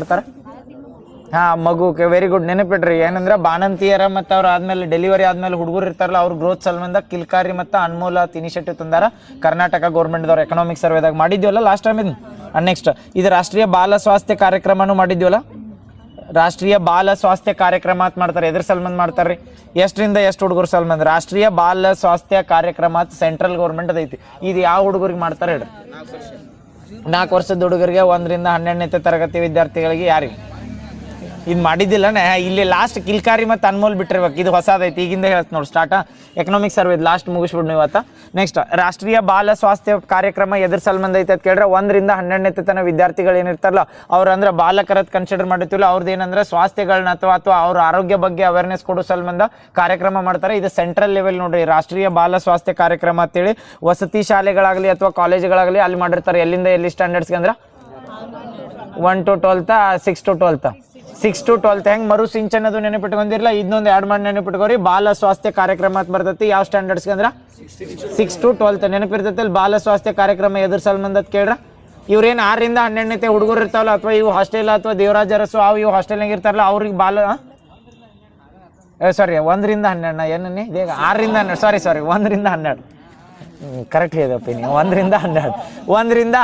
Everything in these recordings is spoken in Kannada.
ಮಾಡ್ತಾರೆ. ಮಗು ವೆರಿ ಗುಡ್, ನೆನಪಿಡ್ರಿ. ಏನಂದ್ರೆ ಬಾಣಂತಿಯರ ಮತ್ತು ಅವ್ರು ಆದ್ಮೇಲೆ ಡೆಲಿವರಿ ಆದ್ಮೇಲೆ ಹುಡುಗರು ಇರ್ತಾರಲ್ಲ ಅವ್ರ ಗ್ರೋತ್ ಸಲ್ಮಂದ ಕಿಲ್ಕಾರಿ ಮತ್ತು ಅನ್ಮೋಲ್ ಇನಿಷಿಯೇಟಿವ್ ತಂದಾರ ಕರ್ನಾಟಕ ಗೌರ್ಮೆಂಟ್ದವ್ರು ಎಕನಾಮಿಕ್ ಸರ್ವೆದಾಗ ಮಾಡಿದ್ವಲ್ಲ ಲಾಸ್ಟ್ ಟೈಮ್. ಇದು ನೆಕ್ಸ್ಟ್ ಇದು ರಾಷ್ಟ್ರೀಯ ಬಾಲ ಸ್ವಾಸ್ಥ್ಯ ಕಾರ್ಯಕ್ರಮನೂ ಮಾಡಿದ್ವಲ್ಲ. ರಾಷ್ಟ್ರೀಯ ಬಾಲ ಸ್ವಾಸ್ಥ್ಯ ಕಾರ್ಯಕ್ರಮ ಅಂತ ಮಾಡ್ತಾರೆ. ಎದ್ರ ಸಲ್ಮಂದ್ ಮಾಡ್ತಾರ್ರಿ? ಎಷ್ಟರಿಂದ ಎಷ್ಟು ಹುಡುಗರು ಸಲ್ಮಂದ್? ರಾಷ್ಟ್ರೀಯ ಬಾಲ ಸ್ವಾಸ್ಥ್ಯ ಕಾರ್ಯಕ್ರಮ ಅಂತ ಸೆಂಟ್ರಲ್ ಗೌರ್ಮೆಂಟ್ ಅದೈತಿ. ಇದು ಯಾವ ಹುಡುಗರಿಗೆ ಮಾಡ್ತಾರೆ ಹೇಳ್ರಿ? 4 ವರ್ಷದ ಹುಡುಗರಿಗೆ 1 ರಿಂದ 12ನೇ ತರಗತಿ ವಿದ್ಯಾರ್ಥಿಗಳಿಗೆ. ಯಾರಿಗೆ ಇದು ಮಾಡಿದ್ದಿಲ್ಲ ಇಲ್ಲಿ ಲಾಸ್ಟ್ ಕಿಲ್ಕಾರಿ ಮತ್ತು ಅನ್ಮೋಲ್ ಬಿಟ್ಟಿರ್ಬೇಕು. ಇದು ಹೊಸದೈತಿ, ಈಗಿಂದ ಹೇಳ್ತ ನೋಡಿ. ಸ್ಟಾರ್ಟ್ ಎಕನಾಮಿಕ್ ಸರ್ವೆ ಲಾಸ್ಟ್ ಮುಗಿಸ್ಬಿಡ್ನು ಇವತ್ತು. ನೆಕ್ಸ್ಟ್ ರಾಷ್ಟ್ರೀಯ ಬಾಲ ಸ್ವಾಸ್ಥ್ಯ ಕಾರ್ಯಕ್ರಮ ಎದ್ರ ಸಲ್ಮಂದ್ ಐತೆ ಅಂತ ಕೇಳಿದ್ರೆ 1 ರಿಂದ 12ನೇ ತನ ವಿದ್ಯಾರ್ಥಿಗಳು ಏನಿರ್ತಾರಲ್ಲ ಅವ್ರು ಅಂದ್ರೆ ಬಾಲಕರತ್ ಕನ್ಸಿಡರ್ ಮಾಡಿರ್ತಿಲ್ಲ. ಅವ್ರದ್ದು ಏನಂದ್ರೆ ಸ್ವಾಸ್ಥ್ಯಗಳನ್ನ ಅಥವಾ ಅವ್ರ ಆರೋಗ್ಯ ಬಗ್ಗೆ ಅವೇರ್ನೆಸ್ ಕೊಡೋ ಸಲ್ಮಂದ ಕಾರ್ಯಕ್ರಮ ಮಾಡ್ತಾರೆ. ಇದು ಸೆಂಟ್ರಲ್ ಲೆವೆಲ್ ನೋಡ್ರಿ. ರಾಷ್ಟ್ರೀಯ ಬಾಲ ಸ್ವಾಸ್ಥ್ಯ ಕಾರ್ಯಕ್ರಮ ಅಂತೇಳಿ ವಸತಿ ಶಾಲೆಗಳಾಗಲಿ ಅಥವಾ ಕಾಲೇಜುಗಳಾಗಲಿ ಅಲ್ಲಿ ಮಾಡಿರ್ತಾರೆ. ಎಲ್ಲಿಂದ ಎಲ್ಲಿ ಸ್ಟ್ಯಾಂಡರ್ಡ್ಸ್ಗೆ ಅಂದ್ರೆ 1 to 12, 6 to 12. 6 to 12 ಹೆಂಗೆ ಮರು ಸಿಂಚನದು ನೆನಪಿಟ್ಕೊಂಡಿರಲ್ಲ, ಇದನ್ನೊಂದು ಆ್ಯಡ್ ಮಾಡಿ ನೆನಪಿಟ್ಕೋರಿ. ಬಾಲ ಸ್ವಾಸ್ಥ್ಯ ಕಾರ್ಯಕ್ರಮ ಅಂತ ಬರ್ತೈತಿ. ಯಾವ ಸ್ಟ್ಯಾಂಡರ್ಡ್ಸ್ಗೆ ಅಂದ್ರೆ 6 to 12 ನೆನಪಿರ್ತೈತಿ. ಬಾಲ ಸ್ವಾಸ್ಥ್ಯ ಕಾರ್ಯಕ್ರಮ ಎದುರು ಸಲ್ಮಂದ್ ಕೇಳ್ರ. ಇವ್ರೇನು 6 ರಿಂದ 12ನೇ ಹುಡುಗರು ಇರ್ತಾವಲ್ಲ, ಅಥವಾ ಇವು ಹಾಸ್ಟೆಲ್ ಅಥವಾ ದೇವರಾಜ ಅರಸು ಇವು ಹಾಸ್ಟೆಲ್ನಾಗ ಇರ್ತಾರಲ್ಲ ಅವ್ರಿಗೆ ಬಾಲ 1 ರಿಂದ 12 ಏನೇ ಈಗ 6 ರಿಂದ 12 ಸಾರಿ 1 ರಿಂದ 12 ಕರೆಕ್ಟ್ ಹೇಳಿದಪ್ಪ ನೀವು. 1 ರಿಂದ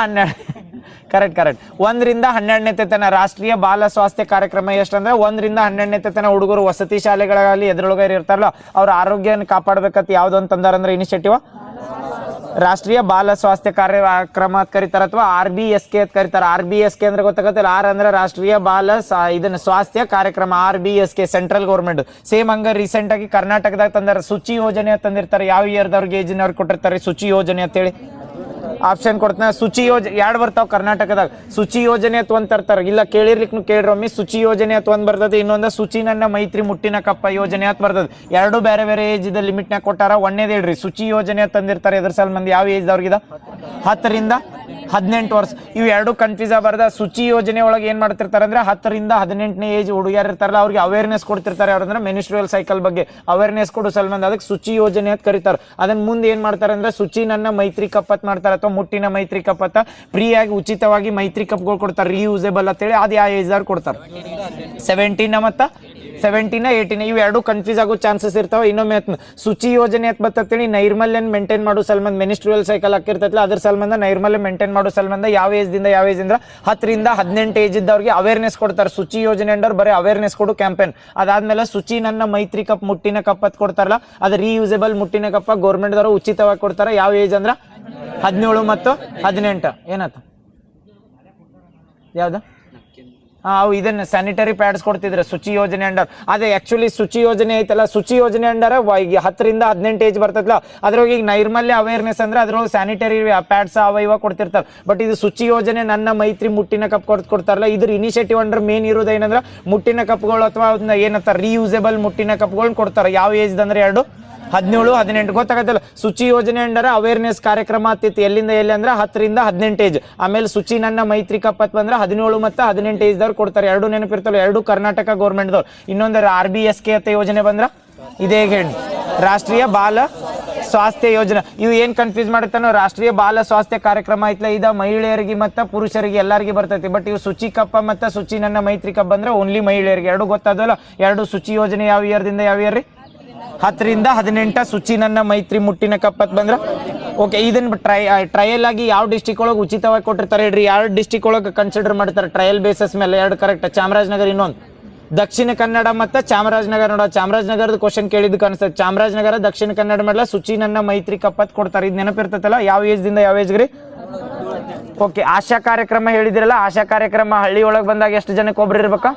12 ಕರೆಕ್ಟ್ 1 ರಿಂದ 12ನೇ ತನ ರಾಷ್ಟ್ರೀಯ ಬಾಲ ಸ್ವಾಸ್ಥ್ಯ ಕಾರ್ಯಕ್ರಮ ಎಷ್ಟಂದ್ರೆ 1 ರಿಂದ 12ನೇ ತನ ಹುಡುಗರು ವಸತಿ ಶಾಲೆಗಳಲ್ಲಿ ಎದ್ರೊಳಗೆ ಇರ್ತಾರಲ್ಲ ಅವ್ರ ಆರೋಗ್ಯನ ಕಾಪಾಡ್ಬೇಕಂತ ಯಾವ್ದು ಅಂತಂದಾರಂದ್ರೆ ಇನಿಷಿಯೇಟಿವ್ ರಾಷ್ಟ್ರೀಯ ಬಾಲ ಸ್ವಾಸ್ಥ್ಯ ಕಾರ್ಯಕ್ರಮ ಅಂತ ಕರೀತಾರೆ, ಅಥವಾ RBSK ಅಂತ ಕರೀತಾರೆ. RBSK ಅಂದ್ರೆ ಗೊತ್ತಾಗತ್ತಿಲ್ಲ. ಆರ್ ಅಂದ್ರೆ ರಾಷ್ಟ್ರೀಯ ಬಾಲ ಇದನ್ನ ಸ್ವಾಸ್ಥ್ಯ ಕಾರ್ಯಕ್ರಮ, RBSK ಸೆಂಟ್ರಲ್ ಗೌರ್ಮೆಂಟ್. ಸೇಮ್ ಹಂಗ ರೀಸೆಂಟ್ ಆಗಿ ಕರ್ನಾಟಕದಾಗ ತಂದಾರ ಶುಚಿ ಯೋಜನೆ ತಂದಿರ್ತಾರೆ. ಯಾವ ಇಯರ್ದವ್ರಿಗೆ ಏಜಿನವ್ರಿಗೆ ಕೊಟ್ಟಿರ್ತಾರೆ ಶುಚಿ ಯೋಜನೆ ಅಂತೇಳಿ. ಆಪ್ಷನ್ ಕೊಡ್ತಾನೆ. ಶುಚಿ ಯೋಜನೆ 2 ಬರ್ತಾವ ಕರ್ನಾಟಕದಾಗ. ಶುಚಿ ಯೋಜನೆ ಅಂತ ಒಂದ್ ತರ್ತಾರ, ಇಲ್ಲ ಕೇಳಿರ್ಲಿಕ್ಕೆ ಕೇಳ್ರೊಮ್ಮೆ. ಶುಚಿ ಯೋಜನೆ ಅಂತ ಒಂದ್ ಬರ್ತದೆ, ಇನ್ನೊಂದ ಶುಚಿ ನನ್ನ ಮೈತ್ರಿ ಮುಟ್ಟಿನ ಕಪ್ಪ ಯೋಜನೆ ಅಂತ ಬರ್ತದೆ. 2 ಬೇರೆ ಬೇರೆ ಏಜ್ ಇದ ಲಿಮಿಟ್ನಾಗ ಕೊಟ್ಟಾರ. ಒಂದೇದ್ ಹೇಳ್ರಿ ಶುಚಿ ಯೋಜನೆ ಅಂತ ತಂದಿರ್ತಾರೆ. ಎದ್ರ ಸಲ ಮಂದಿ ಯಾವ ಏಜ್ ದವ್ರಿಗಿದ 10 ರಿಂದ 18 ವರ್ಷ. ಇವು 2 ಕನ್ಫ್ಯೂಸ್ ಆಗಬಾರ್ದ. ಶುಚಿ ಯೋಜನೆ ಒಳಗೆ ಏನ್ ಮಾಡ್ತಿರ್ತಾರೆ ಅಂದ್ರೆ 10 ರಿಂದ 18ನೇ ಏಜ್ ಹುಡುಗಿಯರು ಇರ್ತಾರಲ್ಲ ಅವ್ರಿಗೆ ಅವೇರ್ನೆಸ್ ಕೊಡ್ತಿರ್ತಾರೆ. ಅವ್ರಂದ್ರೆ ಮೆನ್ಸ್ಟ್ರುಯಲ್ ಸೈಕಲ್ ಬಗ್ಗೆ ಅವೇರ್ನೆಸ್ ಕೊಡು ಸಲ್ಮಂದ್ ಅದಕ್ಕೆ ಶುಚಿ ಯೋಜನೆ ಅಂತ ಕರೀತಾರೆ. ಅದನ್ನ ಮುಂದೆ ಏನ್ ಮಾಡ್ತಾರೆ ಅಂದ್ರೆ ಶುಚಿ ನನ್ನ ಮೈತ್ರಿ ಕಪ್ಪತ್ ಮಾಡ್ತಾರೆ, ಅಥವಾ ಮುಟ್ಟಿನ ಮೈತ್ರಿ ಕಪ್ಪತ್ತ ಫ್ರೀ ಆಗಿ ಉಚಿತವಾಗಿ ಮೈತ್ರಿ ಕಪ್ಗಳು ಕೊಡ್ತಾರೆ, ರೀಯೂಸೇಬಲ್ ಅಂತೇಳಿ. ಅದು ಯಾವ ಏಜ್ ಅವ್ರು ಕೊಡ್ತಾರೆ? 17 ಮತ್ತು 17, 18 ಇವು 2 ಕನ್ಫ್ಯೂಸ್ ಆಗೋ ಚಾನ್ಸಸ್ ಇರ್ತಾವೆ. ಇನ್ನೊಮ್ಮೆ ಶುಚಿ ಯೋಜನೆ ಅಂತ ಬರ್ತೇಳಿ ನೈರ್ಮಲ್ಯನ್ ಮೇಂಟೈನ್ ಮಾಡೋ ಸಲ್ಮಂದ್ ಮೆನ್ಸ್ಟ್ರುಯಲ್ ಸೈಕಲ್ ಹಾಕಿರ್ತೈತಲ್ಲ ಅದ್ರ ಸಲ್ಮಂದ ನೈರ್ಮಲ್ಯ ಮೇಂಟೈನ್ ಮಾಡೋ ಸಲ್ಮಂದ ಯಾವ ಏಜ್ ದಿಂದ 10 ರಿಂದ 18 ಏಜ್ ಇದ್ದವ್ರಿಗೆ ಅವೇರ್ನೆಸ್ ಕೊಡ್ತಾರೆ. ಶುಚಿ ಯೋಜನೆ ಅಂಡರ್ ಬರೀ ಅವೇರ್ನೆಸ್ ಕೊಡು ಕ್ಯಾಂಪೇನ್. ಅದಾದ್ಮೇಲೆ ಶುಚಿ ನನ್ನ ಮೈತ್ರಿ ಕಪ್ ಮುಟ್ಟಿನ ಕಪ್ ಅಂತ ಕೊಡ್ತಾರಲ್ಲ ಅದು ರೀಯೂಸೇಬಲ್ ಮುಟ್ಟಿನ ಕಪ್ಪ ಗೌರ್ಮೆಂಟ್ ದವರು ಉಚಿತವಾಗಿ ಕೊಡ್ತಾರೆ. ಯಾವ ಏಜ್ ಅಂದ್ರೆ 17 ಮತ್ತು 18. ಏನಾಯ್ತು ಯಾವ್ದು? ಅವು ಇದನ್ನ ಸ್ಯಾನಿಟರಿ ಪ್ಯಾಡ್ಸ್ ಕೊಡ್ತಿದ್ರೆ ಶುಚಿ ಯೋಜನೆ ಅಂಡರ್. ಅದೇ ಆಕ್ಚುಲಿ ಶುಚಿ ಯೋಜನೆ ಐತಲ್ಲ, ಶುಚಿ ಯೋಜನೆ ಅಂಡರ್ 10 ರಿಂದ 18 ಏಜ್ ಬರ್ತದಲ್ಲ ಅದ್ರೊಳಗೆ ಈಗ ನೈರ್ಮಲ್ಯ ಅವೇರ್ನೆಸ್ ಅಂದ್ರೆ ಅದ್ರೊಳಗೆ ಸ್ಯಾನಿಟರಿ ಪ್ಯಾಡ್ಸ್ ಇವ ಕೊಡ್ತಿರ್ತಾರೆ. ಬಟ್ ಇದು ಶುಚಿ ಯೋಜನೆ ನನ್ನ ಮೈತ್ರಿ ಮುಟ್ಟಿನ ಕಪ್ ಕೊಡ್ತಾರಲ್ಲ ಇದ್ರ ಇನಿಷಿಯೇಟಿವ್ ಅಂಡರ್ ಮೇನ್ ಇರೋದು ಏನಂದ್ರೆ ಮುಟ್ಟಿನ ಕಪ್ಗಳು ಅಥವಾ ಏನಂತ ರೀಯೂಸೇಬಲ್ ಮುಟ್ಟಿನ ಕಪ್ಗಳನ್ನ ಕೊಡ್ತಾರೆ. ಯಾವ ಏಜ್ ಅಂದ್ರೆ 17, 18 ಗೊತ್ತಾಗತ್ತಲ್ಲ. ಶುಚಿ ಯೋಜನೆ ಅಂಡರ ಅವೇರ್ನೆಸ್ ಕಾರ್ಯಕ್ರಮ ಆಗ್ತಿತ್ತು. ಎಲ್ಲಿಂದ ಎಲ್ಲಿ ಅಂದ್ರೆ 10 ರಿಂದ 18 ಏಜ್. ಆಮೇಲೆ ಶುಚಿ ನನ್ನ ಮೈತ್ರಿ ಕಪ್ ಬಂದ್ರೆ 17 ಮತ್ತು 18 ಏಜ್ ದವ್ರು ಕೊಡ್ತಾರೆ. 2 ನೆನಪಿರ್ತಲ್ಲ, 2 ಕರ್ನಾಟಕ ಗೌರ್ಮೆಂಟ್ ದವ್ರು. ಇನ್ನೊಂದು RBSK ಅಂತ ಯೋಜನೆ ಬಂದ್ರ ಇದೇ ಹೇಳಿ ರಾಷ್ಟ್ರೀಯ ಬಾಲ ಸ್ವಾಸ್ಥ್ಯ ಯೋಜನೆ. ಇವು ಏನ್ ಕನ್ಫ್ಯೂಸ್ ಮಾಡುತ್ತಾನೋ ರಾಷ್ಟ್ರೀಯ ಬಾಲ ಸ್ವಾಸ್ಥ್ಯ ಕಾರ್ಯಕ್ರಮ ಐತ್ಲ ಇದ ಮಹಿಳೆಯರಿಗೆ ಮತ್ತು ಪುರುಷರಿಗೆ ಎಲ್ಲರಿಗೆ ಬರ್ತೈತಿ. ಬಟ್ ಇವು ಶುಚಿ ಕಪ್ಪ ಮತ್ತು ಶುಚಿ ನನ್ನ ಮೈತ್ರಿ ಕಪ್ ಬಂದ್ರೆ ಓನ್ಲಿ ಮಹಿಳೆಯರಿಗೆ. 2 ಗೊತ್ತಾದಲ್ಲ. 2 ಶುಚಿ ಯೋಜನೆ ಯಾವ ಇಯರ್ದಿಂದ ಯಾವ ಇಯರ್ ರೀ? 10 ರಿಂದ 18 ಶುಚಿ ನನ್ನ ಮೈತ್ರಿ ಮುಟ್ಟಿನ ಕಪ್ಪತ್ ಬಂದ್ರ ಓಕೆ. ಇದನ್ನ ಟ್ರಯಲ್ ಆಗಿ ಯಾವ ಡಿಸ್ಟಿಕ್ ಒಳಗೆ ಉಚಿತವಾಗಿ ಕೊಟ್ಟಿರ್ತಾರೆ ಹೇಳ್ರಿ? 2 ಡಿಸ್ಟಿಕ್ ಒಳಗೆ ಕನ್ಸಿಡರ್ ಮಾಡ್ತಾರೆ ಟ್ರಯಲ್ ಬೇಸಿಸ್ ಮೇಲೆ. 2 ಕರೆಕ್ಟ್. ಚಾಮರಾಜನಗರ, ಇನ್ನೊಂದು ದಕ್ಷಿಣ ಕನ್ನಡ ಮತ್ತು ಚಾಮರಾಜನಗರ. ನೋಡ ಚಾಮರಾಜನಗರದ ಕ್ವಶನ್ ಕೇಳಿದ್ದು ಕಾಣಿಸ್ತದೆ. ಚಾಮರಾಜನಗರ ದಕ್ಷಿಣ ಕನ್ನಡ ಮಾಡಲ ಶುಚಿ ನನ್ನ ಮೈತ್ರಿ ಕಪ್ಪತ್ ಕೊಡ್ತಾರೆ. ಇದು ನೆನಪಿರ್ತೈತಲ್ಲ. ಯಾವ ಏಜ್ ದಿಂದ ಯಾವ ಏಜ್ ರೀ? ಓಕೆ. ಆಶಾ ಕಾರ್ಯಕ್ರಮ ಹೇಳಿದಿರಲ್ಲ, ಆಶಾ ಕಾರ್ಯಕ್ರಮ ಹಳ್ಳಿ ಒಳಗೆ ಬಂದಾಗ ಎಷ್ಟು ಜನಕ್ಕೆ ಒಬ್ರು ಇರ್ಬೇಕಾ?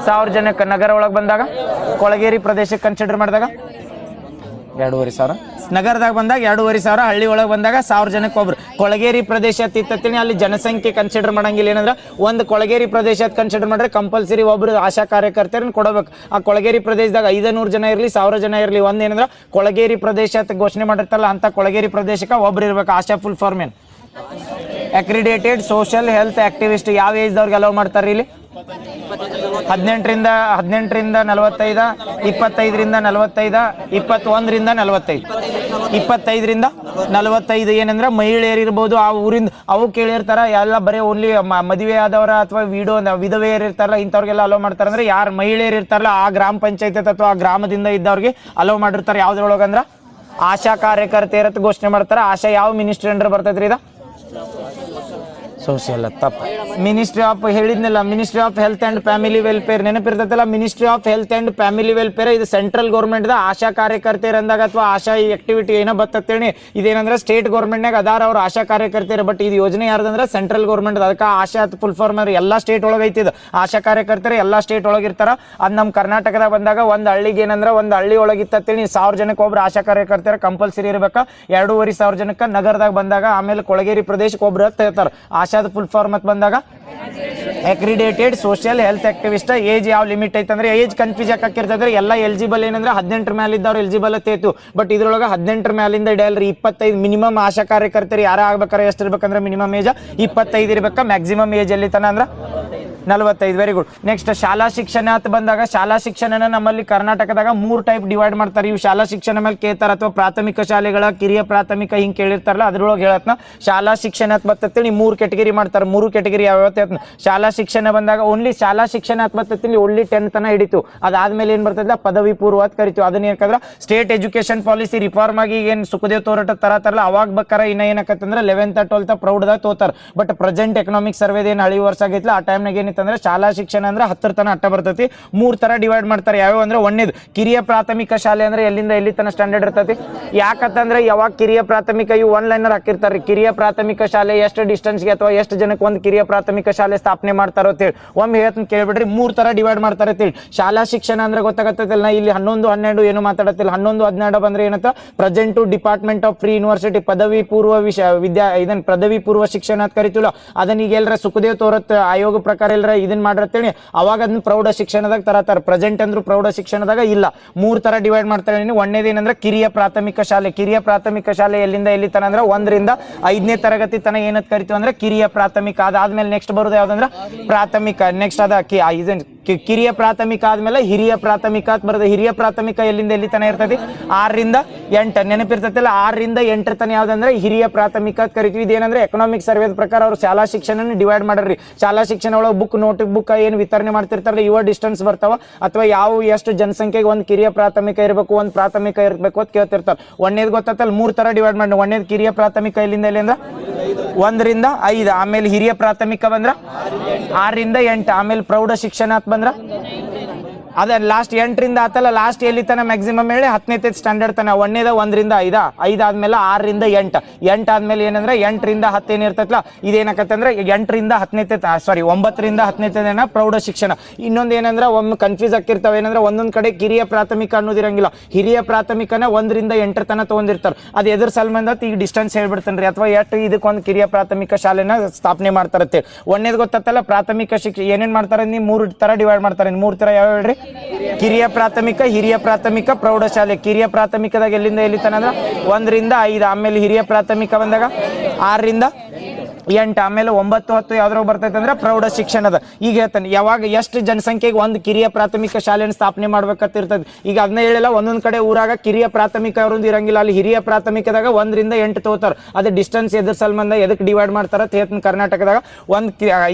1000 ಜನಕ್ಕೆ. ನಗರ ಒಳಗೆ ಬಂದಾಗ ಕೊಳಗೇರಿ ಪ್ರದೇಶಕ್ಕೆ ಕನ್ಸಿಡರ್ ಮಾಡಿದಾಗ 2,500. ನಗರದಾಗ ಬಂದಾಗ 2,500. ಹಳ್ಳಿ ಒಳಗೆ ಬಂದಾಗ 1000 ಜನಕ್ಕೆ ಒಬ್ರು. ಕೊಳಗೇರಿ ಪ್ರದೇಶ ತಿತ್ತತ್ತೀನಿ ಅಲ್ಲಿ ಜನಸಂಖ್ಯೆ ಕನ್ಸಿಡರ್ ಮಾಡಂಗಿಲ್ಲ. ಏನಂದ್ರೆ ಒಂದು ಕೊಳಗೇರಿ ಪ್ರದೇಶ ಕನ್ಸಿಡರ್ ಮಾಡಿದ್ರೆ ಕಂಪಲ್ಸರಿ ಒಬ್ರು ಆಶಾ ಕಾರ್ಯಕರ್ತರನ್ನ ಕೊಡಬೇಕು. ಆ ಕೊಳಗೇರಿ ಪ್ರದೇಶದಾಗ 500 ಜನ ಇರಲಿ 1000 ಜನ ಇರಲಿ, ಒಂದೇನಂದ್ರೆ ಕೊಳಗೇರಿ ಪ್ರದೇಶ ಅಂತ ಘೋಷಣೆ ಮಾಡಿರ್ತಾರಲ್ಲ ಅಂತ ಕೊಳಗೇರಿ ಪ್ರದೇಶಕ್ಕೆ ಒಬ್ರು ಇರ್ಬೇಕು. ಆಶಾ ಫುಲ್ ಫಾರ್ಮ್ ಏನು? Accredited social health activist. ಯಾವ ಏಜ್ ದವ್ರಿಗೆ ಅಲೋ ಮಾಡ್ತಾರೆ ಇಲ್ಲಿ? 18ರಿಂದ 45, 25ರಿಂದ 45, 21ರಿಂದ 45, 25ರಿಂದ 45 ಏನಂದ್ರೆ ಮಹಿಳೆಯರು ಇರ್ಬೋದು, ಆ ಊರಿಂದ ಅವು ಕೇಳಿರ್ತಾರ ಎಲ್ಲ ಬರೀ ಓನ್ಲಿ ಮದುವೆ ಆದವರ ಅಥವಾ ವಿಧವೆಯರು ಇರ್ತಾರಲ್ಲ ಇಂಥವ್ರಿಗೆಲ್ಲ ಅಲೋ ಮಾಡ್ತಾರೆ. ಅಂದ್ರೆ ಯಾರು ಮಹಿಳೆಯರು ಇರ್ತಾರಲ್ಲ ಆ ಗ್ರಾಮ ಪಂಚಾಯತ್ ಅಥವಾ ಆ ಗ್ರಾಮದಿಂದ ಇದ್ದವ್ರಿಗೆ ಅಲೋ ಮಾಡಿರ್ತಾರೆ. ಯಾವ್ದ್ರೊಳಗಂದ್ರ ಆಶಾ ಕಾರ್ಯಕರ್ತೆಯರತ್ ಘೋಷಣೆ ಮಾಡ್ತಾರೆ. ಆಶಾ ಯಾವ ಮಿನಿಸ್ಟ್ರಿ ಅಂಡರ್ ಬರ್ತೈತ್ರಿ ಇದ? ಸೋಷಿಯಲ್ ತಪ್ಪ. ಮಿನಿಸ್ಟ್ರಿ ಆಫ್ ಹೇಳಿದ್ನಲ್ಲ, ministry of health and family welfare ನೆನಪಿರ್ತೈತಲ್ಲ. Ministry of health and family welfare ಇದು ಸೆಂಟ್ರಲ್ ಗೌರ್ಮೆಂಟ್ ಆಶಾ ಕಾರ್ಯಕರ್ತೆಯರು ಅಂದಾಗ ಅಥವಾ ಆಶಾ ಆಕ್ಟಿವಿಟಿ ಏನೋ ಬರ್ತೇಳಿ ಇದೇನಂದ್ರೆ ಸ್ಟೇಟ್ ಗೌರ್ಮೆಂಟ್ನಾಗ ಅದಾರ ಅವ್ರು ಆಶಾ ಕಾರ್ಯಕರ್ತೆಯರು. ಬಟ್ ಇದು ಯೋಜನೆ ಯಾರ್ದಂದ್ರೆ ಸೆಂಟ್ರಲ್ ಗೌರ್ಮೆಂಟ್. ಅದಕ್ಕೆ ಆಶಾ ಫುಲ್ ಫಾರ್ಮ್ ಎಲ್ಲಾ ಸ್ಟೇಟ್ ಒಳಗೆ ಐತಿದ್ ಆಶಾ ಕಾರ್ಯಕರ್ತರು ಎಲ್ಲಾ ಸ್ಟೇಟ್ ಒಳಗೆ ಇರ್ತಾರ. ಅದ್ ನಮ್ಮ ಕರ್ನಾಟಕದಾಗ ಬಂದಾಗ ಒಂದ್ ಹಳ್ಳಿಗೆ ಏನಂದ್ರೆ ಒಂದ್ ಹಳ್ಳಿ ಒಳಗಿತ್ತೇಳಿ 1000 ಜನಕ್ಕೆ ಒಬ್ರು ಆಶಾ ಕಾರ್ಯಕರ್ತರ ಕಂಪಲ್ಸರಿ ಇರ್ಬೇಕ. 2500 ಜನಕ್ಕೆ ನಗರದಾಗ ಬಂದಾಗ, ಆಮೇಲೆ ಕೊಳಗೇರಿ ಪ್ರದೇಶಕ್ಕೆ ಒಬ್ರು ಹೇಳ್ತಾರೆ. ಆಶಾದ ಫುಲ್ ಫಾರ್ಮ್ ಅಂತ ಬಂದಾಗ accredited social health activist. Age ಯಾವ ಲಿಮಿಟ್ ಐತೆ ಅಂದ್ರೆ ಏಜ್ ಕನ್ಫ್ಯೂಸ್ ಯಾಕಿರ್ತದ್ರೆ ಎಲ್ಲ ಎಲಿಜಿಬಲ್ ಏನಂದ್ರೆ 18 ಮೇಲೆ ಇದ್ದವ್ರು ಎಲಿಜಿಬಲ್ ಅಂತೇತು. ಬಟ್ ಇದ್ರೊಳಗೆ 18 ಮೇಲಿಂದ ಇಡಲ್ರಿ 25 ಮಿನಿಮಮ್. ಆಶಾ ಕಾರ್ಯಕರ್ತರು ಯಾರ ಆಗ್ಬೇಕಾರೆ ಎಷ್ಟು ಇರ್ಬೇಕಂದ್ರೆ ಮಿನಿಮಮ್ ಏಜ್ 25 ಇರ್ಬೇಕ. ಮ್ಯಾಕ್ಸಿಮಮ್ ಏಜ್ ಎಲ್ಲಿ ತನ ಅಂದ್ರೆ 45. Very good. ನೆಕ್ಸ್ಟ್ ಶಾಲಾ ಶಿಕ್ಷಣ ಅಂತ ಬಂದಾಗ ಶಾಲಾ ಶಿಕ್ಷಣನ ನಮ್ಮಲ್ಲಿ ಕರ್ನಾಟಕದಾಗ 3 ಟೈಪ್ ಡಿವೈಡ್ ಮಾಡ್ತಾರೆ. ಇವು ಶಾಲಾ ಶಿಕ್ಷಣ ಮೇಲೆ ಕೇಳ್ತಾರ ಅಥವಾ ಪ್ರಾಥಮಿಕ ಶಾಲೆಗಳ, ಕಿರಿಯ ಪ್ರಾಥಮಿಕ ಹಿಂಗೆ ಕೇಳಿರ್ತಾರಲ್ಲ ಅದ್ರೊಳಗೆ ಹೇಳತ್ನ ಶಾಲಾ ಶಿಕ್ಷಣ ಅಂತ ಬರ್ತೈತಿ. 3 ಕ್ಯಾಟಗರಿ ಮಾಡ್ತಾರೆ. 3 ಕ್ಯಾಟಗರಿ ಯಾವ ಶಾಲಾ ಶಿಕ್ಷಣ ಬಂದಾಗ ಓನ್ಲಿ ಶಾಲಾ ಶಿಕ್ಷಣ ಅಂತ ಬರ್ತೈತಿ ಓನ್ಲಿ 10 ತನ ಹಿಡಿತು. ಅದಾದ್ಮೇಲೆ ಏನ್ ಬರ್ತೈತಿಲ್ಲ ಪದವಿ ಪೂರ್ವ ಅಂತ ಕರಿತೀವಿ. ಅದನ್ನ ಏನಕ್ಕಂದ್ರೆ ಸ್ಟೇಟ್ ಎಜುಕೇಶನ್ ಪಾಲಿಸಿ ರಿಫಾರ್ಮ್ ಆಗಿ ಏನ್ ಸುಖದೇವ್ ತೋರಟ ತರತಾರಲ್ಲ ಅವಾಗ ಬೇಕಾರ ಇನ್ನ ಏನಕ್ಕಂದ್ರೆ 11th 12th ಪ್ರೌಢದಾಗ ತೋತಾರ. ಬಟ್ ಪ್ರೆಸೆಂಟ್ ಎಕನಾಮಿಕ್ ಸರ್ವೆ ಏನ್ ಹಳಿ ವರ್ಷ ಆಗೈತಿಲ್ಲ ಆ ಟೈಮ್ನಾಗ ಏನಿತ್ತಂದ್ರೆ ಶಾಲಾ ಶಿಕ್ಷಣ ಅಂದ್ರೆ 10 ತನ ಅಟ್ಟ ಬರ್ತೈತಿ. 3 ತರ ಡಿವೈಡ್ ಮಾಡ್ತಾರೆ. ಯಾವ್ಯಾವ ಅಂದ್ರೆ ಒಂದೇದು ಕಿರಿಯ ಪ್ರಾಥಮಿಕ ಶಾಲೆ ಅಂದ್ರೆ ಎಲ್ಲಿಂದ ಎಲ್ಲಿ ತನ ಸ್ಟ್ಯಾಂಡರ್ಡ್ ಇರ್ತೈತಿ. ಯಾಕಂತಂದ್ರೆ ಯಾವಾಗ ಕಿರಿಯ ಪ್ರಾಥಮಿಕ ಇವು ಒನ್ ಲೈನರ್ ಹಾಕಿರ್ತಾರೆ. ಕಿರಿಯ ಪ್ರಾಥಮಿಕ ಶಾಲೆ ಎಷ್ಟು ಡಿಸ್ಟೆನ್ಸ್ಗೆ ಅಥವಾ ಎಷ್ಟು ಜನಕ್ಕೆ ಒಂದು ಕಿರಿಯ ಪ್ರಾಥಮಿಕ ಶಾಲೆ ಸ್ಥಾಪನೆ ಮಾಡ್ತಾರೋ ಅಂತೇಳಿ ಒಮ್ಮೆ ಹೇಳ್ತೀನಿ ಕೇಳ್ಬಿಡ್ರಿ. 3 ತರ ಡಿವೈಡ್ ಮಾಡ್ತಾರೆ ಅಂತೇಳಿ. ಶಾಲಾ ಶಿಕ್ಷಣ ಅಂದ್ರೆ ಗೊತ್ತಾಗತ್ತಲ್ಲ, ನಾ ಇಲ್ಲಿ 11, 12 ಏನು ಮಾತಾಡತ್ತಿಲ್ಲ. 11, 12 ಬಂದ್ರೆ ಏನಂತ present department of free university ಪದವಿ ಪೂರ್ವ ಇದನ್ನ ಪದವಿ ಪೂರ್ವ ಶಿಕ್ಷಣ ಅಂತ ಕರಿತೀವಲ್ಲ ಅದನ್ನ ಈಗ ಎಲ್ಲರ ಸುಖದೇವ್ ತೋರತ್ ಆಯೋಗ ಪ್ರಕಾರ ಎಲ್ಲರ ಇದನ್ನ ಮಾಡಿರ್ತೇಳಿ ಅವಾಗ ಅದನ್ನ ಪ್ರೌಢ ಶಿಕ್ಷಣದಾಗ ತರತಾರೆ. ಪ್ರೆಸೆಂಟ್ ಅಂದ್ರೂ ಪ್ರೌಢ ಶಿಕ್ಷಣದಾಗ ಇಲ್ಲ. 3 ತರ ಡಿವೈಡ್ ಮಾಡ್ತಾರೆ. ಒಂದೇದು ಏನಂದ್ರೆ ಕಿರಿಯ ಪ್ರಾಥಮಿಕ ಶಾಲೆ. ಕಿರಿಯ ಪ್ರಾಥಮಿಕ ಶಾಲೆ ಎಲ್ಲಿಂದ ಎಲ್ಲಿ ತನ ಅಂದ್ರೆ 1 ರಿಂದ 5ನೇ ತರಗತಿ ತನ ಏನಂತ ಕರಿತೀವಿ ಅಂದ್ರೆ ಕಿರಿಯ ಪ್ರಾಥಮಿಕ. ಅದಾದ್ಮೇಲೆ ನೆಕ್ಸ್ಟ್ ಬರೋದು ಯಾವ್ದಂದ್ರೆ ಪ್ರಾಥಮಿಕ. ನೆಕ್ಸ್ಟ್ ಅದ ಕಿರಿಯ ಪ್ರಾಥಮಿಕ ಆದ್ಮೇಲೆ ಹಿರಿಯ ಪ್ರಾಥಮಿಕ ಅಂತ ಬರೋದು. ಹಿರಿಯ ಪ್ರಾಥಮಿಕ ಎಲ್ಲಿಂದ ಎಲ್ಲಿ ತನ ಇರ್ತೈತಿ 6 ರಿಂದ 8 ನೆನಪಿರ್ತೈತಿಲ್ಲ. 6 ರಿಂದ 8 ತನ ಯಾವ್ದಂದ್ರೆ ಹಿರಿಯ ಪ್ರಾಥಮಿಕ ಅಂತ ಕರಿತೀವಿ. ಇದೇನಂದ್ರೆ ಎಕನಾಮಿಕ್ ಸರ್ವೆ ಪ್ರಕಾರ ಅವ್ರು ಶಾಲಾ ಶಿಕ್ಷಣ ಡಿವೈಡ್ ಮಾಡ್ರಿ. ಶಾಲಾ ಶಿಕ್ಷಣ ಒಳಗೆ ಬುಕ್ ನೋಟ್ ಬುಕ್ ಏನು ವಿತರಣೆ ಮಾಡ್ತಿರ್ತಾರಲ್ಲ ಇವ ಡಿಸ್ಟೆನ್ಸ್ ಬರ್ತಾವ ಅಥವಾ ಯಾವ ಎಷ್ಟು ಜನಸಂಖ್ಯೆಗೆ ಒಂದು ಕಿರಿಯ ಪ್ರಾಥಮಿಕ ಇರಬೇಕು ಒಂದು ಪ್ರಾಥಮಿಕ ಇರಬೇಕು ಅಂತ ಕೇಳ್ತಿರ್ತಾರೆ. ಒಂದೇದು ಗೊತ್ತಲ್ಲ 3 ತರ ಡಿವೈಡ್ ಮಾಡಿ. ಒಂದೇದು ಕಿರಿಯ ಪ್ರಾಥಮಿಕ ಎಲ್ಲಿಂದ ಎಲ್ಲಿ ಅಂದ್ರೆ 1 ರಿಂದ 5. ಆಮೇಲೆ ಹಿರಿಯ ಪ್ರಾಥಮಿಕ ಬಂದ್ರ 6 ರಿಂದ 8. ಆಮೇಲೆ ಪ್ರೌಢ ಶಿಕ್ಷಣ ಅಂತ ಬಂದ್ರ ಅದೇ ಲಾಸ್ಟ್ 8 ರಿಂದ ಆತಲ್ಲ ಲಾಸ್ಟ್ ಎಲ್ಲಿ ತನ ಮ್ಯಾಕ್ಸಿಮಮ್ ಹೇಳಿ 10ನೇ ಸ್ಟ್ಯಾಂಡರ್ಡ್ ತನ. 1 ರಿಂದ 5, 5 ಆದ್ಮೇಲೆ 6 ರಿಂದ 8, 8 ಆದ್ಮೇಲೆ ಏನಂದ್ರೆ 8 ರಿಂದ 10 ಏನಿರ್ತೈತಲ್ಲ ಇದೇನಕತ್ತಂದ್ರೆ 8 ರಿಂದ 10ನೇ 9 ರಿಂದ 10ನೇ ಪ್ರೌಢ ಶಿಕ್ಷಣ. ಇನ್ನೊಂದು ಏನಂದ್ರೆ ಒಮ್ಮೆ ಕನ್ಫ್ಯೂಸ್ ಆಗಿರ್ತಾವ. ಏನಂದ್ರೆ ಒಂದೊಂದ್ ಕಡೆ ಕಿರಿಯ ಪ್ರಾಥಮಿಕ ಅನ್ನೋದಿರಂಗಿಲ್ಲ. ಹಿರಿಯ ಪ್ರಾಥಮಿಕನ 1 ರಿಂದ 8 ತನ ತಗೊಂಡಿರ್ತಾರೆ. ಅದು ಎದುರು ಸಲ್ಮಂದ ಈಗ ಡಿಸ್ಟೆನ್ಸ್ ಹೇಳ್ಬಿಡ್ತೇನ್ರಿ ಅಥವಾ ಎಷ್ಟು ಇದಕ್ಕೊಂದು ಕಿರಿಯ ಪ್ರಾಥಮಿಕ ಶಾಲೆನ ಸ್ಥಾಪನೆ ಮಾಡ್ತಾರತ್ತೆ. ಒಂದೇದು ಗೊತ್ತಲ್ಲ ಪ್ರಾಥಮಿಕ ಶಿಕ್ಷಣ ಏನೇನ್ ಮಾಡ್ತಾರೆ. ನೀವು 3 ತರ ಡಿವೈಡ್ ಮಾಡ್ತಾರೆ. 3 ತರ ಯಾವ ಹೇಳ್ರಿ? ಕಿರಿಯ ಪ್ರಾಥಮಿಕ, ಹಿರಿಯ ಪ್ರಾಥಮಿಕ, ಪ್ರೌಢಶಾಲೆ. ಕಿರಿಯ ಪ್ರಾಥಮಿಕದಾಗ ಎಲ್ಲಿಂದ ಎಲ್ಲಿ ತನ ಅಂದ್ರೆ 1 ರಿಂದ 5. ಆಮೇಲೆ ಹಿರಿಯ ಪ್ರಾಥಮಿಕ ಬಂದಾಗ 6 ರಿಂದ 8. ಆಮೇಲೆ 9, 10 ಯಾವ್ದ್ರಾಗ ಬರ್ತೈತೆ ಅಂದ್ರೆ ಪ್ರೌಢ ಶಿಕ್ಷಣದ. ಈಗ ಹೇಳ್ತಾನೆ ಯಾವಾಗ ಎಷ್ಟು ಜನಸಂಖ್ಯೆಗೆ ಒಂದು ಕಿರಿಯ ಪ್ರಾಥಮಿಕ ಶಾಲೆಯನ್ನು ಸ್ಥಾಪನೆ ಮಾಡ್ಬೇಕಂತ ಇರ್ತದೆ. ಈಗ ಅದನ್ನ ಹೇಳಿಲ್ಲ ಒಂದೊಂದ್ ಕಡೆ ಊರಾಗ ಕಿರಿಯ ಪ್ರಾಥಮಿಕ ಅವ್ರದ್ದು ಇರಂಗಿಲ್ಲ. ಅಲ್ಲಿ ಹಿರಿಯ ಪ್ರಾಥಮಿಕದಾಗ 1 ರಿಂದ 8 ತಗೋತಾರ. ಅದೇ ಡಿಸ್ಟೆನ್ಸ್ ಎದ್ರ ಸಲ್ಮಂದ ಎದಕ್ಕೆ ಡಿವೈಡ್ ಮಾಡ್ತಾರ ಹೇಳ್ತಾನೆ. ಕರ್ನಾಟಕದಾಗ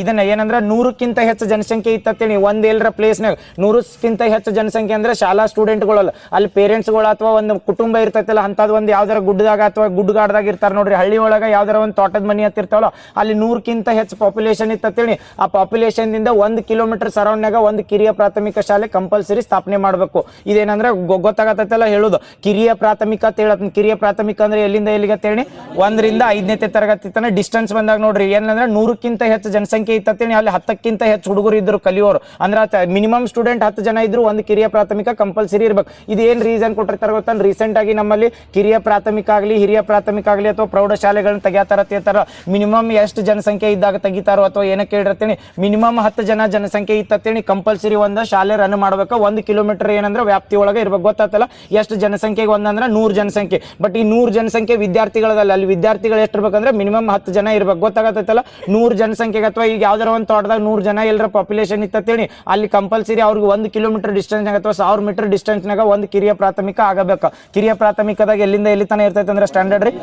ಇದನ್ನ ಏನಂದ್ರೆ 100ಕ್ಕಿಂತ ಹೆಚ್ಚು ಜನಸಂಖ್ಯೆ ಇತ್ತೇಳಿ ಒಂದ್ ಎಲ್ಲರ ಪ್ಲೇಸ್ನಾಗ 100ಕ್ಕಿಂತ ಹೆಚ್ಚು ಜನಸಂಖ್ಯೆ ಅಂದ್ರೆ ಶಾಲಾ ಸ್ಟೂಡೆಂಟ್ಗಳಲ್ಲ, ಅಲ್ಲಿ ಪೇರೆಂಟ್ಸ್ಗಳು ಅಥವಾ ಒಂದು ಕುಟುಂಬ ಇರ್ತೈತಲ್ಲ ಅಂತದ್ ಒಂದು ಯಾವ್ದಾರ ಗುಡ್ಡದಾಗ ಅಥವಾ ಗುಡ್ಡಗಾಡ್ದಾಗ ಇರ್ತಾರೆ ನೋಡ್ರಿ. ಹಳ್ಳಿ ಒಳಗ ಯಾವ್ದಾರ ಒಂದು ತೋಟದ ಮನಿ ಹತ್ತಿರ್ತಾವಲ್ಲ ಅಲ್ಲಿ 100ಕ್ಕಿಂತ ಹೆಚ್ಚು ಪಾಪ್ಯುಲೇಷನ್ ಇತ್ತೇಳಿ ಆ ಪಾಪ್ಯುಲೇಷನ್ ದಿಂದ 1 ಕಿಲೋಮೀಟರ್ ಸರೌಂಡ್ನಾಗ ಒಂದು ಕಿರಿಯ ಪ್ರಾಥಮಿಕ ಶಾಲೆ ಕಂಪಲ್ಸರಿ ಸ್ಥಾಪನೆ ಮಾಡಬೇಕು. ಇದೇನಂದ್ರೆ ಗೊತ್ತಾಗತ್ತಲ್ಲ ಹೇಳುದು ಕಿರಿಯ ಪ್ರಾಥಮಿಕ ಅಂತ ಹೇಳತ್. ಕಿರಿಯ ಪ್ರಾಥಮಿಕ ಅಂದ್ರೆ ಎಲ್ಲಿಂದ ಎಲ್ಲಿಗೆ ಅಂತೇಳಿ 1 ರಿಂದ 5ನೇ ತರಗತಿ ತನ ಡಿಸ್ಟೆನ್ಸ್ ಬಂದಾಗ ನೋಡ್ರಿ ಏನಂದ್ರೆ 100ಕ್ಕಿಂತ ಹೆಚ್ಚು ಜನಸಂಖ್ಯೆ ಇತ್ತೇಳಿ ಅಲ್ಲಿ 10ಕ್ಕಿಂತ ಹೆಚ್ಚು ಹುಡುಗರು ಇದ್ರು ಕಲಿಯೋರು. ಅಂದ್ರೆ ಮಿನಿಮಮ್ ಸ್ಟೂಡೆಂಟ್ 10 ಜನ ಇದ್ರು ಒಂದು ಕಿರಿಯ ಪ್ರಾಥಮಿಕ ಕಂಪಲ್ಸರಿ ಇರ್ಬೇಕು. ಇದೇನ್ ರೀಸನ್ ಕೊಟ್ಟಿರ್ತಾರೆ ಗೊತ್ತ? ರೀಸೆಂಟ್ ಆಗಿ ನಮ್ಮಲ್ಲಿ ಕಿರಿಯ ಪ್ರಾಥಮಿಕ ಆಗಲಿ ಹಿರಿಯ ಪ್ರಾಥಮಿಕ ಆಗಲಿ ಅಥವಾ ಪ್ರೌಢಶಾಲೆಗಳನ್ನ ತೆಗಿತಾರ ಮಿನಿಮಮ್ ಎಷ್ಟು ಜನಸಂಖ್ಯೆ ಇದ್ದಾಗ ತೆಗಿತಾರೋ ಅಥವಾ ಏನಕ್ಕೆ ಹೇಳಿರ್ತೀನಿ ಮಿನಿಮಮ್ 10 ಜನಸಂಖ್ಯೆ ಇತ್ತೇಳಿ ಕಂಪಲ್ಸರಿ ಒಂದು ಶಾಲೆ ರನ್ ಮಾಡ್ಬೇಕು. 1 ಕಿಲೋಮೀಟರ್ ಏನಂದ್ರೆ ವ್ಯಾಪ್ತಿ ಒಳಗೆ ಇರ್ಬೇಕು. ಗೊತ್ತಾತಲ್ಲ ಎಷ್ಟು ಜನಸಂಖ್ಯೆಗೆ ಒಂದಂದ್ರೆ 100 ಜನಸಂಖ್ಯೆ. ಬಟ್ ಈ 100 ಜನಸಂಖ್ಯೆ ವಿದ್ಯಾರ್ಥಿಗಳದಲ್ಲ, ಅಲ್ಲಿ ವಿದ್ಯಾರ್ಥಿಗಳು ಎಷ್ಟು ಇರ್ಬೇಕಂದ್ರೆ ಮಿನಿಮಮ್ 10 ಜನ ಇರ್ಬೇಕು. ಗೊತ್ತಾಗತ್ತಲ್ಲ 100 ಜನಸಂಖ್ಯೆಗೆ ಅಥವಾ ಈಗ ಯಾವ್ದಾರ ಒಂದು ತೋಟದಾಗ 100 ಜನ ಎಲ್ಲರ ಪಾಪ್ಯುಲೇಷನ್ ಇತ್ತೇಳಿ ಅಲ್ಲಿ ಕಂಪಲ್ಸರಿ ಅವ್ರಿಗೆ 1 ಕಿಲೋಮೀಟರ್ ಡಿಸ್ಟೆನ್ಸ್ ಅಥವಾ 1000 ಮೀಟರ್ ಡಿಸ್ಟೆನ್ಸ್ನಾಗ ಒಂದು ಕಿರಿಯ ಪ್ರಾಥಮಿಕ ಆಗಬೇಕು. ಕಿರಿಯ ಪ್ರಾಥಮಿಕದಾಗ ಎಲ್ಲಿಂದ ಎಲ್ಲಿ ತನ ಇರ್ತೈತೆ ಅಂದ್ರೆ ಸ್ಟ್ಯಾಂಡರ್ಡ್ ರೀ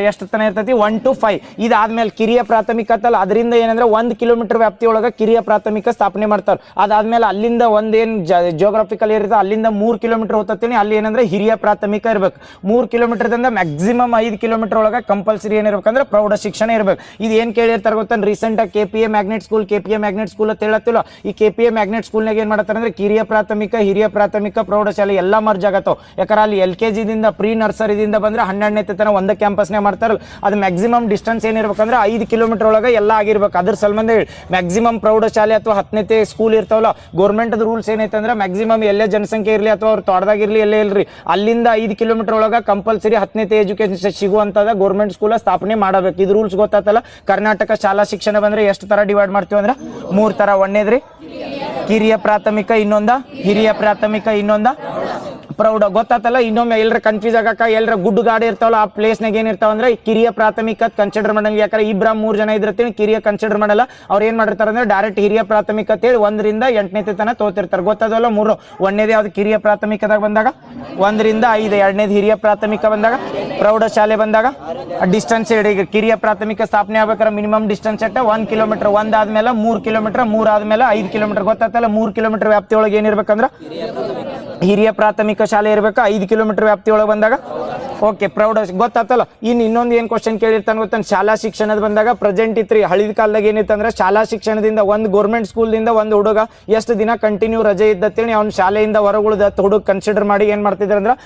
ಎಷ್ಟು ತನ ಇರ್ತೈತಿ 1 to 5. ಇದಾದ್ಮೇಲೆ ಕಿರಿಯ ಪ್ರಾಥಮಿಕ ಅಂತಲ್ಲ ಅದರಿಂದ ಏನಂದ್ರೆ 1 ಕಿಲೋಮೀಟರ್ ವ್ಯಾಪ್ತಿ ಒಳಗೆ ಕಿರಿಯ ಪ್ರಾಥಮಿಕ ಸ್ಥಾಪನೆ ಮಾಡ್ತಾರೆ. ಅದಾದ್ಮೇಲೆ ಅಲ್ಲಿಂದ ಒಂದೇನು ಜಿಯೋಗ್ರಫಿಕಲ್ ಇರುತ್ತೆ ಅಲ್ಲಿಂದ 3 ಕಿಲೋಮೀಟರ್ ಹೋಗ್ತೀನಿ ಅಲ್ಲಿ ಏನಂದ್ರೆ ಹಿರಿಯ ಪ್ರಾಥಮಿಕ ಇರ್ಬೇಕು. 3 ಕಿಲೋಮೀಟರ್ದಿಂದ ಮ್ಯಾಕ್ಸಿಮಮ್ 5 ಕಿಲೋಮೀಟರ್ ಒಳಗೆ ಕಂಪಲ್ಸರಿ ಏನಿರ್ಬೇಕಂದ್ರೆ ಪ್ರೌಢ ಶಿಕ್ಷಣ ಇರ್ಬೇಕು. ಇದು ಏನ್ ಕೇಳಿರ್ತಾರೆ ಗೊತ್ತ, ರೀಸೆಂಟ್ ಆಗಿ KPA ಮ್ಯಾಗ್ನೆಟ್ ಸ್ಕೂಲ್ ಅಂತ ಹೇಳತ್ತಿಲ್ಲ. ಈ KPA ಮ್ಯಾಗ್ನೆಟ್ ಸ್ಕೂಲ್ನಾಗ ಏನ್ ಮಾಡ್ತಾರೆ ಅಂದ್ರೆ ಕಿರಿಯ ಪ್ರಾಥಮಿಕ, ಹಿರಿಯ ಪ್ರಾಥಮಿಕ, ಪ್ರೌಢಶಾಲೆ ಎಲ್ಲ ಮರ್ಜ್ ಆಗತ್ತವ. ಯಾಕಂದ್ರೆ ಅಲ್ಲಿ LKG ದಿಂದ ಪ್ರೀ ನರ್ಸರಿದಿಂದ ಬಂದ್ರೆ 12ನೇ ತನ ಒಂದೇ ಕ್ಯಾಂಪಸ್ನೇ ಮಾಡ್ತಾರಲ್ಲ, ಅದು ಮ್ಯಾಕ್ಸಿಮಮ್ ಡಿಸ್ಟೆನ್ಸ್ ಏನಿರ್ಬೇಕಂದ್ರೆ 5 ಕಿಲೋಮೀಟರ್ ಒಳಗೆ ಎಲ್ಲ ಆಗಿರ್ಬೇಕು. ಅದ್ರ ಸಂಬಂಧ ಹೇಳಿ ಮ್ಯಾಕ್ಸಿಮಮ್ ಪ್ರೌಢಶಾಲೆ ಅಥವಾ 10ನೇ ಸ್ಕೂಲ್ ಇರ್ತಾವಲ್ಲ ಗೌರ್ಮೆಂಟ್ ರೂಲ್ಸ್ ಏನೈತೆ ಅಂದ್ರೆ ಮ್ಯಾಕ್ಸಿಮಮ್ ಎಲ್ಲೇ ಜನಸಂಖ್ಯೆ ಇರಲಿ ಅಥವಾ ಅವ್ರು ತೋಟದಾಗಿರ್ಲಿ ಎಲ್ಲೇ ಇಲ್ರಿ ಅಲ್ಲಿಂದ 5 ಕಿಲೋಮೀಟರ್ ಒಳಗೆ ಕಂಪಲ್ಸರಿ 10ನೇ ಎಜುಕೇಶನ್ ಸಿಗುವಂತದ ಗೌರ್ಮೆಂಟ್ ಸ್ಕೂಲ್ ಸ್ಥಾಪನೆ ಮಾಡಬೇಕು. ಇದು ರೂಲ್ಸ್ ಗೊತ್ತಾತಲ್ಲ. ಕರ್ನಾಟಕ ಶಾಲಾ ಶಿಕ್ಷಣ ಬಂದ್ರೆ ಎಷ್ಟು ತರ ಡಿವೈಡ್ ಮಾಡ್ತೀವಿ ಅಂದ್ರೆ 3 ತರ. ಒಂದೇದ್ರಿ ಕಿರಿಯ ಪ್ರಾಥಮಿಕ, ಇನ್ನೊಂದ ಹಿರಿಯ ಪ್ರಾಥಮಿಕ, ಇನ್ನೊಂದ ಪ್ರೌಢ. ಗೊತ್ತಾತಲ್ಲ. ಇನ್ನೊಮ್ಮೆ ಎಲ್ಲರ ಕನ್ಫ್ಯೂಸ್ ಆಗಕ್ಕ ಎಲ್ಲರ ಗುಡ್ಡು ಗಾಡಿ ಇರ್ತಾವಲ್ಲ ಆ ಪ್ಲೇಸ್ನಾಗ ಏನಿರ್ತಾವ ಅಂದ್ರೆ ಕಿರಿಯ ಪ್ರಾಥಮಿಕ ಕನ್ಸಿಡರ್ ಮಾಡಂಗಿಲ್ಲ. ಯಾಕಂದ್ರೆ 2-3 ಜನ ಇದ್ರತೀನಿ ಕಿರಿಯ ಕನ್ಸಿಡರ್ ಮಾಡಲ್ಲ. ಅವ್ರು ಏನ್ ಮಾಡಿರ್ತಾರೆ ಅಂದ್ರೆ ಡೈರೆಕ್ಟ್ ಹಿರಿಯ ಪ್ರಾಥಮಿಕ ಅಂತೇಳಿ 1 ರಿಂದ 8ನೇ ತನ ತೋತಿರ್ತಾರೆ. ಗೊತ್ತಾದಲ್ಲ. 3 ಒಂದೇದು ಯಾವ್ದು ಕಿರಿಯ ಪ್ರಾಥಮಿಕದಾಗ ಬಂದಾಗ 1 ರಿಂದ 5, 2ನೇದು ಹಿರಿಯ ಪ್ರಾಥಮಿಕ ಬಂದಾಗ, ಪ್ರೌಢಶಾಲೆ ಬಂದಾಗ ಡಿಸ್ಟೆನ್ಸ್ ಹೇಳಿ. ಕಿರಿಯ ಪ್ರಾಥಮಿಕ ಸ್ಥಾಪನೆ ಆಗ್ಬೇಕಾದ್ರೆ ಮಿನಿಮಮ್ ಡಿಸ್ಟೆನ್ಸ್ ಅಟ್ಟ 1 ಕಿಲೋಮೀಟರ್, 1 ಆದ್ಮೇಲೆ 3 ಕಿಲೋಮೀಟರ್, 3 ಆದ್ಮೇಲೆ 5 ಕಿಲೋಮೀಟರ್. ಗೊತ್ತಾತಲ್ಲ. 3 ಕಿಲೋಮೀಟರ್ ವ್ಯಾಪ್ತಿ ಒಳಗೆ ಏನಿರ್ಬೇಕಂದ್ರ ಹಿರಿಯ ಪ್ರಾಥಮಿಕ ಶಾಲೆ ಇರ್ಬೇಕು. 5 ಕಿಲೋಮೀಟರ್ ವ್ಯಾಪ್ತಿ ಒಳಗೆ ಬಂದಾಗ ಓಕೆ ಪ್ರೌಢ. ಗೊತ್ತಾತಲ್ಲ. ಇನ್ನೊಂದು ಏನ್ ಕ್ವಶನ್ ಕೇಳಿರ್ತಾನೆ ಗೊತ್ತ, ಶಾಲಾ ಶಿಕ್ಷಣದ ಬಂದಾಗ ಪ್ರೆಸೆಂಟ್ ಇತ್ರಿ. ಹಳಿದ ಕಾಲದಾಗ ಏನಿತ್ತು ಅಂದ್ರೆ ಶಾಲಾ ಶಿಕ್ಷಣದಿಂದ ಒಂದು ಗೌರ್ಮೆಂಟ್ ಸ್ಕೂಲ್ದಿಂದ ಒಂದು ಹುಡುಗ ಎಷ್ಟು ದಿನ ಕಂಟಿನ್ಯೂ ರಜೆ ಇದ್ದತ್ತೇಳಿ ಅವ್ನ ಶಾಲೆಯಿಂದ ಹೊರಗುಳಿದ ಹುಡುಗ ಕನ್ಸಿಡರ್ ಮಾಡಿ ಏನ್ ಮಾಡ್ತಿದ್ರು ಅಂದ್ರೆ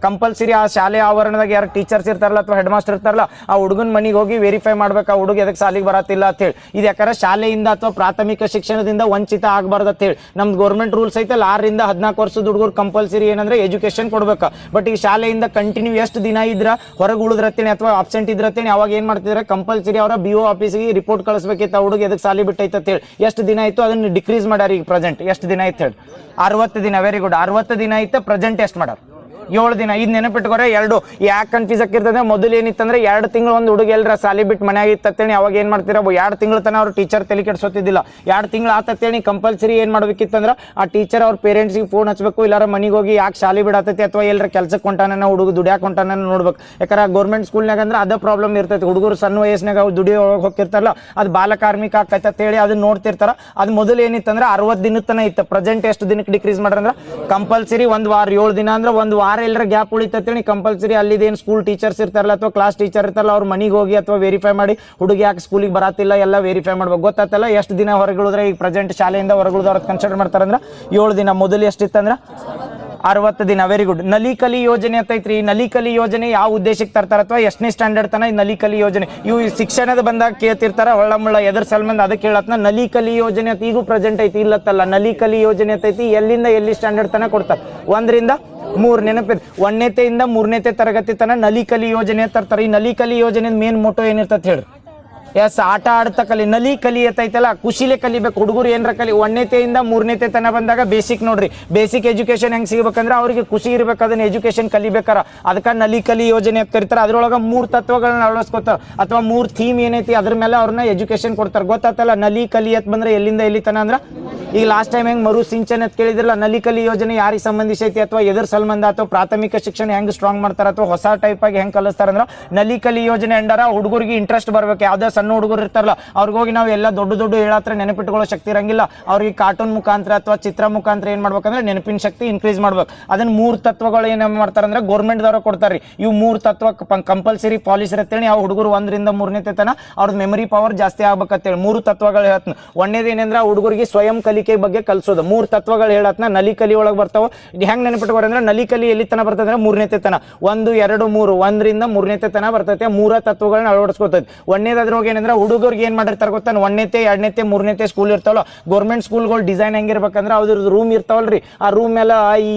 ಕಂಪಲ್ಸರಿ ಆ ಶಾಲೆ ಆವರಣದಾಗ ಯಾರು ಟೀಚರ್ಸ್ ಇರ್ತಾರಲ್ಲ ಅಥವಾ ಹೆಡ್ ಮಾಸ್ಟರ್ ಇರ್ತಾರಲ್ಲ ಆ ಹುಡುಗನ ಮನೆಗೆ ಹೋಗಿ ವೆರಿಫೈ ಮಾಡ್ಬೇಕು ಆ ಹುಡುಗ ಎದಕ್ಕೆ ಶಾಲೆಗೆ ಬರತ್ತಿಲ್ಲ ಅಂತ ಹೇಳಿ. ಇದು ಯಾಕಂದ್ರೆ ಶಾಲೆಯಿಂದ ಅಥವಾ ಪ್ರಾಥಮಿಕ ಶಿಕ್ಷಣದಿಂದ ವಂಚಿತ ಆಗಬಾರ್ದು ಅಂತ ಹೇಳಿ ನಮ್ದು ಗೌರ್ಮೆಂಟ್ ರೂಲ್ಸ್ ಐತೆ. 6 ರಿಂದ 14 ವರ್ಷದ ಹುಡುಗರು ಕಂಪಲ್ಸರಿ ಏನಂದ್ರೆ ಎಜುಕೇಶನ್ ಕೊಡ್ಬೇಕು. ಬಟ್ ಈ ಶಾಲೆಯಿಂದ ಕಂಟಿನ್ಯೂ ಎಷ್ಟು ದಿನ ಇದ್ರ ಹೊರಗೆ ಉಳಿದ್ರತ್ತೇನೆ ಅಥವಾ ಅಬ್ಸೆಂಟ್ ಇದ್ರತ್ತೇನೆ ಅವಾಗ ಏನ್ ಮಾಡ್ತಿದ್ರೆ ಕಂಪಲ್ಸರಿ ಅವರ BO ಆಫೀಸ್ಗೆ ರಿಪೋರ್ಟ್ ಕಳಿಸ್ಬೇಕಿತ್ತು. ಹುಡುಗ ಎದಕ್ಕೆ ಸಾಲಿ ಬಿಟ್ಟೈತೆ ಅಂತ ಹೇಳಿ. ಎಷ್ಟು ದಿನ ಆಯ್ತು ಅದನ್ನ ಡಿಕ್ರೀಸ್ ಮಾಡ್ಯಾರ. ಈಗ ಪ್ರೆಸೆಂಟ್ ಎಷ್ಟು ದಿನ ಆಯ್ತು ಹೇಳಿ 60 ದಿನ. Very good. 60 ದಿನ ಆಯ್ತು. ಪ್ರೆಸೆಂಟ್ ಎಷ್ಟು ಮಾಡ್ಯಾರ 7 ದಿನ. ಇದು ನೆನಪಿಟ್ಕೊರೆ. 2 ಯಾಕೆ ಕನ್ಫ್ಯೂಸ್ ಆಗಿರ್ತದೆ, ಮೊದಲು ಏನಿತ್ತಂದ್ರೆ 2 ತಿಂಗಳು ಒಂದು ಹುಡುಗ ಎಲ್ಲರ ಸಾಲಿ ಬಿಟ್ಟು ಮನೆಯಾಗ ಇತ್ತೇಳಿ ಅವಾಗ ಏನ್ ಮಾಡ್ತೀರ 2 ತಿಂಗಳ ತನ ಅವ್ರು ಟೀಚರ್ ತಲೆ ಕೆಡ್ಸೋತಿದ್ದಿಲ್ಲ. 2 ತಿಂಗಳು ಆತತ್ತೇಳಿ ಕಂಪಲ್ಸರಿ ಏನ್ ಮಾಡ್ಬೇಕಿತ್ತಂದ್ರೆ ಆ ಟೀಚರ್ ಅವ್ರ ಪೇರೆಂಟ್ಸ್ಗೆ ಫೋನ್ ಹಚ್ಬೇಕು, ಇಲ್ಲಾರ ಮನೆಗೆ ಹೋಗಿ ಯಾಕೆ ಶಾಲೆ ಬಿಡತೈತಿ ಅಥವಾ ಎಲ್ಲರ ಕೆಲ್ಸಕ್ಕೆ ಕೊಂಟಾನ ಹುಡುಗ ದುಡಿಯಾಕ ಕೊಂಟಾನ ನೋಡ್ಬೇಕು. ಯಾಕಂದ್ರೆ ಗೌರ್ಮೆಂಟ್ ಸ್ಕೂಲ್ನಾಗ ಅಂದ್ರೆ ಅದೇ ಪ್ರಾಬ್ಲಮ್ ಇರ್ತೈತಿ. ಹುಡುಗರು ಸಣ್ಣ ವಯಸ್ಸಿನಾಗ ಅವ್ರು ದುಡಿಯೋ ಹೋಗಿರ್ತಾರಲ್ಲ ಅದು ಬಾಲ ಕಾರ್ಮಿಕ ಆಕೈತೆ ಅಂತೇಳಿ ಅದನ್ನ ನೋಡ್ತಿರ್ತಾರ. ಅದು ಮೊದಲು ಏನಿತ್ತಂದ್ರೆ 60 ದಿನದ ತನ ಇತ್ತು. ಪ್ರೆಸೆಂಟ್ ಎಷ್ಟು ದಿನಕ್ಕೆ ಡಿಕ್ರೀಸ್ ಮಾಡ್ರಂದ್ರೆ ಕಂಪಲ್ಸರಿ 1 ವಾರ. 7 ದಿನ ಅಂದ್ರೆ 1 ವಾರ ಎಲ್ಲರ ಗ್ಯಾಪ್ ಉಳಿತ ಕಂಪಲ್ಸರಿ ಅಲ್ಲಿದೇನು ಸ್ಕೂಲ್ ಟೀಚರ್ಸ್ ಇರ್ತಾರಲ್ಲ ಅಥವಾ ಕ್ಲಾಸ್ ಟೀಚರ್ ಇರ್ತಾರಲ್ಲ ಅವ್ರ ಮನೆಗೆ ಹೋಗಿ ಅಥವಾ ವೆರಿಫೈ ಮಾಡಿ ಹುಡುಗಿ ಯಾಕೆ ಸ್ಕೂಲಿಗೆ ಬರತ್ತಿಲ್ಲ ಎಲ್ಲ ವೆರಿಫೈ ಮಾಡ್ಬೇಕು. ಗೊತ್ತಾತಲ್ಲ. ಎಷ್ಟು ದಿನ ಹೊರಗುಳಿದ್ರೆ ಈಗ ಪ್ರೆಸೆಂಟ್ ಶಾಲೆಯಿಂದ ಹೊರಗುಳಿದವ್ರ ಕನ್ಸಿಡರ್ ಮಾಡ್ತಾರಂದ್ರೆ 7 ದಿನ. ಮೊದಲು ಎಷ್ಟಿತ್ತಂದ್ರೆ 60 ದಿನ. Very good. ನಲಿಕಲಿ ಯೋಜನೆ ಅಂತೈತ್ರಿ. ಈ ನಲಿಕಲಿ ಯೋಜನೆ ಯಾವ ಉದ್ದೇಶಕ್ಕೆ ತರ್ತಾರ ಅಥವಾ ಎಷ್ಟನೇ ಸ್ಟ್ಯಾಂಡರ್ಡ್ ತನ ಈ ನಲಿಕಲಿ ಯೋಜನೆ ಇವು ಶಿಕ್ಷಣದ ಬಂದಾಗ ಕೇಳ್ತಿರ್ತಾರ ಒಳ್ಳ ಮುಳ್ಳ ಎದ್ರ ಸಲ್ಮಂದ್ ಅದಕ್ಕೆ ಹೇಳತ್ನ ನಲಿಕಲಿ ಯೋಜನೆ ಅಂತ ಈಗೂ ಪ್ರೆಸೆಂಟ್ ಐತಿ. ಇಲ್ಲತ್ತಲ್ಲ. ನಲಿಕಲಿ ಯೋಜನೆ ಅಂತೈತಿ. ಎಲ್ಲಿಂದ ಎಲ್ಲಿ ಸ್ಟ್ಯಾಂಡರ್ಡ್ ತನ ಕೊಡ್ತಾರೆ 1 ರಿಂದ 3. ನೆನಪಿದೆ 1ನೇತೆಯಿಂದ 3ನೇ ತರಗತಿ ತನ ನಲಿಕಲಿ ಯೋಜನೆ ತರ್ತಾರೆ. ಈ ನಲಿಕಲಿ ಯೋಜನೆ ಮೇನ್ ಮೋಟೋ ಏನಿರ್ತದೆ ಹೇಳ್ರಿ. ಎಸ್ ಆಟ ಆಡ್ತಾ ಕಲಿ. ನಲಿ ಕಲಿ ಐತೈತಲ್ಲ ಖುಷಿಲೇ ಕಲಿಬೇಕು ಹುಡುಗರು. ಏನ್ರ ಕಲಿ 1ನೇತೆಯಿಂದ 3ನೇ ತನ ಬಂದಾಗ ಬೇಸಿಕ್ ನೋಡ್ರಿ. ಬೇಸಿಕ್ ಎಜುಕೇಶನ್ ಹೆಂಗ್ ಸಿಗ್ಬೇಕಂದ್ರೆ ಅವ್ರಿಗೆ ಖುಷಿ ಇರ್ಬೇಕು, ಅದನ್ನ ಎಜುಕೇಶನ್ ಕಲಿಬೇಕಾರ. ಅದಕ್ಕೆ ನಲಿ ಕಲಿ ಯೋಜನೆ ಅಂತ ಕರೀತಾರೆ. ಅದ್ರೊಳಗೆ 3 ತತ್ವಗಳನ್ನ ಅಳವಡಿಸ್ಕೊತಾರ ಅಥವಾ 3 ಥೀಮ್ ಏನೈತಿ ಅದ್ರ ಮೇಲೆ ಅವ್ರನ್ನ ಎಜುಕೇಶನ್ ಕೊಡ್ತಾರೆ. ಗೊತ್ತಾತಲ್ಲ. ನಲಿ ಕಲಿ ಅಂತ ಬಂದ್ರೆ ಎಲ್ಲಿಂದ ಎಲ್ಲಿ ತನ ಅಂದ್ರೆ ಈಗ ಲಾಸ್ಟ್ ಟೈಮ್ ಹೆಂಗ್ ಮರು ಸಿಂಚನ ಅಂತ ಕೇಳಿದ್ರಲ್ಲ ನಲಿ ಕಲಿ ಯೋಜನೆ ಯಾರಿಗೆ ಸಂಬಂಧಿಸಿ ಐತಿ ಅಥವಾ ಎದ್ರ ಸಂಬಂಧ ಅಥವಾ ಪ್ರಾಥಮಿಕ ಶಿಕ್ಷಣ ಹೆಂಗ್ ಸ್ಟ್ರಾಂಗ್ ಮಾಡ್ತಾರ ಅಥವಾ ಹೊಸ ಟೈಪ್ ಆಗಿ ಹೆಂಗ್ ಕಲಿಸ್ತಾರ ಅಂದ್ರೆ ನಲಿ ಕಲಿ ಯೋಜನೆ ಅಂಡಾರ ಹುಡುಗರಿಗೆ ಇಂಟ್ರೆಸ್ಟ್ ಬರ್ಬೇಕು. ಯಾವ್ದೇ ಸಣ್ಣ ಹುಡುಗರು ಇರ್ತಾರಲ್ಲ ಅವ್ರಿಗೆ ಹೋಗಿ ನಾವು ಎಲ್ಲ ದೊಡ್ಡ ಹೇಳತ್ರ ನೆನಪಿಟ್ಕೊಳ್ಳೋ ಶಕ್ತಿ ಇರಂಗಿಲ್ಲ. ಅವ್ರಿಗೆ ಕಾರ್ಟೂನ್ ಮುಖಾಂತರ ಅಥವಾ ಚಿತ್ರ ಮುಖಾಂತರ ಏನ್ ಮಾಡ್ಬೇಕಂದ್ರೆ ನೆನಪಿನ ಶಕ್ತಿ ಇನ್ಕ್ರೀಸ್ ಮಾಡ್ಬೇಕು. ಅದನ್ನ 3 ತತ್ವಗಳು ಏನ್ ಮಾಡ್ತಾರಂದ್ರೆ ಗೌರ್ಮೆಂಟ್ ದವರು ಕೊಡ್ತಾರ್ರಿ. ಇವು 3 ತತ್ವ ಕಂಪಲ್ಸರಿ ಪಾಲಿಸಿ ಇರತ್ತೇಳಿ ಆ ಹುಡುಗರು 1 ರಿಂದ 3ನೇ ತನ ಅವ್ರದ್ದು ಮೆಮರಿ ಪವರ್ ಜಾಸ್ತಿ ಆಗ್ಬೇಕಂತೇಳಿ 3 ತತ್ವಗಳು ಹೇಳ್ತೀನಿ. ಒಂದೇದು ಏನಂದ್ರೆ ಹುಡುಗರಿಗೆ ಸ್ವಯಂ ಕಲಿಕೆ ಬಗ್ಗೆ ಕಲಿಸೋದು. 3 ತತ್ವಗಳು ಹೇಳತ್ನ ನಲಿ ಕಲಿ ಒಳಗೆ ಬರ್ತಾವ. ಹೆಂಗ್ ನೆನಪಿಟ್ಕೋರಿ ಅಂದ್ರೆ ನಲಿ ಕಲಿ ಎಲ್ಲಿ ತನ ಬರ್ತದೆ ಅಂದ್ರೆ 3ನೇ ತನ 1 2 3 1ರಿಂದ 3ನೇ ತನ ಬರ್ತೈತೆ. 3 ತತ್ವಗಳನ್ನ ಅಳವಡಿಸ್ಕೊತೈತಿ. 1ನೇದ್ರೊಳಗೆ ಏನಂದ್ರೆ ಹುಡುಗರಿಗೆ ಏನ್ ಮಾಡಿರ್ತಾರೆ ಗೊತ್ತಾ, 1ನೇತೆ 2ನೇತೆ 3ನೇತೆ ಸ್ಕೂಲ್ ಇರ್ತಾವಲ್ಲ, ಗೌರ್ಮೆಂಟ್ ಸ್ಕೂಲ್ಗಳು ಡಿಸೈನ್ ಹೆಂಗಿರ್ಬೇಕಂದ್ರೆ ಅದ್ರ ರೂಮ್ ಇರ್ತಾವಲ್ರಿ, ಆ ರೂಮ್ ಎಲ್ಲ ಈ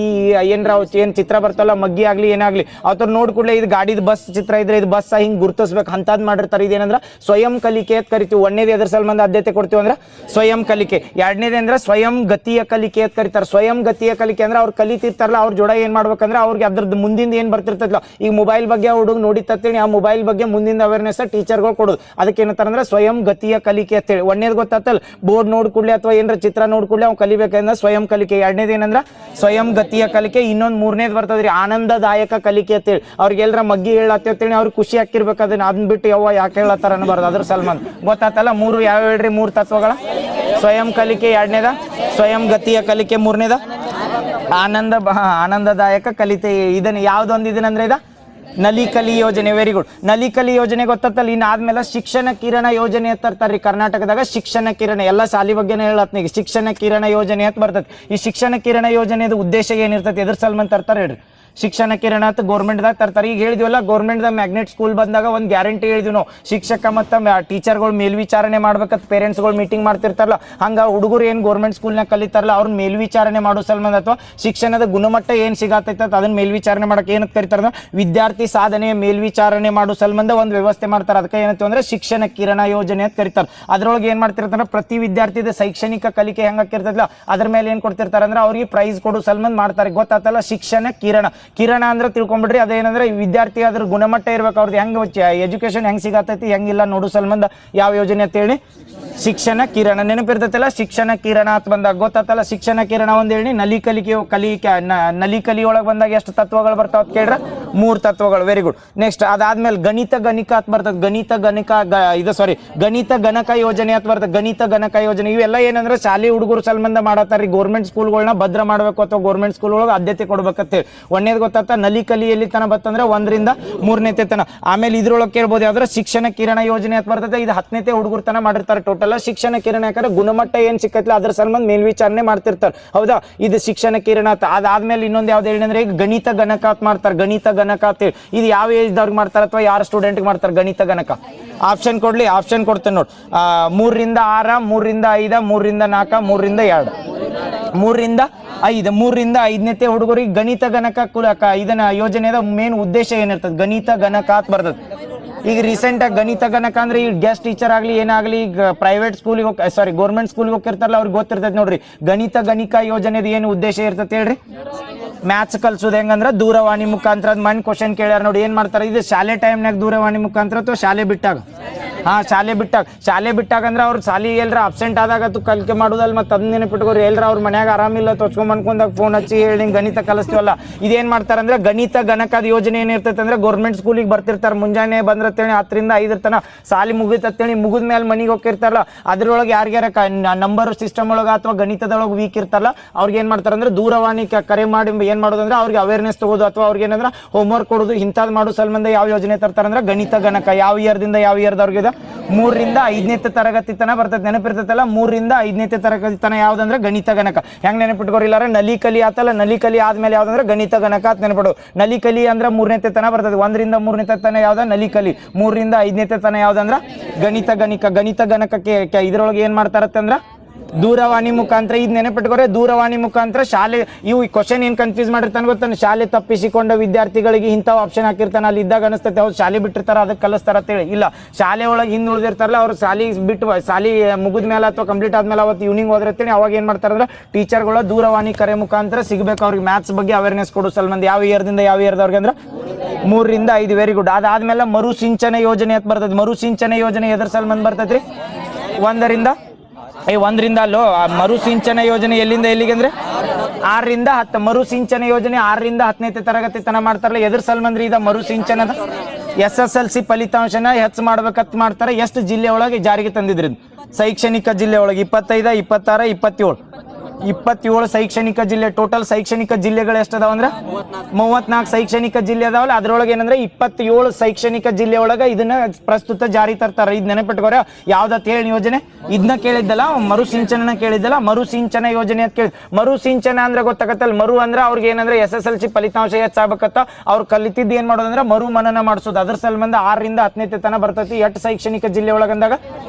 ಏನ್ ಚಿತ್ರ ಬರ್ತಾವಲ್ಲ, ಮಗ್ಗಿ ಆಗ್ಲಿ ಏನಾಗ್ಲಿ ಅವ್ರ ನೋಡ್ ಕೂಡಲೇ ಇದು ಗಾಡಿದ ಬಸ್ ಚಿತ್ರ ಇದ್ರೆ ಇದು ಬಸ್ ಹಿಂಗ್ ಗುರುತಿಸ್ಬೇಕು ಅಂತದ್ ಮಾಡಿರ್ತಾರೆ. ಇದೇನಂದ್ರ ಸ್ವಯಂ ಕಲಿಕೆ ಅಂತ ಕರಿತೀವಿ. 1ನೇದು ಎದ್ರ ಸಂಬಂಧ ಆದ್ಯತೆ ಕೊಡ್ತೀವಿ ಅಂದ್ರೆ ಸ್ವಯಂ ಕಲಿಕೆ. 2ನೇದು ಅಂದ್ರೆ ಸ್ವಯಂ ಗತಿಯ ಕಲಿಕೆ ಅಂತ ಕರಿತಾರೆ. ಸ್ವಯಂ ಗತಿಯ ಕಲಿಕೆ ಅಂದ್ರೆ ಅವ್ರು ಕಲಿತಿರ್ತಾರಲ್ಲ, ಅವ್ರ ಜೋಡ ಏನ್ ಮಾಡ್ಬೇಕಂದ್ರೆ ಅವ್ರಿಗೆ ಅದ್ರದ್ದು ಮುಂದಿಂದ ಏನ್ ಬರ್ತಿರ್ತಲ್ಲ, ಈಗ ಮೊಬೈಲ್ ಬಗ್ಗೆ ಹುಡುಗ ನೋಡಿತ್ತೇಳಿ ಆ ಮೊಬೈಲ್ ಬಗ್ಗೆ ಮುಂದಿನ ಅವೇರ್ನೆಸ್ ಟೀಚರ್ಗಳು ಕೊಡೋದು, ಅದಕ್ಕೆ ಏನಂತಾರ ಅಂದ್ರೆ ಸ್ವಯಂ ಗತಿಯ ಕಲಿಕೆ ಅಂತ ಹೇಳಿ. 1ನೇದು ಗೊತ್ತಾತಲ್ಲ, ಬೋರ್ಡ್ ನೋಡ್ ಕೂಡಲೇ ಅಥವಾ ಏನಾರ ಚಿತ್ರ ನೋಡ್ ಕೂಡಲೇ ಅವ್ನು ಕಲಿಬೇಕಂದ್ರೆ ಸ್ವಯಂ ಕಲಿಕೆ. 2ನೇದು ಏನಂದ್ರ ಸ್ವಯಂ ಗತಿಯ ಕಲಿಕೆ. ಇನ್ನೊಂದು 3ನೇದು ಬರ್ತದ್ರಿ ಆನಂದದಾಯಕ ಕಲಿಕೆ ಅಂತೇಳಿ. ಅವ್ರಿಗೆ ಎಲ್ಲರ ಮಗ್ಗಿ ಹೇಳತ್ತೇಳಿ ಅವ್ರಿಗೆ ಖುಷಿ ಆಗ್ತಿರ್ಬೇಕು, ಅದನ್ನ ಬಿಟ್ಟು ಯಾವ ಯಾಕೆ ಹೇಳತ್ತಾರ ಅನ್ಬಾರ್ದು, ಅದ್ರ ಸಲ್ಮಾನ್ ಗೊತ್ತಾತಲ್ಲ. 3 ಯಾವ ಹೇಳ್ರಿ 3 ತತ್ವಗಳ? ಸ್ವಯಂ ಕಲಿಕೆ 2ನೇದ, ಸ್ವಯಂ ಗತಿಯ ಕಲಿಕೆ 3ನೇದ, ಆನಂದದಾಯಕ ಕಲಿತೆ. ಇದನ್ನ ಯಾವ್ದೊಂದು ಇದನ್ನಂದ್ರೆ ಇದ ನಲಿ ಕಲಿ ಯೋಜನೆ. Very good. ನಲಿ ಕಲಿ ಯೋಜನೆ ಗೊತ್ತಲ್ಲ. ಇನ್ನಾದ್ಮೇಲೆ ಶಿಕ್ಷಣ ಕಿರಣ ಯೋಜನೆ ಅಂತ ತರ್ತಾರ್ರಿ ಕರ್ನಾಟಕದಾಗ. ಶಿಕ್ಷಣ ಕಿರಣ ಎಲ್ಲ ಶಾಲಿ ಬಗ್ಗೆನೇ ಹೇಳತ್ನ. ಈಗ ಶಿಕ್ಷಣ ಕಿರಣ ಯೋಜನೆ ಅಂತ ಬರ್ತದೆ. ಈ ಶಿಕ್ಷಣ ಕಿರಣ ಯೋಜನೆದ ಉದ್ದೇಶ ಏನಿರ್ತೈತಿ, ಎದ್ರ ಸಲ್ಮಾನ್ ತರ್ತಾರೆ ಹೇಳ್ರಿ? ಶಿಕ್ಷಣ ಕಿರಣ ಅಂತ ಗೌರ್ಮೆಂಟ್ದಾಗ ತರ್ತಾರೆ. ಈಗ ಹೇಳಿದ್ವಲ್ಲ, ಗೌರ್ಮೆಂಟ್ದಾಗ ಮ್ಯಾಗ್ನೆಟ್ ಸ್ಕೂಲ್ ಬಂದಾಗ ಒಂದು ಗ್ಯಾರಂಟಿ ಹೇಳಿದ್ವಿ ನಾವು, ಶಿಕ್ಷಕ ಮತ್ತು ಟೀಚರ್ಗಳು ಮೇಲ್ವಿಚಾರಣೆ ಮಾಡ್ಬೇಕಂತ ಪೇರೆಂಟ್ಸ್ಗಳು ಮೀಟಿಂಗ್ ಮಾಡ್ತಿರ್ತಾರಲ್ಲ, ಹಂಗೆ ಹುಡುಗರು ಏನು ಗೌರ್ಮೆಂಟ್ ಸ್ಕೂಲ್ನಾಗ ಕಲಿತಾರಲ್ಲ ಅವ್ರನ್ನ ಮೇಲ್ವಿಚಾರಣೆ ಮಾಡೋ ಸಲ್ಮಾನ್ ಅಥವಾ ಶಿಕ್ಷಣದ ಗುಣಮಟ್ಟ ಏನು ಸಿಗತ್ತೈತೆ ಅದನ್ನ ಮೇಲ್ವಿಚಾರಣೆ ಮಾಡಕ್ಕೆ ಏನಂತ ಕರಿತಾರೆ, ವಿದ್ಯಾರ್ಥಿ ಸಾಧನೆಯ ಮೇಲ್ವಿಚಾರಣೆ ಮಾಡೋ ಸಲ್ಬಂಧ ಒಂದು ವ್ಯವಸ್ಥೆ ಮಾಡ್ತಾರೆ. ಅದಕ್ಕೆ ಏನಂತ ಅಂದ್ರೆ ಶಿಕ್ಷಣ ಕಿರಣ ಯೋಜನೆ ಅಂತ ಕರಿತಾರೆ. ಅದ್ರೊಳಗೆ ಏನು ಮಾಡ್ತಿರ್ತಾರೆ, ಪ್ರತಿ ವಿದ್ಯಾರ್ಥಿದ ಶೈಕ್ಷಣಿಕ ಕಲಿಕೆ ಹೆಂಗಾಕಿರ್ತದಲ್ಲ ಅದ್ರ ಮೇಲೆ ಏನು ಕೊಡ್ತಿರ್ತಾರೆ ಅಂದ್ರೆ ಅವ್ರಿಗೆ ಪ್ರೈಸ್ ಕೊಡೋ ಸಲ್ಬಂಧ ಮಾಡ್ತಾರೆ. ಗೊತ್ತಾತಲ್ಲ, ಶಿಕ್ಷಣ ಕಿರಣ. ಕಿರಣ ಅಂದ್ರೆ ತಿಳ್ಕೊಂಡ್ಬಿಡ್ರಿ, ಅದೇನಂದ್ರೆ ವಿದ್ಯಾರ್ಥಿ ಅದ್ರ ಗುಣಮಟ್ಟ ಇರ್ಬೇಕು, ಅವ್ರದ್ದು ಹೆಂಗೆ ಎಜುಕೇಶನ್ ಹೆಂಗೆ ಸಿಗತೈತಿ ಹೆಂಗಿಲ್ಲ ನೋಡು ಸಲ್ಬಂಧ ಯಾವ ಯೋಜನೆ ಅಂತ ಹೇಳಿ ಶಿಕ್ಷಣ ಕಿರಣ. ನೆನಪಿರ್ತೈತಲ್ಲ, ಶಿಕ್ಷಣ ಕಿರಣ ಅಂತ ಬಂದಾಗ ಗೊತ್ತಾತಲ್ಲ. ಶಿಕ್ಷಣ ಕಿರಣ ಒಂದ್ ಹೇಳಿ. ನಲಿ ಕಲಿಕೆ ನಲಿ ಕಲಿಯೊಳಗೆ ಬಂದಾಗ ಎಷ್ಟು ತತ್ವಗಳು ಬರ್ತಾವ ಅಂತ ಕೇಳ್ರ? 3 ತತ್ವಗಳು. Very good. ನೆಕ್ಸ್ಟ್ ಅದಾದ್ಮೇಲೆ ಗಣಿತ ಗಣಿಕ ಅಂತ ಬರ್ತದೆ. ಗಣಿತ ಗಣಕ ಯೋಜನೆ ಅಂತ ಬರ್ತದೆ. ಗಣಿತ ಗಣಕ ಯೋಜನೆ ಇವೆಲ್ಲ ಏನಂದ್ರೆ ಶಾಲೆ ಹುಡುಗರು ಸಂಬಂಧ ಮಾಡತ್ತಾರ. ಗೌರ್ಮೆಂಟ್ ಸ್ಕೂಲ್ಗಳನ್ನ ಭದ್ರ ಮಾಡಬೇಕು ಅಥವಾ ಗೌರ್ಮೆಂಟ್ ಸ್ಕೂಲ್ ಒಳಗೆ ಆದ್ಯತೆ ಕೊಡ್ಬೇಕಂತೇಳಿ. 1ನೇದು ಗೊತ್ತಾತ ನಲಿ ಕಲಿಯಲ್ಲಿ ತನ ಬರ್ತಂದ್ರೆ 1ರಿಂದ 3ನೇತೆ ತನ. ಆಮೇಲೆ ಇದ್ರೊಳಗೆ ಕೇಳ್ಬೋದು ಯಾವ್ದಾರ ಶಿಕ್ಷಣ ಕಿರಣ ಯೋಜನೆ ಅಂತ ಬರ್ತದೆ. ಇದು 10ನೇತೆ ಹುಡುಗರು ತನ ಮಾಡಿರ್ತಾರೆ ಟೋಟಲ್. ಶಿಕ್ಷಣ ಕಿರಣ ಯಾಕಂದ್ರೆ ಗುಣಮಟ್ಟ ಏನ್ ಸಿಕ್ಕತ್ಲ ಅದ್ರ ಸಂಬಂಧ ಮೇಲ್ವಿಚಾರಣೆ ಮಾಡ್ತಿರ್ತಾರೆ. ಹೌದಾ, ಇದು ಶಿಕ್ಷಣ ಕಿರಣ ಅಂತ. ಅದಾದ್ಮೇಲೆ ಇನ್ನೊಂದು ಯಾವ್ದು ಹೇಳಿ ಅಂದ್ರೆ ಈಗ ಗಣಿತ ಗಣಕ ಅಂತ ಮಾಡ್ತಾರೆ. ಗಣಿತ ಗಣಕ ಅಂತ ಹೇಳಿ ಇದು ಯಾವ ಏಜ್ದವ್ರಿಗೆ ಮಾಡ್ತಾರೆ ಅಥವಾ ಯಾರು ಸ್ಟೂಡೆಂಟ್ಗೆ ಮಾಡ್ತಾರೆ ಗಣಿತ ಗಣಕ? ಆಪ್ಷನ್ ಕೊಡ್ಲಿ? ಆಪ್ಷನ್ ಕೊಡ್ತೇನೆ ನೋಡಿ. 3ರಿಂದ 6, 3ರಿಂದ 5, 3ರಿಂದ 4, 3ರಿಂದ 2, 3ರಿಂದ 5. 3ರಿಂದ 5ನೇತೆ ಹುಡುಗರಿಗೆ ಗಣಿತ ಗಣಕ ಇದನ್ನ ಯೋಜನೆಯ ಮೇನ್ ಉದ್ದೇಶ ಏನಿರ್ತದೆ? ಗಣಿತ ಗಣಕ ಅಂತ ಬರ್ತದೆ. ಈಗ ರೀಸೆಂಟ್ ಆಗಿ ಗಣಿತ ಗಣಕ ಅಂದ್ರೆ ಈಗ ಗೆಸ್ಟ್ ಟೀಚರ್ ಆಗ್ಲಿ ಏನಾಗ್ಲಿ, ಈಗ ಪ್ರೈವೇಟ್ ಸ್ಕೂಲಿಗೆ ಗೌರ್ಮೆಂಟ್ ಸ್ಕೂಲ್ಗೆ ಹೋಗಿರ್ತಾರಲ್ಲ ಅವ್ರಿಗೆ ಗೊತ್ತಿರ್ತೈತೆ ನೋಡ್ರಿ. ಗಣಿತ ಗಣಿಕ ಯೋಜನೆದ ಏನು ಉದ್ದೇಶ ಇರ್ತೈತೆ ಹೇಳ್ರಿ? ಮ್ಯಾಥ್ಸ್ ಕಲ್ಸೋದು ಹೆಂಗಂದ್ರೆ ದೂರವಾಣಿ ಮುಖಾಂತರ. ಮನ್ ಕ್ವಶನ್ ಕೇಳ್ಯಾರ ನೋಡಿ, ಏನ್ ಮಾಡ್ತಾರೆ ಇದು ಶಾಲೆ ಟೈಮ್ನಾಗ ದೂರವಾಣಿ ಮುಖಾಂತರ ಅಥವಾ ಶಾಲೆ ಬಿಟ್ಟಾಗ? ಶಾಲೆ ಬಿಟ್ಟಾಗ ಅಂದ್ರೆ ಅವ್ರು ಶಾಲೆ ಎಲ್ರ ಅಬ್ಸೆಂಟ್ ಆದಾಗ ಕಲಿಕೆ ಮಾಡೋದಲ್ಲ. ಮತ್ತೆ ಅದನ್ನ ನೆನಪಿಟ್ಕೋರಿ, ಎಲ್ರ ಅವ್ರ ಮನ್ಯಾಗ ಆರಾಮಿಲ್ಲ ತೊಚ್ಕೊಂಡ್ ಅನ್ಕೊಂಡಾಗ ಫೋನ್ ಹಚ್ಚಿ ಹೇಳಿ ಗಣಿತ ಕಲಿಸ್ತೀವಲ್ಲ. ಇದೇನ್ ಮಾಡ್ತಾರೆ ಅಂದ್ರೆ ಗಣಿತ ಗಣಕದ ಯೋಜನೆ ಏನಿರ್ತೈತೆ ಅಂದ್ರೆ ಗೌರ್ಮೆಂಟ್ ಸ್ಕೂಲಿಗೆ ಬರ್ತಿರ್ತಾರೆ. ಮುಂಜಾನೆ ಬಂದ್ರತ್ತೇಳಿ 10ರಿಂದ 5 ತನ ಸಾಲಿ ಮುಗಿತೇಳಿ ಮುಗಿದ ಮೇಲೆ ಮನೆಗೆ ಹೋಗಿರ್ತಾರಲ್ಲ, ಅದ್ರೊಳಗೆ ಯಾರ್ಯಾರ ನಂಬರ್ ಸಿಸ್ಟಮ್ ಒಳಗ ಅಥವಾ ಗಣಿತದೊಳಗೆ ವೀಕ್ ಇರ್ತಾರಲ್ಲ ಅವ್ರಿಗೆ ಏನ್ ಮಾಡ್ತಾರೆ ಅಂದ್ರೆ ದೂರವಾಣಿ ಕರೆ ಮಾಡಿ ಏನ್ ಮಾಡೋದು ಅಂದ್ರೆ ಅವ್ರಿಗೆ ಅವೇರ್ನೆಸ್ ತಗೋದು ಅಥವಾ ಅವ್ರಿಗೆ ಏನಂದ್ರೆ ಹೋಮ್ವರ್ಕ್ ಕೊಡೋದು ಇಂಥದ್ದು ಮಾಡೋ ಸಂಬಂಧ ಯಾವ ಯೋಜನೆ ತರ್ತಾರೆ ಅಂದ್ರೆ ಗಣಿತ ಗಣಕ. ಯಾವ ಇಯರ್ದಿಂದ ಯಾವ ಇಯರ್ದವ್ರಿಗೆ? 3ರಿಂದ 5ನೇತೆ ತರಗತಿ ತನ ಬರ್ತದೆ. ನೆನಪಿರ್ತೈತಲ್ಲ, 3ರಿಂದ 5ನೇತೆ ತರಗತಿ ತನ ಯಾವ್ದಂದ್ರೆ ಗಣಿತ ಗಣಕ. ಹೆಂಗ್ ನೆನಪಿಟ್ಕೋರಿಲ್ಲಾರ? ನಲಿ ಕಲಿ ಆತಲ್ಲ, ನಲಿ ಕಲಿ ಆದ್ಮೇಲೆ ಯಾವ್ದಂದ್ರೆ ಗಣಿತ ಗಣಕ ಅಂತ ನೆನಪಿಡು. ನಲಿ ಕಲಿ ಅಂದ್ರೆ 3ನೇತೆ ತನ ಬರ್ತದೆ. 1ರಿಂದ 3ನೇತೆ ತನ ಯಾವ್ದ? ನಲಿ ಕಲಿ. 3ರಿಂದ 5ನೇತೆ ತನ ಯಾವ್ದಂದ್ರ ಗಣಿತ ಗಣಿಕ. ಗಣಿತ ಗಣಕಕ್ಕೆ ಇದ್ರೊಳಗೆ ಏನ್ ಮಾಡ್ತಾರತ್ತಂದ್ರ ದೂರವಾಣಿ ಮುಖಾಂತರ. ಇದು ನೆನಪಿಟ್ಕೋರೆ, ದೂರವಾಣಿ ಮುಖಾಂತರ ಶಾಲೆ. ಇವು ಕ್ವಶನ್ ಏನ್ ಕನ್ಫ್ಯೂಸ್ ಮಾಡಿರ್ತಾನೆ ಗೊತ್ತಾನೆ? ಶಾಲೆ ತಪ್ಪಿಸಿಕೊಂಡ ವಿದ್ಯಾರ್ಥಿಗಳಿಗೆ ಇಂಥವು ಆಪ್ಷನ್ ಹಾಕಿರ್ತಾನೆ. ಅಲ್ಲಿ ಇದ್ದಾಗ ಅನಿಸ್ತೈತೆ ಅವ್ರು ಶಾಲೆ ಬಿಟ್ಟಿರ್ತಾರ ಅದಕ್ಕೆ ಕಲಿಸ್ತಾರ ಅಂತೇಳಿ. ಇಲ್ಲ, ಶಾಲೆ ಒಳಗೆ ಹಿಂದೆ ಉಳಿದಿರ್ತಾರಲ್ಲ ಅವ್ರು ಶಾಲೆ ಬಿಟ್ಟು ಶಾಲೆ ಮುಗಿದ ಮೇಲೆ ಅಥವಾ ಕಂಪ್ಲೀಟ್ ಆದ್ಮೇಲೆ ಅವತ್ತು ಈವ್ನಿಂಗ್ ಹೋದ್ರತ್ತೇಳಿ ಅವಾಗ ಏನ್ ಮಾಡ್ತಾರೆ ಅಂದ್ರೆ ಟೀಚರ್ಗಳ ದೂರವಾಣಿ ಕರೆ ಮುಖಾಂತರ ಸಿಗಬೇಕು ಅವ್ರಿಗೆ ಮ್ಯಾಥ್ಸ್ ಬಗ್ಗೆ ಅವೇರ್ನೆಸ್ ಕೊಡೋ ಸಲ್ಬಂಧ. ಯಾವ ಇಯರ್ದಿಂದ ಯಾವ ಇಯರ್ದವ್ರಿಗೆ ಅಂದ್ರೆ 3ರಿಂದ 5. Very good. ಅದಾದ್ಮೇಲೆ ಮರುಸಿಂಚನ ಯೋಜನೆ ಅಂತ ಬರ್ತದೆ. ಮರುಸಿಂಚನ ಯೋಜನೆ ಎದ್ರ ಸಲ್ಬಂಧ ಬರ್ತೈತ್ರಿ? 1ರಿಂದ ಅಲ್ಲೋ. ಮರುಸಿಂಚನ ಯೋಜನೆ ಎಲ್ಲಿಂದ ಎಲ್ಲಿಗೆ ಅಂದ್ರೆ 6ರಿಂದ 10. ಮರುಸಿಂಚನ ಯೋಜನೆ 6ರಿಂದ 10ನೇತೆ ತರಗತಿ ತನ ಮಾಡ್ತಾರಲ್ಲ, ಎದ್ರ ಸಲ್ಬಂದ್ರಿ? ಇದ ಮರುಸಿಂಚನದ SSLC ಫಲಿತಾಂಶನ ಹೆಚ್ಚು ಮಾಡ್ಬೇಕಂತ ಮಾಡ್ತಾರೆ. ಎಷ್ಟು ಜಿಲ್ಲೆ ಒಳಗೆ ಜಾರಿಗೆ ತಂದಿದ್ರಿ? ಶೈಕ್ಷಣಿಕ ಜಿಲ್ಲೆ ಒಳಗೆ 25, 26, 27. 27 ಶೈಕ್ಷಣಿಕ ಜಿಲ್ಲೆ. ಟೋಟಲ್ ಶೈಕ್ಷಣಿಕ ಜಿಲ್ಲೆಗಳು ಎಷ್ಟದಾವ ಅಂದ್ರೆ 34 ಶೈಕ್ಷಣಿಕ ಜಿಲ್ಲೆ ಅದಾವಲ್ಲ, ಅದ್ರೊಳಗೆ ಏನಂದ್ರೆ 27 ಶೈಕ್ಷಣಿಕ ಜಿಲ್ಲೆ ಒಳಗೆ ಇದನ್ನ ಪ್ರಸ್ತುತ ಜಾರಿ ತರ್ತಾರೆ. ಇದ್ ನೆನಪಿಟ್ಕೋರ. ಯಾವ್ದತ್ ಹೇಳಿ ಯೋಜನೆ? ಇದನ್ನ ಕೇಳಿದ್ದಲ್ಲ, ಮರುಸಿಂಚನ ಕೇಳಿದ್ದಲ್ಲ. ಮರುಸಿಂಚನ ಯೋಜನೆ ಅಂತ ಕೇಳಿ. ಮರುಸಿಂಚನ ಅಂದ್ರೆ ಗೊತ್ತಾಗತ್ತಲ್ಲ, ಮರು ಅಂದ್ರೆ ಅವ್ರಿಗೆ ಏನಂದ್ರೆ SSLC ಫಲಿತಾಂಶ ಹೆಚ್ಚಾಗಬೇಕತ್ತ, ಅವ್ರು ಕಲಿತಿದ್ದು ಏನ್ ಮಾಡೋದಂದ್ರೆ ಮರು ಮನನ ಮಾಡಿಸೋದು. ಅದ್ರ ಸಂಬಂಧ 6ರಿಂದ 10ನೇ ತನ ಬರ್ತೈತಿ. 8 ಶೈಕ್ಷಣಿಕ ಜಿಲ್ಲೆ ಒಳಗಂದಾಗ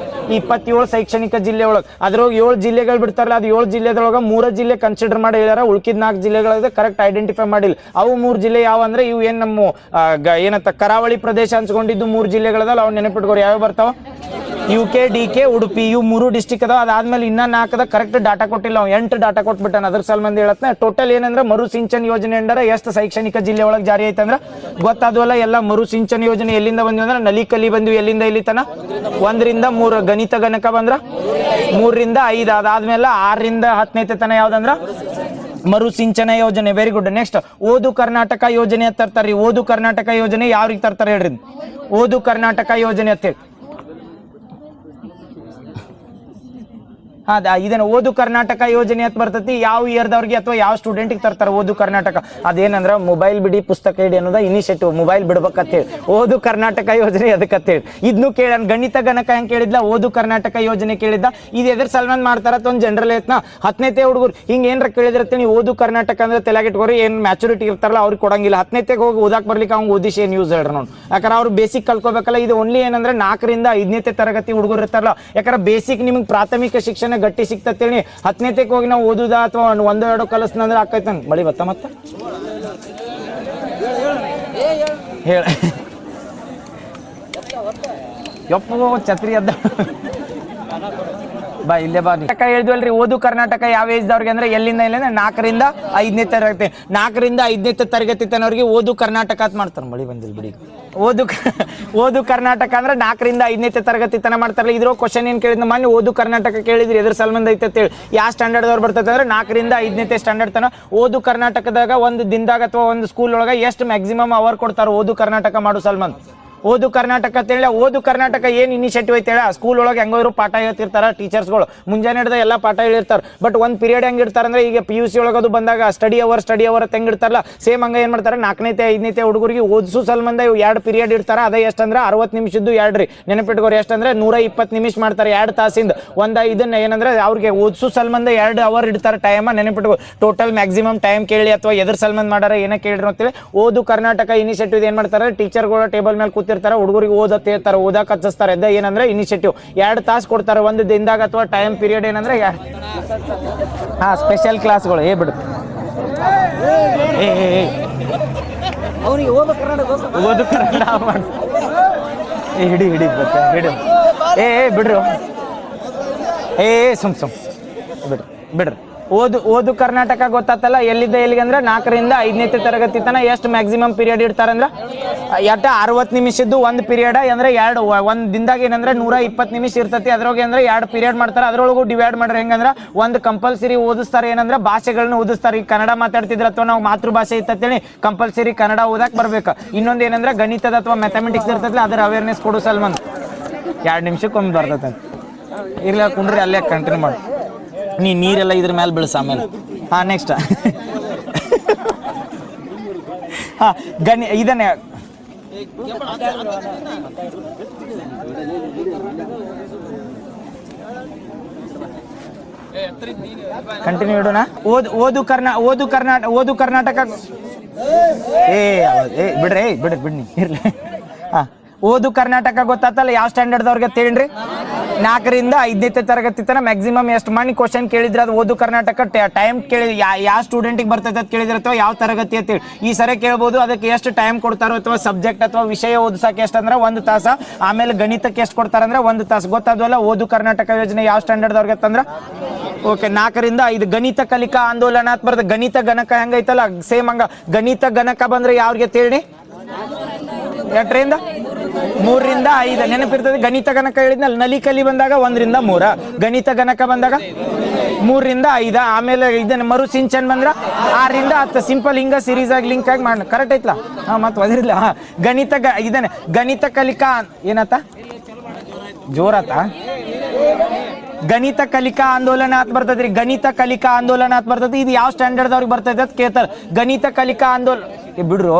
27 ಶೈಕ್ಷಣಿಕ ಜಿಲ್ಲೆ ಒಳಗೆ. ಅದ್ರೊಳಗೆ 7 ಜಿಲ್ಲೆಗಳು ಬಿಡ್ತಾರಲ್ಲ, ಅದು 7 ಜಿಲ್ಲೆದೊಳಗೆ 3 ಜಿಲ್ಲೆ ಕನ್ಸಿಡರ್ ಮಾಡಿ ಹೇಳ್ಯಾರ. ಉಳ್ಕಿದ್ 4 ಜಿಲ್ಲೆಗಳ ಕರೆಕ್ಟ್ ಐಡೆಂಟಿಫೈ ಮಾಡಿಲ್ಲ. ಅವು 3 ಜಿಲ್ಲೆ ಯಾವ ಅಂದ್ರೆ ಇವು ಏನ್ ನಮ್ಮ ಏನಂತ ಕರಾವಳಿ ಪ್ರದೇಶ ಅನ್ಸ್ಕೊಂಡಿದ್ದು 3 ಜಿಲ್ಲೆಗಳದಲ್ಲ, ಅವ್ನು ನೆನಪಿಟ್ಕೋರಿ. ಯಾವ ಬರ್ತಾವ? UK, DK, ಉಡುಪಿ, ಇವು 3 ಡಿಸ್ಟಿಕ್ ಅದಾವ. ಅದಾದ್ಮೇಲೆ ಇನ್ನ 4 ಕರೆಕ್ಟ್ ಡಾಟಾ ಕೊಟ್ಟಿಲ್ಲ, 8 ಡಾಟಾ ಕೊಟ್ಬಿಟ್ಟಾನ. ಅದ್ರ ಸಲ್ಮಂದಿ ಹೇಳತ್ನ ಟೋಟಲ್ ಏನಂದ್ರೆ ಮರು ಸಿಂಚನ ಯೋಜನೆ ಅಂಡರ ಎಷ್ಟು ಶೈಕ್ಷಣಿಕ ಜಿಲ್ಲೆ ಒಳಗೆ ಜಾರಿ ಐತಂದ್ರ ಗೊತ್ತಾದ್ವಲ್ಲ. ಎಲ್ಲ ಮರು ಸಿಂಚನ ಯೋಜನೆ ಎಲ್ಲಿಂದ ಬಂದ್ವಿ ಅಂದ್ರೆ ನಲಿಕಲಿ ಬಂದ್ವಿ. ಎಲ್ಲಿಂದ ಇಲ್ಲಿ ತನ 1ರಿಂದ 3. ಗಣಿತ ಗಣಕ ಬಂದ್ರ 3ರಿಂದ 5. ಅದಾದ್ಮೇಲೆ 6ರಿಂದ 10ನೇ ತನ ಯಾವ್ದಂದ್ರ ಮರು ಸಿಂಚನ ಯೋಜನೆ. Very good. ನೆಕ್ಸ್ಟ್ ಓದು ಕರ್ನಾಟಕ ಯೋಜನೆ ಅಂತ ತರ್ತಾರ್ರಿ. ಓದು ಕರ್ನಾಟಕ ಯೋಜನೆ ಯಾವ್ರಿಗೆ ತರ್ತಾರೆ ಹೇಳ್ರಿ? ಓದು ಕರ್ನಾಟಕ ಯೋಜನೆ ಅಂತ ಹೇಳಿ. ಇದನ್ನ ಓದು ಕರ್ನಾಟಕ ಯೋಜನೆ ಅಂತ ಬರ್ತೈತಿ. ಯಾವ ಇಯರ್ದವ್ರಿಗೆ ಅಥವಾ ಯಾವ ಸ್ಟೂಡೆಂಟ್ಗೆ ತರ್ತಾರೆ ಓದು ಕರ್ನಾಟಕ? ಅದೇನಂದ್ರ ಮೊಬೈಲ್ ಬಿಡಿ ಪುಸ್ತಕ ಇಡಿ ಅನ್ನೋದ ಇನಿಷಿಯೇಟಿವ್. ಮೊಬೈಲ್ ಬಿಡ್ಬೇಕಂತೇಳಿ ಓದು ಕರ್ನಾಟಕ ಯೋಜನೆ ಅದಕ್ಕಂತೇಳಿ. ಇದನ್ನು ಕೇಳ. ಗಣಿತ ಗಣಕ ಹೆಂಗ್ ಕೇಳಿದ್ಲ? ಓದು ಕರ್ನಾಟಕ ಯೋಜನೆ ಕೇಳಿದ್ದ. ಇದು ಎದ್ರ ಸಲ್ಮಾನ್ ಮಾಡ್ತಾರ ಒಂದು ಜನರಲ್ ಐತ್ನಾ 10ನೇ ಹುಡುಗರು ಹಿಂಗ್ ಏನ್ರ ಕೇಳಿದಿರ್ತೀನಿ. ಓದು ಕರ್ನಾಟಕ ಅಂದ್ರೆ ತೆಲಾಗಿಟ್ಕೋರಿ. ಏನ್ ಮ್ಯಾಚುರಿಟಿ ಇರ್ತಾರಲ್ಲ ಅವ್ರಿಗೆ ಕೊಡಂಗಿಲ್ಲ. 10ನೇ ಹೋಗಿ ಓದಾಕ್ ಬರ್ಲಿಕ್ಕೆ ಅವ್ನು ಓದಿಸಿ ಏನ್ ಯೂಸ್ ಹೇಳ್ರಿ ನೋಡು. ಯಾಕಂದ್ರೆ ಅವ್ರು ಬೇಸಿಕ್ ಕಲ್ಕೋಬೇಕಲ್ಲ. ಇದು ಓನ್ಲಿ ಏನಂದ್ರೆ 4ರಿಂದ 5ನೇ ತರಗತಿ ಹುಡುಗರು ಇರ್ತಾರಲ್ಲ. ಯಾಕಂದ್ರೆ ಬೇಸಿಕ್ ನಿಮ್ಗೆ ಪ್ರಾಥಮಿಕ ಶಿಕ್ಷಣ ಗಟ್ಟಿ ಸಿಕ್ತೇಳಿ 10ನೇ ಹೋಗಿ ನಾವು ಓದುದ ಅಥವಾ 1-2 ಕಲಸ್ನಂದ್ರೆ ಆಕೈತ. ಬಳಿ ಬತ್ತ ಮತ್ತ ಹೇಳ ಯಪ್ಪ ಛತ್ರಿ ಅದ್ದ ಬಾ ಇಲ್ಲೇ ಬಾ. ಹೇಳಿದ್ವಲ್ರಿ ಓದು ಕರ್ನಾಟಕ ಯಾವ ಏಜ್ದವ್ರಿಗೆ ಅಂದ್ರೆ ಎಲ್ಲಿಂದ ಇಲ್ಲ 4ರಿಂದ 5ನೇ ತರಗತಿ. 4ರಿಂದ 5ನೇ ತರಗತಿ ತನವರಿಗೆ ಓದು ಕರ್ನಾಟಕ ಅಂತ ಮಾಡ್ತಾರೆ. ಮಳಿ ಬಂದಿಲ್ಲ ಬಿಡಿ. ಓದು ಕರ್ನಾಟಕ ಅಂದ್ರೆ 4ರಿಂದ 5ನೇ ತರಗತಿ ತನ ಮಾಡ್ತಾರಲ್ಲ. ಇದ್ರ ಕ್ವಶನ್ ಏನ್ ಕೇಳಿದ್ ಮೊನ್ನೆ ಓದು ಕರ್ನಾಟಕ ಕೇಳಿದ್ರಿ. ಎದ್ರ ಸಂಬಂಧ ಐತೆ ಅಂತ ಹೇಳಿ. ಯಾವ ಸ್ಟ್ಯಾಂಡರ್ಡ್ ಅವ್ರು ಬರ್ತೈತೆ ಅಂದ್ರೆ 4ರಿಂದ 5ನೇ ಸ್ಟ್ಯಾಂಡರ್ಡ್ ತನ. ಓದು ಕರ್ನಾಟಕದಾಗ ಒಂದು ದಿನದಾಗ ಅಥವಾ ಒಂದು ಸ್ಕೂಲ್ ಒಳಗೆ ಎಷ್ಟು ಮ್ಯಾಕ್ಸಿಮಮ್ ಅವರ್ ಕೊಡ್ತಾರೆ ಓದು ಕರ್ನಾಟಕ ಮಾಡೋ ಸಲ್ಮಂದ್? ಓದು ಕರ್ನಾಟಕ ಅಂತ ಹೇಳಿ. ಓದು ಕರ್ನಾಟಕ ಏನ್ ಇನಿಷಿಯೇಟಿವ್ ಐತೆ ಹೇಳ? ಸ್ಕೂಲ್ ಒಳಗೆ ಹೆಂಗೋರು ಪಾಠ ಹೇಳ್ತಿರ್ತಾರ ಟೀಚರ್ಸ್ಗಳು. ಮುಂಜಾನೆ ಹಿಡ್ದ ಎಲ್ಲ ಪಾಠ ಹೇಳಿರ್ತಾರೆ. ಬಟ್ ಒಂದು ಪೀರಿಯಡ್ ಹೆಂಗ್ ಇಡ್ತಾರೆ ಅಂದ್ರೆ ಈಗ PUC ಒಳಗದು ಬಂದಾಗ ಸ್ಟಡಿ ಅವರ್ ಅಂತ ಹೆಂಗ್ ಇಡ್ತಾರಲ್ಲ, ಸೇಮ್ ಹಂಗ ಏನ್ ಮಾಡ್ತಾರೆ 4ನೇ 5ನೇ ಹುಡುಗರಿಗೆ ಓದಿಸು ಸಲ್ಮಂದ 2 ಪೀರಿಯಡ್ ಇಡ್ತಾರ. ಅದೇ ಎಷ್ಟಂದ್ರೆ 60 ನಿಮಿಷದ್ದು 2 ನೆನಪಿಟ್ಕೋರಿ. ಎಷ್ಟಂದ್ರೆ 120 ನಿಮಿಷ ಮಾಡ್ತಾರೆ 2 ತಾಸಿಂದ. ಇದನ್ನ ಏನಂದ್ರೆ ಅವ್ರಿಗೆ ಓದಿಸು ಸಲ್ಮಂದ 2 ಅವರ್ ಇಡ್ತಾರೆ ಟೈಮ್. ನೆನಪಿಟ್ಕೋ. ಟೋಟಲ್ ಮ್ಯಾಕ್ಸಿಮಮ್ ಟೈಮ್ ಕೇಳಿ ಅಥವಾ ಎದ್ರ ಸಲ್ಮಂದ್ ಮಾಡಾರ ಏನ ಕೇಳಿದ್ರು ಅಂತೇಳಿ ಓದು ಕರ್ನಾಟಕ ಇನಿಷಿಯೇಟಿವ್ ಏನ್ ಮಾಡ್ತಾರೆ? ಟೀಚರ್ಗಳು ಟೇಬಲ್ ಮೇಲೆ ಕೂತಿರ್ತಾರೆ, ಹುಡುಗರಿಗೆ ಓದತ್ ಹೇಳ್ತಾರೆ, ಓದಕ್ ಹಚ್ಚಿಸ್ತಾರೆ. ಏನಂದ್ರೆ ಇನಿಷಿಯೇಟಿವ್ 2 ತಾಸು ಕೊಡ್ತಾರೆ ಒಂದು ದಿನದಾಗ ಅಥವಾ ಟೈಮ್ ಪೀರಿಯಡ್ ಏನಂದ್ರೆ ಸ್ಪೆಷಲ್ ಕ್ಲಾಸ್ಗಳು. ಬಿಡು ಓದು ಕನ್ನಡ ಹಿಡಿ ಹಿಡಿ ಹಿಡಿ ಬಿಡ್ರಿ ಸುಮ್ ಬಿಡ್ರಿ ಬಿಡ್ರಿ. ಓದು ಕರ್ನಾಟಕ ಗೊತ್ತಾತಲ್ಲ ಎಲ್ಲಿದ್ದ ಎಲ್ಲಿಗೆ ಅಂದ್ರೆ 4ರಿಂದ 5ನೇ ತರಗತಿ ತನ ಎಷ್ಟು ಮ್ಯಾಕ್ಸಿಮಮ್ ಪೀರಿಯಡ್ ಇಡ್ತಾರಂದ್ರ 60 ನಿಮಿಷದ್ದು ಒಂದು ಪೀರಿಯಡ್ ಅಂದ್ರೆ ಒಂದ್ ದಿನದಾಗ ಏನಂದ್ರೆ 120 ನಿಮಿಷ ಇರ್ತತಿ. ಅದ್ರೊಳಗೆ ಅಂದ್ರೆ 2 ಪೀರಿಯಡ್ ಮಾಡ್ತಾರೆ. ಅದ್ರೊಳಗೂ ಡಿವೈಡ್ ಮಾಡ್ರೆ ಹೆಂಗಂದ್ರ ಒಂದು ಕಂಪಲ್ಸರಿ ಓದಿಸ್ತಾರೆ. ಏನಂದ್ರೆ ಭಾಷೆಗಳನ್ನ ಓದಿಸ್ತಾರೆ. ಈಗ ಕನ್ನಡ ಮಾತಾಡ್ತಿದ್ರ ಅಥವಾ ನಾವು ಮಾತೃಭಾಷೆ ಇತ್ತಂತೇಳಿ ಕಂಪಲ್ಸರಿ ಕನ್ನಡ ಓದಕ್ ಬರ್ಬೇಕು. ಇನ್ನೊಂದು ಏನಂದ್ರೆ ಗಣಿತದ ಅಥವಾ ಮ್ಯಾಥಮೆಟಿಕ್ಸ್ ಇರ್ತೈತಿ, ಅದರ ಅವೇರ್ನೆಸ್ ಕೊಡು ಸಲ್ಮಂದ್ 2 ನಿಮಿಷಕ್ಕೊಮ್ಮೆ ಬರ್ತೈತೆ. ಇರ್ಲಿ ಕುಂಡ್ರಿ ಅಲ್ಲೇ ಕಂಟಿನ್ಯೂ ಮಾಡಿ. ನೀರೆಲ್ಲ ಇದ್ರ ಮೇಲೆ ಬೀಳ್ಸ ಆಮೇಲೆ. ನೆಕ್ಸ್ಟ್ ಇದನ್ನೇ ಕಂಟಿನ್ಯೂ ಇಡೋಣ. ಓದು ಕರ್ನಾಟಕ ಬಿಡ್ರಿ ಇರ್ಲಿ. ಓದು ಕರ್ನಾಟಕ ಗೊತ್ತಾತಲ್ಲ ಯಾವ ಸ್ಟ್ಯಾಂಡರ್ಡ್ದವ್ರಿಗೆ ತೇಳ್ರಿ? 4ರಿಂದ 5ನೇ ತರಗತಿ ತನ ಮ್ಯಾಕ್ಸಿಮಮ್ ಎಷ್ಟು ಮಾಡಿ ಕ್ವಶನ್ ಕೇಳಿದ್ರೆ ಅದು ಓದು ಕರ್ನಾಟಕ ಟೈಮ್ ಕೇಳಿ ಯಾವ ಸ್ಟೂಡೆಂಟಿಗೆ ಬರ್ತೈತೆ ಅಂತ ಕೇಳಿದ್ರೆ ಅಥವಾ ಯಾವ ತರಗತಿ ಅಂತ ಹೇಳಿ ಈ ಸರಿ ಕೇಳ್ಬೋದು. ಅದಕ್ಕೆ ಎಷ್ಟು ಟೈಮ್ ಕೊಡ್ತಾರೋ ಅಥವಾ ಸಬ್ಜೆಕ್ಟ್ ಅಥವಾ ವಿಷಯ ಓದಿಸಕ್ಕೆ ಎಷ್ಟಂದ್ರೆ 1 ತಾಸ. ಆಮೇಲೆ ಗಣಿತಕ್ಕೆ ಎಷ್ಟು ಕೊಡ್ತಾರಂದ್ರೆ 1 ತಾಸು. ಗೊತ್ತಾದ್ವಲ್ಲ ಓದು ಕರ್ನಾಟಕ ಯೋಜನೆ ಯಾವ ಸ್ಟ್ಯಾಂಡರ್ಡ್ದವ್ರಿಗೆ ಅಂತಂದ್ರೆ ಓಕೆ 4ರಿಂದ 5. ಗಣಿತ ಕಲಿಕಾ ಆಂದೋಲನ ಅಂತ ಬರ್ತದೆ. ಗಣಿತ ಗಣಕ ಹೆಂಗೈತಲ್ಲ ಸೇಮ್ ಹಂಗ. ಗಣಿತ ಗಣಕ ಬಂದ್ರೆ ಯಾವ್ರಿಗೆ ತೇಳಿ? 8ರಿಂದ 3ರಿಂದ 5 ನೆನಪಿರ್ತದೆ. ಗಣಿತ ಗಣಕ ಹೇಳಿದ್ನಲ್ಲ ನಲಿಕಲಿ ಬಂದಾಗ 1ರಿಂದ 3, ಗಣಿತ ಗಣಕ ಬಂದಾಗ 3ರಿಂದ 5. ಆಮೇಲೆ ಇದನ್ನ ಮರು ಸಿಂಚನ್ ಬಂದ್ರ 6ರಿಂದ 10. ಸಿಂಪಲ್ ಹಿಂಗ ಸೀರೀಸ್ ಆಗಿ ಲಿಂಕ್ ಆಗಿ ಮಾಡಿ ಕರೆಕ್ಟ್ ಐತ್ಲಾ? ಮತ್ತೆ ಒದಿರ್ಲ. ಗಣಿತ ಕಲಿಕಾ ಏನತ್ತ ಜೋರಾತ ಗಣಿತ ಕಲಿಕಾ ಆಂದೋಲನ ಅಂತ ಬರ್ತದ್ರಿ, ಗಣಿತ ಕಲಿಕಾ ಆಂದೋಲನ ಅಂತ ಬರ್ತದೆ. ಇದು ಯಾವ ಸ್ಟ್ಯಾಂಡರ್ಡ್ ಅವ್ರಿಗೆ ಬರ್ತೈತೆ ಅಂತ ಕೇಳ್ತಾರೆ. ಗಣಿತ ಕಲಿಕಾ ಆಂದೋಲನ ಬಿಡ್ರು,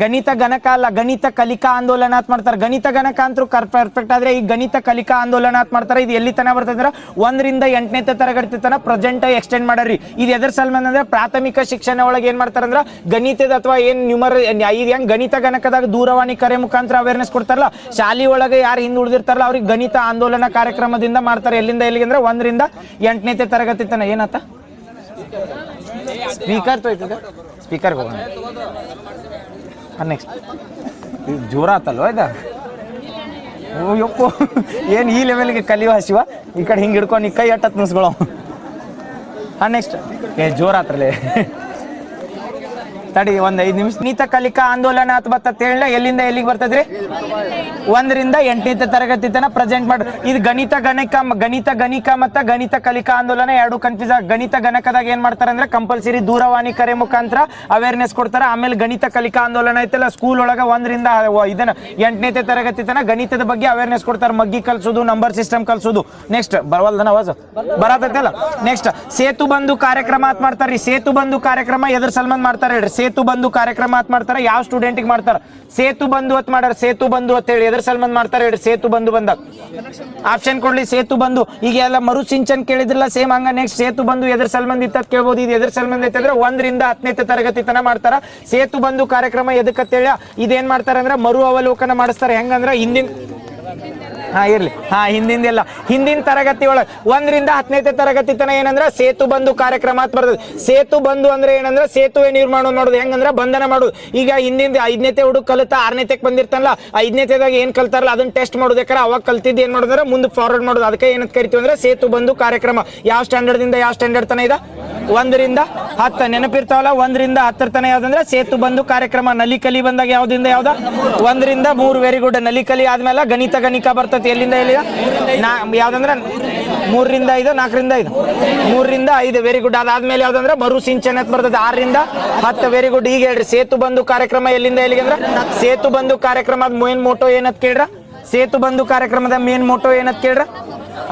ಗಣಿತ ಗಣಕ ಅಲ್ಲ, ಗಣಿತ ಕಲಿಕಾ ಆಂದೋಲನ ಅಂತ ಮಾಡ್ತಾರೆ. ಗಣಿತ ಗಣಕ ಅಂತೂ ಪರ್ಫೆಕ್ಟ್ ಆದ್ರೆ ಈ ಗಣಿತ ಕಲಿಕಾ ಆಂದೋಲನ ಅಂತ ಮಾಡ್ತಾರೆ. ಇದು ಎಲ್ಲಿ ತನ ಬರ್ತಂದ್ರ 1 ರಿಂದ 8ನೇ ತರಗತಿ ತನ ಪ್ರೆಸೆಂಟ್ ಎಕ್ಸ್ಟೆಂಡ್ ಮಾಡ್ರಿ. ಇದು ಎದ್ರ ಸಲ್ಮಾನ್ ಅಂದ್ರೆ ಪ್ರಾಥಮಿಕ ಶಿಕ್ಷಣ ಒಳಗೆ ಏನ್ ಮಾಡ್ತಾರಂದ್ರ ಗಣಿತದ ಅಥವಾ ಏನ್ ನ್ಯೂಮರ್ ಇದು ಹೆಂಗ್ ಗಣಿತ ಗಣಕದಾಗ ದೂರವಾಣಿ ಕರೆ ಮುಖಾಂತರ ಅವೇರ್ನೆಸ್ ಕೊಡ್ತಾರಲ್ಲ, ಶಾಲೆ ಒಳಗೆ ಯಾರು ಹಿಂದೆ ಉಳಿದಿರ್ತಾರಲ್ಲ ಅವ್ರಿಗೆ ಗಣಿತ ಆಂದೋಲನ ಕಾರ್ಯಕ್ರಮದಿಂದ ಮಾಡ್ತಾರೆ. ಎಲ್ಲಿಂದ ಎಲ್ಲಿಗೆ ಅಂದ್ರೆ 1 ರಿಂದ 8ನೇ ತರಗತಿ ತನ. ಏನತ್ತ ಸ್ಪೀಕರ್ ತೊಯ್ತದ, ಸ್ಪೀಕರ್ಗೆ ಹೋಗೋಣ. ನೆಕ್ಸ್ಟ್ ಜೋರ ಆತಲ್ವ ಇದ, ಯಪ್ಪು ಏನು ಈ ಲೆವೆಲ್ಗೆ ಕಲಿಯುವ ಶಿವ. ಈ ಕಡೆ ಹಿಂಗೆ ಹಿಡ್ಕೊಂಡು ಈ ಕೈ ಅಟ್ಟತ್ ನುಸ್ಗಳು. ನೆಕ್ಸ್ಟ್ ಜೋರ ಆತ್ರಲೆ ತಡಿ ಒಂದ್ 5 ನಿಮಿಷ. ಗಣಿತ ಕಲಿಕಾ ಆಂದೋಲನ ಅಂತ ಬರ್ತದೆ ಹೇಳ, ಎಲ್ಲಿಂದ ಎಲ್ಲಿಗೆ ಬರ್ತದ್ರಿ? 1 ರಿಂದ 8ನೇ ತರಗತಿ ತನ ಪ್ರೆಸೆಂಟ್ ಮಾಡಿ. ಇದು ಗಣಿತ ಗಣಿಕ ಮತ್ತು ಗಣಿತ ಕಲಿಕಾ ಆಂದೋಲನ ಎರಡು ಕನ್ಫ್ಯೂಸ್ ಆಗಿ. ಗಣಿತ ಗಣಕದಾಗ ಏನ್ ಮಾಡ್ತಾರೆ ಅಂದ್ರೆ ಕಂಪಲ್ಸರಿ ದೂರವಾಣಿ ಕರೆ ಮುಖಾಂತರ ಅವೇರ್ನೆಸ್ ಕೊಡ್ತಾರೆ. ಆಮೇಲೆ ಗಣಿತ ಕಲಿಕಾ ಆಂದೋಲನ ಐತಲ್ಲ, ಸ್ಕೂಲ್ ಒಳಗೆ 1 ರಿಂದ 8ನೇ ತರಗತಿ ತನ ಗಣಿತದ ಬಗ್ಗೆ ಅವೇರ್ನೆಸ್ ಕೊಡ್ತಾರೆ. ಮಗ್ಗಿ ಕಲ್ಸೋದು, ನಂಬರ್ ಸಿಸ್ಟಮ್ ಕಲ್ಸೋದು. ನೆಕ್ಸ್ಟ್ ಬರವಲ್ದನ ಅವಾಜ್ ಬರತೈತಲ್ಲ. ನೆಕ್ಸ್ಟ್ ಸೇತು ಬಂಧು ಕಾರ್ಯಕ್ರಮ ಅಂತ ಮಾಡ್ತಾರ್ರಿ. ಸೇತು ಬಂಧು ಕಾರ್ಯಕ್ರಮ ಎದ್ರ ಸಲ್ಮಾನ್ ಮಾಡ್ತಾರೆ ಹೇಳ್ರಿ? ಸೇತು ಬಂಧು ಕಾರ್ಯಕ್ರಮ ಅಂತ ಮಾಡ್ತಾರೆ. ಯಾವ ಸ್ಟೂಡೆಂಟ್ಗೆ ಮಾಡ್ತಾರ? ಸೇತು ಬಂಧು ಅಂತ ಮಾಡ್ಯಾರ. ಸೇತು ಬಂಧು ಅಂತ ಹೇಳಿ ಎದ್ರ ಸಲ್ಮಾನ್ ಮಾಡ್ತಾರೆ ಹೇಳ್ರಿ? ಸೇತು ಬಂಧು ಬಂದಾಗ ಆಪ್ಷನ್ ಕೊಡ್ಲಿ. ಸೇತು ಬಂಧು ಈಗ ಎಲ್ಲ ಮರು ಸಿಂಚನ್ ಕೇಳಿದ್ರಲ್ಲ, ಸೇಮ್ ಹಂಗ ನೆಕ್ಸ್ಟ್ ಸೇತು ಬಂಧು ಎದ್ರ ಸಲ್ಮಾನ್ ಇತ್ತ ಕೇಳ್ಬೋದು. ಇದು ಎದ್ರ ಸಲ್ಮಾನ್ ಐತಂದ್ರೆ 1 ರಿಂದ 10ನೇ ತರಗತಿ ತನ ಮಾಡ್ತಾರ. ಸೇತು ಬಂಧು ಕಾರ್ಯಕ್ರಮ ಎದಕ್ಕಂತೇಳಿ ಇದೇನ್ ಮಾಡ್ತಾರ ಅಂದ್ರೆ ಮರು ಅವಲೋಕನ ಮಾಡಿಸ್ತಾರೆ. ಹೆಂಗಂದ್ರ ಹಿಂದಿನ ಇರ್ಲಿ ಹಿಂದಿಂದೆಲ್ಲ ಹಿಂದಿನ ತರಗತಿ ಒಳಗೆ 1 ರಿಂದ 10ನೇ ತರಗತಿ ತನ ಏನಂದ್ರ ಸೇತು ಬಂಧು ಕಾರ್ಯಕ್ರಮ ಅಂತ ಬರ್ತದೆ. ಸೇತು ಬಂಧು ಅಂದ್ರೆ ಏನಂದ್ರ ಸೇತುವೆ ನಿರ್ಮಾಣ ಮಾಡೋದು. ಹೆಂಗಂದ್ರ ಬಂಧನ ಮಾಡೋದು. ಈಗ ಹಿಂದಿಂದ 5ನೇತೆ ಹುಡುಗ ಕಲಿತಾ 6ನೇತೆಗೆ ಬಂದಿರ್ತಾನಲ್ಲ, 5ನೇತೆದಾಗ ಏನ್ ಕಲ್ತಾರಲ್ಲ ಅದನ್ನ ಟೆಸ್ಟ್ ಮಾಡೋದು. ಯಾಕಂದ್ರೆ ಅವಾಗ ಕಲ್ತಿದ್ದು ಏನ್ ಮಾಡೋದ್ರೆ ಮುಂದೆ ಫಾರ್ವರ್ಡ್ ಮಾಡೋದು. ಅದಕ್ಕೆ ಏನಂತ ಕರಿತೀವಿ ಅಂದ್ರೆ ಸೇತು ಬಂಧು ಕಾರ್ಯಕ್ರಮ. ಯಾವ ಸ್ಟ್ಯಾಂಡರ್ಡ್ ದಿಂದ ಯಾವ ಸ್ಟ್ಯಾಂಡರ್ಡ್ ತನ ಇದೆ? 1 ರಿಂದ 10 ನೆನಪಿರ್ತಾವಲ್ಲ. 1 ರಿಂದ 10 ತನ ಯಾವ್ದಂದ್ರೆ ಸೇತು ಬಂಧು ಕಾರ್ಯಕ್ರಮ. ನಲಿ ಕಲಿ ಬಂದಾಗ ಯಾವ್ದಿಂದ ಯಾವ್ದ? 1 ರಿಂದ 3. Very good. ನಲಿ ಕಲಿ ಆದ್ಮೇಲೆ ಗಣಿತ ಗಣಿಕ ಬರ್ತದೆ. ಎಲ್ಲಿಂದ ಎಲ್ಲಿ? ಯಾವ್ದಂದ್ರೆ 3 ರಿಂದ 5, 4 ರಿಂದ 5, 3 ರಿಂದ 5. Very good. ಅದಾದ್ಮೇಲೆ ಯಾವ್ದಂದ್ರೆ ಮರು ಸಿಂಚನ ಅಂತ ಬರ್ತದೆ. 6 ರಿಂದ 10. Very good. ಈಗ ಹೇಳ್ರಿ ಸೇತು ಬಂಧು ಕಾರ್ಯಕ್ರಮ ಎಲ್ಲಿಂದ ಎಲ್ಲಿಗೆ ಅಂದ್ರೆ ಸೇತು ಬಂಧು ಕಾರ್ಯಕ್ರಮದ ಮೇನ್ ಮೋಟೋ ಏನಂತ ಕೇಳ್ರ? ಸೇತು ಬಂಧು ಕಾರ್ಯಕ್ರಮದ ಮೇನ್ ಮೋಟೋ ಏನಂತ ಕೇಳ್ರ?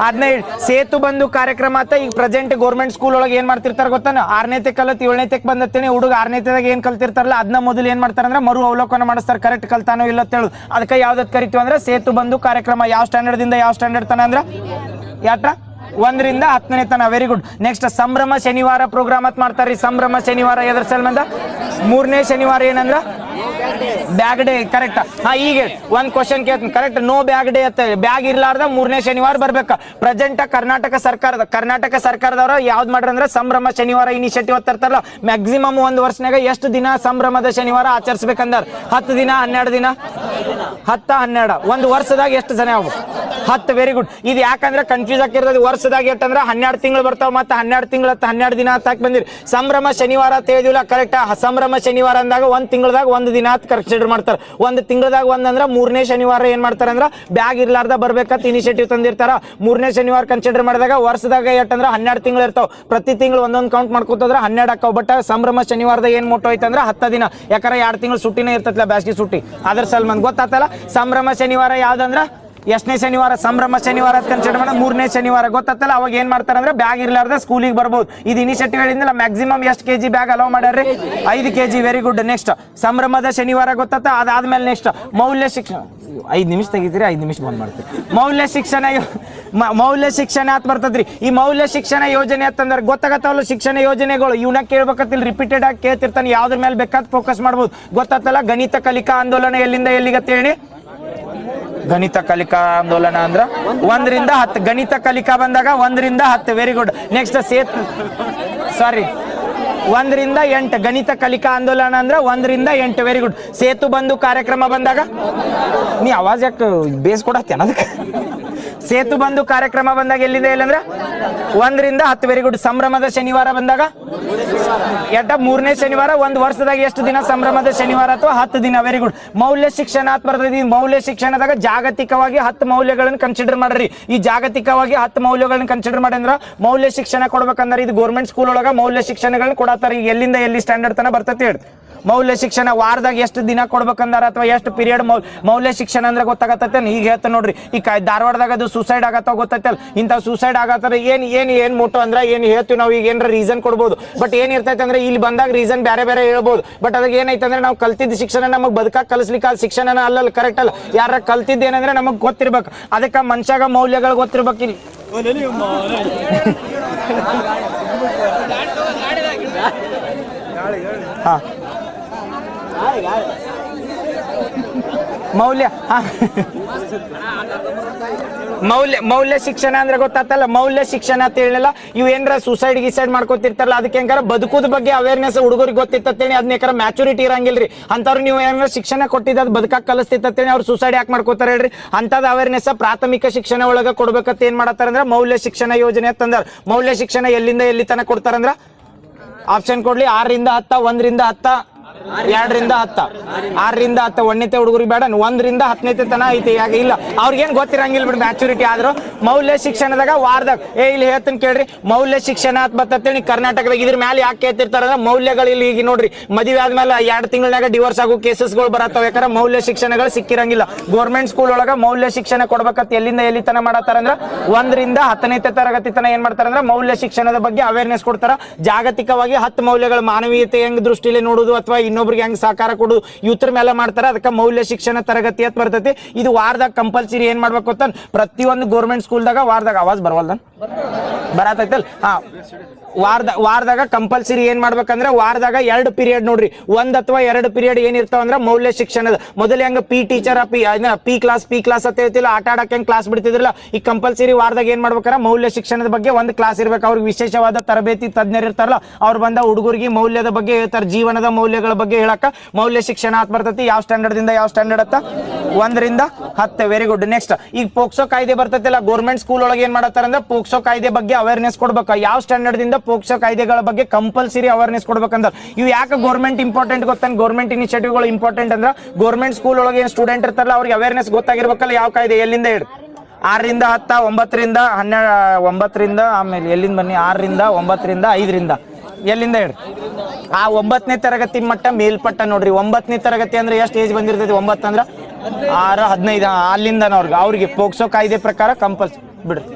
ಅದನ್ನ ಹೇಳಿ. ಸೇತು ಬಂಧು ಕಾರ್ಯಕ್ರಮ ಅಂತ ಈಗ ಪ್ರೆಸೆಂಟ್ ಗೌರ್ಮೆಂಟ್ ಸ್ಕೂಲ್ ಒಳಗೆ ಏನ್ ಮಾಡ್ತಿರ್ತಾರ ಗೊತ್ತಾನ? 6ನೇತೆ ಕಲತ್ 7ನೇತೆಗೆ ಬಂದತ್ತೇನೆ ಹುಡುಗ 6ನೇತೆದಾಗ ಏನ್ ಕಲ್ತಿರ್ತಾರಲ್ಲ ಅದನ್ನ ಮೊದಲು ಏನ್ ಮಾಡ್ತಾರ ಅಂದ್ರೆ ಮರು ಅವಲೋಕನ ಮಾಡಿಸ್ತಾರೆ. ಕರೆಕ್ಟ್ ಕಲ್ತಾನೋ ಇಲ್ಲ ಅಂತ ಹೇಳುದು. ಅದಕ್ಕೆ ಯಾವ್ದತ್ ಕರಿತೀವಿ ಅಂದ್ರೆ ಸೇತು ಬಂಧು ಕಾರ್ಯಕ್ರಮ. ಯಾವ ಸ್ಟ್ಯಾಂಡರ್ಡ್ ದಿಂದ ಯಾವ ಸ್ಟ್ಯಾಂಡರ್ಡ್ ತನ ಅಂದ್ರೆ ಯಾತ್ರ 1 ರಿಂದ 10ನೇ ತನ. Very good. ನೆಕ್ಸ್ಟ್ ಸಂಭ್ರಮ ಶನಿವಾರ ಪ್ರೋಗ್ರಾಮ್ ಅಂತ ಮಾಡ್ತಾರ್ರಿ. ಸಂಭ್ರಮ ಶನಿವಾರ ಎದ್ರ ಸಲ್ಮಂದ? 3ನೇ ಶನಿವಾರ ಏನಂದ್ರ ಬ್ಯಾಗ್ ಡೇ. ಕರೆಕ್ಟ್. ಈಗ ಒಂದ್ ಕ್ವಶನ್ ಕೇಳ್ತೀನಿ. ಕರೆಕ್ಟ್. ನೋ ಬ್ಯಾಗ್ ಡೇ ಅಂತ ಬ್ಯಾಗ್ ಇರ್ಲಾರ್ದ 3ನೇ ಶನಿವಾರ ಬರ್ಬೇಕ. ಪ್ರೆಸೆಂಟ್ ಕರ್ನಾಟಕ ಸರ್ಕಾರದವ್ರ ಯಾವ್ದು ಮಾಡ್ರ ಅಂದ್ರೆ ಸಂಭ್ರಮ ಶನಿವಾರ ಇನಿಷಿಯೇಟಿವ್ ತರ್ತಾರಲ್ಲ. ಮ್ಯಾಕ್ಸಿಮಮ್ 1 ವರ್ಷನಾಗ ಎಷ್ಟು ದಿನ ಸಂಭ್ರಮದ ಶನಿವಾರ ಆಚರಿಸ್ಬೇಕಂದಾರ? 10 ದಿನ, 12 ದಿನ, 10, 12. 1 ವರ್ಷದಾಗ ಎಷ್ಟು ಜನ ಆಗ್ಬೇಕು? 10. Very good. ಇದು ಯಾಕಂದ್ರೆ ಕನ್ಫ್ಯೂಸ್ ಆಗಿರ್ತದೆ. ವರ್ಷದಾಗ ಎಷ್ಟಂದ್ರೆ 12 ತಿಂಗಳು ಬರ್ತಾವ. ಮತ್ತೆ 12 ತಿಂಗಳ 12 ದಿನ ಅಂತ ಬಂದಿರಿ. ಸಂಭ್ರಮ ಶನಿವಾರ ಅಂತ ಹೇಳಿದಿಲ್ಲ. ಕರೆಕ್ಟ್. ಸಂಭ್ರಮ ಶನಿವಾರ ಅಂದಾಗ 1 ತಿಂಗಳದಾಗ 1 ದಿನ ಅಂತ ಕನ್ಸಿಡರ್ ಮಾಡ್ತಾರೆ. 1 ತಿಂಗಳದಾಗ 1 ಅಂದ್ರೆ 3ನೇ ಶನಿವಾರ ಏನ್ ಮಾಡ್ತಾರ ಅಂದ್ರೆ ಬ್ಯಾಗ್ ಇರ್ಲಾರ್ದ ಬರ್ಬೇಕಂತ ಇನಿಷಿಯೇಟಿವ್ ತಂದಿರ್ತಾರ. 3ನೇ ಶನಿವಾರ ಕನ್ಸಿಡರ್ ಮಾಡಿದಾಗ ವರ್ಷದಾಗ ಎಷ್ಟಂದ್ರೆ 12 ತಿಂಗಳು ಇರ್ತಾವ. ಪ್ರತಿ ತಿಂಗಳು ಒಂದೊಂದು ಕೌಂಟ್ ಮಾಡ್ಕೋತಂದ್ರೆ 12 ಆಕಾವ್. ಬಟ್ ಸಂಭ್ರಮ ಶನಿವಾರದ ಏನ್ ಮೋಟೋ ಐತಂದ್ರೆ 10 ದಿನ. ಯಾಕಂದ್ರೆ 2 ತಿಂಗಳು ಸುಟ್ಟಿನೇ ಇರ್ತೈತಲ್ಲ, ಬ್ಯಾಸ್ಗಿ ಸುಟ್ಟಿ. ಅದ್ರ ಸಲ್ಮಾನ್ ಗೊತ್ತಾತಲ್ಲ. ಸಂಭ್ರಮ ಶನಿವಾರ ಯಾವ್ದಂದ್ರ ಎಷ್ಟನೇ ಶನಿವಾರ? ಸಂಭ್ರಮ ಶನಿವಾರ ಕನ್ಸಿಡರ್ ಮಾಡ 3ನೇ ಶನಿವಾರ. ಗೊತ್ತಾತಲ್ಲ. ಅವಾಗ ಏನ್ ಮಾಡ್ತಾರ ಅಂದ್ರೆ ಬ್ಯಾಗ್ ಇರ್ಲಾರ್ದ ಸ್ಕೂಲಿಗೆ ಬರ್ಬೋದು. ಇದು ಇನಿಷಿಯೇಟಿವ್ ಹೇಳಿದ್ನಲ್ಲ. ಮ್ಯಾಕ್ಸಿಮಮ್ ಎಷ್ಟು kg ಬ್ಯಾಗ್ ಅಲೋ ಮಾಡ್ಯಾರ್ರಿ? 5 kg. Very good. ನೆಕ್ಸ್ಟ್ ಸಂಭ್ರಮದ ಶನಿವಾರ ಗೊತ್ತಾತ. ಅದಾದ್ಮೇಲೆ ನೆಕ್ಸ್ಟ್ ಮೌಲ್ಯ ಶಿಕ್ಷಣ. 5 ನಿಮಿಷ ತೆಗಿತೀರಿ, 5 ನಿಮಿಷ ಬಂದ್ ಮಾಡ್ತೀರಿ. ಮೌಲ್ಯ ಶಿಕ್ಷಣ ಅಂತ ಬರ್ತದ್ರಿ. ಈ ಮೌಲ್ಯ ಶಿಕ್ಷಣ ಯೋಜನೆ ಅಂತಂದ್ರೆ ಗೊತ್ತಾಗತ್ತವಲ್ಲ ಶಿಕ್ಷಣ ಯೋಜನೆಗಳು. ಇವನ್ನ ಕೇಳ್ಬೇಕತ್ತಿಲ್ಲ, ರಿಪೀಟೆಡ್ ಆಗಿ ಕೇಳ್ತಿರ್ತಾನೆ. ಯಾವ್ದ್ರ ಮೇಲೆ ಬೇಕಾದ್ ಫೋಕಸ್ ಮಾಡ್ಬೋದು. ಗೊತ್ತಾತಲ್ಲ. ಗಣಿತ ಕಲಿಕಾ ಆಂದೋಲನ ಎಲ್ಲಿಂದ ಎಲ್ಲಿಗೆ ಹೇಳಿ? ಗಣಿತ ಕಲಿಕಾ ಆಂದೋಲನ ಅಂದ್ರ 1 ರಿಂದ 10. ಗಣಿತ ಕಲಿಕಾ ಬಂದಾಗ 1 ರಿಂದ 10. Very good. ನೆಕ್ಸ್ಟ್ 1 ರಿಂದ 8. ಗಣಿತ ಕಲಿಕಾ ಆಂದೋಲನ ಅಂದ್ರೆ 1 ರಿಂದ 8. Very good. ಸೇತು ಬಂಧು ಕಾರ್ಯಕ್ರಮ ಬಂದಾಗ ನೀ ಆವಾಜ್ ಯಾಕೆ ಬೇಸ್ ಕೊಡತ್ತೇನ ಅದಕ್ಕೆ? ಸೇತು ಬಂಧು ಕಾರ್ಯಕ್ರಮ ಬಂದಾಗ ಎಲ್ಲಿದೆ ಇಲ್ಲಂದ್ರೆ 1 ರಿಂದ 10. Very good. ಸಂಭ್ರಮದ ಶನಿವಾರ ಬಂದಾಗ 3ನೇ ಶನಿವಾರ. 1 ವರ್ಷದಾಗ ಎಷ್ಟು ದಿನ ಸಂಭ್ರಮದ ಶನಿವಾರ? ಅಥವಾ 10 ದಿನ. Very good. ಮೌಲ್ಯ ಶಿಕ್ಷಣ ಅಂತ ಬರ್ತದೆ. ಈ ಮೌಲ್ಯ ಶಿಕ್ಷಣದಾಗ ಜಾಗತಿಕವಾಗಿ 10 ಮೌಲ್ಯಗಳನ್ನು ಕನ್ಸಿಡರ್ ಮಾಡ್ರಿ. ಈ ಜಾಗತಿಕವಾಗಿ 10 ಮೌಲ್ಯಗಳನ್ನ ಕನ್ಸಿಡರ್ ಮಾಡಿ ಅಂದ್ರ ಮೌಲ್ಯ ಶಿಕ್ಷಣ ಕೊಡ್ಬೇಕಂದ್ರೆ ಇದು ಗೌರ್ಮೆಂಟ್ ಸ್ಕೂಲ್ ಒಳಗ ಮೌಲ್ಯ ಶಿಕ್ಷಣಗಳನ್ನ ಕೊಡತ್ತಾರ. ಈಗ ಎಲ್ಲಿಂದ ಎಲ್ಲಿ ಸ್ಟ್ಯಾಂಡರ್ಡ್ ತನ ಬರ್ತೈತಿ ಹೇಳಿ? ಮೌಲ್ಯ ಶಿಕ್ಷಣ ವಾರದಾಗ ಎಷ್ಟು ದಿನ ಕೊಡ್ಬೇಕಂದಾರ ಅಥವಾ ಎಷ್ಟು ಪೀರಿಯಡ್ ಮೌಲ್ಯ ಶಿಕ್ಷಣ ಅಂದ್ರೆ ಗೊತ್ತಾಗತ್ತೆ. ಈಗ ಹೇಳ್ತಾನೆ ನೋಡ್ರಿ, ಈ ಧಾರವಾಡದಾಗ ಅದು ಸೂಸೈಡ್ ಆಗತ್ತ ಗೊತ್ತೈತಲ್ಲ, ಇಂಥ ಸೂಸೈಡ್ ಆಗತ್ತಾರ ಏನ್ ಮೋಟೋ ಅಂದ್ರೆ ಏನ್ ಹೇಳ್ತೀವಿ ನಾವು, ಈಗ ಏನಾರ ರೀಸನ್ ಕೊಡ್ಬೋದು. ಬಟ್ ಏನ್ ಇರ್ತೈತೆ ಅಂದ್ರೆ ಇಲ್ಲಿ ಬಂದಾಗ ರೀಸನ್ ಬೇರೆ ಬೇರೆ ಹೇಳ್ಬೋದು. ಬಟ್ ಅದಾಗ ಏನೈತೆ ಅಂದ್ರೆ ನಾವು ಕಲ್ತಿದ್ದ ಶಿಕ್ಷಣ ನಮಗೆ ಬದುಕಾಗ ಕಲಿಸ್ಲಿಕ್ಕೆ ಅದು ಶಿಕ್ಷಣ ಅಲ್ಲಲ್ಲ, ಕರೆಕ್ಟ್ ಅಲ್ಲ. ಯಾರ ಕಲ್ತಿದ್ದ ಏನಂದ್ರೆ ನಮಗ್ ಗೊತ್ತಿರ್ಬೇಕು, ಅದಕ್ಕೆ ಮನುಷ್ಯಾಗ ಮೌಲ್ಯಗಳು ಗೊತ್ತಿರ್ಬೇಕು. ಇಲ್ಲಿ ಹಾ ಮೌಲ್ಯ ಮೌಲ್ಯ ಶಿಕ್ಷಣ ಅಂದ್ರೆ ಗೊತ್ತಾತಲ್ಲ, ಮೌಲ್ಯ ಶಿಕ್ಷಣ ಅಂತ ಹೇಳಿಲ್ಲ. ಇವ್ ಏನಾರ ಸೂಸೈಡ್ ಗಿಸೈಡ್ ಮಾಡ್ಕೊತಿರ್ತಾರಲ್ಲ, ಅದಕ್ಕೆ ಹೆಂಗಾರ ಬದುಕುದ ಬಗ್ಗೆ ಅವೇರ್ನೆಸ್ ಹುಡುಗರಿಗೆ ಗೊತ್ತಿತ್ತೇಳಿ, ಅದನ್ನ ಯಾಕಾರ ಮ್ಯಾಚುರಿಟಿ ಇರಂಗಿಲ್ರಿ. ಅಂತವ್ರು ನೀವು ಏನಾರ ಶಿಕ್ಷಣ ಕೊಟ್ಟಿದ್ದ ಅದು ಬದುಕಾಗ ಕಲಿಸ್ತಿತ್ತೇಳಿ ಅವ್ರು ಸೂಸೈಡ್ ಯಾಕೆ ಮಾಡ್ಕೋತಾರ ಹೇಳ್ರಿ? ಅಂತದ್ ಅವೇರ್ನೆಸ್ ಪ್ರಾಥಮಿಕ ಶಿಕ್ಷಣ ಒಳಗ ಕೊಡ್ಬೇಕಂತ ಏನ್ ಮಾಡತ್ತಾರ ಅಂದ್ರೆ ಮೌಲ್ಯ ಶಿಕ್ಷಣ ಯೋಜನೆ ಅಂತಂದಾರ. ಮೌಲ್ಯ ಶಿಕ್ಷಣ ಎಲ್ಲಿಂದ ಎಲ್ಲಿ ತನಕ ಕೊಡ್ತಾರಂದ್ರ ಆಪ್ಷನ್ ಕೊಡ್ಲಿ, 6ರಿಂದ 10, 1ರಿಂದ 10, 2ರಿಂದ 10, 6ರಿಂದ 10 1ನೇತೆ ಹುಡುಗರಿಗೆ ಬೇಡ, 1ರಿಂದ 10ನೇತೆ ತನ ಐತಿ. ಯಾಕೆ ಇಲ್ಲ, ಅವ್ರಿಗೇನ್ ಗೊತ್ತಿರಂಗಿಲ್ಲ ಬಿಡಿ ಮ್ಯಾಚುರಿಟಿ ಆದ್ರೂ. ಮೌಲ್ಯ ಶಿಕ್ಷಣದಾಗ ವಾರದಾಗ ಇಲ್ಲಿ ಹೇಳ್ತೀನಿ ಕೇಳ್ರಿ, ಮೌಲ್ಯ ಶಿಕ್ಷಣ ಅಂತ ಬರ್ತೇಳಿ ಕರ್ನಾಟಕದಾಗ. ಇದ್ರ ಮೇಲೆ ಯಾಕೆ ಕೇಳ್ತಿರ್ತಾರ ಅಂದ್ರೆ ಮೌಲ್ಯಗಳು ಇಲ್ಲಿ ಈಗ ನೋಡ್ರಿ, ಮದುವೆ ಆದ್ಮೇಲೆ 2 ತಿಂಗಳಾಗ ಡಿವೋರ್ಸ್ ಆಗೋ ಕೇಸಸ್ಗಳು ಬರತ್ತವ. ಯಾಕಂದ್ರೆ ಮೌಲ್ಯ ಶಿಕ್ಷಣಗಳು ಸಿಕ್ಕಿರಂಗಿಲ್ಲ. ಗೌರ್ಮೆಂಟ್ ಸ್ಕೂಲ್ ಒಳಗ ಮೌಲ್ಯ ಶಿಕ್ಷಣ ಕೊಡ್ಬೇಕಂತ ಎಲ್ಲಿಂದ ಎಲ್ಲಿ ತನ ಮಾಡತ್ತಾರ ಅಂದ್ರೆ 1ರಿಂದ 10ನೇತೆ ತರಗತಿ ತನ ಏನ್ ಮಾಡ್ತಾರ ಅಂದ್ರೆ ಮೌಲ್ಯ ಶಿಕ್ಷಣದ ಬಗ್ಗೆ ಅವೇರ್ನೆಸ್ ಕೊಡ್ತಾರ. ಜಾಗತಿಕವಾಗಿ 10 ಮೌಲ್ಯಗಳು, ಮಾನವೀಯತೆ ಹೆಂಗ್ ದೃಷ್ಟಿಯಲ್ಲಿ ನೋಡುದು ಅಥವಾ ಇನ್ನೊಬ್ರಿಗೆ ಹೆಂಗ್ ಸಹಕಾರ ಕೊಡುದು, ಇವ್ರ ಮೇಲೆ ಮಾಡ್ತಾರ. ಅದಕ್ಕೆ ಮೌಲ್ಯ ಶಿಕ್ಷಣ ತರಗತಿ ಅಂತ ಬರ್ತೈತಿ. ಇದು ವಾರದಾಗ ಕಂಪಲ್ಸರಿ ಏನ್ ಮಾಡ್ಬೇಕು ಅಂತ ಪ್ರತಿಯೊಂದು ಗೌರ್ಮೆಂಟ್ ಸ್ಕೂಲ್ದಾಗ ವಾರದಾಗ ಆವಾಜ್ ಬರವಲ್ದ ಬರತೈತಲ್. ವಾರದಾಗ ಕಂಪಲ್ಸರಿ ಏನ್ ಮಾಡ್ಬೇಕಂದ್ರೆ ವಾರದಾಗ 2 ಪೀರಿಯಡ್ ನೋಡ್ರಿ, 1 ಅಥವಾ 2 ಪೀರಿಯಡ್ ಏನಿರ್ತಾವ ಅಂದ್ರೆ ಮೌಲ್ಯ ಶಿಕ್ಷಣದ. ಮೊದಲು ಹೆಂಗ ಪಿ ಟೀಚರ್ ಪಿ ಕ್ಲಾಸ್ ಅಂತ ಹೇಳ್ತಿಲ್ಲ, ಆಟ ಆಡಕ್ಕೆ ಹೆಂಗ್ ಕ್ಲಾಸ್ ಬಿಡ್ತಿದ್ರಲ್ಲ, ಈ ಕಂಪಲ್ಸರಿ ವಾರದಾಗ ಏನ್ ಮಾಡ್ಬೇಕಾರ ಮೌಲ್ಯ ಶಿಕ್ಷಣದ ಬಗ್ಗೆ ಒಂದು ಕ್ಲಾಸ್ ಇರ್ಬೇಕು. ಅವ್ರಿಗೆ ವಿಶೇಷವಾದ ತರಬೇತಿ ತಜ್ಞರು ಇರ್ತಾರಲ್ಲ, ಅವ್ರು ಬಂದ ಹುಡುಗರಿಗೆ ಮೌಲ್ಯದ ಬಗ್ಗೆ ಹೇಳ್ತಾರೆ, ಜೀವನದ ಮೌಲ್ಯಗಳ ಬಗ್ಗೆ ಹೇಳಕ್ಕ ಮೌಲ್ಯ ಶಿಕ್ಷಣ ಅಂತ ಬರ್ತೈತಿ. ಯಾವ ಸ್ಟ್ಯಾಂಡರ್ಡ್ ದಿಂದ ಯಾವ ಸ್ಟ್ಯಾಂಡರ್ಡ್ ಅತ್ತ 1ರಿಂದ 10. Very good. ನೆಕ್ಸ್ಟ್ ಈಗ ಪೋಕ್ಸೋ ಕಾಯ್ದೆ ಬರ್ತೈತಿಲ್ಲ, ಗೌರ್ಮೆಂಟ್ ಸ್ಕೂಲ್ ಒಳಗೆ ಏನ್ ಮಾಡತ್ತಾರ ಅಂದ್ರೆ ಪೋಕ್ಸೋ ಕಾಯ್ದೆ ಬಗ್ಗೆ ಅವೇರ್ನೆಸ್ ಕೊಡ್ಬೇಕು. ಯಾವ ಸ್ಟ್ಯಾಂಡರ್ಡ್ ದಿಂದ ಪೋಕ್ಸೋ ಕಾಯ್ದೆಗಳ ಬಗ್ಗೆ ಕಂಪಲ್ಸರಿ ಅವೇರ್ನೆಸ್ ಕೊಡ್ಬೇಕಂದ್ರೆ ಇವು ಯಾಕೆ ಗೌರ್ಮೆಂಟ್ ಇಂಪಾರ್ಟೆಂಟ್ ಗೊತ್ತಾನ, ಗೌರ್ಮೆಂಟ್ ಇನಿಷಿಯೇಟಿವ್ಗಳು ಇಂಪಾರ್ಟೆಂಟ್ ಅಂದ್ರೆ ಗೌರ್ಮೆಂಟ್ ಸ್ಕೂಲ್ ಒಳಗೆ ಏನು ಸ್ಟೂಡೆಂಟ್ ಇರ್ತಾರಲ್ಲ ಅವ್ರಿಗೆ ಅವೇರ್ನೆಸ್ ಗೊತ್ತಾಗಿರ್ಬೇಕಲ್ಲ ಯಾವ ಕಾಯ್ದೆ ಎಲ್ಲಿಂದ ಹೇಳಿ. 6ರಿಂದ 10, 9ರಿಂದ 12, 9ರಿಂದ ಆಮೇಲೆ ಎಲ್ಲಿಂದ ಬನ್ನಿ, 6ರಿಂದ 9ರಿಂದ 5ರಿಂದ ಎಲ್ಲಿಂದ ಹೇಳಿ. ಆ 9ನೇ ತರಗತಿ ಮಟ್ಟ ಮೇಲ್ಪಟ್ಟ ನೋಡ್ರಿ. 9ನೇ ತರಗತಿ ಅಂದ್ರೆ ಎಷ್ಟು ಏಜ್ ಬಂದಿರ್ತೈತಿ? 9 ಅಂದ್ರೆ 6, 15 ಅಲ್ಲಿಂದ ಅವ್ರಿಗೆ ಪೋಕ್ಸೋ ಕಾಯ್ದೆ ಪ್ರಕಾರ ಕಂಪಲ್ಸರಿ ಬಿಡ್ರಿ.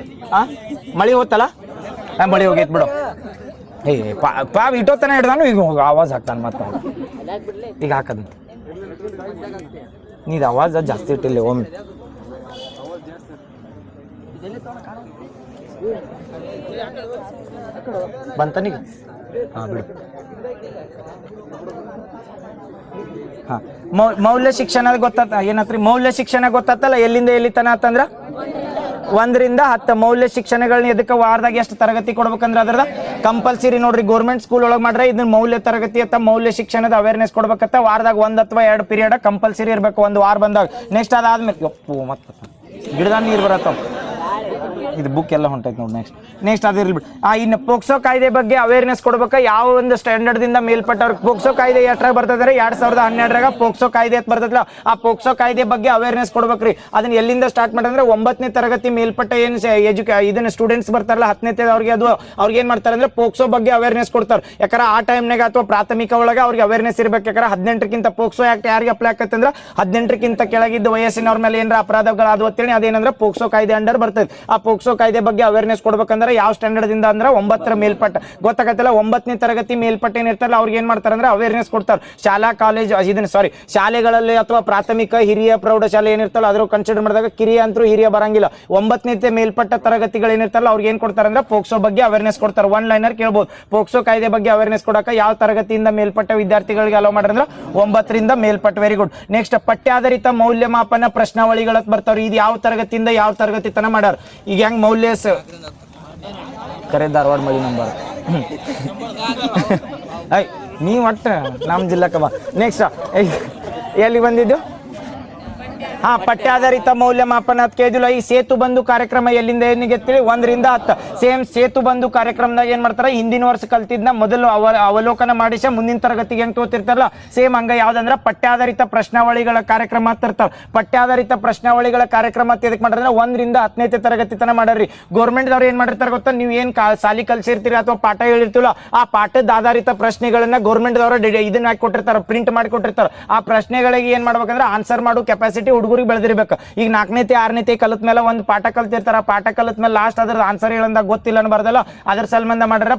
ಮಳಿ ಹೋತಲ್ಲ, ಮಳಿ ಹೋಗೈತ್ ಬಿಡು. ಪಾವ್ ಇಟ್ಟೋತನ ಹಿಡ್ದಾನು ಈಗ ಆವಾಜ್ ಹಾಕ್ತಾನ ಮತ್ತ ಈಗ ಹಾಕದ್ ನೀದ್ ಆವಾಜ್ ಜಾಸ್ತಿ ಇಟ್ಟಿಲ್ಲ ಒಮ್ಮೆ. ಬಂತನೀಗ ಬಿಡು. ಮೌಲ್ಯ ಶಿಕ್ಷಣ ಗೊತ್ತಾತ ಏನತ್ರಿ? ಮೌಲ್ಯ ಶಿಕ್ಷಣ ಗೊತ್ತಾತಲ್ಲ ಎಲ್ಲಿಂದ ಎಲ್ಲಿ ತನ ಅಂತಂದ್ರ 1ರಿಂದ 10 ಮೌಲ್ಯ ಶಿಕ್ಷಣಗಳನ್ನ ಎದಕ್ಕೆ ವಾರದಾಗ ಎಷ್ಟು ತರಗತಿ ಕೊಡ್ಬೇಕಂದ್ರೆ ಅದ್ರದ ಕಂಪಲ್ಸರಿ ನೋಡ್ರಿ. ಗೌರ್ಮೆಂಟ್ ಸ್ಕೂಲ್ ಒಳಗೆ ಮಾಡ್ರೆ ಇದನ್ನ ಮೌಲ್ಯ ತರಗತಿ ಅಥವಾ ಮೌಲ್ಯ ಶಿಕ್ಷಣದ ಅವೇರ್ನೆಸ್ ಕೊಡ್ಬೇಕತ್ತ. ವಾರದಾಗ 1 ಅಥವಾ 2 ಪೀರಿಯಡ್ ಕಂಪಲ್ಸರಿ ಇರ್ಬೇಕು, 1 ವಾರ ಬಂದಾಗ. ನೆಕ್ಸ್ಟ್ ಅದಾದ್ಮೇಲೆ ಮತ್ತೆ ಗಿಡದ ನೀರು ಬರತ್ತವ, ಇದು ಬುಕ್ ಎಲ್ಲ ಹೊಂಟೈತೆ ನೋಡಿ. ನೆಕ್ಸ್ಟ್ ಅದಿರ್ಲಿ ಬಿಟ್ಟು ಇನ್ನು ಪೋಕ್ಸೋ ಕಾಯ್ದೆ ಬಗ್ಗೆ ಅವೇರ್ನೆಸ್ ಕೊಡ್ಬೇಕು. ಯಾವ ಒಂದು ಸ್ಟ್ಯಾಂಡರ್ಡ್ ದಿಂದ ಮೇಲ್ಪಟ್ಟವ್ರಿಗೆ ಪೋಕ್ಸೋ ಕಾಯ್ದೆ ಎಷ್ಟ್ರಾಗ ಬರ್ತದ್ರೆ 2012ರಾಗ ಪೋಕ್ಸೋ ಕಾಯ್ದೆ ಅಂತ ಬರ್ತದಲ್ಲ, ಆ ಪೋಕ್ಸೋ ಕಾಯ್ದೆ ಬಗ್ಗೆ ಅವೇರ್ನೆಸ್ ಕೊಡ್ಬೇಕ್ರಿ. ಅದನ್ನ ಎಲ್ಲಿಂದ ಸ್ಟಾರ್ಟ್ ಮಾಡಿದ್ರೆ 9ನೇ ತರಗತಿ ಮೇಲ್ಪಟ್ಟ ಏನು ಇದನ್ನ ಸ್ಟೂಡೆಂಟ್ಸ್ ಬರ್ತಾರಲ್ಲ 10ನೇ ಅವ್ರಿಗೆ ಅವ್ರಿಗೆ ಏನ್ ಮಾಡ್ತಾರೆ ಅಂದ್ರೆ ಪೋಕ್ಸೋ ಬಗ್ಗೆ ಅವೇರ್ನೆಸ್ ಕೊಡ್ತಾರೆ. ಯಾಕಂದ್ರೆ ಆ ಟೈಮ್ನಾಗ ಅಥವಾ ಪ್ರಾಥಮಿಕ ಒಳಗೆ ಅವ್ರಿಗೆ ಅವೇರ್ನೆಸ್ ಇರ್ಬೇಕು. ಯಾಕಂದ್ರೆ 18ಕ್ಕಿಂತ ಪೋಕ್ಸೋ ಆಕ್ಟ್ ಯಾರಿಗೆ ಅಪ್ಲೈ ಆಕತ್ತಂದ್ರೆ 18ಕ್ಕಿಂತ ಕೆಳಗಿದ್ದ ವಯಸ್ಸಿನವ್ರ ಮೇಲೆ ಏನಾರ ಅಪರಾಧಗಳಾದವು ಅಂತೇಳಿ ಅದೇನಂದ್ರೆ ಪೋಕ್ಸೋ ಕಾಯ್ದೆ ಅಂಡರ್ ಬರ್ತದೆ. ಆ ಪೋಕ್ಸೋ ಕಾಯ್ದೆ ಬಗ್ಗೆ ಅವೇರ್ನೆಸ್ ಕೊಡ್ಬೇಕಂದ್ರೆ ಯಾವ ಸ್ಟ್ಯಾಂಡರ್ಡ್ ದಿಂದ ಅಂದ್ರೆ 9ರ ಮೇಲ್ಪಟ್ಟ ಗೊತ್ತಾಗತ್ತಲ್ಲ. 9ನೇ ತರಗತಿ ಮೇಲ್ಪಟ್ಟ ಏನಿರ್ತಾರಲ್ಲ ಅವ್ರಿಗೆ ಏನ್ ಮಾಡ್ತಾರೆ ಅಂದ್ರೆ ಅವೇರ್ನೆಸ್ ಕೊಡ್ತಾರೆ. ಶಾಲಾ ಕಾಲೇಜ್ ಶಾಲೆಗಳಲ್ಲಿ ಅಥವಾ ಪ್ರಾಥಮಿಕ ಹಿರಿಯ ಪ್ರೌಢಶಾಲೆ ಏನಿರ್ತಲ್ಲ ಅದ್ರ ಕನ್ಸಿಡರ್ ಮಾಡಿದಾಗ ಕಿರಿಯ ಅಂತೂ ಹಿರಿಯ ಬರಂಗಿಲ್ಲ. 9ನೇ ಮೇಲ್ಪಟ್ಟ ತರಗತಿಗಳು ಏನಿರ್ತಾರಲ್ಲ ಅವ್ರಿಗೆ ಏನ್ ಕೊಡ್ತಾರೆ ಅಂದ್ರೆ ಪೋಕ್ಸೋ ಬಗ್ಗೆ ಅವೇರ್ನೆಸ್ ಕೊಡ್ತಾರೆ. 1 ಲೈನರ್ ಕೇಳ್ಬೋದು, ಪೋಕ್ಸೋ ಕಾಯ್ದೆ ಬಗ್ಗೆ ಅವೇರ್ನೆಸ್ ಕೊಡಕ ಯಾವ ತರಗತಿಯಿಂದ ಮೇಲ್ಪಟ್ಟ ವಿದ್ಯಾರ್ಥಿಗಳಿಗೆ ಅಲೋ ಮಾಡ್ರೆ 9ರಿಂದ ಮೇಲ್ಪಟ್ಟ. Very good. ನೆಕ್ಸ್ಟ್ ಪಠ್ಯಾಧಾರಿತ ಮೌಲ್ಯಮಾಪನ ಪ್ರಶ್ನಾವಳಿಗಳ ಬರ್ತಾವ್ರಿ. ಇದು ಯಾವ ತರಗತಿಯಿಂದ ಯಾವ ತರಗತಿ ತನ ಮಾಡ್ಯಾರ. ಈಗ ಹೆಂಗ್ ಮೌಲ್ಯ ಕರೆ ಧಾರವಾಡ ಮಳಿ ನಂಬರ್ ನೀವ್ ಒಟ್ಟ ನಮ್ ಜಿಲ್ಲಾಕ ಬಾ. ನೆಕ್ಸ್ಟ್ ಎಲ್ಲಿ ಬಂದಿದ್ದು? ಪಠ್ಯಾಧಾರಿತ ಮೌಲ್ಯಮಾಪನ ಅಂತ ಕೇಳಿದಿಲ್ಲ. ಈ ಸೇತು ಬಂಧು ಕಾರ್ಯಕ್ರಮ ಎಲ್ಲಿಂದ ಏನಿಗೆ ತಿಳಿ 1 ರಿಂದ 10 ಸೇಮ್ ಸೇತು ಬಂಧು ಕಾರ್ಯಕ್ರಮದಾಗ ಏನ್ ಮಾಡ್ತಾರ, ಹಿಂದಿನ ವರ್ಷ ಕಲ್ತಿದ್ನ ಮೊದಲು ಅವಲೋಕನ ಮಾಡಿಸ ಮುಂದಿನ ತರಗತಿಗೆ ಹೆಂಗ್ ತೋತಿರ್ತಾರಲ್ಲ ಸೇಮ್ ಹಂಗ ಯಾವ್ದಂದ್ರ ಪಠ್ಯಾಧಾರಿತ ಪ್ರಶ್ನಾವಳಿಗಳ ಕಾರ್ಯಕ್ರಮ ಇರ್ತಾವ. ಪಠ್ಯಾಧಾರಿತ ಪ್ರಶ್ನಾವಳಿಗಳ ಕಾರ್ಯಕ್ರಮ ಎದಕ್ ಮಾಡ್ರೆ 1 ರಿಂದ 10ನೇ ತರಗತಿ ತನ ಮಾಡ್ರಿ. ಗೌರ್ಮೆಂಟ್ ದವ್ರು ಏನ್ ಮಾಡಿರ್ತಾರ ಗೊತ್ತಾ, ನೀವು ಏನ್ ಸಾಲಿ ಕಲ್ಸಿರ್ತೀರಿ ಅಥವಾ ಪಾಠ ಹೇಳಿರ್ತೀವಲ್ಲ ಆ ಪಾಠದ ಆಧಾರಿತ ಪ್ರಶ್ನೆಗಳನ್ನ ಗೌರ್ಮೆಂಟ್ ದವರು ಇದನ್ನ ಹಾಕಿ ಕೊಟ್ಟಿರ್ತಾರ, ಪ್ರಿಂಟ್ ಮಾಡಿ ಕೊಟ್ಟಿರ್ತಾರ. ಆ ಪ್ರಶ್ನೆಗಳಿಗೆ ಏನ್ ಮಾಡ್ಬೇಕಂದ್ರೆ ಆನ್ಸರ್ ಮಾಡೋ ಕೆಪಾಸಿಟಿ ಹುಡುಗರಿಗೆ ಬೆಳೆದಿರ್ಬೇಕು. ಈಗ 4ನೇ 6ನೇ ಕಲತ್ ಮೇಲೆ ಒಂದು ಪಾಠ ಕಲ್ತಿರ್ತಾರ, ಪಾಠ ಕಲತ್ ಮೇಲೆ ಲಾಸ್ಟ್ ಅದ್ರ ಆನ್ಸರ್ ಹೇಳಂದಾಗ ಗೊತ್ತಿಲ್ಲ ಅನ್ಬಾರ್ದಲ್ಲ, ಅದ್ರ ಸಂಬಂಧ ಮಾಡ್ರ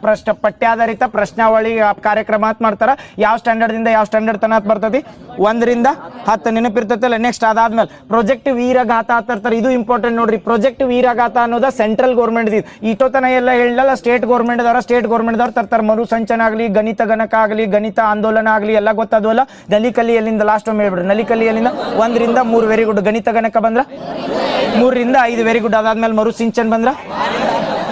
ಪಠ್ಯಾಧಾರಿತ ಪ್ರಶ್ನಾವಳಿ ಕಾರ್ಯಕ್ರಮ ಅಂತ ಮಾಡ್ತಾರ. ಯಾವ ಸ್ಟ್ಯಾಂಡರ್ಡ್ ದಿಂದ ಯಾವ ಸ್ಟ್ಯಾಂಡರ್ಡ್ ತನ ಬರ್ತದೆ 1 ರಿಂದ 10 ನೆನಪಿರ್ತೈತಲ್ಲ. ನೆಕ್ಸ್ಟ್ ಅದಾದ್ಮೇಲೆ ಪ್ರಾಜೆಕ್ಟ್ ವೀರಗಾಥ ಅಂತ ಇದು ಇಂಪಾರ್ಟೆಂಟ್ ನೋಡ್ರಿ. ಪ್ರಾಜೆಕ್ಟ್ ವೀರಗಾಥ ಅನ್ನೋದ ಸೆಂಟ್ರಲ್ ಗೌರ್ಮೆಂಟ್ ಇಟೋತನ ಎಲ್ಲ ಹೇಳಲ್ಲ ಸ್ಟೇಟ್ ಗೌರ್ಮೆಂಟ್ ದವ್ರು ತರ್ತಾರೆ. ಮರು ಸಂಚನ ಆಗ್ಲಿ, ಗಣಿತ ಗಣಕ ಆಗ್ಲಿ, ಗಣಿತ ಆಂದೋಲನ ಆಗ್ಲಿ ಎಲ್ಲ ಗೊತ್ತಾದ್ವಲ್ಲ. ನಲಿಕಲಿ ಎಲ್ಲಿಂದ ಲಾಸ್ಟ್ ಒಮ್ಮೆ ಹೇಳ್ಬಿಡ್ರಿ. ನಲಿಕಲಿ ಎಲ್ಲಿಂದ 1 ರಿಂದ 3 ವೆರಿ ಗುಡ್. ಗಣಿತ ಗಣಕ ಬಂದ್ರ 3 ರಿಂದ 5 ವೆರಿ ಗುಡ್. ಅದಾದ್ಮೇಲೆ ಮರು ಸಿಂಚನ್ ಬಂದ್ರ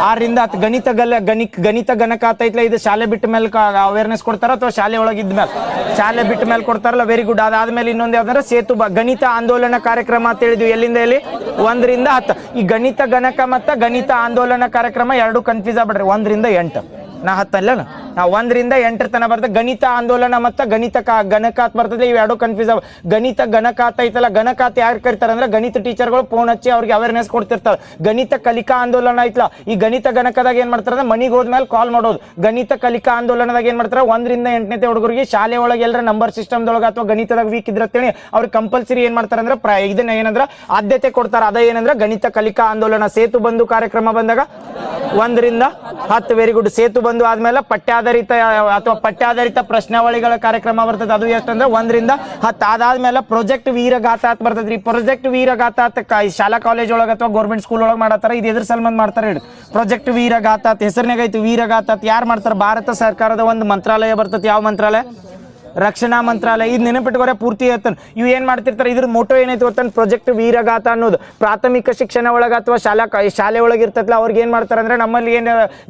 6 ರಿಂದ 10. ಗಣಿತ ಗಣಕ ಆತೈತ್ಲ ಇದು ಶಾಲೆ ಬಿಟ್ಟ ಮೇಲೆ ಅವೇರ್ನೆಸ್ ಕೊಡ್ತಾರ ಅಥವಾ ಶಾಲೆ ಒಳಗಿದ್ದ ಮೇಲೆ? ಶಾಲೆ ಬಿಟ್ಟ ಮೇಲೆ ಕೊಡ್ತಾರಲ್ಲ, ವೆರಿ ಗುಡ್. ಅದಾದ್ಮೇಲೆ ಇನ್ನೊಂದು ಯಾವ್ದಾರ ಸೇತು ಗಣಿತ ಆಂದೋಲನ ಕಾರ್ಯಕ್ರಮ ಅಂತ ಹೇಳಿದ್ವಿ. ಎಲ್ಲಿಂದ ಎಲ್ಲಿ 1 ರಿಂದ 10. ಈ ಗಣಿತ ಗಣಕ ಮತ್ತು ಗಣಿತ ಆಂದೋಲನ ಕಾರ್ಯಕ್ರಮ ಎರಡು ಕನ್ಫ್ಯೂಸ್ ಆಗ್ಬಿಡ್ರಿ. 1 ರಿಂದ 8 ನಾ 10 ಅಲ್ಲ, ನಾವು 1 ರಿಂದ 8 ತನ ಬರ್ತದೆ. ಗಣಿತ ಆಂದೋಲನ ಮತ್ತು ಗಣಿತ ಗಣಕಾತ್ ಬರ್ತದೆ, ಇವೆರಡು ಕನ್ಫ್ಯೂಸ್ ಆಗ. ಗಣಿತ ಗಣಕಾತ್ ಐತಲ್ಲ, ಗಣಕಾತ್ ಯಾರು ಕರಿತಾರೆ ಅಂದ್ರೆ ಗಣಿತ ಟೀಚರ್ಗಳು ಫೋನ್ ಹಚ್ಚಿ ಅವ್ರಿಗೆ ಅವೇರ್ನೆಸ್ ಕೊಡ್ತಿರ್ತಾರೆ. ಗಣಿತ ಕಲಿಕಾ ಆಂದೋಲನ ಐತಲ್ಲ, ಈ ಗಣಿತ ಗಣಕದಾಗ ಏನ್ ಮಾಡ್ತಾರೆ ಅಂದ್ರೆ ಮನಿಗೆ ಹೋದ್ಮೇಲೆ ಕಾಲ್ ಮಾಡೋದು. ಗಣಿತ ಕಲಿಕಾ ಆಂದೋಲನದಾಗ ಏನ್ ಮಾಡ್ತಾರೆ 1 ರಿಂದ 8ನೇ ಹುಡುಗರಿಗೆ ಶಾಲೆ ಒಳಗೆ ಎಲ್ಲರ ನಂಬರ್ ಸಿಸ್ಟಮ್ದೊಳಗೆ ಅಥವಾ ಗಣಿತದಾಗ ವೀಕ್ ಇದ್ರತ್ತೇಳಿ ಅವ್ರಿಗೆ ಕಂಪಲ್ಸರಿ ಏನ್ ಮಾಡ್ತಾರೆ ಅಂದ್ರೆ ಇದನ್ನ ಏನಂದ್ರೆ ಆದ್ಯತೆ ಕೊಡ್ತಾರೆ. ಅದ ಏನಂದ್ರೆ ಗಣಿತ ಕಲಿಕಾ ಆಂದೋಲನ. ಸೇತು ಬಂಧು ಕಾರ್ಯಕ್ರಮ ಬಂದಾಗ 1 ರಿಂದ 10 ವೆರಿ ಗುಡ್. ಸೇತು ಬಂಧು ಆದ್ಮೇಲೆ ಪಠ್ಯಾಧಾರಿತ ಅಥವಾ ಪಠ್ಯಾಧಾರಿತ ಪ್ರಶ್ನಾವಳಿಗಳ ಕಾರ್ಯಕ್ರಮ ಬರ್ತದೆ. ಅದು ಎಷ್ಟಂದ್ರೆ 1 ರಿಂದ 10. ಅದಾದ್ಮೇಲೆ ಪ್ರಾಜೆಕ್ಟ್ ವೀರಗಾಥ ಅಂತ ಬರ್ತದ್ರಿ. ಪ್ರಾಜೆಕ್ಟ್ ವೀರಗಾಥ ಶಾಲಾ ಕಾಲೇಜ್ ಒಳಗೆ ಅಥವಾ ಗೌರ್ಮೆಂಟ್ ಸ್ಕೂಲ್ ಒಳಗೆ ಮಾಡತ್ತಾರ. ಇದು ಎದ್ರ ಸಲ್ಮಾನ್ ಮಾಡ್ತಾರೆ ಹೇಳಿ. ಪ್ರಾಜೆಕ್ಟ್ ವೀರಗಾಥ ಹೆಸರಿನಾಗೈತಿ. ವೀರಗಾಥ ಯಾರು ಮಾಡ್ತಾರೆ? ಭಾರತ ಸರ್ಕಾರದ ಒಂದು ಮಂತ್ರಾಲಯ ಬರ್ತದೆ. ಯಾವ ಮಂತ್ರಾಲಯ? ರಕ್ಷಣಾ ಮಂತ್ರಾಲಯ. ಇದು ನೆನಪಿಟ್ಕೋರೆ ಪೂರ್ತಿ ಹೇಳ್ತಾನೆ. ಇವು ಏನ್ ಮಾಡ್ತಿರ್ತಾರೆ, ಇದ್ರ ಮೋಟೋ ಏನೈತಿ ಗೊತ್ತಾನೆ? ಪ್ರಾಜೆಕ್ಟ್ ವೀರಗಾಥ ಅನ್ನೋದು ಪ್ರಾಥಮಿಕ ಶಿಕ್ಷಣ ಒಳಗ ಅಥವಾ ಶಾಲೆ ಒಳಗೆ ಇರ್ತೈತಲ್ಲ ಅವ್ರಿಗೆ ಏನ್ ಮಾಡ್ತಾರೆ ಅಂದ್ರೆ ನಮ್ಮಲ್ಲಿ ಏನ್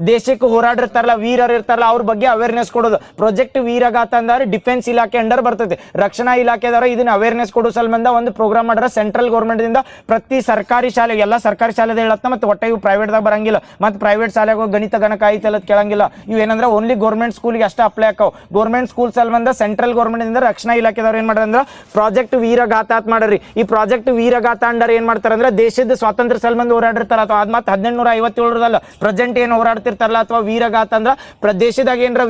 ದೇಶಕ್ಕೆ ಹೋರಾಡಿರ್ತಾರಲ್ಲ, ವೀರರು ಇರ್ತಾರಲ್ಲ ಅವ್ರ ಬಗ್ಗೆ ಅವೇರ್ನೆಸ್ ಕೊಡೋದು. ಪ್ರಾಜೆಕ್ಟ್ ವೀರಗಾಥ ಅಂದ್ರೆ ಡಿಫೆನ್ಸ್ ಇಲಾಖೆ ಅಂಡರ್ ಬರ್ತೈತಿ. ರಕ್ಷಣಾ ಇಲಾಖೆದವರು ಇದನ್ನ ಅವೇರ್ನೆಸ್ ಕೊಡೋ ಸಂಬಂಧ ಒಂದು ಪ್ರೋಗ್ರಾಮ್ ಮಾಡ್ರ ಸೆಂಟ್ರಲ್ ಗೌರ್ಮೆಂಟ್ ದಿಂದ. ಪ್ರತಿ ಸರ್ಕಾರಿ ಶಾಲೆ, ಎಲ್ಲ ಸರ್ಕಾರಿ ಶಾಲೆದ ಹೇಳತ್ತ, ಮತ್ತೆ ಒಟ್ಟೆ ಇವು ಪ್ರೈವೇಟ್ದಾಗ ಬರಂಗಿಲ್ಲ. ಮತ್ತೆ ಪ್ರೈವೇಟ್ ಶಾಲೆಗೆ ಗಣಿತ ಗಣಕ ಐತಲ್ಲ ಕೇಳಂಗಿಲ್ಲ. ಇವು ಏನಂದ್ರೆ ಓನ್ಲಿ ಗೌರ್ಮೆಂಟ್ ಸ್ಕೂಲ್ಗೆ ಅಷ್ಟೇ ಅಪ್ಲೈ ಆಕಾವ್. ಗೌರ್ಮೆಂಟ್ ಸ್ಕೂಲ್ ಸಂಬಂಧ ಸೆಂಟ್ರಲ್ ಗೌರ್ಮೆಂಟ್ ಇಂದ ರಕ್ಷಣಾ ಇಲಾಖೆದವ್ರು ಏನ್ ಮಾಡ್ರ ಪ್ರಾಜೆಕ್ಟ್ ವೀರಗಾಥ ಅಂತ ಮಾಡ್ರಿ. ಈ ಪ್ರಾಜೆಕ್ಟ್ ವೀರಗಾಥ ಅಂಡರ್ ಏನ್ ಮಾಡ್ತಾರೆ ಅಂದ್ರೆ ದೇಶದ ಸ್ವಾತಂತ್ರ್ಯ ಸಂಬಂಧ ಹೋರಾಡಿರ್ತಾರ ಅಥವಾ ಅದ್ ಮತ್ತೆ 1857 ಪ್ರೆಸೆಂಟ್ ಏನ್ ಹೋರಾಡ್ತಿರ್ತಾರಲ್ಲ ಅಥವಾ ವೀರಗಾಥ ಅಂದ್ರ ದೇಶದಾಗ ಏನ್ರ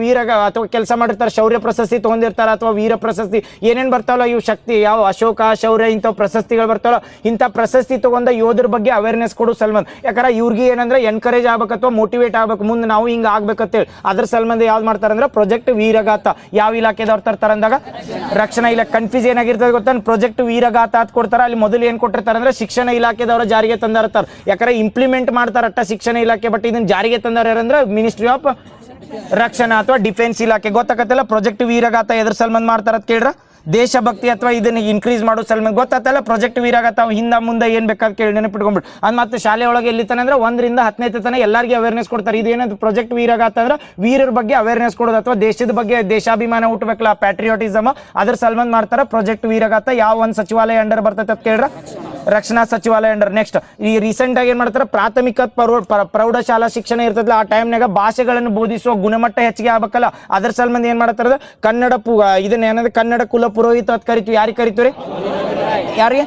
ಅಥವಾ ಕೆಲಸ ಮಾಡಿರ್ತಾರೆ, ಶೌರ್ಯ ಪ್ರಶಸ್ತಿ ತಗೊಂಡಿರ್ತಾರ ಅಥವಾ ವೀರ ಪ್ರಶಸ್ತಿ ಏನೇನ್ ಬರ್ತಾವಲ್ಲ ಇವು ಶಕ್ತಿ, ಯಾವ ಅಶೋಕ ಶೌರ್ಯ ಇಂಥ ಪ್ರಶಸ್ತಿಗಳು ಬರ್ತಾವಲ್ಲ, ಇಂಥ ಪ್ರಶಸ್ತಿ ತಗೊಂಡ ಯೋಧರ ಬಗ್ಗೆ ಅವೇರ್ನೆಸ್ ಕೊಡೋ ಸಲ್ಮಾನ್. ಯಾಕಂದ್ರೆ ಇವ್ರಿಗೆ ಏನಂದ್ರೆ ಎನ್ಕರೇಜ್ ಆಗ್ಬೇಕು ಅಥವಾ ಮೋಟಿವೇಟ್ ಆಗ್ಬೇಕು, ಮುಂದೆ ನಾವು ಹಿಂಗ ಆಗ್ಬೇಕಂತೇಳಿ ಅದ್ರ ಸಂಬಂಧ ಯಾವ್ದು ಮಾಡ್ತಾರೆ ಅಂದ್ರೆ ಪ್ರಾಜೆಕ್ಟ್ ವೀರಗಾಥ. ಯಾವ ಇಲಾಖೆದವ್ರು ತರ್ತಾರ ಅಂದಾಗ ರಕ್ಷಣಾ ಇಲಾಖೆ. ಕನ್ಫ್ಯೂಸ್ ಏನಾಗಿರ್ತದೆ ಗೊತ್ತಾ? ಪ್ರಾಜೆಕ್ಟ್ ವೀರಗಾಥ ಅಂತ ಕೊಡ್ತಾರ. ಅಲ್ಲಿ ಮೊದಲು ಏನ್ ಕೊಟ್ಟಿರ್ತಾರೆ ಅಂದ್ರೆ ಶಿಕ್ಷಣ ಇಲಾಖೆದವರ ಜಾರಿಗೆ ತಂದಿರ್ತಾರೆ. ಯಾಕಂದ್ರೆ ಇಂಪ್ಲಿಮೆಂಟ್ ಮಾಡ್ತಾರಟ್ಟ ಶಿಕ್ಷಣ ಇಲಾಖೆ, ಬಟ್ ಇದನ್ನ ಜಾರಿಗೆ ತಂದಾರ ಯಾರಂದ್ರೆ ಮಿನಿಸ್ಟ್ರಿ ಆಫ್ ರಕ್ಷಣಾ ಅಥವಾ ಡಿಫೆನ್ಸ್ ಇಲಾಖೆ. ಗೊತ್ತಾಗತ್ತಲ್ಲ ಪ್ರಾಜೆಕ್ಟ್ ವೀರಗಾಥ ಎದ್ರ ಸಲ್ಮಾನ್ ಮಾಡ್ತಾರ ಅಂತ ಕೇಳ್ರ? ದೇಶಭಕ್ತಿ ಅಥವಾ ಇದನ್ನ ಇನ್ಕ್ರೀಸ್ ಮಾಡೋ ಸಲ್ಮಾನ್. ಗೊತ್ತಾತಲ್ಲ ಪ್ರಾಜೆಕ್ಟ್ ವೀರಗಾಥ ಹಿಂದ ಮುಂದೆ ಏನ್ ಬೇಕಾದ ಕೇಳಿ ನೆನಪಿಟ್ಕೊಂಡ್ಬಿಟ್ಟು. ಅದ್ ಮತ್ತೆ ಶಾಲೆ ಒಳಗೆ ಎಲ್ಲಿತಾನೆ ಅಂದ್ರೆ 1 ರಿಂದ 10ನೇ ತನ ಎಲ್ಲರಿಗೂ ಅವೇರ್ನೆಸ್ ಕೊಡ್ತಾರೆ. ಇದೇನಂತ ಪ್ರಾಜೆಕ್ಟ್ ವೀರಗಾಥ ಅಂದ್ರೆ ವೀರರ ಬಗ್ಗೆ ಅವೇರ್ನೆಸ್ ಕೊಡೋದು ಅಥವಾ ದೇಶದ ಬಗ್ಗೆ ದೇಶಾಭಿಮಾನ ಹುಟ್ಟಬೇಕಲ್ಲ, ಪ್ಯಾಟ್ರಿಯಾಟಿಸಮ್, ಅದ್ರ ಸಲ್ಮಾನ್ ಮಾಡ್ತಾರ ಪ್ರಾಜೆಕ್ಟ್ ವೀರಗಾಥ. ಯಾವ ಒಂದು ಸಚಿವಾಲಯ ಅಂಡರ್ ಬರ್ತೈತೆ ಅಂತ ಕೇಳ್ರ? ರಕ್ಷಣಾ ಸಚಿವಾಲಯ ಅಂಡರ್. ನೆಕ್ಸ್ಟ್ ಈ ರೀಸೆಂಟ್ ಆಗಿ ಏನ್ ಮಾಡ್ತಾರೆ ಪ್ರಾಥಮಿಕ ಪ್ರೌಢಶಾಲಾ ಶಿಕ್ಷಣ ಇರ್ತದಲ್ಲ ಆ ಟೈಮ್ನಾಗ ಭಾಷೆಗಳನ್ನು ಬೋಧಿಸುವ ಗುಣಮಟ್ಟ ಹೆಚ್ಚಿಗೆ ಆಗ್ಬೇಕಲ್ಲ, ಅದ್ರ ಸಲ್ಮಾನ್ ಏನ್ ಮಾಡತ್ತಾರ ಕನ್ನಡ ಇದನ್ನ ಏನಂದ್ರೆ ಕನ್ನಡ ಕುಲ ಪುರೋಹಿತ ಅಂತ ಕರಿತೀವಿ. ಯಾರಿಗೆ ಕರಿತೀವ್ರಿ? ಯಾರಿಗೆ?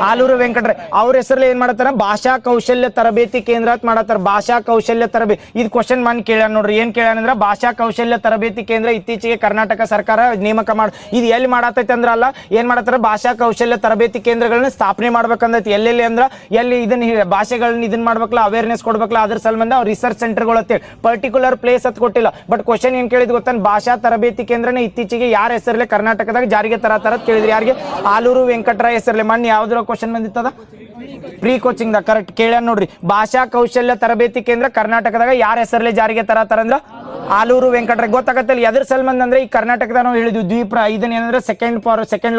ಆಲೂರು ವೆಂಕಟರಾಯ್ ಅವ್ರ ಹೆಸರಲ್ಲಿ ಏನ್ ಮಾಡತ್ತಾರ ಭಾಷಾ ಕೌಶಲ್ಯ ತರಬೇತಿ ಕೇಂದ್ರ ಅಂತ ಮಾಡತ್ತಾರ. ಭಾಷಾ ಕೌಶಲ್ಯ ತರಬೇತಿ ಇದು ಕ್ವಶನ್ ಮಾಡಿ ಕೇಳ್ಯಾನ ನೋಡ್ರಿ. ಏನ್ ಕೇಳ್ಯಾನಂದ್ರ ಭಾಷಾ ಕೌಶಲ್ಯ ತರಬೇತಿ ಕೇಂದ್ರ ಇತ್ತೀಚೆಗೆ ಕರ್ನಾಟಕ ಸರ್ಕಾರ ನೇಮಕ ಇದು ಎಲ್ಲಿ ಮಾಡತೈತೆ ಅಂದ್ರಲ್ಲ ಏನ್ ಮಾಡತ್ತಾರ ಭಾಷಾ ಕೌಶಲ್ಯ ತರಬೇತಿ ಕೇಂದ್ರಗಳನ್ನ ಸ್ಥಾಪನೆ ಮಾಡ್ಬೇಕಂದೈತಿ. ಎಲ್ಲೆಲ್ಲಿ ಅಂದ್ರ ಎಲ್ಲಿ ಇದನ್ನ ಭಾಷೆಗಳನ್ನ ಇದನ್ನ ಮಾಡ್ಬೇಕಲ್ಲ, ಅವೇರ್ನೆಸ್ ಕೊಡ್ಬೇಕಲ್ಲ, ಅದ್ರ ಸಂಬಂಧ ರಿಸರ್ಚ್ ಸೆಂಟರ್ಗಳು ಅಂತ ಪರ್ಟಿಕ್ಯುಲರ್ ಪ್ಲೇಸ್ ಅಂತ ಕೊಟ್ಟಿಲ್ಲ. ಬಟ್ ಕ್ವಶನ್ ಏನ್ ಕೇಳಿದ್ ಗೊತ್ತಾನ? ಭಾಷಾ ತರಬೇತಿ ಕೇಂದ್ರನ ಇತ್ತೀಚೆಗೆ ಯಾರ ಹೆಸರಲ್ಲೇ ಕರ್ನಾಟಕದಾಗ ಜಾರಿಗೆ ತರತಾರ ಕೇಳಿದ್ರಿ. ಯಾರಿಗೆ? ಆಲೂರು ವೆಂಕಟರಾಯ್ ಹೆಸರಲ್ಲಿ. ಮೊನ್ನೆ ಯಾವ್ದ್ರ ಕ್ವಶನ್ ಬಂದಿತ್ತದ? ಪ್ರೀ ಕೋಚಿಂಗ್ ದ ಕರೆಕ್ಟ್ ಕೇಳ್ಯಾನ ನೋಡ್ರಿ. ಭಾಷಾ ಕೌಶಲ್ಯ ತರಬೇತಿ ಕೇಂದ್ರ ಕರ್ನಾಟಕದಾಗ ಯಾರ ಹೆಸರಲ್ಲಿ ಜಾರಿಗೆ ತರತಾರ ಅಂದ್ರ ಆಲೂರು ವೆಂಕಟರಾಯ್ ಗೊತ್ತಾಗತ್ತಲ್ಲ ಎದ್ರ ಸಲ್ಮಂದ್ ಅಂದ್ರೆ ಈ ಕರ್ನಾಟಕದ ನಾವು ಹೇಳಿದ್ವಿ ದ್ವೀಪ ಇದನ್ನೇನಂದ್ರೆ second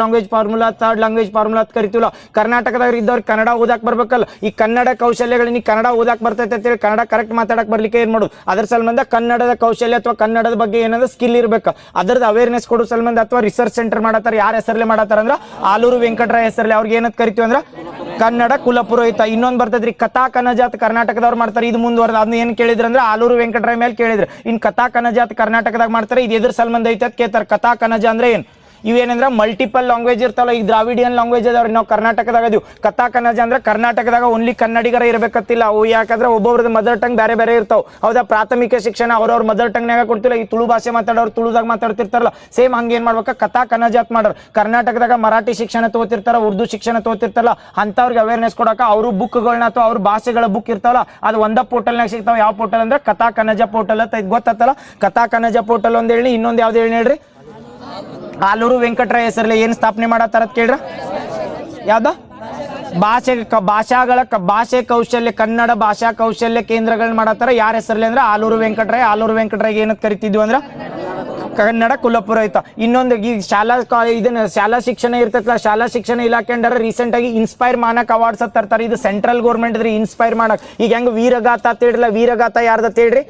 language formula third language formula ಅಂತ ಕರಿತೀವಲ್ಲ ಕರ್ನಾಟಕದಾಗ ಇದ್ದವ್ರಿಗೆ ಕನ್ನಡ ಓದಾಕ್ ಬರ್ಬೇಕಲ್ಲ ಈ ಕನ್ನಡ ಕೌಶಲ್ಯಗಳು ನೀ ಕನ್ನಡ ಓದಾಕ್ ಬರ್ತೈತೆ ಅಂತೇಳಿ ಕನ್ನಡ ಕರೆಕ್ಟ್ ಮಾತಾಡಕ್ ಬರ್ಲಿಕ್ಕೆ ಏನ್ ಮಾಡೋದು ಅದ್ರ ಸಲ್ಮಂದ ಕನ್ನಡದ ಕೌಶಲ್ಯ ಅಥವಾ ಕನ್ನಡದ ಬಗ್ಗೆ ಏನಂದ್ರೆ ಸ್ಕಿಲ್ ಇರ್ಬೇಕು ಅದ್ರದ್ದು ಅವೇರ್ನೆಸ್ ಕೊಡೋ ಸಲ್ಮಂದ ಅಥವಾ ರಿಸರ್ಚ್ ಸೆಂಟರ್ ಮಾಡತ್ತಾರ ಯಾರ ಹೆಸರಲ್ಲೇ ಮಾಡತ್ತಾರ ಅಂದ್ರೆ ಆಲೂರು ವೆಂಕಟರಾಯ್ ಹೆಸರಲ್ಲಿ ಅವ್ರಿಗೆ ಏನಂತ ಕರಿತೀವಿ ಅಂದ್ರೆ ಕನ್ನಡ ಕುಲಪುರೋಹಿತ. ಇನ್ನೊಂದು ಬರ್ತದ್ರಿ ಕಥಾ ಕನಜಾತ್ ಕರ್ನಾಟಕದವ್ರು ಮಾಡ್ತಾರೆ ಇದು ಮುಂದುವರೆದ ಅದನ್ನ ಏನ್ ಕೇಳಿದ್ರು ಅಂದ್ರೆ ಆಲೂರು ವೆಂಕಟರಾಯ್ ಮೇಲೆ ಕೇಳಿದ್ರು ಇನ್ ಕಥಾ ಕನಜಾತ್ ಕರ್ನಾಟಕದಾಗ ಮಾಡ್ತಾರೆ ಇದು ಎದ್ರ ಸಂಬಂಧ ಐತೆ ಅಂತ ಕೇಳ್ತಾರೆ. ಕಥಾ ಕನಜ ಅಂದ್ರೆ ಏನ್ ಇವೇನಂದ್ರೆ ಮಲ್ಟಿಪಲ್ ಲ್ಯಾಂಗ್ವೇಜ್ ಇರ್ತಾವಲ್ಲ ಈಗ ದ್ರಾವಿಡಿಯನ್ ಲ್ಯಾಂಗ್ವೇಜ್ ಅದಾವ್ರಿ ನಾವು ಕರ್ನಾಟಕದಾಗ ಅದೀವಿ. ಕಥಾ ಕನ್ನಡ ಅಂದ್ರೆ ಕರ್ನಾಟಕದಾಗ ಓನ್ಲಿ ಕನ್ನಡಿಗರ ಇರ್ಬೇಕತ್ತಿಲ್ಲ ಅವು ಯಾಕಂದ್ರೆ ಒಬ್ಬೊಬ್ರದ್ದು ಮದರ್ ಟಂಗ್ ಬೇರೆ ಬೇರೆ ಇರ್ತಾವ ಹೌದಾ. ಪ್ರಾಥಮಿಕ ಶಿಕ್ಷಣ ಅವ್ರವ್ರ ಮದರ್ ಟಂಗ್ನಾಗ ಕೊಡ್ತಿಲ್ಲ ಈ ತುಳು ಭಾಷೆ ಮಾತಾಡೋರು ತುಳುದಾಗ ಮಾತಾಡ್ತಿರ್ತಾರಲ್ಲ ಸೇಮ್ ಹಂಗೆ ಏನ್ ಮಾಡ್ಬೇಕು ಕಥಾ ಕನ್ನಜಾತ್ ಮಾಡ್ರ ಕರ್ನಾಟಕದಾಗ ಮರಾಠಿ ಶಿಕ್ಷಣ ತಗೋತಿರ್ತಾರ ಉರ್ದು ಶಿಕ್ಷಣ ತಗೋತಿರ್ತಾರಲ್ಲ ಅಂತವ್ರಿಗೆ ಅವೇರ್ನೆಸ್ ಕೊಡಕ ಅವರು ಬುಕ್ಗಳನ್ನ ಅಥವಾ ಅವ್ರ ಭಾಷೆಗಳ ಬುಕ್ ಇರ್ತಾವಲ್ಲ ಅದು ಒಂದ ಪೋರ್ಟಲ್ನಾಗ ಸಿಗ್ತಾವ. ಯಾವ ಪೋರ್ಟಲ್ ಅಂದ್ರೆ ಕಥಾ ಕನ್ನಜ ಪೋರ್ಟಲ್ ಅಂತ ಗೊತ್ತಲ್ಲ. ಕಥಾ ಕನ್ನಜ ಪೋರ್ಟಲ್ ಒಂದ್ ಹೇಳಿ ಇನ್ನೊಂದು ಯಾವ್ದು ಹೇಳಿ ಹೇಳ್ರಿ ಆಲೂರು ವೆಂಕಟರಾಯ್ ಹೆಸರಲ್ಲಿ ಏನ್ ಸ್ಥಾಪನೆ ಮಾಡತ್ತಾರ ಕೇಳ್ರ ಯಾವ್ದ ಭಾಷೆ ಕೌಶಲ್ಯ ಕನ್ನಡ ಭಾಷಾ ಕೌಶಲ್ಯ ಕೇಂದ್ರಗಳನ್ನ ಮಾಡತ್ತಾರ ಯಾರ ಹೆಸರಲ್ಲಿ ಅಂದ್ರೆ ಆಲೂರು ವೆಂಕಟರಾಯ್ ಏನಂತ ಕರಿತಿದ್ವಿ ಅಂದ್ರೆ ಕನ್ನಡ ಕುಲಪುರೋಹಿತ. ಇನ್ನೊಂದು ಈಗ ಶಾಲಾ ಶಿಕ್ಷಣ ಇರ್ತೈತಲ್ಲ ಶಾಲಾ ಶಿಕ್ಷಣ ಇಲಾಖೆ ಅಂಡರ್ ರೀಸೆಂಟ್ ಆಗಿ ಇನ್ಸ್ಪೈರ್ ಮಾನಕ್ ಅವಾರ್ಡ್ಸ್ ಅಂತ ತರ್ತಾರೆ ಇದು ಸೆಂಟ್ರಲ್ ಗೌರ್ಮೆಂಟ್ ಇದ್ರಿ ಇನ್ಸ್ಪೈರ್ ಮಾಡಕ್ ಈಗ ಹೆಂಗ್ ವೀರಗಾಥ ಅಂತ ಹೇಳಿಲ್ಲ ವೀರಗಾಥ ಯಾರ್ದ ಹೇಳ್ರಿ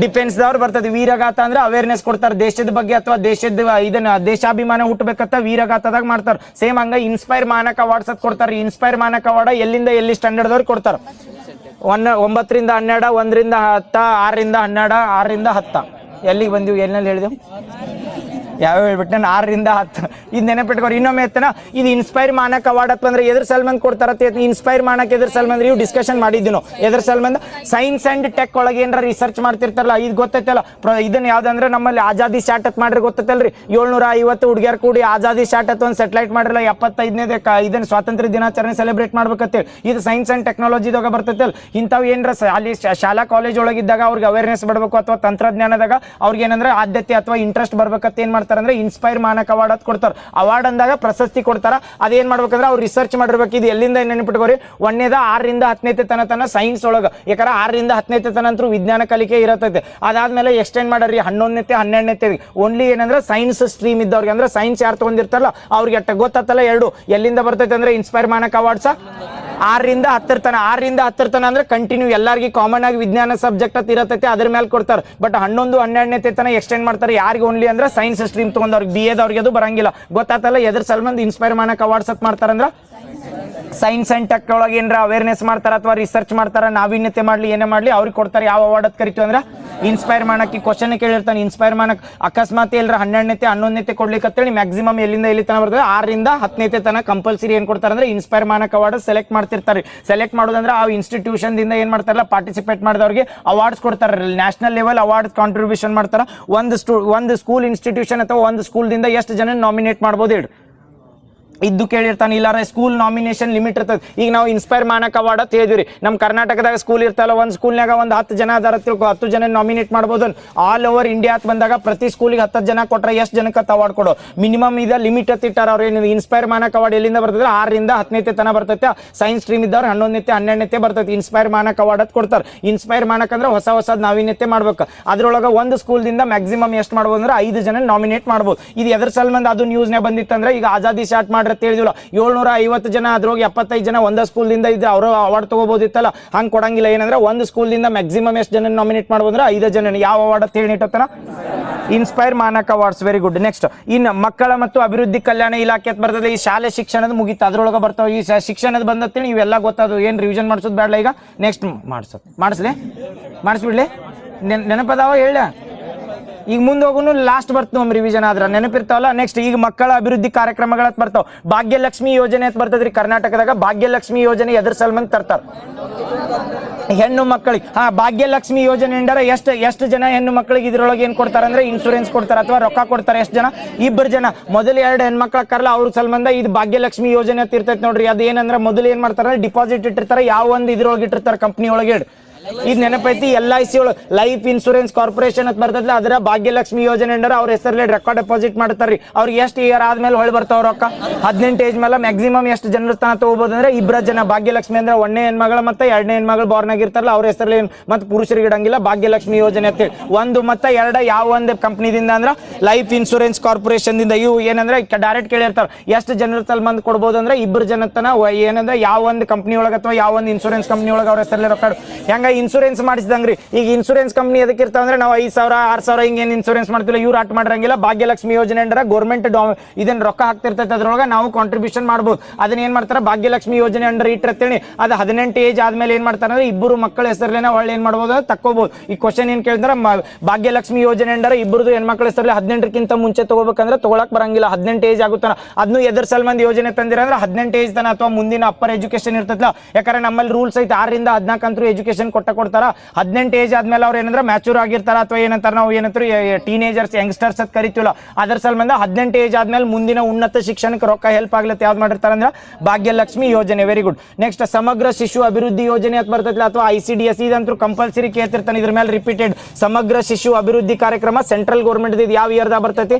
ಡಿಫೆನ್ಸ್ ದವ್ರು ಬರ್ತದೆ. ವೀರಗಾಥ ಅಂದ್ರೆ ಅವೇರ್ನೆಸ್ ಕೊಡ್ತಾರೆ ದೇಶದ ಬಗ್ಗೆ ಅಥವಾ ದೇಶದ ಇದನ್ನ ದೇಶಾಭಿಮಾನ ಹುಟ್ಟಬೇಕಂತ ವೀರಗಾಥದಾಗ ಮಾಡ್ತಾರೆ. ಸೇಮ್ ಹಂಗ ಇನ್ಸ್ಪೈರ್ ಮಾನಕ್ ಅವಾರ್ಡ್ಸ್ ಅಂತ ಕೊಡ್ತಾರೆ. ಇನ್ಸ್ಪೈರ್ ಮಾನಕ್ ಅವಾರ್ಡ್ ಎಲ್ಲಿಂದ ಎಲ್ಲಿ ಸ್ಟ್ಯಾಂಡರ್ಡ್ ದವ್ರು ಕೊಡ್ತಾರೆ 9 ರಿಂದ 12 1 ರಿಂದ 10 6 ರಿಂದ 12 6 ರಿಂದ 10 ಎಲ್ಲಿಗೆ ಬಂದಿವಿ ಎಲ್ಲೆಲ್ಲಿ ಹೇಳಿದೆವು ಯಾವ್ಯಾವ ಹೇಳ್ಬಿಟ್ಟು ನಾನು 6 ರಿಂದ 10 ಇದು ನೆನಪಿಟ್ಕೋರಿ. ಇನ್ನೊಮ್ಮೆ ಎತ್ತನ ಇದು ಇನ್ಸ್ಪೈರ್ ಮಾನಕ್ ಅವಾರ್ಡ್ ಅಂತ ಅಂದ್ರೆ ಎದ್ರ ಸಲ್ಮಂದ್ ಕೊಡ್ತಾರತ್ತೆ ಇನ್ಸ್ಪೈರ್ ಮಾನಕ್ ಎದ್ರ ಸಲ್ಮಂದ್ ಇವು ಡಿಸ್ಕಷನ್ ಮಾಡಿದ್ವಿ ನಾವು. ಎದ್ರ ಸಲ್ಮಂದ್ ಸೈನ್ಸ್ ಅಂಡ್ ಟೆಕ್ ಒಳಗೆ ಏನಾರ ರಿಸರ್ಚ್ ಮಾಡ್ತಿರ್ತಾರಲ್ಲ ಇದು ಗೊತ್ತೈತಲ್ಲ ಇದನ್ನ ಯಾವ್ದಂದ್ರೆ ನಮ್ಮಲ್ಲಿ ಆಜಾದಿ ಶಾಟ್ ಅಂತ ಮಾಡ್ರಿ ಗೊತ್ತೈತಲ್ರಿ 750 ಹುಡುಗಿಯರ್ ಕೂಡಿ ಆಜಾದಿ ಶಾಟ್ ಅಂತ ಒಂದು ಸೆಟಲೈಟ್ ಮಾಡಿರಲ್ಲ 75ನೇ ಇದನ್ನ ಸ್ವಾತಂತ್ರ್ಯ ದಿನಾಚರಣೆ ಸೆಲೆಬ್ರೇಟ್ ಮಾಡ್ಬೇಕಂತೇಳಿ ಇದು ಸೈನ್ಸ್ ಅಂಡ್ ಟೆಕ್ನಾಲಜಿದಾಗ ಬರ್ತೈತಲ್ಲ. ಇಂಥವು ಏನಾರ ಅಲ್ಲಿ ಶಾಲಾ ಕಾಲೇಜ್ ಒಳಗಿದ್ದಾಗ ಅವ್ರಿಗೆ ಅವೇರ್ನೆಸ್ ಬರಬೇಕು ಅಥವಾ ತಂತ್ರಜ್ಞಾನದಾಗ ಅವ್ರಿಗೆ ಏನಂದ್ರೆ ಆದ್ಯತೆ ಅಥವಾ ಇಂಟ್ರೆಸ್ಟ್ ಬರ್ಬೇಕಂತ ಏನ್ ಮಾಡ್ತಾರೆ ಅಂದ್ರೆ ಇನ್ಸ್ಪೈರ್ ಮಾನಕ್ ಅವಾರ್ಡ್ ಅಂತ ಕೊಡ್ತಾರೆ. ಅವಾರ್ಡ್ ಅಂದಾಗ ಪ್ರಶಸ್ತಿ ಕೊಡ್ತಾರ. ಅದೇನ್ ಮಾಡ್ಬೇಕಂದ್ರೆ ಅವ್ರು ರಿಸರ್ಚ್ ಮಾಡಿರ್ಬೇಕು ಇದು ಎಲ್ಲಿಂದ ನೆನಪಿಟ್ಕೋರಿ 1ನೇದ 6 ರಿಂದ 10ನೇ ತನ ಸೈನ್ಸ್ ಒಳಗ ಯಾಕಂದ್ರೆ 6 ರಿಂದ 10ನೇ ತನಂತರೂ ವಿಜ್ಞಾನ ಕಲಿಕೆ ಇರತೈತೆ. ಅದಾದ್ಮೇಲೆ ಎಕ್ಸ್ಟೆಂಡ್ ಮಾಡ್ರಿ 11ನೇ 12ನೇ ಓನ್ಲಿ ಏನಂದ್ರೆ ಸೈನ್ಸ್ ಸ್ಟ್ರೀಮ್ ಇದ್ದವ್ರಿಗೆ ಅಂದ್ರೆ ಸೈನ್ಸ್ ಯಾರು ತಗೊಂಡಿರ್ತಾರಲ್ಲ ಅವ್ರಿಗೆ ಅಟ್ಟ ಗೊತ್ತಲ್ಲ ಎರಡು ಎಲ್ಲಿಂದ ಬರ್ತೈತೆ ಅಂದ್ರೆ ಇನ್ಸ್ಪೈರ್ ಮಾನಕ್ ಅವಾರ್ಡ್ಸ್ 6 ರಿಂದ 10 ತನ ಅಂದ್ರೆ ಕಂಟಿನ್ಯೂ ಎಲ್ಲಾರ್ಗಿ ಕಾಮನ್ ಆಗಿ ವಿಜ್ಞಾನ ಸಬ್ಜೆಕ್ಟ್ ಅಂತ ಇರತೈತೆ ಅದ್ರ ಮೇಲೆ ಕೊಡ್ತಾರೆ. ಬಟ್ 11 12ನೇ ತನ ಎಕ್ಸ್ಟೆಂಡ್ ಮಾಡ್ತಾರೆ ಯಾರಿಗೆ ಓನ್ಲಿ ಅಂದ್ರೆ ಸೈನ್ಸ್ ಸ್ಟ್ರೀಮ್ ತಗೊಂಡವ್ರಿಗೆ BA ದವ್ರಿಗೆ ಅದು ಬರಂಗಿಲ್ಲ ಗೊತ್ತಾತಲ್ಲ. ಎದ್ರ ಸಲ್ಮಂದ್ ಇನ್ಸ್ಪೈರ್ ಮಾನಕ್ ಅವಾರ್ಡ್ಸ್ ಅಂತ ಮಾಡ್ತಾರಂದ್ರ ಸೈನ್ಸ್ ಅಂಡ್ ಟೆಕ್ ಒಳಗೆ ಏನಾರ ಅವೇರ್ನೆಸ್ ಮಾಡ್ತಾರ ಅಥವಾ ರಿಸರ್ಚ್ ಮಾಡ್ತಾರ ನಾವೀನ್ಯತೆ ಮಾಡ್ಲಿ ಏನೇ ಮಾಡ್ಲಿ ಅವ್ರಿಗೆ ಕೊಡ್ತಾರೆ. ಯಾವ ಅವಾರ್ಡ್ ಅಂತ ಕರಿತೀವಿ ಅಂದ್ರೆ ಇನ್ಸ್ಪೈರ್ ಮಾನಕ್. ಈ ಕ್ವಶನ್ ಕೇಳಿರ್ತಾನೆ ಇನ್ಸ್ಪೈರ್ ಮಾನಕ್ ಅಕಸ್ಮಾತ್ ಎಲ್ಲರ 12ನೇ 11ನೇ ಕೊಡ್ಲಿಕ್ಕೆ ಅಂತೇಳಿ ಮ್ಯಾಕ್ಸಿಮಮ್ ಎಲ್ಲಿಂದ ಎಲ್ಲಿ ತನ ಬರ್ತದೆ 6 ರಿಂದ 10ನೇ ತನ ಕಂಪಲ್ಸರಿ ಏನ್ ಕೊಡ್ತಾರೆ ಅಂದ್ರೆ ಇನ್ಸ್ಪೈರ್ ಮಾನಕ್ ಅವಾರ್ಡ್ ಸೆಲೆಕ್ಟ್ ಮಾಡ್ತಿರ್ತಾರೆ. ಸೆಲೆಕ್ಟ್ ಮಾಡೋದಂದ್ರೆ ಆ ಇನ್ಸ್ಟಿಟ್ಯೂಷನ್ ದಿಂದ ಏನ್ ಮಾಡ್ತಾರಲ್ಲ ಪಾರ್ಟಿಸಿಪೇಟ್ ಮಾಡಿದವ್ರಿಗೆ ಅವಾರ್ಡ್ಸ್ ಕೊಡ್ತಾರೆ. ನ್ಯಾಷನಲ್ ಲೆವೆಲ್ ಅವಾರ್ಡ್ ಕಾಂಟ್ರಿಬ್ಯೂಷನ್ ಮಾಡ್ತಾರ. ಒಂದು ಸ್ಕೂಲ್ ಇನ್ಸ್ಟಿಟ್ಯೂಷನ್ ಅಥವಾ ಒಂದು ಸ್ಕೂಲ್ ದಿಂದ ಎಷ್ಟು ಜನ ನಾಮಿನೇಟ್ ಮಾಡ್ಬೋದು ಹೇಳಿ ಇದ್ದು ಕೇಳಿರ್ತಾನೆ. ಇಲ್ಲಾರ ಸ್ಕೂಲ್ ನಾಮಿನೇಷನ್ ಲಿಮಿಟ್ ಇರ್ತದೆ. ಈಗ ನಾವು ಇನ್ಸ್ಪೈರ್ ಮಾನಕ್ ಅವಾರ್ಡ್ ಅಂತ ಹೇಳಿದ್ವಿ ನಮ್ಮ ಕರ್ನಾಟಕದಾಗ ಸ್ಕೂಲ್ ಇರ್ತಲ್ಲ ಒಂದು ಸ್ಕೂಲ್ನಾಗ ಒಂದು 10 ಜನ ಅದಾರ ತಿಳ್ಕೊ 10 ಜನ ನಾಮಿನೇಟ್ ಮಾಡ್ಬೋದು. ಆಲ್ ಓವರ್ ಇಂಡಿಯಾ ಅಂತ ಬಂದಾಗ ಪ್ರತಿ ಸ್ಕೂಲಿಗೆ 10 ಜನ ಕೊಟ್ರೆ ಎಷ್ಟು ಜನಕ್ಕೆ ಅವಾರ್ಡ್ ಕೊಡೋ ಮಿನಿಮಮ್ ಇದೆ ಲಿಮಿಟ್ ಅಂತ ಇಟ್ಟಾರ ಅವ್ರು. ಏನು ಇನ್ಸ್ಪೈರ್ ಮಾನಕ್ ಅವಾರ್ಡ್ ಎಲ್ಲಿಂದ ಬರ್ತದೆ 6 ರಿಂದ 10ನೇ ತನ ಬರ್ತೈತೆ. ಸೈನ್ಸ್ ಸ್ಟ್ರೀಮ್ ಇದ್ದವ್ರು 11ನೇ 12ನೇ ಬರ್ತೈತೆ ಇನ್ಸ್ಪೈರ್ ಮಾನಕ್ ಅವಾರ್ಡ್ ಅಂತ ಕೊಡ್ತಾರೆ. ಇನ್ಸ್ಪೈರ್ ಮಾನಕ್ ಅಂದ್ರೆ ಹೊಸದ್ ನಾವೀನ್ಯತೆ ಮಾಡ್ಬೇಕು. ಅದ್ರೊಳಗೆ ಒಂದು ಸ್ಕೂಲ್ ದಿಂದ ಮ್ಯಾಕ್ಸಿಮಮ್ ಎಷ್ಟು ಮಾಡ್ಬೋದು ಅಂದ್ರೆ 5 ಜನ ನಾಮಿನೇಟ್ ಮಾಡ್ಬೋದು. ಇದು ಎದ್ರ ಸಲ್ಮಂದ್ ಅದು ನ್ಯೂಸ್ನೇ ಬಂದಿತ್ತಂದ್ರೆ ಈಗ ಆಜಾದಿ ಶಾಟ್ ಮಾಡ್ರಿ ತಿಳಿದಿಲ್ಲ 750 ಜನ ಅದ್ರೊಳಗೆ 75 ಜನ ಒಂದ ಸ್ಕೂಲ್ ದಿಂದ ಇದ್ರೆ ಅವರು ಅವಾರ್ಡ್ ತಗೋಬಹುದಿತ್ತಲ್ಲ ಹಂಗ್ ಕೊಡಂಗಿಲ್ಲ. ಏನಂದ್ರೆ ಒಂದು ಸ್ಕೂಲ್ ದಿಂದ ಮ್ಯಾಕ್ಸಿಮಮ್ ಎಷ್ಟು ಜನ ನಾಮಿನೇಟ್ ಮಾಡ್ಬೋದ್ರೆ 5 ಜನ. ಯಾವ ಅವಾರ್ಡ್ ಅಂತ ಹೇಳಿ ಇಟ್ಟತಾರ inspire MANAK awards. Very good. Next ಇನ್ನು ಮಕ್ಕಳ ಮತ್ತು ಅಭಿವೃದ್ಧಿ ಕಲ್ಯಾಣ ಇಲಾಖೆ ಅಂತ ಬರ್ತದೆ. ಈ ಶಾಲೆ ಶಿಕ್ಷಣದ ಮುಗಿತು ಅದ್ರೊಳಗೆ ಬರ್ತಾವ. ಈ ಶಿಕ್ಷಣದ ಬಂದತ್ತೇಳಿ ಇವೆಲ್ಲ ಗೊತ್ತಾದ್ರು ಏನ್ ರಿವಿಷನ್ ಮಾಡ್ಸೋದು ಬೇಡ. ಈಗ ನೆಕ್ಸ್ಟ್ ಮಾಡಿಸ್ಬಿಡ್ಲಿ ನೆನಪದಾವ ಹೇಳ ಈಗ ಮುಂದೆ ಹೋಗುನು ಲಾಸ್ಟ್ ಬರ್ತು ನಮ್ಮ ರಿವಿಷನ್ ಆದ್ರ ನೆನಪಿರ್ತಾವಲ್ಲ. ನೆಕ್ಸ್ಟ್ ಈಗ ಮಕ್ಕಳ ಅಭಿವೃದ್ಧಿ ಕಾರ್ಯಕ್ರಮಗಳ ಬರ್ತಾವ. ಭಾಗ್ಯಲಕ್ಷ್ಮಿ ಯೋಜನೆ ಅಂತ ಬರ್ತದ್ರಿ ಕರ್ನಾಟಕದಾಗ. ಭಾಗ್ಯಲಕ್ಷ್ಮಿ ಯೋಜನೆ ಎದ್ರ ಸಲ್ಮಂದ್ ತರ್ತಾರ ಹೆಣ್ಣು ಮಕ್ಕಳಿಗೆ. ಭಾಗ್ಯಲಕ್ಷ್ಮಿ ಯೋಜನೆ ಅಂಡರ ಎಷ್ಟು ಜನ ಹೆಣ್ಣು ಮಕ್ಕಳಿಗೆ ಇದ್ರೊಳಗೆ ಏನ್ ಕೊಡ್ತಾರೆ ಅಂದ್ರೆ ಇನ್ಶೂರೆನ್ಸ್ ಕೊಡ್ತಾರೆ ಅಥವಾ ರೊಕ್ಕ ಕೊಡ್ತಾರೆ. ಎಷ್ಟು ಜನ 2 ಜನ. ಮೊದಲು 2 ಹೆಣ್ಮಕ್ಳ ಕರ್ಲ ಅವ್ರ ಸಲ್ಮಂದ ಇದು ಭಾಗ್ಯಲಕ್ಷ್ಮಿ ಯೋಜನೆ ಅಂತ ಇರ್ತೈತೆ ನೋಡ್ರಿ. ಅದೇನಂದ್ರೆ ಮೊದಲು ಏನ್ ಮಾಡ್ತಾರೆ ಡಿಪಾಸಿಟ್ ಇಟ್ಟಿರ್ತಾರೆ ಯಾವ ಒಂದು ಇದ್ರೊಳಗೆ ಇಟ್ಟಿರ್ತಾರೆ ಕಂಪ್ನಿ ಒಳಗೆ ಇದು ನೆನಪೈತಿ. LIC ಒಳಗೆ ಲೈಫ್ ಇನ್ಶೂರೆನ್ಸ್ ಕಾರ್ಪೊರೇಷನ್ ಅಂತ ಬರ್ತದಲ್ಲ, ಅದರ ಭಾಗ್ಯಲಕ್ಷ್ಮಿ ಯೋಜನೆ ಅಂಡರ್ ಅವ್ರ ಹೆಸರಲ್ಲಿ ರೆಕಾರ್ಡ್ ಡೆಪಾಸಿಟ್ ಮಾಡ್ತಾರ್ರಿ. ಅವ್ರಿಗೆ ಎಷ್ಟು ಇಯರ್ ಆದ್ಮೇಲೆ ಹೊಳಿ ಬರ್ತಾವ ರೊಕ್ಕ? 18 ಏಜ್ ಮೇಲೆ ಮ್ಯಾಕ್ಸಿಮಮ್ ಎಷ್ಟು ಜನರ ತನ ತಗೋಬಹುದು ಅಂದ್ರೆ 2 ಜನ. ಭಾಗ್ಯಲಕ್ಷ್ಮಿ ಅಂದ್ರೆ 1ನೇ ಹೆಣ್ಮಗಳು ಮತ್ತೆ 2ನೇ ಹೆಣ್ಮಗಳು ಬಾರ್ನ್ ಆಗಿರ್ತಾರಲ್ಲ ಅವ್ರ ಹೆಸರಲ್ಲಿ ಮತ್ತೆ ಪುರುಷರಿಗೆ ಇಡಂಗಿಲ್ಲ ಭಾಗ್ಯಲಕ್ಷ್ಮಿ ಯೋಜನೆ ಅಂತ ಹೇಳಿ. 1 ಮತ್ತು 2 ಯಾವ ಒಂದು ಕಂಪ್ನಿದಿಂದ ಅಂದ್ರೆ ಲೈಫ್ ಇನ್ಶೂರೆನ್ಸ್ ಕಾರ್ಪೊರೇಷನ್ ದಿಂದ. ಇವು ಏನಂದ್ರೆ ಡೈರೆಕ್ಟ್ ಕೇಳಿರ್ತಾರ ಎಷ್ಟು ಜನರ ತಲ್ ಮಂದಿ ಕೊಡ್ಬೋದು ಅಂದ್ರೆ 2 ಜನ ತನ. ಏನಂದ್ರೆ ಯಾವ ಒಂದು ಕಂಪ್ನಿ ಒಳಗೆ ಅಥವಾ ಯಾವ ಒಂದು ಇನ್ಶೂರೆನ್ಸ್ ಕಂಪ್ನಿ ಒಳಗೆ ಅವ್ರ ಹೆಸರಲ್ಲಿ ರೊಕ್ಕ ಹೆಂಗ ಇನ್ಶೂರೆನ್ಸ್ ಮಾಡಿಸಿದಂಗ್ರಿ. ಈಗ ಇನ್ಶೂರೆನ್ಸ್ ಕಂಪ್ನಿ ಅದಕ್ಕೆ ಇರ್ತಾವ ಅಂದ್ರೆ ನಾವು 5,000 6,000 ಹಿಂಗೇನು ಇನ್ಶೂರೆನ್ಸ್ ಮಾಡ್ತಿಲ್ಲ, ಇವ್ರು ಆಟ್ ಮಾಡಿರಂಗಿಲ್ಲ. ಭಾಗ್ಯಲಕ್ಷ್ಮಿ ಯೋಜನೆ ಅಂದ್ರೆ ಗೌರ್ಮೆಂಟ್ ಇದನ್ನ ರೊಕ್ಕ ಹಾಕ್ತಿರ್ತೈತೆ, ಅದ್ರೊಳಗೆ ನಾವು ಕಾಂಟ್ರಿಬ್ಯೂಷನ್ ಮಾಡ್ಬೋದು. ಅದನ್ನ ಏನ್ ಮಾಡ್ತಾರೆ ಭಾಗ್ಯಲಕ್ಷ್ಮಿ ಯೋಜನೆ ಅಂಡರ್ ಇಟ್ಟಿರ್ತೇಳಿ. ಅದು 18 ಏಜ್ ಆದ್ಮೇಲೆ ಏನ್ ಮಾಡ್ತಾರೆ ಅಂದ್ರೆ 2 ಮಕ್ಕಳ ಹೆಸರಲ್ಲೇನ ಒಳ್ಳೆ ಏನ್ ಮಾಡ್ಬೋದು ತಕ್ಕೋಬಹುದು. ಈ ಕ್ವಶನ್ ಏನ್ ಕೇಳಿದ್ರೆ ಭಾಗ್ಯಲಕ್ಷ್ಮಿ ಯೋಜನೆ ಅಂಡರ್ 2 ಹೆಣ್ಮಕ್ಳ ಹೆಸರಲ್ಲಿ 18ಕ್ಕಿಂತ ಮುಂಚೆ ತಗೋಬೇಕಂದ್ರೆ ತಗೊಳಕ್ ಬರಂಗಿಲ್ಲ, 18 ಏಜ್ ಆಗುತ್ತಾನ. ಅದನ್ನು ಎದ್ರ ಸಲ್ಮಂದಿ ಯೋಜನೆ ತಂದಿರ ಅಂದ್ರೆ 18 ಏಜ್ ತನ ಅಥವಾ ಮುಂದಿನ ಅಪ್ಪರ್ ಎಜುಕೇಶನ್ ಇರ್ತೈತಲ್ಲ. ಯಾಕಂದ್ರೆ ನಮ್ಮಲ್ಲಿ ರೂಲ್ಸ್ ಐತೆ 6 ರಿಂದ 14 ಅಂತೂ ಎಜುಕೇಶನ್ ಕೊಡ್ತಾರ. 18 ಏಜ್ ಆದ್ಮೇಲೆ ಅವ್ರು ಏನಂದ್ರೆ ಮ್ಯಾಚೂರ್ ಆಗಿರ್ತಾರ ಅಥವಾ ಏನಂತಾರೆ ನಾವು ಏನಂತಾರೆ ಟೀನೇಜರ್ಸ್ ಯಂಗ್ಸ್ಟರ್ಸ್ ಅಂತ ಕರಿತೀವಲ್ಲ, ಅದರ ಸಲ್ಮಂದ 18 ಏಜ್ ಆದ್ಮೇಲೆ ಮುಂದಿನ ಉನ್ನತ ಶಿಕ್ಷಣಕ್ಕೆ ರೊಕ್ಕ ಹೆಲ್ಪ್ ಆಗ್ಲತ್ತೆ. ಯಾವ್ದು ಮಾಡಿರ್ತಾರೆ ಅಂದ್ರೆ ಭಾಗ್ಯಲಕ್ಷ್ಮಿ ಯೋಜನೆ. Very good. ನೆಕ್ಸ್ಟ್ ಸಮಗ್ರ ಶಿಶು ಅಭಿವೃದ್ಧಿ ಯೋಜನೆ ಅಂತ ಬರ್ತೈತಿಲ್ಲ ಅಥವಾ ICDS, ಇದಂತೂ ಕಂಪಲ್ಸರಿ ಕೇಳ್ತಿರ್ತಾನೆ. ಇದ್ರ ಮೇಲೆ ರಿಪೀಟೆಡ್. ಸಮಗ್ರ ಶಿಶು ಅಭಿವೃದ್ಧಿ ಕಾರ್ಯಕ್ರಮ ಸೆಂಟ್ರಲ್ ಗೌರ್ಮೆಂಟ್ ಇದು ಯಾವ ಇಯರ್ದಾಗ ಬರ್ತೈತಿ?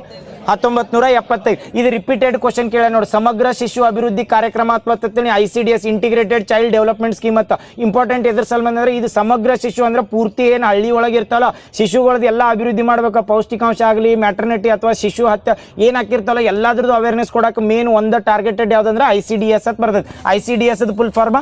1975. ಇದು ರಿಪೀಟೆಡ್ ಕ್ವಶನ್ ಕೇಳ ನೋಡಿ. ಸಮಗ್ರ ಶಿಶು ಅಭಿವೃದ್ಧಿ ಕಾರ್ಯಕ್ರಮ ಅಥವಾ ICDS integrated child development scheme ಅಂತ. ಇಂಪಾರ್ಟೆಂಟ್ ಎದ್ರ ಸಲ್ಮಂದ್ ಅಂದ್ರೆ ಇದು ಸಮಗ್ರ ಶಿಶು ಅಂದ್ರೆ ಪೂರ್ತಿ ಏನು ಹಳ್ಳಿ ಒಳಗೆ ಇರ್ತಾವಲ್ಲ ಶಿಶುಗಳದ್ದು ಎಲ್ಲ ಅಭಿವೃದ್ಧಿ ಮಾಡ್ಬೇಕು. ಪೌಷ್ಟಿಕಾಂಶ ಆಗಲಿ, ಮ್ಯಾಟರ್ನಿಟಿ ಅಥವಾ ಶಿಶು ಹತ್ಯೆ ಏನ್ ಹಾಕಿರ್ತಾವಲ್ಲ ಎಲ್ಲಾದ್ರದ್ದು ಅವೇರ್ನೆಸ್ ಕೊಡಕ್ಕೆ ಮೇನ್ ಒಂದು ಟಾರ್ಗೆಟೆಡ್ ಯಾವ್ದಂದ್ರೆ ICDS ಅಂತ ಬರ್ತದೆ. ICDS full form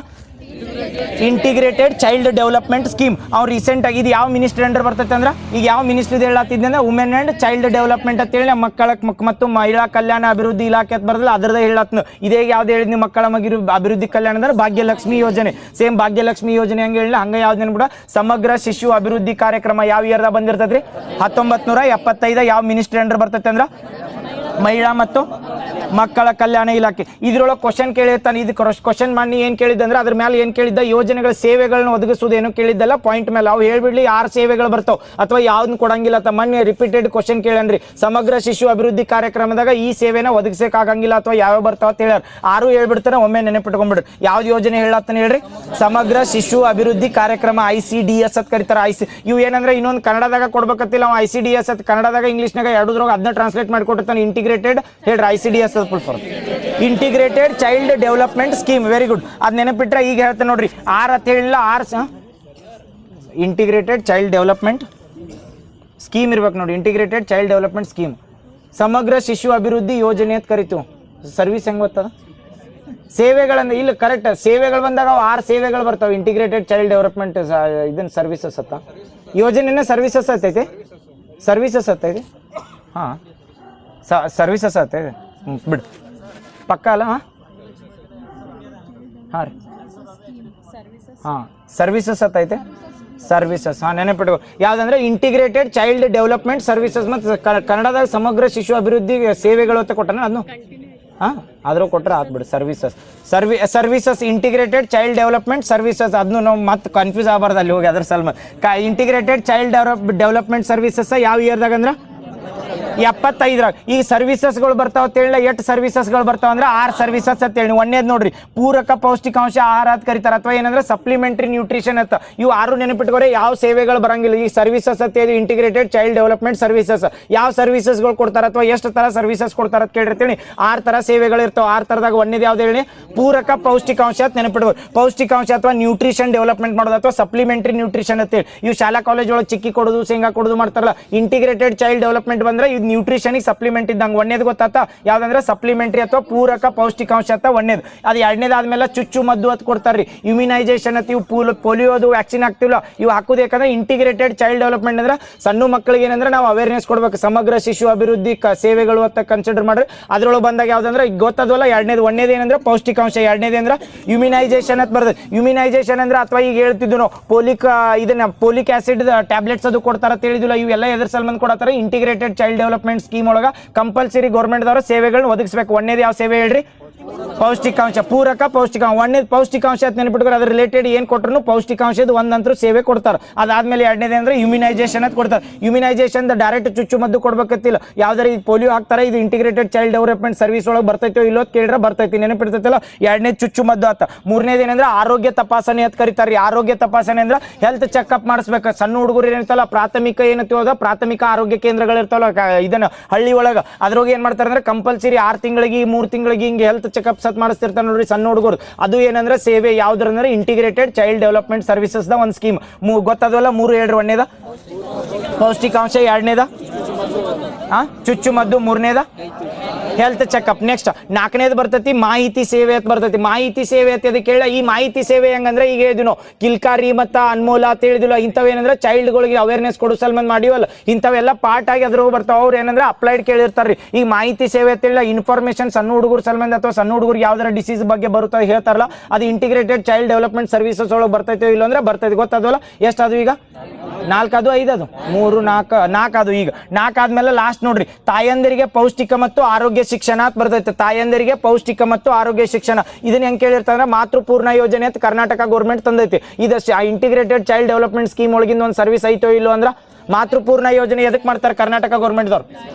integrated child development scheme. ಅವ್ರು ರೀಸೆಂಟ್ ಆಗಿ ಇದು ಯಾವ ಮಿನಿಸ್ಟ್ರಿ ಅಂಡರ್ ಬರ್ತೈತೆ ಅಂದ್ರೆ ಈಗ ಯಾವ ಮಿನಿಸ್ಟ್ರಿ ಹೇಳತ್ತಿದ್ದೆ ಅಂದ್ರೆ ವುಮೆನ್ ಅಂಡ್ ಚೈಲ್ಡ್ ಡೆವಲಪ್ಮೆಂಟ್ ಅಂತ ಹೇಳಿ ಮಕ್ಕಳ ಮತ್ತು ಮಹಿಳಾ ಕಲ್ಯಾಣ ಅಭಿವೃದ್ಧಿ ಇಲಾಖೆ ಅಂತ ಬರ್ತಲ್ಲ ಅದ್ರದ ಹೇಳತ್ನು. ಇದೇ ಯಾವ್ದು ಹೇಳಿದ್ನಿ ಮಕ್ಕಳ ಅಭಿವೃದ್ಧಿ ಕಲ್ಯಾಣ ಅಂದ್ರೆ ಭಾಗ್ಯಲಕ್ಷ್ಮಿ ಯೋಜನೆ. ಸೇಮ್ ಭಾಗ್ಯಲಕ್ಷ್ಮಿ ಯೋಜನೆ ಹಂಗೆ ಹೇಳಿಲ್ಲ ಹಂಗೆ ಯಾವ್ದು ನೆನ್ಬಿಡ. ಸಮಗ್ರ ಶಿಶು ಅಭಿವೃದ್ಧಿ ಕಾರ್ಯಕ್ರಮ ಯಾವ ಇಯರ್ದಾಗ ಬಂದಿರ್ತೈತ್ರಿ? 1975. ಯಾವ ಮಿನಿಸ್ಟ್ರಿ ಅಂಡರ್ ಬರ್ತೈತೆ ಅಂದ್ರೆ ಮಹಿಳಾ ಮತ್ತು ಮಕ್ಕಳ ಕಲ್ಯಾಣ ಇಲಾಖೆ. ಇದ್ರೊಳಗೆ ಕ್ವಶನ್ ಕೇಳಿರ್ತಾನೆ. ಇದು ಕ್ವಶನ್ ಮಾಡಿ ಏನು ಕೇಳಿದ್ದಂದ್ರೆ ಅದ್ರ ಮೇಲೆ ಏನು ಕೇಳಿದ್ದ ಯೋಜನೆಗಳ ಸೇವೆಗಳನ್ನ ಒದಗಿಸೋದು ಏನು ಕೇಳಿದ್ದಲ್ಲ ಪಾಯಿಂಟ್ ಮೇಲೆ. ಅವು ಹೇಳ್ಬಿಡ್ಲಿ 6 ಸೇವೆಗಳು ಬರ್ತಾವೆ ಅಥವಾ ಯಾವ್ದನ್ನ ಕೊಡಂಗಿಲ್ಲ ಅಂತ. ಮೊನ್ನೆ ರಿಪೀಟೆಡ್ ಕ್ವಶನ್ ಕೇಳನ್ರಿ. ಸಮಗ್ರ ಶಿಶು ಅಭಿವೃದ್ಧಿ ಕಾರ್ಯಕ್ರಮದಾಗ ಈ ಸೇವೆನ ಒದಗಿಸಕ್ಕಾಗಂಗಿಲ್ಲ ಅಥವಾ ಯಾವ ಬರ್ತಾವ ಅಂತ ಹೇಳ್ಯಾರ. 6 ಹೇಳ್ಬಿಡ್ತಾನೆ. ಒಮ್ಮೆ ನೆನಪಿಟ್ಕೊಂಡ್ಬಿಡ್ರಿ. ಯಾವ್ದು ಯೋಜನೆ ಹೇಳತ್ತಾನೆ ಹೇಳ್ರಿ? ಸಮಗ್ರ ಶಿಶು ಅಭಿವೃದ್ಧಿ ಕಾರ್ಯಕ್ರಮ ICDS ಅಂತ ಕರೀತಾರೆ. ಇವು ಏನಂದ್ರೆ ಇನ್ನೊಂದು ಕನ್ನಡದಾಗ ಕೊಡ್ಬೇಕತ್ತಿಲ್ಲ ಅವ ICDS ಅಂತ ಕನ್ನಡದಾಗ ಇಂಗ್ಲೀಷ್ನಾಗ ಎರಡದ್ರಾಗ ಅದನ್ನ ಟ್ರಾನ್ಸ್ಲೇಟ್ ಮಾಡಿಕೊಟ್ಟಿರ್ತಾನೆ. ಇಂಟಿಗ್ರೇಟೆಡ್ ಹೇಳ್ರಿ ICDS full form integrated child development scheme. Very good. ಅದ್ ನೆನಪಿಟ್ರೆ ಈಗ ಹೇಳ್ತೇನೆ ನೋಡ್ರಿ. 6 ಅಂತ ಹೇಳಿಲ್ಲ 6 ಇಂಟಿಗ್ರೇಟೆಡ್ ಚೈಲ್ಡ್ ಡೆವಲಪ್ಮೆಂಟ್ ಸ್ಕೀಮ್ ಇರ್ಬೇಕು ನೋಡಿ. ಇಂಟಿಗ್ರೇಟೆಡ್ ಚೈಲ್ಡ್ ಡೆವಲಪ್ಮೆಂಟ್ ಸ್ಕೀಮ್ ಸಮಗ್ರ ಶಿಶು ಅಭಿವೃದ್ಧಿ ಯೋಜನೆ ಅಂತ ಕರಿತೀವಿ. ಸರ್ವಿಸ್ ಹೆಂಗ್ ಗೊತ್ತದ? ಸೇವೆಗಳನ್ನ ಇಲ್ಲ ಕರೆಕ್ಟ್ ಸೇವೆಗಳು ಬಂದಾಗ 6 ಸೇವೆಗಳು ಬರ್ತಾವೆ. ಇಂಟಿಗ್ರೇಟೆಡ್ ಚೈಲ್ಡ್ ಡೆವಲಪ್ಮೆಂಟ್ ಇದನ್ನ ಸರ್ವಿಸಸ್ ಅತ್ತ ಯೋಜನೆನ ಸರ್ವಿಸಸ್ ಆತೈತೆ. ಸರ್ವಿಸಸ್ ಆತೈತೆ. ಹಾಂ ಸರ್ವಿಸಸ್ ಆತೈತೆ. ಬಿಡು ಪಕ್ಕ ಅಲ್ಲ. ಹಾಂ ರೀ ಹಾಂ ಸರ್ವಿಸಸ್ ಆತೈತೆ. ಸರ್ವಿಸಸ್ ಹಾಂ ನೆನಪಿಟ್ಕೊ. ಯಾವುದಂದ್ರೆ ಇಂಟಿಗ್ರೇಟೆಡ್ ಚೈಲ್ಡ್ ಡೆವಲಪ್ಮೆಂಟ್ ಸರ್ವಿಸಸ್ ಮತ್ತು ಕನ್ನಡದಾಗ ಸಮಗ್ರ ಶಿಶು ಅಭಿವೃದ್ಧಿ ಸೇವೆಗಳು ಅಂತ ಕೊಟ್ಟನ ಅದನ್ನು. ಹಾಂ ಆದರೂ ಕೊಟ್ಟರೆ ಆತ್ಬಿಡು. Services integrated child development services. ಅದನ್ನು ನಾವು ಮತ್ತೆ ಕನ್ಫ್ಯೂಸ್ ಆಗಬಾರ್ದು ಅಲ್ಲಿ ಹೋಗಿ ಅದ್ರ ಸಲ್ಮ. ಇಂಟಿಗ್ರೇಟೆಡ್ ಚೈಲ್ಡ್ ಡೆವಲಪ್ಮೆಂಟ್ ಸರ್ವಿಸಸ್ ಯಾವ ಇಯರ್ದಾಗ ಅಂದ್ರೆ 75. ಈಗ ಸರ್ವಿಸಸ್ಗಳು ಬರ್ತಾವ ಅಂತ ಹೇಳಿ ಎಷ್ಟು ಸರ್ವಿಸಸ್ಗಳು ಬರ್ತಾವ ಅಂದ್ರೆ 6 ಸರ್ವಿಸಸ್ ಅಂತ ಹೇಳಿ. ಒಂದೇದ್ ನೋಡ್ರಿ ಪೂರಕ ಪೌಷ್ಟಿಕಾಂಶ ಆಹಾರ ಅಂತ ಕರೀತಾರೆ ಅಥವಾ ಏನಂದ್ರೆ ಸಪ್ಲಿಮೆಂಟರಿ ನ್ಯೂಟ್ರಿಷನ್ ಅಂತ. ಇವು 6 ನೆನಪಿಟ್ಕೋರೆ. ಯಾವ ಸೇವೆಗಳು ಬರಂಗಿಲ್ಲ. ಈ ಸರ್ವಿಸಸ್ ಅಂತ ಹೇಳಿ ಇಂಟಿಗ್ರೇಟೆಡ್ ಚೈಲ್ಡ್ ಡೆವಲಪ್ಮೆಂಟ್ ಸರ್ವಿಸಸ್. ಯಾವ ಸರ್ವಿಸಸ್ಗಳು ಕೊಡ್ತಾರೆ ಅಥವಾ ಎಷ್ಟು ತರ ಸರ್ವಿಸಸ್ ಕೊಡ್ತಾರೆ ಅಂತ ಕೇಳಿರ್ತೀನಿ. 6 ತರ ಸೇವೆಗಳು ಇರ್ತಾವೆ. 6 ತರದಾಗ ಒಂದೇದು ಯಾವ್ದು ಹೇಳಿ? ಪೂರಕ ಪೌಷ್ಟಿಕಾಂಶ ಅಂತ ನೆನಪಿಟ್ಕೋರಿ. ಪೌಷ್ಟಿಕಾಂಶ ಅಥವಾ ನ್ಯೂಟ್ರಿಷನ್ ಡೆವಲಪ್ಮೆಂಟ್ ಮಾಡೋದು ಅಥವಾ ಸಪ್ಲಿಮೆಂಟರಿ ನ್ಯೂಟ್ರಿಷನ್ ಅಂತ ಹೇಳಿ. ಇವು ಶಾಲಾ ಕಾಲೇಜ್ ಒಳಗೆ ಚಿಕ್ಕಿ ಕೊಡೋದು ಶೇಂಗಾ ಕೊಡೋದು ಮಾಡ್ತಾರಲ್ಲ. ಇಂಟಿಗ್ರೇಟೆಡ್ ಚೈಲ್ಡ್ ಡೆವಲಪ್ಮೆಂಟ್ ಬಂದ್ರೆ ಇದು ನ್ಯೂಟ್ರಿಷನಿಗೆ ಸಪ್ಲಿಮೆಂಟ್ ಇದ್ದಂಗೆ. ಒಂದೇದು ಗೊತ್ತಾತ ಯಾವ್ದಂದ್ರೆ ಸಪ್ಲಿಮೆಂಟರಿ ಅಥವಾ ಪೂರಕ ಪೌಷ್ಟಿಕಾಂಶ ಅಂತ ಒಂದೇದು. ಅದು ಎರಡನೇದಾದ್ಮೇಲೆ ಚುಚ್ಚು ಮದ್ದು ಅಂತ ಕೊಡ್ತಾರ್ರಿ. ಇಮ್ಯುನೈಸೇಷನ್ ಅಂತ ಇವು ಪೋಲಿಯೋದು ವ್ಯಾಕ್ಸಿನ್ ಆಗ್ತಿಲ್ಲ ಇವು ಹಾಕೋದು. ಯಾಕಂದ್ರೆ ಇಂಟಿಗ್ರೇಟೆಡ್ ಚೈಲ್ಡ್ ಡೆವಲಪ್ಮೆಂಟ್ ಅಂದ್ರೆ ಸಣ್ಣ ಮಕ್ಕಳಿಗೆ ಏನಂದ್ರೆ ನಾವು ಅವೇರ್ನೆಸ್ ಕೊಡ್ಬೇಕು. ಸಮಗ್ರ ಶಿಶು ಅಭಿವೃದ್ಧಿ ಸೇವೆಗಳು ಅಂತ ಕನ್ಸಿಡರ್ ಮಾಡ್ರಿ. ಅದ್ರೊಳಗೆ ಬಂದಾಗ ಯಾವ್ದಂದ್ರೆ ಗೊತ್ತದಲ್ಲ ಎರಡನೇದು. ಒಂದೇದು ಏನಂದ್ರೆ ಪೌಷ್ಟಿಕಾಂಶ, ಎರಡನೇದು ಅಂದ್ರೆ ಇಮ್ಯುನೈಸೇಷನ್ ಅಂತ ಬರ್ತದೆ. ಇಮ್ಯುನೈಸೇಷನ್ ಅಂದ್ರೆ ಅಥವಾ ಈಗ ಹೇಳ್ತಿದ್ವಿ ನಾವು ಪೋಲಿಕ್ ಆಸಿಡ್ ಟ್ಯಾಬ್ಲೆಟ್ಸ್ ಅದು ಕೊಡ್ತಾರ ಅಂತ ಹೇಳಿದ್ವಿಲ್ಲ. ಇವೆಲ್ಲ ಎದ್ರ ಸಲ್ಮಂದ್ ಕೊಡತಾರೆ? ಇಂಟಿಗ್ರೇಟೆಡ್ ಚೈಲ್ಡ್ ಡೆವಲಪ್ಮೆಂಟ್ ಸ್ಕೀಮ್ ಒಳಗ ಕಂಪಲ್ಸರಿ ಗೌರ್ಮೆಂಟ್ ದವರು ಸೇವೆಗಳನ್ನ ಒದಗಿಸಬೇಕು. ಒಂದೇದು ಯಾವ ಸೇವೆ ಹೇಳ್ರಿ? ಪೌಷ್ಟಿಕಾಂಶ ಪೂರಕ ಪೌಷ್ಟಿಕಾಂಶ ಒಂದನೇದು ಪೌಷ್ಟಿಕಾಂಶ ಅಂತ ನೆನಪಿಟ್ಕೊಂಡು ಅದ್ರ ರಿಲೇಟೆಡ್ ಏನು ಕೊಟ್ಟರು ಪೌಷ್ಟಿಕಾಂಶದ ಒಂದಂತರೂ ಸೇವೆ ಕೊಡ್ತಾರೆ. ಅದಾದ್ಮೇಲೆ ಎರಡನೇದು ಅಂದ್ರೆ ಇಮ್ಯುನೈಸೇಷನ್ ಅಂತ ಕೊಡ್ತಾರೆ. ಇಮ್ಯುನೈಸೇಷನ್ ಡೈರೆಕ್ಟ್ ಚುಚ್ಚು ಮದ್ದು ಕೊಡ್ಬೇಕತ್ತಿಲ್ಲ. ಯಾವ್ದಾರ ಇದು ಪೋಲಿಯೋ ಹಾಕ್ತಾರೆ, ಇದು ಇಂಟಿಗ್ರೇಟೆಡ್ ಚೈಲ್ಡ್ ಡೆವಲಪ್ಮೆಂಟ್ ಸರ್ವಿಸ್ ಒಳಗೆ ಬರ್ತೈತೋ ಇಲ್ಲೋ ಕೇಳಿದ್ರೆ ಬರ್ತೈತಿ, ನೆನಪಿಡ್ತೈತಲ್ಲ. ಎರಡನೇ ಚುಚ್ಚು ಮದ್ದು ಆತ. ಮೂರನೇದು ಏನಂದ್ರೆ ಆರೋಗ್ಯ ತಪಾಸಣೆ ಅಂತ ಕರೀತಾರೆ. ಆರೋಗ್ಯ ತಪಾಸಣೆ ಅಂದ್ರೆ ಹೆಲ್ತ್ ಚೆಕ್ಅಪ್ ಮಾಡಿಸ್ಬೇಕು. ಸಣ್ಣ ಹುಡುಗರು ಏನಂತಲ್ಲ ಪ್ರಾಥಮಿಕ ಏನಂತೀವದ ಪ್ರಾಥಮಿಕ ಆರೋಗ್ಯ ಕೇಂದ್ರಗಳಿರ್ತಾವಲ್ಲ ಇದನ್ನ ಹಳ್ಳಿ ಒಳಗೆ, ಅದ್ರೊಳಗೆ ಏನ್ ಮಾಡ್ತಾರೆ ಅಂದ್ರೆ ಕಂಪಲ್ಸರಿ 6 ತಿಂಗಳಿಗೆ 3 ತಿಂಗಳಿಗೆ ಹಿಂಗೆ ಹೆಲ್ತ್ ಚೆಕ್ಅಪ್ ಸತ್ ಮಾಡಿಸ್ತಿರ್ತಾರೆ ನೋಡ್ರಿ ಸಣ್ಣ ಹುಡುಗರು. ಅದು ಏನಂದ್ರೆ ಸೇವೆ ಯಾವ್ದ್ರಂದ್ರೆ ಇಂಟಿಗ್ರೇಟೆಡ್ ಚೈಲ್ಡ್ ಡೆವಲಪ್ಮೆಂಟ್ ಸರ್ವಿಸಸ್ ದ ಒಂದು ಸ್ಕೀಮ್. ಗೊತ್ತದಲ್ಲ 3 ಹೇಳ್ರಿ. ಒಂದೇದ ಪೌಷ್ಟಿಕಾಂಶ, ಎರಡನೇದ ಚುಚ್ಚು ಮದ್ದು, ಮೂರನೇದ ಹೆಲ್ತ್ ಚೆಕ್ಅಪ್. ನೆಕ್ಸ್ಟ್ 4ನೇದು ಬರ್ತೈತಿ ಮಾಹಿತಿ ಸೇವೆ ಅಂತ ಬರ್ತೈತಿ. ಮಾಹಿತಿ ಸೇವೆ ಅಂತ ಅದಕ್ಕೆ ಕೇಳ. ಈ ಮಾಹಿತಿ ಸೇವೆ ಹೆಂಗಂದ್ರೆ ಈಗ ಹೇಳಿದ್ವಿ ಕಿಲ್ಕಾರಿ ಮತ್ತು ಅನ್ಮೋಲ ಅಂತ ಹೇಳಿದಿಲ್ಲ, ಇಂಥವೇನಂದ್ರೆ ಚೈಲ್ಡ್ಗಳಿಗೆ ಅವೇರ್ನೆಸ್ ಕೊಡೋ ಸಲ್ಮಂದ್ ಮಾಡಿವಲ್ಲ, ಇಂಥವೆಲ್ಲ ಪಾರ್ಟ್ ಆಗಿ ಅದ್ರ ಬರ್ತಾವ. ಅವ್ರು ಏನಂದ್ರೆ ಅಪ್ಲೈಡ್ ಕೇಳಿರ್ತಾರ್ರಿ. ಈಗ ಮಾಹಿತಿ ಸೇವೆ ಅಂತ ಹೇಳಿ ಇನ್ಫಾರ್ಮೇಶನ್ ಸಣ್ಣ ಹುಡುಗರು ಸಲ್ಮಂದ್ ಅಥವಾ ಸಣ್ಣ ಹುಡುಗರಿಗೆ ಯಾವ್ದಾರ ಡಿಸೀಸ್ ಬಗ್ಗೆ ಬರುತ್ತಾ ಹೇಳ್ತಾರಲ್ಲ, ಅದು ಇಂಟಿಗ್ರೇಟೆಡ್ ಚೈಲ್ಡ್ ಡೆವಲಪ್ಮೆಂಟ್ ಸರ್ವಿಸಸ್ ಒಳಗೆ ಬರ್ತೈತೋ ಇಲ್ಲ ಅಂದ್ರೆ ಬರ್ತೈತಿ. ಗೊತ್ತದಲ್ಲ ಎಷ್ಟದು ಈಗ 4 ಅದು 5 ಅದು 3 4 ಅದು. ಈಗ 4 ಆದ್ಮೇಲೆ ಲಾಸ್ಟ್ ನೋಡ್ರಿ ತಾಯಂದಿರಿಗೆ ಪೌಷ್ಟಿಕ ಮತ್ತು ಆರೋಗ್ಯ ಶಿಕ್ಷಣ ಅಂತ ಬರ್ತೈತೆ. ತಾಯಂದಿರಿಗೆ ಪೌಷ್ಟಿಕ ಮತ್ತು ಆರೋಗ್ಯ ಶಿಕ್ಷಣ ಇದನ್ನ ಹೆಂಗ್ ಕೇಳಿರ್ತಾರೆ ಮಾತೃಪೂರ್ಣ ಯೋಜನೆ ಅಂತ ಕರ್ನಾಟಕ ಗೌರ್ಮೆಂಟ್ ತಂದೈತಿ. ಇದು ಇಂಟಿಗ್ರೇಟೆಡ್ ಚೈಲ್ಡ್ ಡೆವಲಪ್ಮೆಂಟ್ ಸ್ಕೀಮ್ ಒಳಗಿಂದ ಒಂದು ಸರ್ವಿಸ್ ಐತೋ ಇಲ್ಲೋ ಅಂದ್ರೆ ಮಾತೃಪೂರ್ಣ ಯೋಜನೆ ಎದಕ್ಕೆ ಮಾಡ್ತಾರೆ ಕರ್ನಾಟಕ ಗೌರ್ಮೆಂಟ್ದವ್ರು?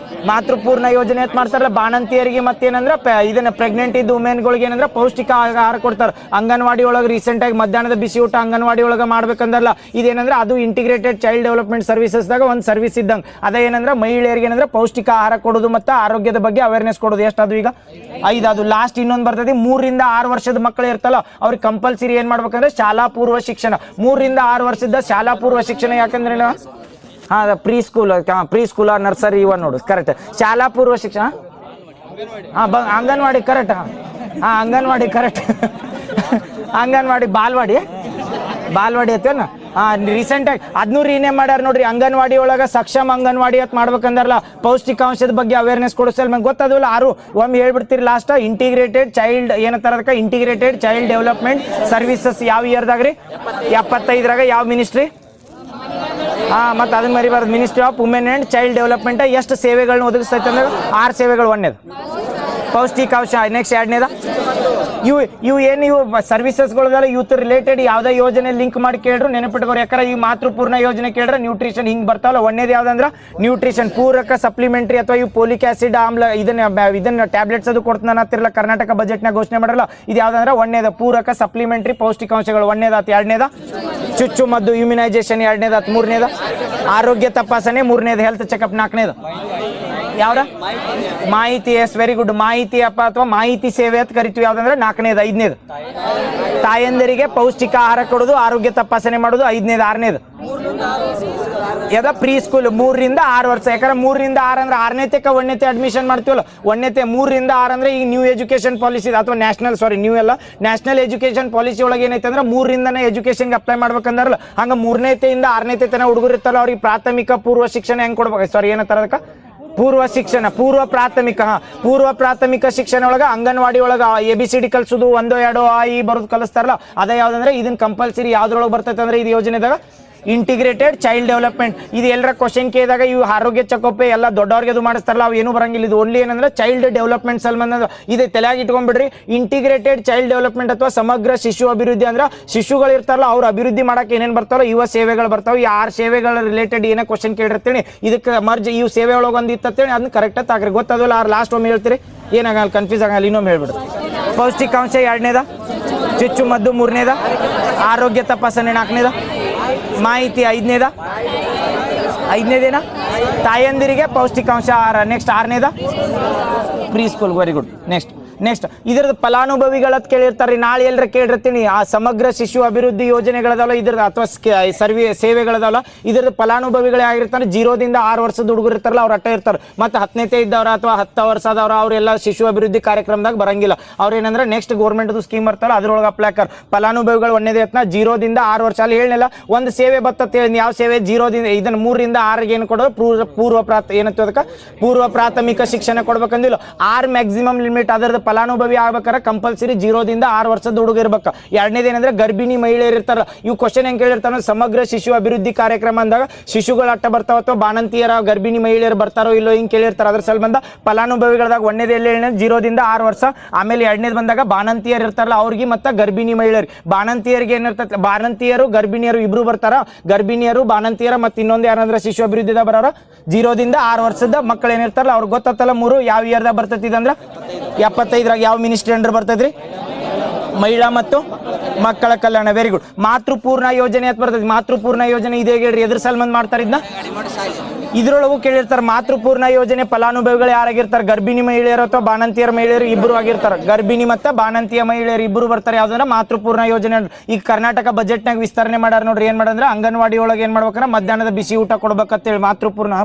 ಮಾತೃಪೂರ್ಣ ಯೋಜನೆ ಅಂತ ಮಾಡ್ತಾರಲ್ಲ ಬಾಣಂತಿಯರಿಗೆ ಮತ್ತೇನಂದ್ರೆ ಇದನ್ನ ಪ್ರೆಗ್ನೆಂಟ್ ಇದ್ದು ವುಮೆನ್ಗಳಿಗೆ ಏನಂದ್ರೆ ಪೌಷ್ಟಿಕ ಆಹಾರ ಕೊಡ್ತಾರೆ. ಅಂಗನವಾಡಿ ಒಳಗೆ ರೀಸೆಂಟ್ ಆಗಿ ಮಧ್ಯಾಹ್ನದ ಬಿಸಿ ಊಟ ಅಂಗನವಾಡಿ ಒಳಗೆ ಮಾಡ್ಬೇಕಂದ್ರಲ್ಲ, ಇದೇನಂದ್ರೆ ಅದು ಇಂಟಿಗ್ರೇಟೆಡ್ ಚೈಲ್ಡ್ ಡೆವಲಪ್ಮೆಂಟ್ ಸರ್ವಿಸಸ್ದಾಗ ಒಂದು ಸರ್ವಿಸ್ ಇದ್ದಂಗೆ. ಅದೇ ಏನಂದ್ರೆ ಮಹಿಳೆಯರಿಗೆ ಏನಂದ್ರೆ ಪೌಷ್ಟಿಕ ಆಹಾರ ಕೊಡೋದು ಮತ್ತು ಆರೋಗ್ಯದ ಬಗ್ಗೆ ಅವೇರ್ನೆಸ್ ಕೊಡೋದು. ಎಷ್ಟದು ಈಗ 5 ಅದು. ಲಾಸ್ಟ್ ಇನ್ನೊಂದು ಬರ್ತೈತಿ 3 ರಿಂದ 6 ವರ್ಷದ ಮಕ್ಕಳು ಇರ್ತಲ್ಲ ಅವ್ರಿಗೆ ಕಂಪಲ್ಸರಿ ಏನ್ ಮಾಡ್ಬೇಕಂದ್ರೆ ಶಾಲಾ ಪೂರ್ವ ಶಿಕ್ಷಣ. 3 ರಿಂದ 6 ವರ್ಷದ ಶಾಲಾ ಪೂರ್ವ ಶಿಕ್ಷಣ. ಯಾಕಂದ್ರೆ ಪ್ರೀ ಸ್ಕೂಲ್ ನರ್ಸರಿ ಇವ ನೋಡು ಕರೆಕ್ಟ್. ಶಾಲಾ ಪೂರ್ವ ಶಿಕ್ಷಣ ಅಂಗನವಾಡಿ ಕರೆಕ್ಟ್. ಅಂಗನವಾಡಿ ಕರೆಕ್ಟ್. ಅಂಗನವಾಡಿ ಬಾಲ್ವಾಡಿ ಐತೇನ. ರೀಸೆಂಟಾಗಿ ಅದನ್ನೂ ರೀನೇಮ್ ಮಾಡ್ಯಾರ ನೋಡ್ರಿ. ಅಂಗನವಾಡಿ ಒಳಗೆ ಸಕ್ಷಮ ಅಂಗನವಾಡಿ ಅಂತ ಮಾಡ್ಬೇಕಂದ್ರಲ್ಲ, ಪೌಷ್ಟಿಕಾಂಶದ ಬಗ್ಗೆ ಅವೇರ್ನೆಸ್ ಕೊಡಿಸಲ್ ನಂಗೆ ಗೊತ್ತದಲ್ಲ. ಒಮ್ಮೆ ಹೇಳ್ಬಿಡ್ತೀರಿ ಲಾಸ್ಟ್. ಇಂಟಿಗ್ರೇಟೆಡ್ ಚೈಲ್ಡ್ ಏನಂತಾರ ಅದಕ್ಕೆ ಇಂಟಿಗ್ರೇಟೆಡ್ ಚೈಲ್ಡ್ ಡೆವಲಪ್ಮೆಂಟ್ ಸರ್ವಿಸಸ್ ಯಾವ ಇಯರ್ದಾಗ ರೀ? 75ರಾಗ ಯಾವ ಮಿನಿಸ್ಟ್ರಿ? ಮತ್ತು ಅದನ್ನ ಮರಿಬಾರ್ದು. Ministry of women and child development ಎಷ್ಟು ಸೇವೆಗಳನ್ನ ಒದಗಿಸ್ತೈತೆ ಅಂದ್ರೆ 6 ಸೇವೆಗಳು. ಒಂದೇದು ಪೌಷ್ಟಿಕಾಂಶ. ನೆಕ್ಸ್ಟ್ ಎರಡನೇದ ಇವು ಏನು ಇವು ಸರ್ವಿಸಸ್ಗಳದಲ್ಲ ಯೂತ್ ರಿಲೇಟೆಡ್ ಯಾವುದೇ ಯೋಜನೆ ಲಿಂಕ್ ಮಾಡಿ ಕೇಳ್ರು ನೆನಪಿಟ್ಕೋರು. ಯಾಕಂದ್ರೆ ಈ ಮಾತೃಪೂರ್ಣ ಯೋಜನೆ ಕೇಳಿದ್ರೆ ನ್ಯೂಟ್ರಿಷನ್ ಹಿಂಗೆ ಬರ್ತಾವಲ್ಲ. ಒಂದೇದು ಯಾವ್ದಂದ್ರೆ ನ್ಯೂಟ್ರಿಷನ್ ಪೂರಕ ಸಪ್ಲಿಮೆಂಟ್ರಿ ಅಥವಾ ಇವು ಪೋಲಿಕ್ ಆಸಿಡ್ ಆಮ್ಲ ಇದನ್ನ ಟ್ಯಾಬ್ಲೆಟ್ಸ್ ಅದು ಕೊಡ್ತಾನೆ ಅಂತಿರಲ್ಲ ಕರ್ನಾಟಕ ಬಜೆಟ್ನಾಗ ಘೋಷಣೆ ಮಾಡಲ್ಲ. ಇದು ಯಾವ್ದಂದ್ರೆ ಒಂದೇದ ಪೂರಕ ಸಪ್ಲಿಮೆಂಟ್ರಿ ಪೌಷ್ಟಿಕಾಂಶಗಳು. ಒಂದೇದಾತು. ಎರಡನೇದ ಚುಚ್ಚು ಮದ್ದು ಇಮ್ಯುನೈಸೇಷನ್. ಎರಡನೇದಾತು. ಮೂರನೇದ ಆರೋಗ್ಯ ತಪಾಸಣೆ. ಮೂರನೇದು ಹೆಲ್ತ್ ಚೆಕಪ್. 4ನೇದು ಯಾವ್ದ ಮಾಹಿತಿ. Yes very good. ಮಾಹಿತಿ ಅಥವಾ ಮಾಹಿತಿ ಸೇವೆ ಅಂತ ಕರಿತೀವಿ. ಯಾವ್ದಂದ್ರೆ 4ನೇದು. 5ನೇದು ತಾಯಂದಿರಿಗೆ ಪೌಷ್ಟಿಕ ಆಹಾರ ಕೊಡೋದು, ಆರೋಗ್ಯ ತಪಾಸಣೆ ಮಾಡೋದು. 5ನೇದು. 6ನೇದು ಯಾವ್ದ ಪ್ರೀ ಸ್ಕೂಲ್ 3 ರಿಂದ 6 ವರ್ಷ. ಯಾಕಂದ್ರೆ 3 ರಿಂದ 6 ಅಂದ್ರೆ 6ನೇತೆ 1ನೇತೆ ಅಡ್ಮಿಷನ್ ಮಾಡ್ತೀವಲ್ಲ. 1ನೇತೆ 3 ರಿಂದ 6 ಅಂದ್ರೆ ಈಗ ನ್ಯೂ ಎಜುಕೇಶನ್ ಪಾಲಿಸಿ ಅಥವಾ ನ್ಯಾಷನಲ್ ಎಜುಕೇಶನ್ ಪಾಲಿಸಿ ಒಳಗೆ ಏನೈತೆ ಅಂದ್ರೆ 3 ರಿಂದನೇ ಎಜುಕೇಶನ್ಗೆ ಅಪ್ಲೈ ಮಾಡ್ಬೇಕಂದ್ರಲ್ಲ. ಹಂಗ 3ನೇತೆಯಿಂದ 6ನೇತೆ ತನ ಹುಡುಗರು ಇರ್ತಾರಲ್ಲ ಅವ್ರಿಗೆ ಪ್ರಾಥಮಿಕ ಪೂರ್ವ ಶಿಕ್ಷಣ ಹೆಂಗ್ ಕೊಡ್ಬೇಕು? ಸಾರಿ ಏನಂತಾರ ಅದಕ್ಕೆ? ಪೂರ್ವ ಶಿಕ್ಷಣ. ಪೂರ್ವ ಪ್ರಾಥಮಿಕ ಶಿಕ್ಷಣ ಒಳಗೆ ಅಂಗನವಾಡಿ ಒಳಗೆ ABCD ಕಲ್ಸೋದು, 1 2 ಆ ಈ ಬರೋದು ಕಲಿಸ್ತಾರಲ್ಲ. ಅದೇ ಯಾವ್ದಂದ್ರೆ ಇದನ್ನ ಕಂಪಲ್ಸರಿ ಯಾವ್ದ್ರೊಳಗೆ ಬರ್ತೈತೆ ಅಂದ್ರೆ ಇದು ಯೋಜನೆದಾಗ ಇಂಟಿಗ್ರೇಟೆಡ್ ಚೈಲ್ಡ್ ಡೆವಲಪ್ಮೆಂಟ್. ಇದು ಎಲ್ಲರ ಕ್ವಶನ್ ಕೇಳಿದಾಗ ಇವು ಆರೋಗ್ಯ ಚೆಕಪ್ ಎಲ್ಲ ದೊಡ್ಡವ್ರಿಗೆ ಅದು ಮಾಡಿಸ್ತಾರಲ್ಲ, ಅವು ಏನು ಬರಂಗಿಲ್ಲ. ಇದು ಓನ್ಲಿ ಏನಂದ್ರೆ ಚೈಲ್ಡ್ ಡೆವಲಪ್ಮೆಂಟ್ ಸಲ್ಮಂದ ಇದೆ ತಲೆಯಾಗಿ ಇಟ್ಕೊಂಡ್ಬಿಡ್ರಿ. ಇಂಟಿಗ್ರೇಟೆಡ್ ಚೈಲ್ಡ್ ಡೆವಲಪ್ಮೆಂಟ್ ಅಥವಾ ಸಮಗ್ರ ಶಿಶು ಅಭಿವೃದ್ಧಿ ಅಂದ್ರೆ ಶಿಶುಗಳು ಇರ್ತಾರಲ್ಲ ಅವ್ರ ಅಭಿವೃದ್ಧಿ ಮಾಡಕ್ಕೆ ಏನೇನು ಬರ್ತಾವಲ್ಲ ಇವ ಸೇವೆಗಳು ಬರ್ತಾವೆ. ಈ 6 ಸೇವೆಗಳ ರಿಲೇಟೆಡ್ ಏನೇ ಕ್ವಶನ್ ಕೇಳಿರ್ತೀನಿ ಇದಕ್ಕೆ ಮರ್ಜ್ ಇವು ಸೇವೆ ಒಳಗೆ ಒಂದು ಇತ್ತೇಳಿ ಅದನ್ನ ಕರೆಕ್ಟಾಗಿ ತಾಕ್ರಿ. ಗೊತ್ತದಲ್ಲ. ಲಾಸ್ಟ್ ಒಮ್ಮೆ ಹೇಳ್ತೀರಿ ಏನಾಗಲ್ಲ ಕನ್ಫ್ಯೂಸ್ ಆಗಲ್ಲ. ಇನ್ನೊಮ್ಮೆ ಹೇಳ್ಬಿಡ್ರಿ. ಪೌಷ್ಟಿಕಾಂಶ 2ನೇದ, ಚುಚ್ಚು ಮದ್ದು 3ನೇದ, ಆರೋಗ್ಯ ತಪಾಸಣೆ 4ನೇದ, ಮಾಹಿತಿ 5ನೇದೇನ ತಾಯಂದಿರಿಗೆ ಪೌಷ್ಟಿಕಾಂಶ ಆಹಾರ. ನೆಕ್ಸ್ಟ್ 6ನೇದ pre school. Very good. Next ಇದ್ರದ್ದು ಫಲಾನುಭವಿಗಳತ್ ಕೇಳಿರ್ತಾರೆ. ನಾಳೆ ಎಲ್ಲರ ಕೇಳಿರ್ತೀನಿ ಆ ಸಮಗ್ರ ಶಿಶು ಅಭಿವೃದ್ಧಿ ಯೋಜನೆಗಳದಲ್ಲ ಇದ್ರದ್ದು ಅಥವಾ ಸೇವೆಗಳದಲ್ಲ ಇದ್ರದ್ದು ಫಲಾನುಭವಿಗಳೇ ಆಗಿರ್ತಾರೆ. 0 ದಿಂದ 6 ವರ್ಷದ ಹುಡುಗರು ಇರ್ತಾರಲ್ಲ ಅವ್ರು ಅಟ್ಟ ಇರ್ತಾರೆ. ಮತ್ತು 10ನೇತೆ ಇದ್ದವ್ರ ಅಥವಾ 10 ವರ್ಷದವ್ರ ಅವರೆಲ್ಲ ಶಿಶು ಅಭಿವೃದ್ಧಿ ಕಾರ್ಯಕ್ರಮದಾಗ ಬರಂಗಿಲ್ಲ. ಅವ್ರೇನಂದ್ರೆ ನೆಕ್ಸ್ಟ್ ಗೌರ್ಮೆಂಟ್ದು ಸ್ಕೀಮ್ ಬರ್ತಾರಲ್ಲ ಅದ್ರೊಳಗೆ ಅಪ್ಲೈ ಆಕಾರ. ಫಲಾನುಭವಿಗಳು 1ನೇದೇ ಯತ್ನ 0 ದಿಂದ 6 ವರ್ಷ. ಅಲ್ಲಿ ಹೇಳಿಲ್ಲ ಒಂದು ಸೇವೆ ಬರ್ತದೆ. ಯಾವ ಸೇವೆ? 0 ದಿಂದ ಇದನ್ನು 3 ರಿಂದ 6ಗೆ ಏನು ಕೊಡೋದು? ಪೂರ್ವ ಪ್ರಾಥಮಿಕ ಶಿಕ್ಷಣ ಕೊಡ್ಬೇಕಂದಿಲ್ಲ. 6 ಮ್ಯಾಕ್ಸಿಮಮ್ ಲಿಮಿಟ್. ಅದರದ್ದು ಫಲಾನುಭವಿ ಆಗ್ಬೇಕಾದ್ರೆ ಕಂಪಲ್ಸರಿ 0ದಿಂದ 6 ವರ್ಷದ ಹುಡುಗ ಇರ್ಬೇಕು. ಎರಡನೇದು ಏನಂದ್ರೆ ಗರ್ಭಿಣಿ ಮಹಿಳೆಯರು ಇರ್ತಾರ. ಇವು ಕ್ವಶನ್ ಹೆಂಗೆ ಕೇಳಿರ್ತಾರ, ಸಮಗ್ರ ಶಿಶು ಅಭಿವೃದ್ಧಿ ಕಾರ್ಯಕ್ರಮ ಅಂದಾಗ ಶಿಶುಗಳು ಅಟ್ಟ ಬರ್ತಾವ ಅಥವಾ ಬಾಣಂತಿಯರ ಗರ್ಭಿಣಿ ಮಹಿಳೆಯರು ಬರ್ತಾರೋ ಇಲ್ಲೋ ಹಿಂಗೆ ಕೇಳಿರ್ತಾರೆ. ಅದ್ರ ಸಲ ಬಂದ ಫಲಾನುಭವಿಗಳದಾಗ ಒಂದೇದು ಎಲ್ಲಿ 0ದಿಂದ 6 ವರ್ಷ. ಆಮೇಲೆ ಎರಡನೇದು ಬಂದಾಗ ಬಾಣಂತಿಯರು ಇರ್ತಾರಲ್ಲ ಅವ್ರಿಗೆ ಮತ್ತು ಗರ್ಭಿಣಿ ಮಹಿಳೆಯರು. ಬಾಣಂತಿಯರಿಗೆ ಏನಿರ್ತೈತೆ, ಬಾಣಂತಿಯರು ಗರ್ಭಿಣಿಯರು ಇಬ್ರು ಬರ್ತಾರ. ಗರ್ಭಿಣಿಯರು ಬಾಣಂತಿಯರ ಮತ್ತು ಇನ್ನೊಂದು ಯಾರಂದ್ರೆ ಶಿಶು ಅಭಿವೃದ್ಧಿದ ಬರೋರು 0ದಿಂದ 6 ವರ್ಷದ ಮಕ್ಕಳು ಏನಿರ್ತಾರಲ್ಲ ಅವ್ರಿಗೆ ಗೊತ್ತತ್ತಲ್ಲ. 3 ಯಾವ ಇಯರ್ದಾಗ ಬರ್ತೈತಿ ಅಂದ್ರೆ 75ರಾಗ ಯಾವ ಮಿನಿಸ್ಟ್ರಿ ಅಂಡರ್ ಬರ್ತೈತ್ರಿ? ಮಹಿಳಾ ಮತ್ತು ಮಕ್ಕಳ ಕಲ್ಯಾಣ. Very good. ಮಾತೃಪೂರ್ಣ ಯೋಜನೆ ಅಂತ ಬರ್ತೈತಿ. ಮಾತೃಪೂರ್ಣ ಯೋಜನೆ ಇದೆ ಹೇಳ್ರಿ, ಎದ್ರ ಸಲ್ಮಂದ್ ಮಾಡ್ತಾರೆ ಇದನ್ನ? ಇದ್ರೊಳಗೂ ಕೇಳಿರ್ತಾರೆ. ಮಾತೃಪೂರ್ಣ ಯೋಜನೆ ಫಲಾನುಭವಿಗಳು ಯಾರಾಗಿರ್ತಾರೆ? ಗರ್ಭಿಣಿ ಮಹಿಳೆಯರು ಅಥವಾ ಬಾಣಂತಿಯರ ಮಹಿಳೆಯರು ಇಬ್ಬರು ಆಗಿರ್ತಾರೆ. ಗರ್ಭಿಣಿ ಮತ್ತು ಬಾಣಂತಿಯ ಮಹಿಳೆಯರು ಇಬ್ಬರು ಬರ್ತಾರೆ. ಯಾವ್ದಂದ್ರೆ ಮಾತೃಪೂರ್ಣ ಯೋಜನೆ. ಈಗ ಕರ್ನಾಟಕ ಬಜೆಟ್ನಾಗ ವಿಸ್ತರಣೆ ಮಾಡ್ಯಾರ ನೋಡ್ರಿ. ಏನು ಮಾಡಂದ್ರೆ ಅಂಗನವಾಡಿ ಒಳಗೆ ಏನು ಮಾಡ್ಬೇಕಂದ್ರೆ ಮಧ್ಯಾಹ್ನದ ಬಿಸಿ ಊಟ ಕೊಡ್ಬೇಕಂತೇಳಿ ಮಾತೃಪೂರ್ಣ.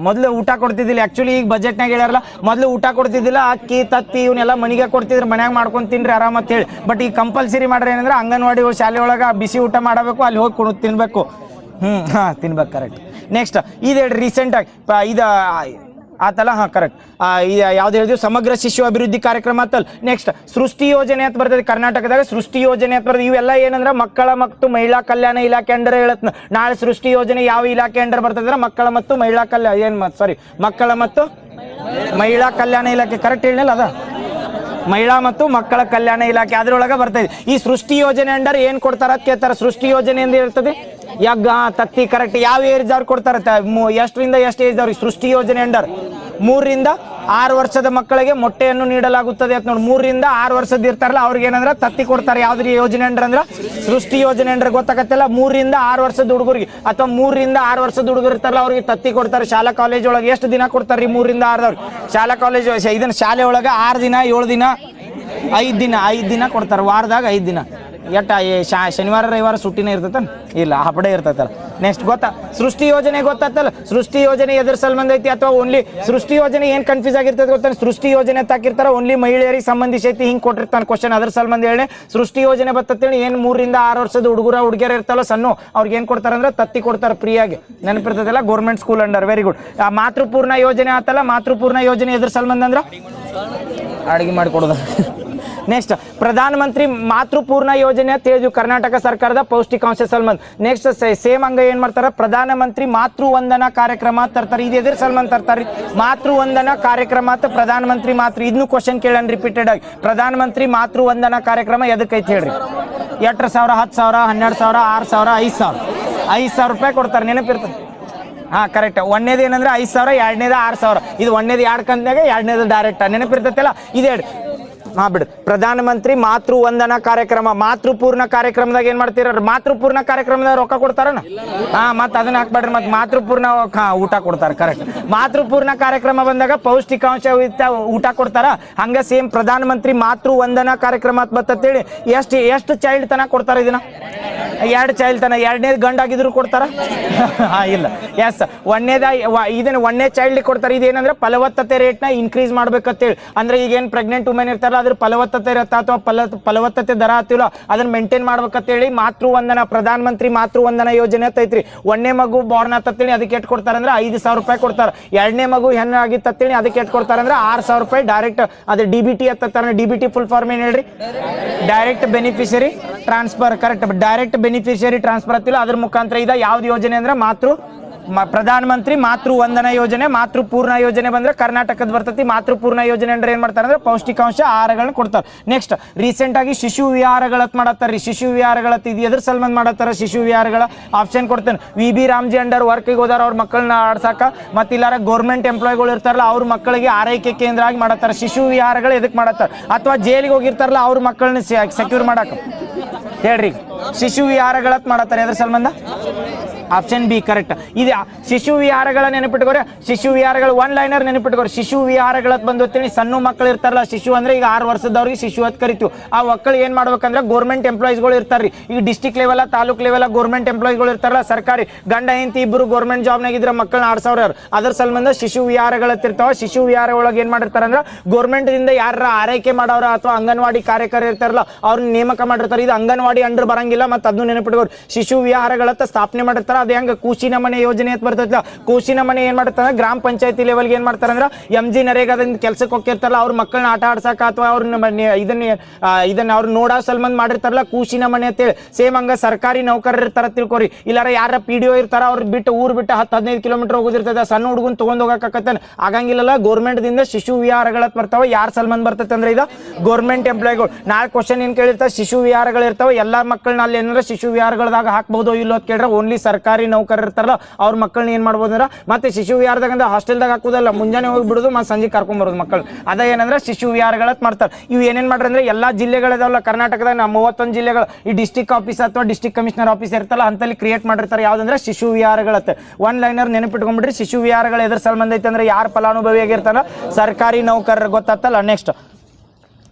ಮೊದಲು ಊಟ ಕೊಡ್ತಿದ್ದಿಲ್ಲ. ಆ್ಯಕ್ಚುಲಿ ಈಗ ಬಜೆಟ್ನಾಗ ಹೇಳ್ಯಾರಲ್ಲ, ಮೊದಲು ಊಟ ಕೊಡ್ತಿದ್ದಿಲ್ಲ. ಅಕ್ಕಿ ತತ್ತಿ ಇವನ್ನೆಲ್ಲ ಮನೆಗೆ ಕೊಡ್ತಿದ್ರು, ಮನ್ಯಾಗ ಮಾಡ್ಕೊಂಡು ತಿನ್ರಿ ಆರಾಮ ಅಂತ ಹೇಳಿ. ಬಟ್ ಈಗ ಕಂಪಲ್ಸರಿ ಮಾಡ್ರೆ ಏನಂದ್ರೆ ಅಂಗನವಾಡಿ ಶಾಲೆ ಒಳಗೆ ಬಿಸಿ ಊಟ ಮಾಡಬೇಕು, ಅಲ್ಲಿ ಹೋಗಿ ತಿನ್ಬೇಕು. ತಿನ್ಬೇಕು. ಕರೆಕ್ಟ್. ನೆಕ್ಸ್ಟ್ ಇದು ಹೇಳ್ರಿ, ರೀಸೆಂಟಾಗಿ ಇದು ಆತಲ್ಲ. ಕರೆಕ್ಟ್. ಯಾವ್ದು ಹೇಳಿದ್ವಿ? ಸಮಗ್ರ ಶಿಶು ಅಭಿವೃದ್ಧಿ ಕಾರ್ಯಕ್ರಮ ಆತಲ್ಲ. ನೆಕ್ಸ್ಟ್ ಸೃಷ್ಟಿ ಯೋಜನೆ ಅಂತ ಬರ್ತದೆ ಕರ್ನಾಟಕದಾಗ. ಸೃಷ್ಟಿ ಯೋಜನೆ ಅಂತ ಬರ್ತದೆ. ಇವೆಲ್ಲ ಏನಂದ್ರೆ ಮಕ್ಕಳ ಮತ್ತು ಮಹಿಳಾ ಕಲ್ಯಾಣ ಇಲಾಖೆ ಅಂಡರ್ ಹೇಳತ್. ನಾಳೆ ಸೃಷ್ಟಿ ಯೋಜನೆ ಯಾವ ಇಲಾಖೆ ಅಂಡರ್ ಬರ್ತದ್ರೆ? ಮಕ್ಕಳ ಮತ್ತು ಮಹಿಳಾ ಕಲ್ಯಾಣ ಮಕ್ಕಳ ಮತ್ತು ಮಹಿಳಾ ಕಲ್ಯಾಣ ಇಲಾಖೆ. ಕರೆಕ್ಟ್ ಹೇಳಿಲ್ಲ ಅದ? ಮಹಿಳಾ ಮತ್ತು ಮಕ್ಕಳ ಕಲ್ಯಾಣ ಇಲಾಖೆ ಅದರೊಳಗೆ ಬರ್ತದೆ. ಈ ಸೃಷ್ಟಿ ಯೋಜನೆ ಅಂಡರ್ ಏನು ಕೊಡ್ತಾರ ಅಂತ ಕೇಳ್ತಾರೆ. ಸೃಷ್ಟಿ ಯೋಜನೆ ಎಂದು ಇರ್ತದೆ ಯಗ್ಗ ತತ್ತಿ. ಕರೆಕ್ಟ್. ಯಾವ ಏಜ್ ಅವ್ರು ಕೊಡ್ತಾರೆ? ಎಷ್ಟರಿಂದ ಎಷ್ಟು ಏಜ್ ಅವ್ರಿಗೆ? ಸೃಷ್ಟಿ ಯೋಜನೆ ಅಂಡರ್ 3ರಿಂದ 6 ವರ್ಷದ ಮಕ್ಕಳಿಗೆ ಮೊಟ್ಟೆಯನ್ನು ನೀಡಲಾಗುತ್ತದೆ ಅಂತ ನೋಡಿ. 3ರಿಂದ 6 ವರ್ಷದ ಇರ್ತಾರಲ್ಲ ಅವ್ರಿಗೆ ಏನಂದ್ರೆ ತತ್ತಿ ಕೊಡ್ತಾರೆ. ಯಾವ್ದು ಯೋಜನೆ ಅಂಡರ್ ಅಂದ್ರೆ? ಸೃಷ್ಟಿ ಯೋಜನೆ ಅಂಡರ್. ಗೊತ್ತಾಗತ್ತಲ್ಲ? 3ರಿಂದ 6 ವರ್ಷದ ಹುಡುಗರಿಗೆ ಅಥವಾ 3ರಿಂದ 6 ವರ್ಷದ ಹುಡುಗರು ಇರ್ತಾರಲ್ಲ ಅವ್ರಿಗೆ ತತ್ತಿ ಕೊಡ್ತಾರೆ. ಶಾಲಾ ಕಾಲೇಜ್ ಒಳಗೆ ಎಷ್ಟು ದಿನ ಕೊಡ್ತಾರೆ? 3ರಿಂದ 6ದವ್ರಿಗೆ ಶಾಲಾ ಕಾಲೇಜ್ ಇದನ್ನ ಶಾಲೆ ಒಳಗೆ 6 ದಿನ 7 ದಿನ 5 ದಿನ ಕೊಡ್ತಾರೆ. ವಾರದಾಗ 5 ದಿನ. ಶನಿವಾರ ರವಿವಾರ ಸುಟ್ಟಿನೇ ಇರ್ತೈತ? ಇಲ್ಲ, ಹಬ್ಬಡೆ ಇರ್ತೈತಲ್ಲ. ನೆಕ್ಸ್ಟ್ ಗೊತ್ತಾ ಸೃಷ್ಟಿ ಯೋಜನೆ? ಗೊತ್ತಾತಲ್ಲ ಸೃಷ್ಟಿ ಯೋಜನೆ ಎದ್ರ ಸಂಬಂಧ ಐತಿ ಅಥವಾ ಓನ್ಲಿ ಸೃಷ್ಟಿ ಯೋಜನೆ? ಏನು ಕನ್ಫ್ಯೂಸ್ ಆಗಿರ್ತದೆ ಗೊತ್ತಾ? ಸೃಷ್ಟಿ ಯೋಜನೆ ಅಂತ ಹಾಕಿರ್ತಾರೆ, ಓನ್ಲಿ ಮಹಿಳೆಯರಿಗೆ ಸಂಬಂಧಿಸೈತಿ ಹಿಂಗೆ ಕೊಟ್ಟಿರ್ತಾನೆ ಕ್ವಶನ್. ಅದ್ರ ಸಂಬಂಧ ಹೇಳಿ ಸೃಷ್ಟಿ ಯೋಜನೆ ಬರ್ತೇಳಿ. ಏನು 3ರಿಂದ 6 ವರ್ಷದ ಹುಡುಗಿಯರು ಇರ್ತಲ್ಲ ಸಣ್ಣ, ಅವ್ರಿಗೆ ಏನು ಕೊಡ್ತಾರೆ ಅಂದ್ರೆ ತತ್ತಿ ಕೊಡ್ತಾರೆ ಫ್ರೀಯಾಗಿ. ನೆನಪಿರ್ತದಲ್ಲ? Government school under. Very good. Mathrupoorna ಯೋಜನೆ ಆತಲ್ಲ. ಮಾತೃಪೂರ್ಣ ಯೋಜನೆ ಎದ್ರ ಸಂಬಂಧ ಅಂದ್ರೆ ಅಡುಗೆ ಮಾಡಿಕೊಡೋದು. ನೆಕ್ಸ್ಟ್ ಪ್ರಧಾನ ಮಂತ್ರಿ ಮಾತೃಪೂರ್ಣ ಯೋಜನೆ ಅಂತ ಹೇಳಿದ್ವಿ, ಕರ್ನಾಟಕ ಸರ್ಕಾರದ ಪೌಷ್ಟಿಕಾಂಶ ಸಂಬಂಧ. ನೆಕ್ಸ್ಟ್ ಸೇಮ್ ಹಂಗ ಏನ್ ಮಾಡ್ತಾರ? ಪ್ರಧಾನ ಮಂತ್ರಿ ಮಾತೃ ವಂದನಾ ಕಾರ್ಯಕ್ರಮ ತರ್ತಾರೆ. ಇದು ಎದ್ರ ಸಂಬಂಧ ತರ್ತಾರೆ? ಮಾತೃ ವಂದನಾ ಕಾರ್ಯಕ್ರಮ ಅಂತ ಪ್ರಧಾನ ಮಂತ್ರಿ ಇದನ್ನು ಕ್ವಶನ್ ಕೇಳನ್ ರಿಪೀಟೆಡ್ ಆಗಿ. ಪ್ರಧಾನ ಮಂತ್ರಿ ಮಾತೃ ವಂದನಾ ಕಾರ್ಯಕ್ರಮ ಎದಕ್ಕೈತಿ ಹೇಳ್ರಿ? 8,000, 10,000, 12,000, 6,000, 5,000 ರೂಪಾಯಿ ಕೊಡ್ತಾರೆ. ನೆನಪಿರ್ತದೆ? ಕರೆಕ್ಟ್. ಒಂದೇದು ಏನಂದ್ರೆ 5,000, ಎರಡನೇದು 6,000. ಇದು ಒಂದೇದು 2 ಕಂತ್ನಾಗ, ಎರಡನೇದು ಡೈರೆಕ್ಟ್. ನೆನಪಿರ್ತೈತಲ್ಲ? ಇದೇ ಬಿಡು. ಪ್ರಧಾನ ಮಂತ್ರಿ ಮಾತೃ ವಂದನಾ ಕಾರ್ಯಕ್ರಮ. ಮಾತೃಪೂರ್ಣ ಕಾರ್ಯಕ್ರಮದಾಗ ಏನ್ ಮಾಡ್ತೀರ? ಮಾತೃಪೂರ್ಣ ಕಾರ್ಯಕ್ರಮದಾಗ ರೊಕ್ಕ ಕೊಡ್ತಾರನ? ಮತ್ತೆ ಅದನ್ನ ಹಾಕ್ಬೇಡ್ರಿ. ಮತ್ತೆ ಮಾತೃಪೂರ್ಣ ಊಟ ಕೊಡ್ತಾರ. ಕರೆಕ್ಟ್. ಮಾತೃಪೂರ್ಣ ಕಾರ್ಯಕ್ರಮ ಬಂದಾಗ ಪೌಷ್ಟಿಕಾಂಶ ಊಟ ಕೊಡ್ತಾರ. ಹಂಗ ಸೇಮ್ ಪ್ರಧಾನ ಮಂತ್ರಿ ಮಾತೃ ವಂದನಾ ಕಾರ್ಯಕ್ರಮ ಅಂತ ಬರ್ತೇಳಿ. ಎಷ್ಟು ಚೈಲ್ಡ್ ತನ ಕೊಡ್ತಾರ ಇದನ್ನ? 2 ಚೈಲ್ಡ್ ತನ. ಎರಡನೇದು ಗಂಡಾಗಿದ್ರು ಕೊಡ್ತಾರ? ಇಲ್ಲ. ಎಸ್, ಒಂದನೇ ಚೈಲ್ಡ್ ಕೊಡ್ತಾರೆ. ಇದೇನಂದ್ರೆ ಫಲವತ್ತತೆ ರೇಟ್ನ ಇನ್ಕ್ರೀಸ್ ಮಾಡ್ಬೇಕಂತೇಳಿ. ಅಂದ್ರೆ ಈಗ ಏನು ಪ್ರೆಗ್ನೆಂಟ್ ವುಮೆನ್ ಇರ್ತಾರಲ್ಲ ಅದ್ರ ಫಲವತ್ತತೆ ಇರುತ್ತಾ ಅಥವಾ ಫಲವತ್ತತೆ ದರ ಹತ್ತಿಲ್ಲ ಅದನ್ನ ಮೇಂಟೈನ್ ಮಾಡ್ಬೇಕಂತೇಳಿ ಮಾತೃ ವಂದನಾ ಪ್ರಧಾನ ಮಂತ್ರಿ ಮಾತೃ ವಂದನಾ ಯೋಜನೆ ಅಂತ ಐತ್ರಿ. ಒಂದನೇ ಮಗು ಬಾರ್ನ್ ಆತೇಳಿ ಅದಕ್ಕೆ ಎಷ್ಟು ಕೊಡ್ತಾರೆ ಅಂದ್ರೆ 5,000 ರೂಪಾಯಿ ಕೊಡ್ತಾರೆ. ಎರಡನೇ ಮಗು ಹೆಣ್ಣು ಆಗಿತ್ತೇಳಿ ಅದಕ್ಕೆ ಎಷ್ಟು ಕೊಡ್ತಾರೆ ಅಂದ್ರೆ 6,000 ರೂಪಾಯಿ ಡೈರೆಕ್ಟ್. ಅದು DBT ಅಂತ. DBT ಫುಲ್ ಫಾರ್ಮ್ ಏನು ಹೇಳ್ರಿ? Direct beneficiary transfer. Correct. Direct beneficiary transfer ಆಗ್ತಿಲ್ಲ. ಅದ್ರ ಮುಖಾಂತರ ಇದು ಯಾವ್ದು ಯೋಜನೆ ಅಂದ್ರೆ ಪ್ರಧಾನ ಮಂತ್ರಿ ಮಾತೃ ವಂದನಾ ಯೋಜನೆ. ಮಾತೃಪೂರ್ಣ ಯೋಜನೆ ಬಂದ್ರೆ ಕರ್ನಾಟಕದ ಬರ್ತೈತಿ. ಮಾತೃಪೂರ್ಣ ಯೋಜನೆ ಅಂದ್ರೆ ಏನ್ ಮಾಡ್ತಾರೆ ಅಂದ್ರೆ ಪೌಷ್ಟಿಕಾಂಶ ಆಹಾರಗಳನ್ನ ಕೊಡ್ತಾರೆ. ನೆಕ್ಸ್ಟ್ ರೀಸೆಂಟ್ ಆಗಿ ಶಿಶು ವಿಹಾರಗಳತ್ ಮಾಡತ್ತಾರ್ರಿ. ಶಿಶು ವಿಹಾರಗಳತ್ ಇದು ಎದ್ರ ಸಲ್ಮಂದ್ ಮಾಡತ್ತಾರ? ಶಿಶು ವಿಹಾರಗಳ ಆಪ್ಷನ್ ಕೊಡ್ತೇನೆ. VB ರಾಮ್ಜಿ ಅಂಡರ್ ವರ್ಕಿಗೆ ಹೋದಾರ ಅವ್ರ ಮಕ್ಕಳನ್ನ ಆಡ್ಸಾಕ. ಮತ್ತೆ ಇಲ್ಲಾರ ಗೌರ್ಮೆಂಟ್ ಎಂಪ್ಲಾಯ್ಗಳು ಇರ್ತಾರಲ್ಲ ಅವ್ರ ಮಕ್ಕಳಿಗೆ ಆರೈಕೆ ಕೇಂದ್ರ ಆಗಿ ಮಾಡತ್ತಾರ. ಶಿಶು ವಿಹಾರಗಳು ಎದಕ್ ಮಾಡತ್ತಾರ? ಅಥವಾ ಜೈಲಿಗೆ ಹೋಗಿರ್ತಾರಲ್ಲ ಅವ್ರ ಮಕ್ಕಳನ್ನ ಸೆಕ್ಯೂರ್ ಮಾಡಾಕ ಹೇಳ್ರಿ. ಶಿಶು ವಿಹಾರಗಳತ್ ಮಾಡತ್ತಾರೆ. ಎದ್ರ ಸಂಬಂಧ? Option B correct. ಇದು ಶಿಶು ವಿಹಾರಗಳ ನೆನಪಿಟ್ಕೋರಿ. ಶಿಶು ವಿಹಾರಗಳು 1 ಲೈನರ್ ನೆನಪಿಟ್ಕೋರಿ. ಶಿಶು ವಿಹಾರಗಳತ್ ಬಂದು ಸಣ್ಣ ಮಕ್ಕಳು ಇರ್ತಾರಲ್ಲ, ಶಿಶು ಅಂದ್ರೆ ಈಗ 6 ವರ್ಷದವ್ರಿಗೆ ಶಿಶು ಅಂತ ಕರಿತೀವಿ. ಆ ಮಕ್ಕಳು ಏನ್ ಮಾಡ್ಬೇಕಂದ್ರೆ ಗೌರ್ಮೆಂಟ್ ಎಂಪ್ಲಾಯೀಸ್ಗಳು ಇರ್ತಾರ್ರಿ. ಈಗ district level taluk level government ಎಂಪ್ಲಾಯೀಸ್ಗಳು ಇರ್ತಾರಲ್ಲ, ಸರ್ಕಾರಿ ಗಂಡ ಹೆಂಡತಿ ಇಬ್ಬರು ಗೌರ್ಮೆಂಟ್ ಜಾಬ್ನಾಗ ಇದ್ರೆ ಮಕ್ಕಳನ್ನ ಆಡ್ಸವ್ರ. ಅದ್ರ ಸಂಬಂಧ ಶಿಶು ವಿಹಾರಗಳತ್ತಿರ್ತಾವ. ಶಿಶು ವಿಹಾರ ಒಳಗೆ ಏನ್ ಮಾಡಿರ್ತಾರ ಅಂದ್ರೆ ಗೌರ್ಮೆಂಟ್ ದಿಂದ ಯಾರ ಆರೈಕೆ ಮಾಡೋರ ಅಥವಾ ಅಂಗನವಾಡಿ ಕಾರ್ಯಕರ್ತ ಇರ್ತಾರಲ್ಲ ಅವ್ರನ್ನ ನೇಮಕ ಮಾಡಿರ್ತಾರೆ. ಇದು ಅಂಗನವಾಡಿ ಅಂಡರ್ ಬರಂಗಿಲ್ಲ. ಮತ್ತೆ ಅದನ್ನು ನೆನಪಿಟ್ಕೋರಿ. ಶಿಶು ವಿಹಾರಗಳತ್ತ ಸ್ಥಾಪನೆ ಮಾಡಿರ್ತಾರ. ಅದು ಹೆಂಗೆ ಕೂಸಿನ ಮನೆ ಯೋಜನೆ ಅಂತ ಬರ್ತೈತಲ್ಲ, ಕೂಸಿನ ಮನೆ ಏನು ಮಾಡ್ತಾರೆ ಗ್ರಾಮ ಪಂಚಾಯತಿ ಲೆವೆಲ್ಗೆ ಏನು ಮಾಡ್ತಾರೆ ಅಂದ್ರೆ MG ನರೇಗಾದಿಂದ ಕೆಲ್ಸಕ್ಕೆ ಹೋಗಿರ್ತಾರಲ್ಲ ಅವ್ರ ಮಕ್ಕಳನ್ನ ಆಟ ಆಡ್ಸಕ್ಕೆ ಅಥವಾ ಅವ್ರನ್ನ ಇದನ್ನ ಅವ್ರು ನೋಡೋ ಸಲ್ಮಂದ್ ಮಾಡಿರ್ತಾರಲ್ಲ ಕೂಸಿನ ಮನೆ ಅಂತೇಳಿ. ಸೇಮ್ ಹಂಗ ಸರ್ಕಾರಿ ನೌಕರರು ಇರ್ತಾರ ತಿಳ್ಕೊರಿ, ಇಲ್ಲಾರ ಯಾರ PDO ಇರ್ತಾರ ಅವ್ರು ಬಿಟ್ಟು ಊರು ಬಿಟ್ಟು 10-15 ಕಿಲೋಮೀಟರ್ ಹೋಗೋದಿರ್ತದೆ, ಸಣ್ಣ ಹುಡುಗನ್ ತೊಗೊಂಡ್ ಹೋಗಕತ್ತಾನ ಆಗಂಗಿಲ್ಲಲ್ಲ. ದಿಂದ ಶಿಶು ವಿಹಾರಗಳ ಬರ್ತಾವ. ಯಾರ ಸಲ್ಮಂದ್ ಬರ್ತೈತೆ ಅಂದ್ರೆ ಇದು ಗೌರ್ಮೆಂಟ್ ಎಂಪ್ಲಾಯ್ಗಳು. ನಾಳೆ ಕ್ವಶನ್ ಏನ್ ಕೇಳಿರ್ತಾವೆ, ಶಿಶು ವಿಹಾರಗಳು ಇರ್ತಾವೆ, ಎಲ್ಲಾ ಮಕ್ಕಳನ್ನ ಅಲ್ಲಿ ಏನಾರ ಶಿಶು ವಿಹಾರಗಳದಾಗ ಹಾಕ್ಬಹುದು ಇಲ್ಲೋ ಅಂತ ಕೇಳಿದ್ರೆ ಓನ್ಲಿ ಸರ್ಕಾರಿ ನೌಕರರು ಇರ್ತಾರಲ್ಲ ಅವ್ರ ಮಕ್ಕಳನ್ನ ಏನ್ ಮಾಡ್ಬೋದು ಅಂದ್ರೆ ಮತ್ತೆ ಶಿಶು ವಿಹಾರದಾಗ ಹಾಸ್ಟೆಲ್ದಾಗ ಹಾಕುದಲ್ಲ, ಮುಂಜಾನೆ ಹೋಗಿ ಬಿಡುದು ಮತ್ತೆ ಸಂಜೆ ಕರ್ಕೊಂಡ್ ಬರೋದು ಮಕ್ಕಳು. ಅದ ಏನಂದ್ರೆ ಶಿಶು ವಿಹಾರಗಳ ಮಾಡ್ತಾರೆ. ಇವು ಏನೇನ್ ಮಾಡ್ರಿ ಅಂದ್ರೆ ಎಲ್ಲಾ ಜಿಲ್ಲೆಗಳಿದಾವಲ್ಲ ಕರ್ನಾಟಕದಾಗ 31 ಜಿಲ್ಲೆಗಳು ಈ ಡಿಸ್ಟಿಕ್ ಆಫೀಸ್ ಅಥವಾ ಡಿಸ್ಟಿಕ್ ಕಮಿಷನರ್ ಆಫೀಸ್ ಇರ್ತಲ್ಲ ಅಂತಲ್ಲಿ ಕ್ರಿಯೇಟ್ ಮಾಡಿರ್ತಾರೆ. ಯಾವ್ದಂದ್ರೆ ಶಿಶು ವಿಹಾರಗಳತ್ತೆ. One liner ನೆನಪಿಟ್ಕೊಂಡ್ಬಿಡ್ರಿ. ಶಿಶು ವಿಹಾರಗಳು ಎದ್ರ ಸಂಬಂಧ ಐತೆ ಅಂದ್ರೆ ಯಾರು ಫಲಾನುಭವಿ ಆಗಿರ್ತಾರ ಸರ್ಕಾರಿ ನೌಕರರು ಗೊತ್ತಾತಲ್ಲ. ನೆಕ್ಸ್ಟ್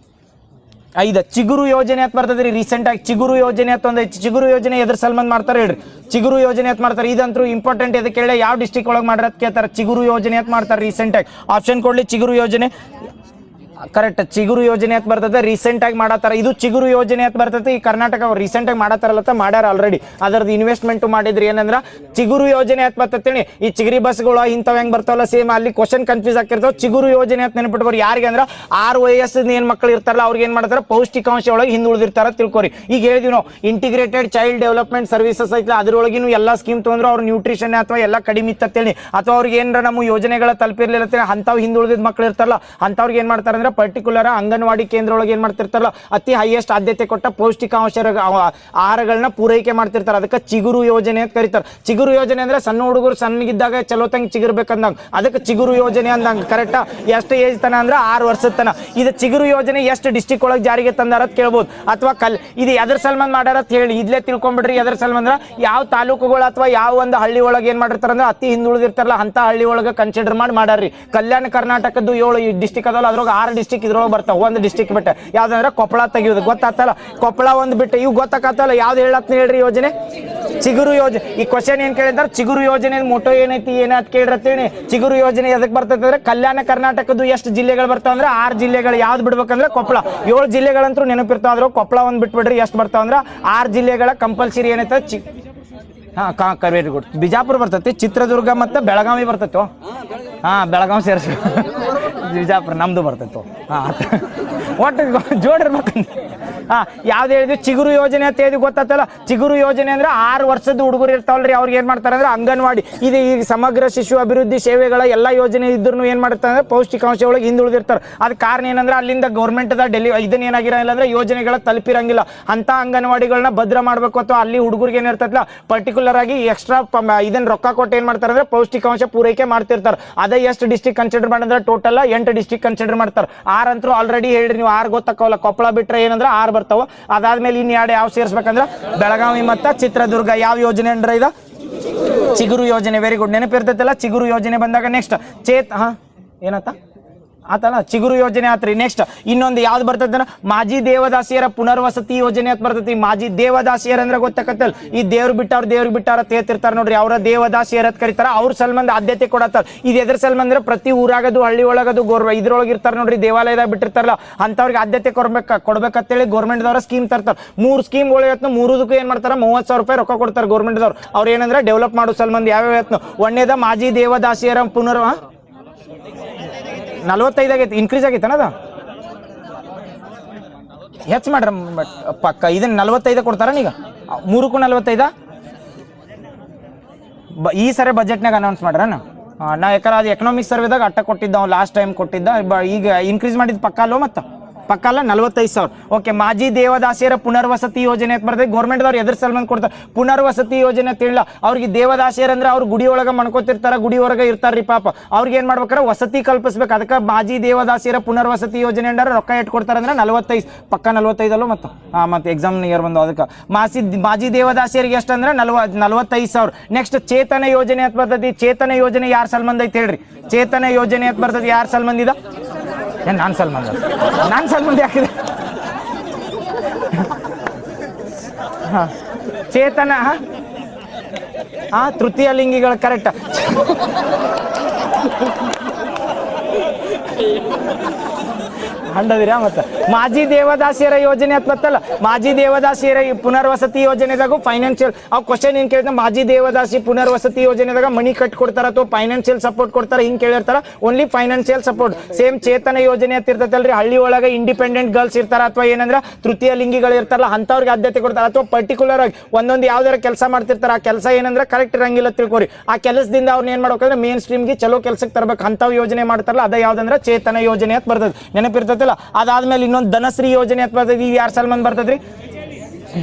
5 ಚಿಗುರು ಯೋಜನೆ ಅಂತ ಬರ್ತದ್ರಿ. ರೀಸೆಂಟ್ ಆಗಿ ಚಿಗುರು ಯೋಜನೆ ಅಂತ ಒಂದೈತಿ. ಚಿಗುರು ಯೋಜನೆ ಎದ್ರ ಸಂಬಂಧ ಮಾಡ್ತಾರೆ ಹೇಳ್ರಿ. ಚಿಗುರು ಯೋಜನೆ ಅಂತ ಮಾಡ್ತಾರೆ. ಇದಂತೂ ಇಂಪಾರ್ಟೆಂಟ್. ಇದಕ್ಕೆ ಕೇಳಿ ಯಾವ ಡಿಸ್ಟಿಕ್ ಒಳಗೆ ಮಾಡಿರೋದು ಕೇಳ್ತಾರೆ. ಚಿಗುರು ಯೋಜನೆ ಅಂತ ಮಾಡ್ತಾರೆ ರೀಸೆಂಟ್ ಆಗಿ. ಆಪ್ಷನ್ ಕೊಡ್ಲಿ. ಚಿಗುರು ಯೋಜನೆ ಕರೆಕ್ಟ್. ಚಿಗುರು ಯೋಜನೆ ಅಂತ ಬರ್ತದೆ. ರೀಸೆಂಟ್ ಆಗಿ ಮಾಡತ್ತಾರ. ಇದು ಚಿಗುರು ಯೋಜನೆ ಅಂತ ಬರ್ತೈತೆ. ಈ ಕರ್ನಾಟಕ ರೀಸೆಂಟ್ ಆಗಿ ಮಾಡತ್ತಾರಲ್ಲ, ಮಾಡ್ಯಾರ ಆಲ್ರೆಡಿ. ಅದರದ್ದು ಇನ್ವೆಸ್ಟ್ಮೆಂಟ್ ಮಾಡಿದ್ರಿ. ಏನಂದ್ರ ಚಿಗುರು ಯೋಜನೆ ಅಂತ ಬರ್ತೈತಿ. ಈ ಚಿಗರಿ ಬಸ್ಗಳು ಇಂಥವ್ ಹೆಂಗ್ ಬರ್ತಾವಲ್ಲ ಸೇಮ್ ಅಲ್ಲಿ ಕ್ವಶನ್ ಕನ್ಫ್ಯೂಸ್ ಆಗ್ತಿರ್ತಾವ. ಚಿಗುರು ಯೋಜನೆ ಅಂತ ನೆನಪಿಟ್ಕೋರಿ. ಯಾರಿಗೆ ಅಂದ್ರೆ 6 ವಯಸ್ಸಿನ ಏನ್ ಮಕ್ಕಳು ಇರ್ತಾರಲ್ಲ ಅವ್ರಿಗೆ ಏನ್ ಮಾಡ್ತಾರೆ ಪೌಷ್ಟಿಕಾಂಶ ಒಳಗೆ ಹಿಂದುಳಿದಿರ್ತಾರ ತಿಳ್ಕೊರಿ. ಈಗ ಹೇಳಿದ್ವಿ ನಾವು ಇಂಟಿಗ್ರೇಟೆಡ್ ಚೈಲ್ಡ್ ಡೆವಲಪ್ಮೆಂಟ್ ಸರ್ವಿಸಸ್ ಐತ್ಲ ಅದ್ರೊಳಗಿನ ಎಲ್ಲಾ ಸ್ಕೀಮ್ ತೊಗೊಂಡ್ರು ಅವ್ರ ನ್ಯೂಟ್ರಿಷನ್ ಅಥವಾ ಎಲ್ಲ ಕಡಿಮೆ ಇತ್ತೇಳಿ ಅಥವಾ ಅವ್ರಿಗೆ ಏನಾರ ನಮ್ಮ ಯೋಜನೆಗಳ ತಲುಪಿರ್ಲಿಲ್ಲ ಅಂಥವು ಹಿಂದುಳಿದ ಮಕ್ಕಳು ಇರ್ತಾರಲ್ಲ ಅಂಥವ್ರಿಗೆ ಏನ್ ಮಾಡ್ತಾರೆ ಅಂದ್ರೆ ಪರ್ಟಿಕ್ಯುಲರ್ ಅಂಗನವಾಡಿ ಕೇಂದ್ರ ಒಳಗೆ ಏನ್ ಮಾಡ್ತಿರ್ತಾರಲ್ಲ ಅತಿ ಹೈಯೆಸ್ಟ್ ಆದ್ಯತೆ ಕೊಟ್ಟ ಪೌಷ್ಟಿಕಾಂಶ ಆಹಾರಗಳನ್ನ ಪೂರೈಕೆ ಮಾಡ್ತಿರ್ತಾರೆ. ಅದಕ್ಕೆ ಚಿಗುರು ಯೋಜನೆ ಅಂತ ಕರೀತಾರೆ. ಚಿಗುರು ಯೋಜನೆ ಅಂದ್ರೆ ಸಣ್ಣ ಹುಡುಗರು ಸಣ್ಣಗಿದ್ದಾಗ ಚಲೋ ತಂಗ ಚಿಗುರ್ಬೇಕಂದಂಗ ಅದಕ್ಕೆ ಚಿಗುರು ಯೋಜನೆ ಅಂದಂಗ. ಕರೆಕ್ಟಾ? ಎಷ್ಟು ಏಜ್ ತನ ಅಂದ್ರೆ 6 ವರ್ಷದ ತನ. ಇದು ಚಿಗುರು ಯೋಜನೆ ಎಷ್ಟು ಡಿಸ್ಟಿಕ್ ಒಳಗೆ ಜಾರಿಗೆ ತಂದಾರ ಅಂತ ಕೇಳ್ಬೋದು. ಅಥವಾ ಇದು ಎದ್ರ ಸಲ್ಮಂದ್ ಮಾಡ್ಯಾರ ಅಂತ ಹೇಳಿ ಇದ್ಲೇ ತಿಳ್ಕೊಂಡ್ಬಿಡ್ರಿ. ಎದ್ರ ಸಲ್ಮಂದ್ರ ಯಾವ ತಾಲೂಕುಗಳು ಅಥವಾ ಯಾವ ಒಂದು ಹಳ್ಳಿ ಒಳಗೆ ಏನ್ ಮಾಡಿರ್ತಾರ ಅಂದ್ರೆ ಅತಿ ಹಿಂದುಳಿದಿರ್ತಾರಲ್ಲ ಅಂತ ಹಳ್ಳಿ ಒಳಗೆ ಕನ್ಸಿಡರ್ ಮಾಡ್ಯಾರ್ರಿ. ಕಲ್ಯಾಣ ಕರ್ನಾಟಕದ್ದು 7 ಡಿಸ್ಟಿಕ್ ಅದಾವಲ್ಲ ಅದ್ರೊಳಗೆ 6 ಡಿಸ್ಟಿಕ್ ಇದ್ರೊಳಗೆ ಬರ್ತಾವ. ಒಂದು ಡಿಸ್ಟಿಕ್ ಬಿಟ್ಟು ಯಾವ್ದಂದ್ರೆ ಕೊಪ್ಪಳ ತೆಗಿಯೋದು ಗೊತ್ತಾತಲ್ಲ. ಕೊಪ್ಪಳ ಒಂದು ಬಿಟ್ಟು ಇವು ಗೊತ್ತಾಗತ್ತಲ್ಲ. ಯಾವ್ದು ಹೇಳತ್ನ ಹೇಳ್ರಿ ಯೋಜನೆ? ಚಿಗುರು ಯೋಜನೆ. ಈ ಕ್ವಶನ್ ಏನ್ ಕೇಳಿದಾರೆ ಚಿಗುರು ಯೋಜನೆ ಮೋಟೋ ಏನೈತಿ ಏನಂತ ಕೇಳಿರತ್ತೇಳಿ. ಚಿಗುರು ಯೋಜನೆ ಎದಕ್ ಬರ್ತೈತೆ ಅಂದ್ರೆ ಕಲ್ಯಾಣ ಕರ್ನಾಟಕದ್ದು ಎಷ್ಟು ಜಿಲ್ಲೆಗಳು ಬರ್ತಾವ ಅಂದ್ರೆ 6 ಜಿಲ್ಲೆಗಳು. ಯಾವ್ದು ಬಿಡ್ಬೇಕಂದ್ರೆ ಕೊಪ್ಪಳ. 7 ಜಿಲ್ಲೆಗಳಂತೂ ನೆನಪಿರ್ತಾವ. ಆದ್ರೂ ಕೊಪ್ಪಳ ಒಂದು ಬಿಟ್ಬಿಡ್ರಿ. ಎಷ್ಟು ಬರ್ತಾವ ಅಂದ್ರೆ 6 ಜಿಲ್ಲೆಗಳ ಕಂಪಲ್ಸರಿ ಏನೈತೆ ವೆರಿ ಗುಡ್. ಬಿಜಾಪುರ ಬರ್ತೈತಿ, ಚಿತ್ರದುರ್ಗ ಮತ್ತೆ ಬೆಳಗಾವಿ ಬರ್ತೈತೋ. ಬೆಳಗಾವಿ ಸೇರಿಸಿ ಬಿಜಾಪುರ ನಮ್ದು ಬರ್ತೈತೋ. ಒಟ್ಟು ಜೋಡಿರ್ಬೇಕಂತ. ಯಾವ್ದು ಹೇಳಿದ್ವಿ? ಚಿಗುರು ಯೋಜನೆ ಅಂತ ಹೇಳಿದ್ವಿ ಗೊತ್ತಾತಲ್ಲ. ಚಿಗುರು ಯೋಜನೆ ಅಂದ್ರೆ 6 ವರ್ಷದ ಹುಡುಗರು ಇರ್ತಾವಲ್ರಿ ಅವ್ರಿಗೆ ಏನ್ ಮಾಡ್ತಾರೆ ಅಂದ್ರೆ ಅಂಗನವಾಡಿ ಇದು ಈಗ ಸಮಗ್ರ ಶಿಶು ಅಭಿವೃದ್ಧಿ ಸೇವೆಗಳ ಎಲ್ಲಾ ಯೋಜನೆ ಇದ್ರು ಏನ್ ಮಾಡ್ತಾರೆ ಅಂದ್ರೆ ಪೌಷ್ಟಿಕಾಂಶ ಒಳಗೆ ಹಿಂದುಳಿದಿರ್ತಾರೆ. ಅದ್ ಕಾರಣ ಏನಂದ್ರೆ ಅಲ್ಲಿಂದ ಗೌರ್ಮೆಂಟ್ ಇದನ್ನ ಏನಾಗಿರಂಗಿಲ್ಲ ಅಂದ್ರೆ ಯೋಜನೆಗಳ ತಲುಪಿರಂಗಿಲ್ಲ. ಅಂತ ಅಂಗನವಾಡಿಗಳನ್ನ ಭದ್ರ ಮಾಡ್ಬೇಕು ಅಥವಾ ಅಲ್ಲಿ ಹುಡುಗರಿಗೆ ಏನಿರ್ತಲ್ಲ ಪರ್ಟಿಕ್ಯುಲರ್ ಆಗಿ ಎಕ್ಸ್ಟ್ರಾ ಇದನ್ನ ರೊಕ್ಕ ಕೊಟ್ಟು ಏನ್ ಮಾಡ್ತಾರೆ ಅಂದ್ರೆ ಪೌಷ್ಟಿಕಾಂಶ ಪೂರೈಕೆ ಮಾಡ್ತಿರ್ತಾರೆ. ಅದೇ ಎಷ್ಟು ಡಿಸ್ಟಿಕ್ ಕನ್ಸಿಡರ್ ಮಾಡಿದ್ರೆ ಟೋಟಲ್ 8 ಡಿಸ್ಟಿಕ್ ಕನ್ಸಿಡರ್ ಮಾಡ್ತಾರೆ. 6 ಅಂತೂ ಆಲ್ರೆಡಿ ಹೇಳ್ರಿ ನೀವು. 6 ಗೊತ್ತಾಕವಲ್ಲ. ಕೊಪ್ಪಳ ಬಿಟ್ರೆ ಏನಂದ್ರೆ 6 ಬರ್ತಾವ. ಅದಾದ್ಮೇಲೆ ಇನ್ನು ಯಾವ ಸೇರಿಸ್ಬೇಕಂದ್ರೆ ಬೆಳಗಾವಿ ಮತ್ತು ಚಿತ್ರದುರ್ಗ. ಯಾವ ಯೋಜನೆ ಅಂದ್ರೆ ಇದು? ಚಿಗುರು ಯೋಜನೆ. Very good. ನೆನಪಿರ್ತೈತಲ್ಲ ಚಿಗುರು ಯೋಜನೆ ಬಂದಾಗ. ನೆಕ್ಸ್ಟ್ ಏನತ್ತ ಆತಲ್ಲ ಚಿಗುರು ಯೋಜನೆ ಆತ್ರಿ. ನೆಕ್ಸ್ಟ್ ಇನ್ನೊಂದು ಯಾವ್ದು ಬರ್ತೈತೆ ಅಂದ್ರೆ ಮಾಜಿ ದೇವದಾಸಿಯರ ಪುನರ್ವಸತಿ ಯೋಜನೆ ಅಂತ ಬರ್ತೈತಿ. ಮಾಜಿ ದೇವದಾಸಿಯರ್ ಅಂದ್ರೆ ಗೊತ್ತಾಕತ್ತಲ್ಲ ಈ ದೇವ್ರು ಬಿಟ್ಟಾರ ತೇತಿರ್ತಾರ ನೋಡ್ರಿ ಅವ್ರ ದೇವದಾಸಿಯರ್ ಅಂತ ಕರೀತಾರ. ಅವ್ರ ಸಲ್ಮಂದ್ ಆದ್ಯತೆ ಕೊಡತ್ತಾರ. ಇದು ಎದ್ರ ಸಲ್ಮಂದ್ ಅಂದ್ರೆ ಪ್ರತಿ ಊರಾಗದು ಹಳ್ಳಿ ಒಳಗದು ಇದ್ರೊಳಗೆ ಇರ್ತಾರ ನೋಡ್ರಿ ದೇವಾಲಯದಾಗ ಬಿಟ್ಟಿರ್ತಾರಲ್ಲ ಅಂತವ್ರಿಗೆ ಆದ್ಯತೆ ಕೊಡ್ಬೇಕಂತೇಳಿ ಗೌರ್ಮೆಂಟ್ ದವ್ರ ಸ್ಕೀಮ್ ತರ್ತಾರೆ. 3 ಸ್ಕೀಮ್ಗಳು ಇವತ್ತು 3ದಕ್ಕೂ ಏನ್ ಮಾಡ್ತಾರ 30,000 ರೂಪಾಯಿ ರೊಕ್ಕ ಕೊಡ್ತಾರೆ ಗೌರ್ಮೆಂಟ್ ದವ್ರು. ಅವ್ರು ಏನಂದ್ರೆ ಡೆವಲಪ್ ಮಾಡೋ ಸಲ್ಮಂದ್ ಯಾವ್ಯಾವ ಒಂದೇದ ಮಾಜಿ ದೇವದಾಸಿಯರ 45 ಆಗೈತಿ. ಇನ್ಕ್ರೀಸ್ ಆಗೈತನ ಅದ ಹೆಚ್ಚು ಮಾಡ್ರ ಪಕ್ಕ. ಇದನ್ನ 45 ಕೊಡ್ತಾರ ಈಗ 3ಕ್ಕೂ 45. ಈ ಸರಿ ಬಜೆಟ್ನಾಗ ಅನೌನ್ಸ್ ಮಾಡ್ರ ನಾ ಯಾಕಂದ್ರೆ ಅದು ಎಕನಾಮಿಕ್ ಸರ್ವೆದಾಗ ಅಟ್ಟ ಕೊಟ್ಟಿದ್ದ ಲಾಸ್ಟ್ ಟೈಮ್ ಕೊಟ್ಟಿದ್ದ. ಈಗ ಇನ್ಕ್ರೀಸ್ ಮಾಡಿದ ಪಕ್ಕ ಅಲ್ವ ಮತ್ತೆ ಪಕ್ಕಲ್ಲ 45,000. ಓಕೆ. ಮಾಜಿ ದೇವದಾಸಿಯರ ಪುನರ್ವಸತಿ ಯೋಜನೆ ಅಂತ ಬರ್ತದೆ. ಗೌರ್ಮೆಂಟ್ದವ್ರು ಎದ್ರ ಸಲ್ಮಂದ್ ಕೊಡ್ತಾರೆ ಪುನರ್ವಸತಿ ಯೋಜನೆ ಅಂತ ಇಲ್ಲ. ಅವ್ರಿಗೆ ದೇವದಾಸಿಯರ್ ಅಂದ್ರೆ ಅವ್ರು ಗುಡಿ ಒಳಗೆ ಮಣ್ಕೋತಿರ್ತಾರ, ಗುಡಿ ಹೊರಗೆ ಇರ್ತಾರ್ರಿ ಪಾಪ. ಅವ್ರಿಗೆ ಏನ್ ಮಾಡ್ಬೇಕಾರ ವಸತಿ ಕಲ್ಪಿಸ್ಬೇಕು. ಅದಕ್ಕೆ ಮಾಜಿ ದೇವದಾಸಿಯರ ಪುನರ್ವಸತಿ ಯೋಜನೆ ಅಂದ್ರೆ ರೊಕ್ಕ ಇಟ್ಟು ಕೊಡ್ತಾರೆ ಅಂದ್ರೆ 45 ಪಕ್ಕ 45 ಅಲ್ಲೋ ಮತ್ತೆ ಮತ್ತೆ ಎಕ್ಸಾಮ್ ನಿಯರ್ ಬಂದು ಅದಕ್ಕೆ ಮಾಜಿ ದೇವದಾಸಿಯರಿಗೆ ಎಷ್ಟು ಅಂದ್ರೆ 45,000. ನೆಕ್ಸ್ಟ್ ಚೇತನ ಯೋಜನೆ ಅಂತ ಬರ್ತೈತಿ. ಚೇತನ ಯೋಜನೆ ಯಾರ ಸಲ್ಮಂದ್ ಐತೆ ಹೇಳ್ರಿ? ಚೇತನ ಯೋಜನೆ ಅಂತ ಬರ್ತೈತಿ. ಯಾರ ಸಲ್ಮಂದ್ ಇದ? ನಾನು ಸಲ್ಮಂದ್ ಯಾಕಿದೆ? ಚೇತನ ತೃತೀಯ ಲಿಂಗಿಗಳ. ಕರೆಕ್ಟ್. ಹಂಡದಿರ ಮತ್ತೆ ಮಾಜಿ ದೇವದಾಸಿಯರ ಯೋಜನೆ ಅಂತ ಬರ್ತಲ್ಲ, ಮಾಜಿ ದೇವದಾಸಿಯರ ಪುನರ್ವಸತಿ ಯೋಜನೆದಾಗೂ ಫೈನಾನ್ಷಿಯಲ್ ಅವ್ ಕ್ವಶನ್ ಏನ್ ಕೇಳಿದ್ರೆ ಮಾಜಿ ದೇವದಾಸಿ ಪುನರ್ವಸತಿ ಯೋಜನೆದಾಗ ಮನಿ ಕಟ್ ಕೊಡ್ತಾರ ಅಥವಾ ಫೈನಾನ್ಷಿಯಲ್ ಸಪೋರ್ಟ್ ಕೊಡ್ತಾರ ಹಿಂಗ್ ಕೇಳಿರ್ತಾರ. Only financial support. Same Chetana ಯೋಜನೆ ಅಂತ ಇರ್ತೈತಲ್ರಿ, ಹಳ್ಳಿ ಒಳಗೆ ಇಂಡಿಪೆಂಡೆಂಟ್ ಗರ್ಲ್ಸ್ ಇರ್ತಾರ ಅಥವಾ ಏನಂದ್ರ ತೃತೀಯ ಲಿಂಗಿಗಳು ಇರ್ತಾರಲ್ಲ ಅಂತವ್ರಿಗೆ ಆದ್ಯತೆ ಕೊಡ್ತಾರ. ಅಥವಾ ಪರ್ಟಿಕ್ಯುಲರ್ ಆಗಿ ಒಂದೊಂದು ಯಾವ್ದಾರ ಕೆಲಸ ಮಾಡ್ತಿರ್ತಾರ, ಆ ಕೆಲಸ ಏನಂದ್ರೆ ಕರೆಕ್ಟ್ ಇರಂಗಿಲ್ಲ ತಿಳ್ಕೊರಿ, ಆ ಕೆಲಸದಿಂದ ಅವ್ರನ್ನ ಏನ್ ಮಾಡ್ಬೇಕಂದ್ರೆ ಮೇನ್ ಸ್ಟ್ರೀಮ್ಗೆ ಚಲೋ ಕೆಲ್ಸಕ್ಕೆ ತರ್ಬೇಕು ಅಂತಾವ್ ಯೋಜನೆ ಮಾಡ್ತಾರಲ್ಲ ಅದ ಯಾವ್ದಂದ್ರೆ ಚೇತನ ಯೋಜನೆ ಅಂತ ಬರ್ತದೆ. ನೆನಪಿರ್ತೈತಿಲ್ಲ. ಅದಾದ್ಮೇಲೆ ಇನ್ನೊಂದು ಧನಶ್ರೀ ಯೋಜನೆ ಅಂತ ಬರ್ತದೆ. ಇವ್ ಯಾರ್ ಸಲ್ಮಾನ್ ಬರ್ತದ್ರಿ?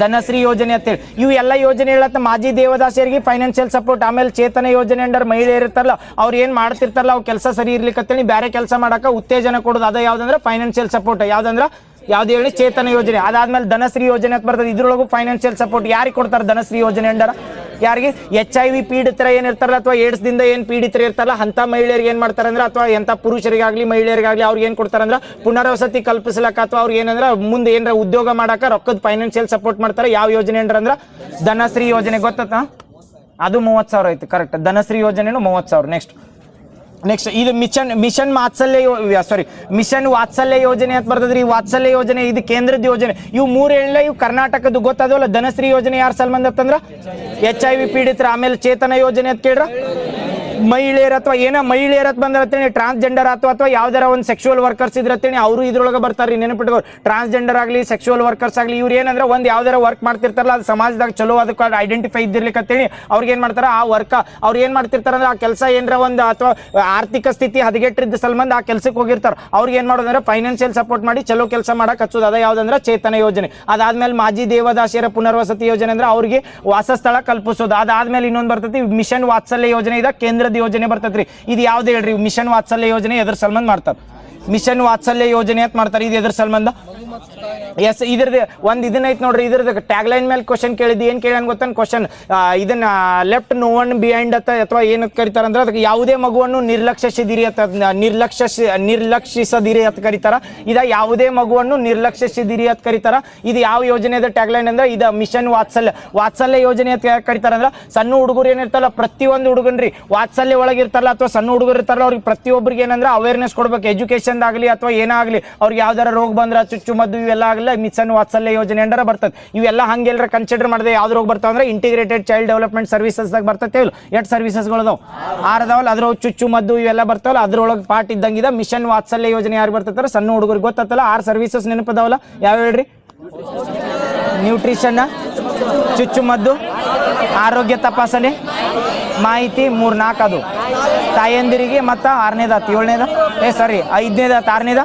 ಧನಶ್ರೀ ಯೋಜನೆ ಅಂತೇಳಿ. ಇವು ಎಲ್ಲ ಯೋಜನೆ ಹೇಳತ್ತ ಮಾಜಿ ದೇವದಾಸಿಯರಿಗೆ ಫೈನಾನ್ಷಿಯಲ್ ಸಪೋರ್ಟ್. ಆಮೇಲೆ ಚೇತನ ಯೋಜನೆ ಅಂಡರ್ ಮಹಿಳೆಯರು ಇರ್ತಾರಲ್ಲ ಅವ್ರು ಏನ್ ಮಾಡ್ತಿರ್ತಾರಲ್ಲ ಅವ್ ಕೆಲಸ ಸರಿ ಇರ್ಲಿಕ್ಕಂತೇಳಿ ಬೇರೆ ಕೆಲಸ ಮಾಡಕ ಉತ್ತೇಜನ ಕೊಡೋದು ಅದ ಯಾವ್ದಂದ್ರೆ ಫೈನಾನ್ಷಿಯಲ್ ಸಪೋರ್ಟ್. ಯಾವ್ದಂದ್ರ ಯಾವ್ದು ಹೇಳಿ? ಚೇತನ ಯೋಜನೆ. ಅದಾದ್ಮೇಲೆ ಧನಶ್ರೀ ಯೋಜನೆ ಅಂತ ಬರ್ತದೆ. ಇದ್ರೊಳಗೂ ಫೈನಾನ್ಷಿಯಲ್ ಸಪೋರ್ಟ್ ಯಾರಿಗೆ ಕೊಡ್ತಾರೆ? ಧನಶ್ರೀ ಯೋಜನೆ ಅಂಡರ ಯಾರಿಗೆ? HIV ಪೀಡಿತರ ಏನಿರ್ತಾರಲ್ಲ ಅಥವಾ ಏಡ್ಸ್ ದಿಂದ ಏನ್ ಪೀಡಿತರು ಇರ್ತಾರಲ್ಲ ಅಂತ ಮಹಿಳೆಯರಿಗೆ ಏನ್ ಮಾಡ್ತಾರೆ ಅಂದ್ರೆ ಅಥವಾ ಎಂತ ಪುರುಷರಿಗಾಗ್ಲಿ ಮಹಿಳೆಯರಿಗಾಗ್ಲಿ ಅವ್ರಿಗೆ ಏನ್ ಕೊಡ್ತಾರಂದ್ರ ಪುನರ್ವಸತಿ ಕಲ್ಪಿಸ್ಲಕ್ಕ ಅಥವಾ ಅವ್ರಿಗೆ ಏನಂದ್ರ ಮುಂದೆ ಏನಾರ ಉದ್ಯೋಗ ಮಾಡಕ ರೊಕ್ಕದ ಫೈನಾನ್ಷಿಯಲ್ ಸಪೋರ್ಟ್ ಮಾಡ್ತಾರೆ. ಯಾವ ಯೋಜನೆ ಅಂದ್ರ ಧನಶ್ರೀ ಯೋಜನೆ. ಗೊತ್ತಾ? ಅದು 30,000 ಐತಿ. ಕರೆಕ್ಟ್. ಧನಶ್ರೀ ಯೋಜನೆನು 30,000. ನೆಕ್ಸ್ಟ್ ಇದು ಮಿಷನ್ ವಾತ್ಸಲ್ಯ ಯೋಜನೆ ಅಂತ ಬರ್ತದ್ರಿ. ಈ ವಾತ್ಸಲ್ಯ ಯೋಜನೆ ಇದು ಕೇಂದ್ರದ ಯೋಜನೆ. ಇವು 3 ಹೇಳಲ್ಲ, ಇವು ಕರ್ನಾಟಕದ್ದು. ಗೊತ್ತಾದವಲ್ಲ. ಧನಶ್ರೀ ಯೋಜನೆ ಯಾರು ಸಂಬಂಧ ಅಂತಂದ್ರ HIV ಪೀಡಿತರ. ಆಮೇಲೆ ಚೇತನ ಯೋಜನೆ ಅಂತ ಕೇಳ್ರ ಮಹಿಳೆಯರ ಅಥವಾ ಏನೋ ಮಹಿಳೆಯರ ಬಂದಿರತ್ತೇನೆ, ಟ್ರಾನ್ಸ್ಜೆಂಡರ್ ಅಥವಾ ಯಾವ್ದಾರ ಒಂದು ಸೆಕ್ಸುವಲ್ ವರ್ಕರ್ಸ್ ಇದ್ರತ್ತೇನೆ ಅವರು ಇದ್ರೊಳಗೆ ಬರ್ತಾರೆ. ನೆನಪಿಟ್ಕೋ, ಟ್ರಾನ್ಸ್ಜೆಂಡರ್ ಆಗಲಿ ಸೆಕ್ಸುವಲ್ ವರ್ಕರ್ಸ್ ಆಗಲಿ ಇವ್ರು ಏನಂದ್ರೆ ಒಂದು ಯಾವ್ದಾರ ವರ್ಕ್ ಮಾಡ್ತಿರ್ತಾರಲ್ಲ ಅದು ಸಮಾಜದಾಗ ಚಲೋ ಅದಕ್ಕೆ ಐಡೆಂಟಿಫೈ ಇದ್ದಿರ್ಲಿಕ್ಕಂತೇಳಿ ಅವ್ರಿಗೆ ಏನು ಮಾಡ್ತಾರೆ ಆ ವರ್ಕ್ ಅವ್ರು ಏನು ಮಾಡ್ತಿರ್ತಾರೆ ಅಂದ್ರೆ ಆ ಕೆಲಸ ಏನರ ಒಂದು ಅಥವಾ ಆರ್ಥಿಕ ಸ್ಥಿತಿ ಹದಗೆಟ್ಟಿದ್ದ ಸಲ್ಬಂದ್ ಆ ಕೆಲಸಕ್ಕೆ ಹೋಗಿರ್ತಾರೆ. ಅವ್ರಿಗೆ ಏನು ಮಾಡೋದಂದ್ರೆ ಫೈನಾನ್ಷಿಯಲ್ ಸಪೋರ್ಟ್ ಮಾಡಿ ಚಲೋ ಕೆಲಸ ಮಾಡಕ್ಕೆ ಹಚ್ಚೋದು. ಅದ ಯಾವ್ದಂದ್ರೆ ಚೇತನ ಯೋಜನೆ. ಅದಾದ್ಮೇಲೆ ಮಾಜಿ ದೇವದಾಸಿಯರ ಪುನರ್ವಸತಿ ಯೋಜನೆ ಅಂದ್ರೆ ಅವ್ರಿಗೆ ವಾಸಸ್ಥಳ ಕಲ್ಪಿಸೋದು. ಅದಾದ್ಮೇಲೆ ಇನ್ನೊಂದು ಬರ್ತೈತಿ ಮಿಷನ್ ವಾತ್ಸಲ್ಯ ಯೋಜನೆ. ಇದ ಕೇಂದ್ರ ಯೋಜನೆ ಬರ್ತದ್ರಿ. ಇದು ಯಾವ್ದು ಹೇಳ್ರಿ? ಮಿಷನ್ ವಾತ್ಸಲ್ಯ ಯೋಜನೆ ಎದ್ರ ಸಂಬಂಧ ಮಾಡ್ತಾರೆ? ಮಿಷನ್ ವಾತ್ಸಲ್ಯ ಯೋಜನೆ ಅಂತ ಮಾಡ್ತಾರೆ. ಇದು ಎದ್ರ ಸಂಬಂಧ? ಎಸ್, ಇದ್ರದ್ದು ಒಂದು ಇದನ್ನ ಐತೆ ನೋಡ್ರಿ. ಇದ್ರದ್ದು ಟ್ಯಾಗ್ ಲೈನ್ ಮೇಲೆ ಕ್ವಶನ್ ಕೇಳಿದ್ದು ಏನ್ ಕೇಳ ಗೊತ್ತ? ಕ್ವಶನ್ ಇದನ್ನ ಲೆಫ್ಟ್ ನೋ ಒನ್ ಬಿಹೈಂಡ್ ಅಥವಾ ಏನಂತ ಕರೀತಾರ ಅಂದ್ರೆ ಅದಕ್ಕೆ ಯಾವುದೇ ಮಗುವನ್ನು ನಿರ್ಲಕ್ಷಿಸಿದಿರಿ ನಿರ್ಲಕ್ಷಿಸದಿರಿ ಅಂತ ಕರೀತಾರ. ಇದ ಯಾವುದೇ ಮಗುವನ್ನು ನಿರ್ಲಕ್ಷಿಸಿದಿರಿ ಅಂತ ಕರೀತಾರ. ಇದು ಯಾವ ಯೋಜನೆದ ಟ್ಯಾಗ್ ಲೈನ್ ಅಂದ್ರೆ ಇದು ಮಿಷನ್ ವಾತ್ಸಲ್ಯ ಯೋಜನೆ ಅಂತ ಕರೀತಾರ. ಅಂದ್ರೆ ಸಣ್ಣ ಹುಡುಗರು ಏನಿರ್ತಲ್ಲ ಪ್ರತಿಯೊಂದು ಹುಡುಗನ್ರಿ ವಾತ್ಸಲ್ಯ ಒಳಗೆ ಇರ್ತಾರಲ್ಲ ಅಥವಾ ಸಣ್ಣ ಹುಡುಗರು ಇರ್ತಾರಲ್ಲ ಅವ್ರಿಗೆ ಪ್ರತಿಯೊಬ್ಬರಿಗೆ ಏನಂದ್ರೆ ಅವೇರ್ನೆಸ್ ಕೊಡ್ಬೇಕು. ಎಜುಕೇಶನ್ ಆಗಲಿ ಅಥವಾ ಏನಾಗಲಿ ಅವ್ರಿಗೆ ಯಾವ್ದಾರ ರೋಗ ಬಂದ್ರ ಚುಚ್ಚು ಮದ್ದು ಇವೆಲ್ಲ ಆಗಲಿ ಮಿಷನ್ ವಾತ್ಸಲ್ಯ ಯೋಜನೆ ಅಂಡರ ಬರ್ತದೆ. ಇವೆಲ್ಲ ಹಂಗೆಲ್ಲರ ಕನ್ಸಿಡರ್ ಮಾಡಿದೆ ಯಾವ್ದು ರೋಗ ಬರ್ತಾವ ಅಂದ್ರೆ ಇಂಟಿಗ್ರೇಟೆಡ್ ಚೈಲ್ಡ್ ಡೆವಲಪ್ಮೆಂಟ್ ಸರ್ವಿಸಸ್ ದಾಗ ಬರ್ತೈತೆ. ಎಷ್ಟು ಸರ್ವಿಸಸ್ಗಳು ಅದಾವ? 6 ಅದಾವಲ್ಲ. ಅದ್ರೊಳಗೆ ಚುಚ್ಚು ಮದ್ದು ಇವೆಲ್ಲ ಬರ್ತಾವಲ್ಲ ಅದ್ರೊಳಗೆ ಪಾರ್ಟ್ ಇದ್ದಂಗಿದೆ. ಮಿಷನ್ ವಾತ್ಸಲ್ಯ ಯೋಜನೆ ಯಾರು ಬರ್ತೈತಾರ? ಸಣ್ಣ ಹುಡುಗರಿಗೆ. ಗೊತ್ತಲ್ಲ 6 ಸರ್ವಿಸಸ್ ನೆನಪದಾವಲ್ಲ. ಯಾವ ಹೇಳ್ರಿ? ನ್ಯೂಟ್ರಿಷನ್, ಚುಚ್ಚು ಮದ್ದು, ಆರೋಗ್ಯ ತಪಾಸಣೆ, ಮಾಹಿತಿ, 3-4 ಅದು ತಾಯಂದಿರಿಗೆ. ಮತ್ತು 6ನೇದ 7ನೇದ 5ನೇದ 6ನೇದ.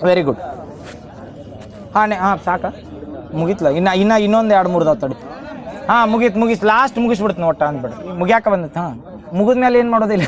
Very good. ಹಾಂ ಸಾಕ ಮುಗಿತ್ಲ. ಇನ್ನೊಂದು 2-3 ತಡಿ. ಮುಗೀತು ಲಾಸ್ಟ್ ಮುಗಿಸ್ಬಿಡ್ತೀನಿ ಒಟ್ಟ ಅಂದ್ಬಿಡ್ರಿ. ಮುಗಿಯಾಕ ಬಂದೈತೆ. ಮುಗಿದ್ಮೇಲೆ ಏನು ಮಾಡೋದಿಲ್ಲ.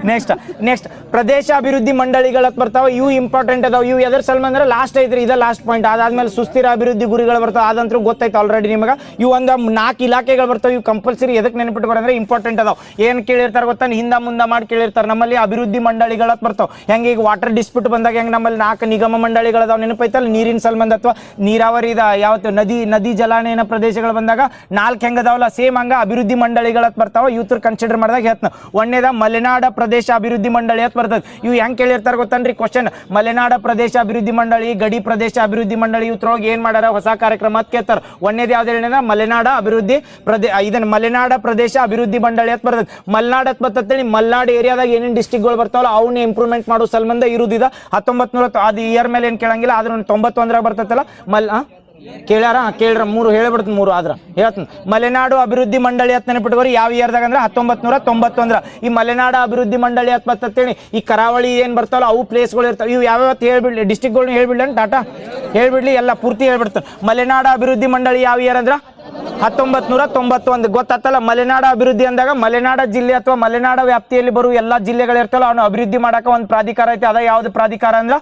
ನೆಕ್ಸ್ಟ್ ಪ್ರದೇಶ ಅಭಿವೃದ್ಧಿ ಮಂಡಳಿಗಳ ಬರ್ತಾವ. ಇವು ಇಂಪಾರ್ಟೆಂಟ್ ಅದಾವ. ಇವು ಎದರ್ ಸಲ್ಮ ಅಂದ್ರೆ ಲಾಸ್ಟ್ ಐತ್ರಿ. ಇದ ಲಾಸ್ಟ್ ಪಾಯಿಂಟ್. ಅದಾದ್ಮೇಲೆ ಸುಸ್ಥಿರ ಅಭಿವೃದ್ಧಿ ಗುರಿಗಳು ಬರ್ತಾವ. ಅದಂತೂ ಗೊತ್ತೈತೆ ಆಲ್ರೆಡಿ ನಿಮಗೆ. ಇವು ಒಂದು 4 ಇಲಾಖೆಗಳು ಬರ್ತಾವೆ. ಇವು ಕಂಪಲ್ಸರಿ ಎದಕ್ಕೆ ನೆನಪಿಟ್ಕೊಡ್ರಿ ಅಂದ್ರೆ ಇಂಪಾರ್ಟೆಂಟ್ ಅದಾವ. ಏನು ಕೇಳಿರ್ತಾರೆ ಗೊತ್ತಾ? ಹಿಂದ ಮುಂದೆ ಮಾಡಿ ಕೇಳಿರ್ತಾರೆ. ನಮ್ಮಲ್ಲಿ ಅಭಿವೃದ್ಧಿ ಮಂಡಳಿಗಳ ಬರ್ತಾವ. ಹೆಂಗೆ ಈಗ ವಾಟರ್ ಡಿಸ್ಪ್ಯೂಟ್ ಬಂದಾಗ ಹೆಂಗೆ ನಮ್ಮಲ್ಲಿ 4 ನಿಗಮ ಮಂಡಳಿಗಳದಾವ ನೆನಪೈತಲ್ಲ. ನೀರಿನ ಸಂಬಂಧ ಅಥವಾ ನೀರಾವರಿ ಯಾವತ್ತು ನದಿ ಜಲಾನಯನ ಪ್ರದೇಶಗಳು ಬಂದಾಗ 4 ಹೆಂಗದಾವಲ್ಲ ಸೇಮ್ ಹಂಗ ಅಭಿವೃದ್ಧಿ ಮಂಡಳಿಗಳ ಬರ್ತಾವ. ಇವ್ರು ಕನ್ಸಿಡರ್ ಮಾಡಿದಾಗ ಹೇಳ್ತಾನ. ಒಂದೇದ ಮಲೆನಾಡ ಪ್ರದೇಶ ಅಭಿವೃದ್ಧಿ ಮಂಡಳಿ ಅಂತ ಬರ್ತದೆ. ಇವು ಹೆಂಗ್ ಕೇಳಿರ್ತಾರೆ ಗೊತ್ತನ್ರಿ ಕ್ವಶನ್? ಮಲೆನಾಡ ಪ್ರದೇಶ ಅಭಿವೃದ್ಧಿ ಮಂಡಳಿ, ಗಡಿ ಪ್ರದೇಶ ಅಭಿವೃದ್ಧಿ ಮಂಡಳಿ ಇವ್ರೊಳಗೆ ಏನ್ ಮಾಡ್ಯಾರ ಹೊಸ ಕಾರ್ಯಕ್ರಮ ಅಂತ ಕೇಳ್ತಾರೆ. ಒಂದೇದು ಯಾವ್ದು ಹೇಳಿದ್ರೆ ಮಲೆನಾಡ ಅಭಿವೃದ್ಧಿ ಇದನ್ನ ಮಲೆನಾಡ ಪ್ರದೇಶ ಅಭಿವೃದ್ಧಿ ಮಂಡಳಿ ಅಂತ ಬರ್ತದೆ. ಮಲ್ನಾಡ್ ಅಂತ ಬರ್ತೇಳಿ ಮಲ್ನಾಡ್ ಏರಿಯಾದಾಗ ಏನೇನು ಡಿಸ್ಟ್ರಿಕ್ಟ್ಗಳು ಬರ್ತಾವಲ್ಲ ಅವನ್ನ ಇಂಪ್ರೂವ್ಮೆಂಟ್ ಮಾಡೋ ಸಂಬಂಧ ಇರುವುದಿದ 1900 ಅದು ಇಯರ್ ಮೇಲೆ ಏನು ಕೇಳಂಗಿಲ್ಲ. ಆದ್ರೂ 91 ಬರ್ತೈತಲ್ಲ ಕೇಳ್ಯಾರ ಕೇಳ್ರ 3 ಹೇಳಿಬಿಡ್ತೀನಿ. 3 ಆದ್ರ ಹೇಳ್ತೀನಿ. ಮಲೆನಾಡು ಅಭಿವೃದ್ಧಿ ಮಂಡಳಿ ಅಂತ ನೆನಪಿಟ್ಕೋರಿ. ಯಾವ ಇಯರ್ದಾಗ ಅಂದ್ರೆ 1991. ಈ ಮಲೆನಾಡು ಅಭಿವೃದ್ಧಿ ಮಂಡಳಿ ಅಂತ ಬರ್ತೇಳಿ ಈ ಕರಾವಳಿ ಏನ್ ಬರ್ತಾವಲ್ಲ ಅವು ಪ್ಲೇಸ್ಗಳು ಇರ್ತಾವೆ. ಇವು ಯಾವ್ಯಾವತ್ತು ಹೇಳ್ಬಿಡ್ಲಿ ಡಿಸ್ಟ್ರಿಕ್ಟ್ಗಳನ್ನ ಹೇಳ್ಬಿಡ್ಲಿ ಟಾಟಾ ಹೇಳ್ಬಿಡ್ಲಿ ಎಲ್ಲ ಪೂರ್ತಿ ಹೇಳ್ಬಿಡ್ತಾನೆ. ಮಲೆನಾಡು ಅಭಿವೃದ್ಧಿ ಮಂಡಳಿ ಯಾವ ಇಯರ್ ಅಂದ್ರೆ 1991. ಗೊತ್ತಾತಲ್ಲ. ಮಲೆನಾಡ ಅಭಿವೃದ್ಧಿ ಅಂದಾಗ ಮಲೆನಾಡ ಜಿಲ್ಲೆ ಅಥವಾ ಮಲೆನಾಡ ವ್ಯಾಪ್ತಿಯಲ್ಲಿ ಬರುವ ಎಲ್ಲಾ ಜಿಲ್ಲೆಗಳು ಇರ್ತಲ್ಲ ಅವನು ಅಭಿವೃದ್ಧಿ ಮಾಡಕ ಒಂದು ಪ್ರಾಧಿಕಾರ ಐತಿ. ಅದ ಯಾವ್ದು ಪ್ರಾಧಿಕಾರ ಅಂದ್ರ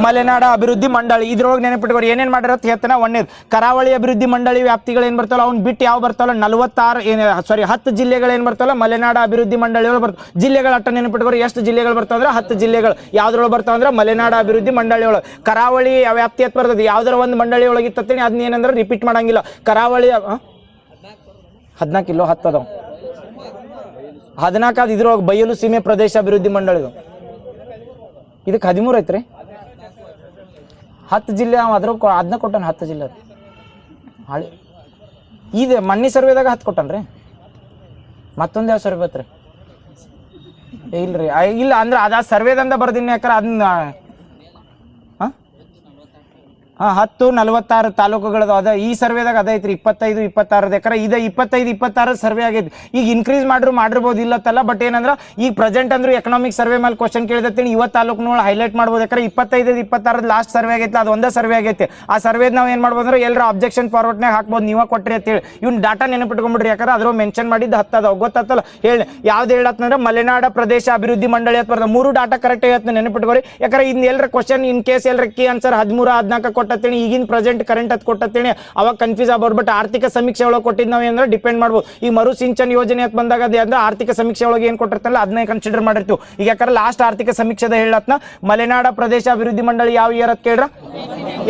ಮಲೆನಾಡ ಅಭಿವೃದ್ಧಿ ಮಂಡಳಿ. ಇದ್ರೊಳಗೆ ನೆನಪಿಟ್ಕೋರಿ ಏನೇನ್ ಮಾಡಿರತ್ತ ಹೇಳ್ತಾನೆ. ಒಂದೇದು ಕರಾವಳಿ ಅಭಿವೃದ್ಧಿ ಮಂಡಳಿ ವ್ಯಾಪ್ತಿಗಳು ಏನ್ ಬರ್ತಾವಲ್ಲ ಅವ್ನು ಬಿಟ್ಟು ಯಾವ ಬರ್ತಾವಲ್ಲ 10 ಜಿಲ್ಲೆಗಳು ಏನ್ ಬರ್ತಾವಲ್ಲ ಮಲೆನಾಡ ಅಭಿವೃದ್ಧಿ ಮಂಡಳಿಗಳು ಬರ್ತಾವ. ಜಿಲ್ಲೆಗಳ ಅಟ್ಟ ನೆನಪಿಟ್ಕೋರಿ ಎಷ್ಟು ಜಿಲ್ಲೆಗಳು ಬರ್ತಾವಂದ್ರೆ 10 ಜಿಲ್ಲೆಗಳು. ಯಾವ್ದ್ರೊಳಗೆ ಬರ್ತಾವ ಅಂದ್ರೆ ಮಲೆನಾಡ ಅಭಿವೃದ್ಧಿ ಮಂಡಳಿ ಒಳಗೆ. ಕರಾವಳಿ ವ್ಯಾಪ್ತಿ ಅಂತ ಬರ್ತದೆ. ಯಾವ್ದಾರ ಒಂದು ಮಂಡಳಿ ಒಳಗೆ ಇತ್ತೇನೆ ಅದನ್ನ ಏನಂದ್ರೆ ರಿಪೀಟ್ ಮಾಡಂಗಿಲ್ಲ. ಕರಾವಳಿ 14 ಇಲ್ಲ 10 ಅದಾವ. 14 ಇದ್ರೊಳಗೆ ಬಯಲು ಸೀಮೆ ಪ್ರದೇಶ ಅಭಿವೃದ್ಧಿ ಮಂಡಳಿ. ಇದಕ್ಕೆ 13 ಐತ್ರಿ. 10 ಜಿಲ್ಲೆ ಅವ ಅದ್ರ ಅದನ್ನ ಕೊಟ್ಟಾನ 10 ಜಿಲ್ಲೆ ಹಳಿ ಇದು ಮಣ್ಣಿ ಸರ್ವೇದಾಗ 10 ಕೊಟ್ಟನ್ರಿ ಮತ್ತೊಂದು ಯಾವ ಸರ್ವೆ ಬತ್ರಿ ಇಲ್ರಿ ಇಲ್ಲ ಅಂದ್ರೆ ಅದ ಸರ್ವೇದಂದ ಬರ್ದಿನಿ ಯಾಕಂದ್ರೆ ಅದನ್ನ 10-46 ತಾಲೂಕುಗಳದ ಅದ ಈ ಸರ್ವೇದಾಗ ಅದೈತ್ರಿ 25-26 ಎಕರೆ ಇದು 25-26 ಸರ್ವೆ ಆಗೈತಿ ಈಗ ಇನ್ಕ್ರೀಸ್ ಮಾಡಿರ್ಬೋದು ಇಲ್ಲತ್ತಲ್ಲ ಬಟ್ ಏನಂದ್ರೆ ಈಗ ಪ್ರೆಸೆಂಟ್ ಅಂದ್ರೆ ಎಕನಾಮಿಕ್ ಸರ್ವೆ ಮೇಲೆ ಕ್ವಶನ್ ಕೇಳಿದತ್ತೀನಿ ಇವತ್ತು ತಾಲೂಕು ಹೈಲೈಟ್ ಮಾಡ್ಬೋದು ಯಾಕಂದ್ರೆ 25-26 ಲಾಸ್ಟ್ ಸರ್ವೆ ಆಗೈತಿ ಅದು ಒಂದೇ ಸರ್ವೆ ಆಗೈತಿ ಆ ಸರ್ವೇದ್ ನಾವು ಏನು ಮಾಡ್ಬೋದು ಅಂದ್ರೆ ಎಲ್ಲರ ಅಬ್ಜೆಕ್ಷನ್ ಫಾರ್ವರ್ಡ್ನಾಗ ಹಾಕ್ಬೋದು ನೀವ ಕೊಟ್ರಿ ಅಂತ ಹೇಳಿ ಇವ್ನ ಡಾಟಾ ನೆನಪಿಟ್ಕೊಂಡ್ಬಿಡ್ರಿ ಯಾಕಂದ್ರೆ ಅದ್ರ ಮೆನ್ಷನ್ ಮಾಡಿದ್ದು 10 ಅದಾವ ಗೊತ್ತಾತಲ್ಲ ಹೇಳಿ ಯಾವ್ದು ಹೇಳತ್ತಂದ್ರೆ ಮಲೆನಾಡ ಪ್ರದೇಶ ಅಭಿವೃದ್ಧಿ ಮಂಡಳಿ ಅಂತ ಬರ್ತದೆ 3 ಡಾಟಾ ಕರೆಕ್ಟ್ ಆಗತ್ತೆ ನೆನಪಿಟ್ಕೋರಿ ಯಾಕಂದ್ರೆ ಇನ್ನು ಎಲ್ಲರ ಕ್ವಶನ್ ಇನ್ ಕೇಸ್ ಎಲ್ಲರ ಕೀ ಆನ್ಸರ್ 13-14 ಕೊಟ್ಟತ್ತೇಳಿ ಈಗಿನ ಪ್ರೆಸೆಂಟ್ ಕರೆಂಟ್ ಅದು ಕೊಟ್ಟತ್ತೇಳಿ ಅವಾಗ ಕನ್ಫ್ಯೂಸ್ ಆಗ್ಬೋದು ಬಟ್ ಆರ್ಥಿಕ ಸಮೀಕ್ಷೆ ಒಳಗೆ ಕೊಟ್ಟಿದ್ದು ನಾವು ಏನಂದ್ರೆ ಡಿಪೆಂಡ್ ಮಾಡ್ಬೋದು ಈ ಮರು ಸಿಂಚನ ಯೋಜನೆ ಅಂತ ಬಂದಾಗ ಅದೇ ಅಂದ್ರೆ ಆರ್ಥಿಕ ಸಮೀಕ್ಷೆ ಒಳಗೆ ಏನು ಕೊಟ್ಟಿರ್ತಾರಲ್ಲ ಅದನ್ನೇ ಕನ್ಸಿಡರ್ ಮಾಡಿರ್ತೀವಿ ಈಗ ಯಾಕಂದ್ರೆ ಲಾಸ್ಟ್ ಆರ್ಥಿಕ ಸಮೀಕ್ಷೆದ ಹೇಳತ್ನ ಮಲೆನಾಡ ಪ್ರದೇಶ ಅಭಿವೃದ್ಧಿ ಮಂಡಳಿ ಯಾವ ಇಯರ್ ಅಂತ ಕೇಳ್ರ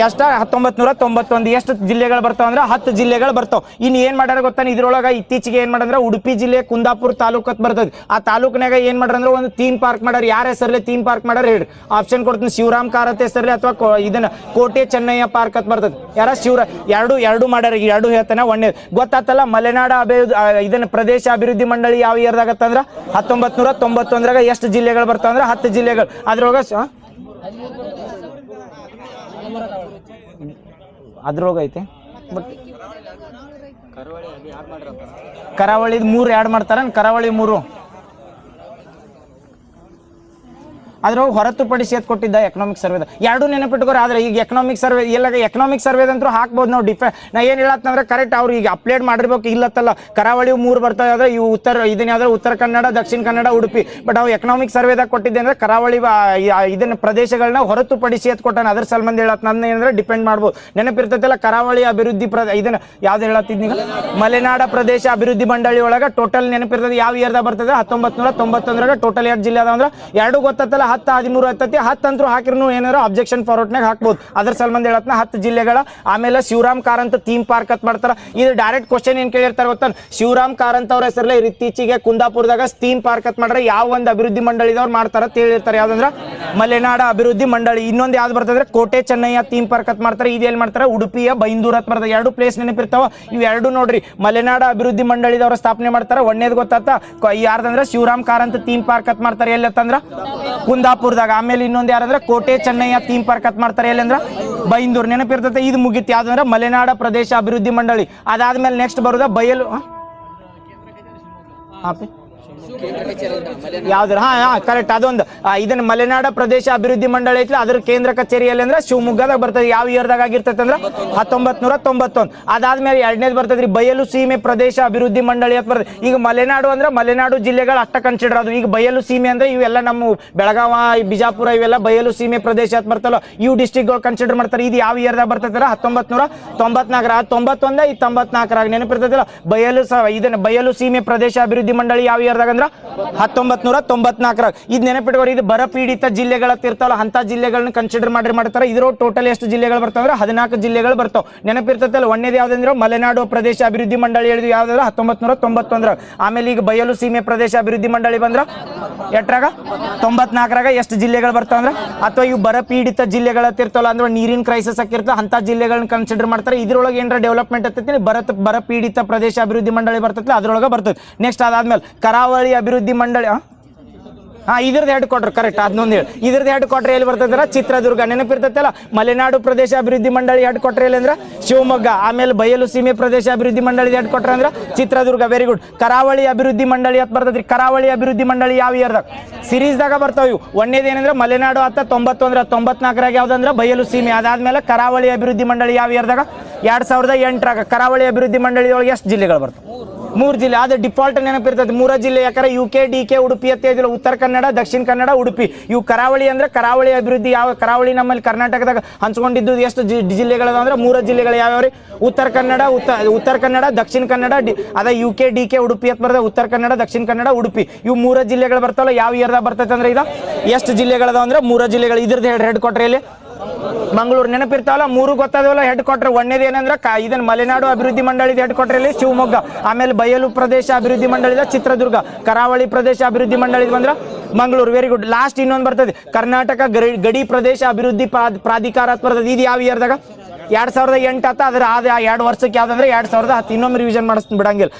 ಎಷ್ಟ 1991 ಎಷ್ಟು ಜಿಲ್ಲೆಗಳು ಬರ್ತಾವ ಅಂದ್ರೆ 10 ಜಿಲ್ಲೆಗಳು ಬರ್ತಾವ ಇನ್ನು ಏನ್ ಮಾಡ್ಯಾರ ಗೊತ್ತಾನ ಇದ್ರೊಳಗ ಇತ್ತೀಚೆಗೆ ಏನ್ ಮಾಡ್ರ ಉಡುಪಿ ಜಿಲ್ಲೆ ಕುಂದಾಪುರ ತಾಲೂಕು ಅಂತ ಬರ್ತದೆ ಆ ತಾಲೂಕಿನಾಗ ಏನ್ ಮಾಡ್ರ ಅಂದ್ರೆ ಒಂದು ಥೀಮ್ ಪಾರ್ಕ್ ಮಾಡ್ಯಾರ ಯಾರ ಹೆಸರಲ್ಲಿ ಥೀಮ್ ಪಾರ್ಕ್ ಮಾಡ್ಯಾರ ಹೇಳಿ ಆಪ್ಷನ್ ಕೊಡ್ತೀನಿ ಶಿವರಾಮ್ ಕಾರತ್ ಹೆಸರಲ್ಲಿ ಅಥವಾ ಇದನ್ನ ಕೋಟೆ ಚೆನ್ನಯ್ಯ ಪಾರ್ಕ್ ಅಂತ ಬರ್ತದೆ ಯಾರ ಎರಡು ಮಾಡ್ಯಾರ ಎರಡು ಹೇಳ್ತಾನೆ ಒಂದೇ ಗೊತ್ತಾತಲ್ಲ ಮಲೆನಾಡ ಇದನ್ನ ಪ್ರದೇಶ ಅಭಿವೃದ್ಧಿ ಮಂಡಳಿ ಯಾವ ಇಯರ್ದಾಗತ್ತಂದ್ರ 1991 ಎಷ್ಟು ಜಿಲ್ಲೆಗಳು ಬರ್ತಾವ ಅಂದ್ರೆ 10 ಜಿಲ್ಲೆಗಳು ಅದ್ರೊಳಗ ಐತೆ ಬಟ್ ಕರಾವಳಿ 3 ಆ್ಯಡ್ ಮಾಡ್ತಾರ ಕರಾವಳಿ 3 ಅದ್ರೊಳಗೆ ಹೊರತುಪಡಿಸಿ ಎತ್ ಕೊಟ್ಟಿದ್ದ ಎಕನಾಮಿಕ್ ಸರ್ವೆದ ಎರಡು ನೆನಪಿಟ್ಕೋರಿ ಆದ್ರೆ ಈಗ ಎಕನಾಮಿಕ್ ಸರ್ವೆ ಎಲ್ಲ ಎಕನಾಮಿಕ್ ಸರ್ವೆದಂತೂ ಹಾಕ್ಬೋದು ನಾವು ನಾ ಏನು ಹೇಳತ್ತಂದ್ರೆ ಕರೆಕ್ಟ್ ಅವ್ರು ಈಗ ಅಪ್ಡೇಟ್ ಮಾಡಿರ್ಬೇಕು ಇಲ್ಲತ್ತಲ್ಲ ಕರಾವಳಿ 3 ಬರ್ತಾವೆ ಆದ್ರೆ ಇವು ಇದನ್ನ ಉತ್ತರ ಕನ್ನಡ ದಕ್ಷಿಣ ಕನ್ನಡ ಉಡುಪಿ ಬಟ್ ಅವು ಎಕನಾಮಿಕ್ ಸರ್ವೆದಾಗ ಕೊಟ್ಟಿದ್ದೆ ಅಂದ್ರೆ ಕರಾವಳಿ ಇದನ್ನ ಪ್ರದೇಶಗಳನ್ನ ಹೊರತುಪಡಿಸಿ ಎತ್ ಕೊಟ್ಟಾನ ಅದ್ರ ಸಂಬಂಧ ಹೇಳತ್ ನನ್ನ ಏನಂದ್ರೆ ಡಿಪೆಂಡ್ ಮಾಡ್ಬೋದು ನೆನಪಿರ್ತೈತಲ್ಲ ಕರಾವಳಿ ಅಭಿವೃದ್ಧಿ ಇದನ್ನ ಯಾವ್ದು ಹೇಳತ್ತಿದ್ನೀಗ ಮಲೆನಾಡ ಪ್ರದೇಶ ಅಭಿವೃದ್ಧಿ ಮಂಡಳಿ ಒಳಗ ಟೋಟಲ್ ನೆನಪಿರ್ತದೆ ಯಾವ ಇಯರ್ದಾಗ ಬರ್ತದೆ 1991 ಟೋಟಲ್ 2 ಜಿಲ್ಲೆ ಅದಾವ ಅಂದ್ರೆ ಎರಡು ಗೊತ್ತಲ್ಲ 10, 13 ಐತತಿ 10 ಅಂತೂ ಹಾಕಿರ್ನು ಏನಾರ ಅಬ್ಜೆಕ್ಷನ್ ಫಾರ್ವರ್ಡ್ನಾಗ ಹಾಕ್ಬೋದು ಅದ್ರ ಸಂಬಂಧ ಹೇಳತ್ನ 10 ಜಿಲ್ಲೆಗಳ ಆಮೇಲೆ ಶಿವರಾಮ್ ಕಾರಂತ್ ಥೀಮ್ ಪಾರ್ಕ್ ಅಂತ ಮಾಡ್ತಾರ ಇದು ಡೈರೆಕ್ಟ್ ಕ್ವಶನ್ ಏನ್ ಕೇಳಿರ್ತಾರೆ ಗೊತ್ತ ಶಿವರಾಮ್ ಕಾರಂತ್ ಅವ್ರ ಹೆಸರಲ್ಲೇ ಇತ್ತೀಚೆಗೆ ಕುಂದಾಪುರದಾಗ ಥೀಮ್ ಪಾರ್ಕ್ ಅಂತ ಮಾಡ್ರೆ ಯಾವ ಒಂದು ಅಭಿವೃದ್ಧಿ ಮಂಡಳಿದವ್ರು ಮಾಡ್ತಾರ ಅಂತ ಹೇಳಿರ್ತಾರೆ ಯಾವ್ದಂದ್ರ ಮಲೆನಾಡ ಅಭಿವೃದ್ಧಿ ಮಂಡಳಿ ಇನ್ನೊಂದು ಯಾವ್ದು ಬರ್ತದ್ರೆ ಕೋಟೆ ಚೆನ್ನಯ್ಯ ಥೀಮ್ ಪಾರ್ಕ್ ಅಂತ ಮಾಡ್ತಾರೆ ಇದು ಎಲ್ಲಿ ಮಾಡ್ತಾರೆ ಉಡುಪಿಯ ಬೈಂದೂರ್ ಅಂತ ಬರ್ತದೆ ಎರಡು ಪ್ಲೇಸ್ ನೆನಪಿರ್ತಾವ ಇವು ಎರಡು ನೋಡ್ರಿ ಮಲೆನಾಡ ಅಭಿವೃದ್ಧಿ ಮಂಡಳಿದವ್ರ ಸ್ಥಾಪನೆ ಮಾಡ್ತಾರ ಒಂದೇದು ಗೊತ್ತಾತ ಯಾರ್ದಂದ್ರೆ ಶಿವರಾಮ್ ಕಾರಂತ್ ಥೀಮ್ ಪಾರ್ಕ್ ಅಂತ ಮಾಡ್ತಾರೆ ಎಲ್ಲಿ ಅಂತಂದ್ರ ಕುಂದಾಪುರದಾಗ ಆಮೇಲೆ ಇನ್ನೊಂದು ಯಾರಂದ್ರೆ ಕೋಟೆ ಚೆನ್ನಯ್ಯ ಥೀಮ್ ಪಾರ್ಕ್ ಅಂತ ಮಾಡ್ತಾರೆ ಎಲ್ಲಿ ಅಂದ್ರ ಬೈಂದೂರ್ ನೆನಪಿರ್ತೈತೆ ಇದು ಮುಗಿತು ಯಾವ್ದಂದ್ರೆ ಮಲೆನಾಡ ಪ್ರದೇಶ ಅಭಿವೃದ್ಧಿ ಮಂಡಳಿ ಅದಾದ್ಮೇಲೆ ನೆಕ್ಸ್ಟ್ ಬರುದ ಬಯಲು ಯಾವ್ದ್ರ ಕರೆಕ್ಟ್ ಅದೊಂದು ಇದನ್ನ ಮಲೆನಾಡ ಪ್ರದೇಶ ಅಭಿವೃದ್ಧಿ ಮಂಡಳಿ ಐತಿ ಅದ್ರ ಕೇಂದ್ರ ಕಚೇರಿಯಲ್ಲಿ ಅಂದ್ರೆ ಶಿವಮೊಗ್ಗದಾಗ ಬರ್ತದೆ ಯಾವ ಇಯರ್ದಾಗ ಆಗಿರ್ತೈತೆ ಅಂದ್ರೆ 1991 ಅದಾದ್ಮೇಲೆ ಎರಡನೇದು ಬರ್ತದ್ರಿ ಬಯಲು ಸೀಮೆ ಪ್ರದೇಶ ಅಭಿವೃದ್ಧಿ ಮಂಡಳಿ ಅಂತ ಬರ್ತದೆ ಈಗ ಮಲೆನಾಡು ಅಂದ್ರೆ ಮಲೆನಾಡು ಜಿಲ್ಲೆಗಳು ಅಷ್ಟ ಕನ್ಸಿಡರ್ ಅದು ಈಗ ಬಯಲು ಸೀಮೆ ಅಂದ್ರೆ ಇವೆಲ್ಲ ನಮ್ಮ ಬೆಳಗಾವ ಬಿಜಾಪುರ ಇವೆಲ್ಲ ಬಯಲು ಸೀಮೆ ಪ್ರದೇಶ ಅಂತ ಬರ್ತಲ್ಲ ಇವು ಡಿಸ್ಟ್ರಿಕ್ಟ್ಗಳು ಕನ್ಸಿಡರ್ ಮಾಡ್ತಾರೆ ಇದು ಯಾವ ಇಯರ್ದಾಗ ಬರ್ತೈತೆ 1994 91 ಈ 94 ನೆನಪಿರ್ತೈತಿಲ್ಲ ಇದನ್ನ ಬಯಲು ಸೀಮೆ ಪ್ರದೇಶ ಅಭಿವೃದ್ಧಿ ಮಂಡಳಿ ಯಾವ ಇಯರ್ದಾಗ ಅಂದ್ರೆ 1994 ಇದು ನೆನಪಿಟ್ಕೋರಿ ಇದು ಬರ ಪೀಡಿತ ಜಿಲ್ಲೆಗಳ ಇರ್ತಾವಲ್ಲ ಅಂತ ಜಿಲ್ಲೆಗಳನ್ನ ಕನ್ಸಿಡರ್ ಮಾಡ್ತಾರೆ ಇದ್ರ ಟೋಟಲ್ ಎಷ್ಟು ಜಿಲ್ಲೆಗಳು ಬರ್ತಾವ 14 ಜಿಲ್ಲೆಗಳು ಬರ್ತಾವ ನೆನಪಿರ್ತೈತಲ್ಲ ಒಂದೇದು ಯಾವ್ದಂದ್ರೆ ಮಲೆನಾಡು ಪ್ರದೇಶ ಅಭಿವೃದ್ಧಿ ಮಂಡಳಿ ಹೇಳಿದ್ವಿ ಯಾವ್ದಾದ್ರೆ 1991 ಆಮೇಲೆ ಈಗ ಬಯಲು ಸೀಮೆ ಪ್ರದೇಶ ಅಭಿವೃದ್ಧಿ ಮಂಡಳಿ ಬಂದ್ರ ಎಟ್ರಾಗ 94 ಎಷ್ಟು ಜಿಲ್ಲೆಗಳು ಬರ್ತಾವ ಅಂದ್ರೆ ಅಥವಾ ಇವು ಬರ ಪೀಡಿತ ಜಿಲ್ಲೆಗಳ ಇರ್ತಾವಲ್ಲ ಅಂದ್ರೆ ನೀರಿನ ಕ್ರೈಸಿಸ್ ಆಗಿರ್ತಾವ ಅಂತ ಜಿಲ್ಲೆಗಳನ್ನ ಕನ್ಸಿಡರ್ ಮಾಡ್ತಾರೆ ಇದ್ರೊಳಗೆ ಏನಾರ ಡೆವಲಪ್ಮೆಂಟ್ ಆಗ್ತೈತಿ ಬರ ಪೀಡಿತ ಪ್ರದೇಶ ಅಭಿವೃದ್ಧಿ ಮಂಡಳಿ ಬರ್ತೈತಿ ಅದ್ರೊಳಗೆ ಬರ್ತೈತಿ ನೆಕ್ಸ್ಟ್ ಅದಾದ್ಮೇಲೆ ಕರಾವಳಿ ಅಭಿವೃದ್ಧಿ ಮಂಡಳಿ ಇದ್ರದ್ದು ಹೆಡ್ ಕ್ವಾರ್ಟರ್ ಕರೆಕ್ಟ್ ಅದನ್ನೊಂದು ಹೇಳಿ ಇದ್ರದ್ದು ಹೆಡ್ ಕ್ವಾರ್ಟರ್ ಎಲ್ಲಿ ಬರ್ತೈತೆ ಚಿತ್ರದುರ್ಗ ನೆನಪಿರ್ತೈತಲ್ಲ ಮಲೆನಾಡು ಪ್ರದೇಶ ಅಭಿವೃದ್ಧಿ ಮಂಡಳಿ ಹೆಡ್ ಕ್ವಾರ್ಟರ್ ಎಲ್ಲಿ ಅಂದ್ರೆ ಶಿವಮೊಗ್ಗ ಆಮೇಲೆ ಬಯಲು ಸೀಮೆ ಪ್ರದೇಶ ಅಭಿವೃದ್ಧಿ ಮಂಡಳಿ ಹೆಡ್ ಕ್ವಾರ್ಟರ್ ಅಂದ್ರೆ ಚಿತ್ರದುರ್ಗ ವೆರಿ ಗುಡ್ ಕರಾವಳಿ ಅಭಿವೃದ್ಧಿ ಮಂಡಳಿ ಅಂತ ಬರ್ತೈತ್ರಿ ಕರಾವಳಿ ಅಭಿವೃದ್ಧಿ ಮಂಡಳಿ ಯಾವ ಇಯರ್ದಾಗ ಸಿರೀಸ್ದಾಗ ಬರ್ತಾವ ಇವು ಒಂದೇದು ಏನಂದ್ರೆ ಮಲೆನಾಡು 94 ಯಾವ್ದಂದ್ರೆ ಬಯಲು ಸೀಮೆ ಅದಾದ್ಮೇಲೆ ಕರಾವಳಿ ಅಭಿವೃದ್ಧಿ ಮಂಡಳಿ ಯಾವ ಇಯರ್ದಾಗ 2008 ಕರಾವಳಿ ಅಭಿವೃದ್ಧಿ ಮಂಡಳಿ ಒಳಗೆ ಎಷ್ಟು ಜಿಲ್ಲೆಗಳು ಬರ್ತವೆ 3 ಜಿಲ್ಲೆ ಅದು ಡಿಫಾಲ್ಟ್ ನೆನಪಿರ್ತೈತೆ 3 ಜಿಲ್ಲೆ ಯಾಕಂದ್ರೆ UK DK ಉಡುಪಿ ಅಂತ ಇದಿಲ್ಲ ಉತ್ತರ ಕನ್ನಡ ದಕ್ಷಿಣ ಕನ್ನಡ ಉಡುಪಿ ಇವು ಕರಾವಳಿ ಅಂದ್ರೆ ಕರಾವಳಿ ಅಭಿವೃದ್ಧಿ ಯಾವ ಕರಾವಳಿ ನಮ್ಮಲ್ಲಿ ಕರ್ನಾಟಕದಾಗ ಹಂಚ್ಕೊಂಡಿದ್ದು ಎಷ್ಟು ಜಿಲ್ಲೆಗಳದ ಅಂದ್ರೆ 3 ಜಿಲ್ಲೆಗಳು ಯಾವ್ಯಾವ್ರಿ ಉತ್ತರ ಕನ್ನಡ ದಕ್ಷಿಣ ಕನ್ನಡ ಅದ UK DK ಉಡುಪಿ ಅಂತ ಬರ್ತದೆ ಉತ್ತರ ಕನ್ನಡ ದಕ್ಷಿಣ ಕನ್ನಡ ಉಡುಪಿ ಇವು 3 ಜಿಲ್ಲೆಗಳು ಬರ್ತಾವಲ್ಲ ಯಾವ ಇಯರ್ದಾಗ ಬರ್ತೈತೆ ಅಂದ್ರೆ ಇದು ಎಷ್ಟು ಜಿಲ್ಲೆಗಳದ ಅಂದ್ರೆ 3 ಜಿಲ್ಲೆಗಳು ಇದ್ರದ್ದು ಹೇಳಿ ಹೆಡ್ ಕ್ವಾರ್ಟರ್ ಇಲ್ಲಿ ಮಂಗಳೂರು ನೆನಪಿರ್ತಾವಲ್ಲ, 3 ಗೊತ್ತಾದವಲ್ಲ ಹೆಡ್ ಕ್ವಾರ್ಟರ್. ಒಂದೇದು ಏನಂದ್ರೆ ಇದನ್ನ ಮಲೆನಾಡು ಅಭಿವೃದ್ಧಿ ಮಂಡಳಿದ ಹೆಡ್ ಕ್ವಾರ್ಟರ್ ಇಲ್ಲಿ ಶಿವಮೊಗ್ಗ, ಆಮೇಲೆ ಬಯಲು ಪ್ರದೇಶ ಅಭಿವೃದ್ಧಿ ಮಂಡಳಿದ ಚಿತ್ರದುರ್ಗ, ಕರಾವಳಿ ಪ್ರದೇಶ ಅಭಿವೃದ್ಧಿ ಮಂಡಳಿದ ಬಂದ್ರ ಮಂಗಳೂರು. Very good. ಲಾಸ್ಟ್ ಇನ್ನೊಂದು ಬರ್ತದೆ, ಕರ್ನಾಟಕ ಗಡಿ ಪ್ರದೇಶ ಅಭಿವೃದ್ಧಿ ಪ್ರಾಧಿಕಾರ ಅಂತ ಬರ್ತದೆ. ಇದು ಯಾವ ಇಯರ್ದಾಗ? 2008 ಆತ. ಅದ್ರ ಆದ 2 ವರ್ಷಕ್ಕೆ ಯಾವ್ದಂದ್ರೆ 2010. ಇನ್ನೊಮ್ಮೆ ರಿವಿಷನ್ ಮಾಡಿಸ್ತೀನಿ ಬಿಡಂಗಿಲ್ಲ.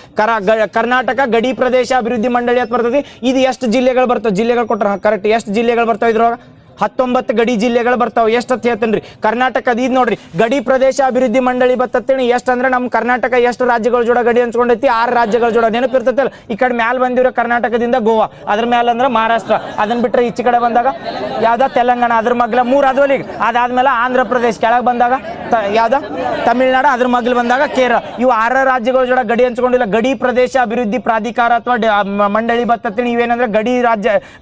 ಕರ್ನಾಟಕ ಗಡಿ ಪ್ರದೇಶ ಅಭಿವೃದ್ಧಿ ಮಂಡಳಿ ಅಂತ ಬರ್ತದೆ. ಇದು ಎಷ್ಟು ಜಿಲ್ಲೆಗಳು ಬರ್ತಾವೆ? ಜಿಲ್ಲೆಗಳು ಕೊಟ್ರ ಕರೆಕ್ಟ್. ಎಷ್ಟು ಜಿಲ್ಲೆಗಳು ಬರ್ತಾವೆ ಇದ್ರೊಳಗ? 19 ಗಡಿ ಜಿಲ್ಲೆಗಳು ಬರ್ತಾವೆ. ಎಷ್ಟು ಅಂತ ಹೇಳ್ತೇನೆ ರೀ. ಕರ್ನಾಟಕದ ಇದು ನೋಡ್ರಿ, ಗಡಿ ಪ್ರದೇಶ ಅಭಿವೃದ್ಧಿ ಮಂಡಳಿ ಬರ್ತೇನೆ. ಎಷ್ಟು ಅಂದ್ರೆ ನಮ್ಮ ಕರ್ನಾಟಕ ಎಷ್ಟು ರಾಜ್ಯಗಳ ಜೋಡ ಗಡಿ ಹಂಚ್ಕೊಂಡೈತಿ? 6 ರಾಜ್ಯಗಳ ಜೋಡ. ನೆನಪಿರ್ತೈತಲ್ಲ. ಈ ಕಡೆ ಮ್ಯಾಲ ಬಂದಿರೋ ಕರ್ನಾಟಕದಿಂದ ಗೋವಾ, ಅದ್ರ ಮ್ಯಾಲ ಅಂದ್ರೆ ಮಹಾರಾಷ್ಟ್ರ. ಅದನ್ನ ಬಿಟ್ಟರೆ ಈಚೆ ಕಡೆ ಬಂದಾಗ ಯಾವ್ದ ತೆಲಂಗಾಣ, ಅದ್ರ ಮಗ್ಲ 3 ಆದ್ವಲ್ಲಿ. ಅದಾದ್ಮೇಲೆ ಆಂಧ್ರ ಪ್ರದೇಶ, ಕೆಳಗೆ ಬಂದಾಗ ಯಾವ್ದ ತಮಿಳ್ನಾಡು, ಅದ್ರ ಮಗ್ಲು ಬಂದಾಗ ಕೇರಳ. ಇವು 6 ರಾಜ್ಯಗಳ ಜೋಡ ಗಡಿ ಹಂಚ್ಕೊಂಡಿಲ್ಲ. ಗಡಿ ಪ್ರದೇಶ ಅಭಿವೃದ್ಧಿ ಪ್ರಾಧಿಕಾರ ಅಥವಾ ಮಂಡಳಿ ಬರ್ತೇನೆ. ಇವೇನಂದ್ರೆ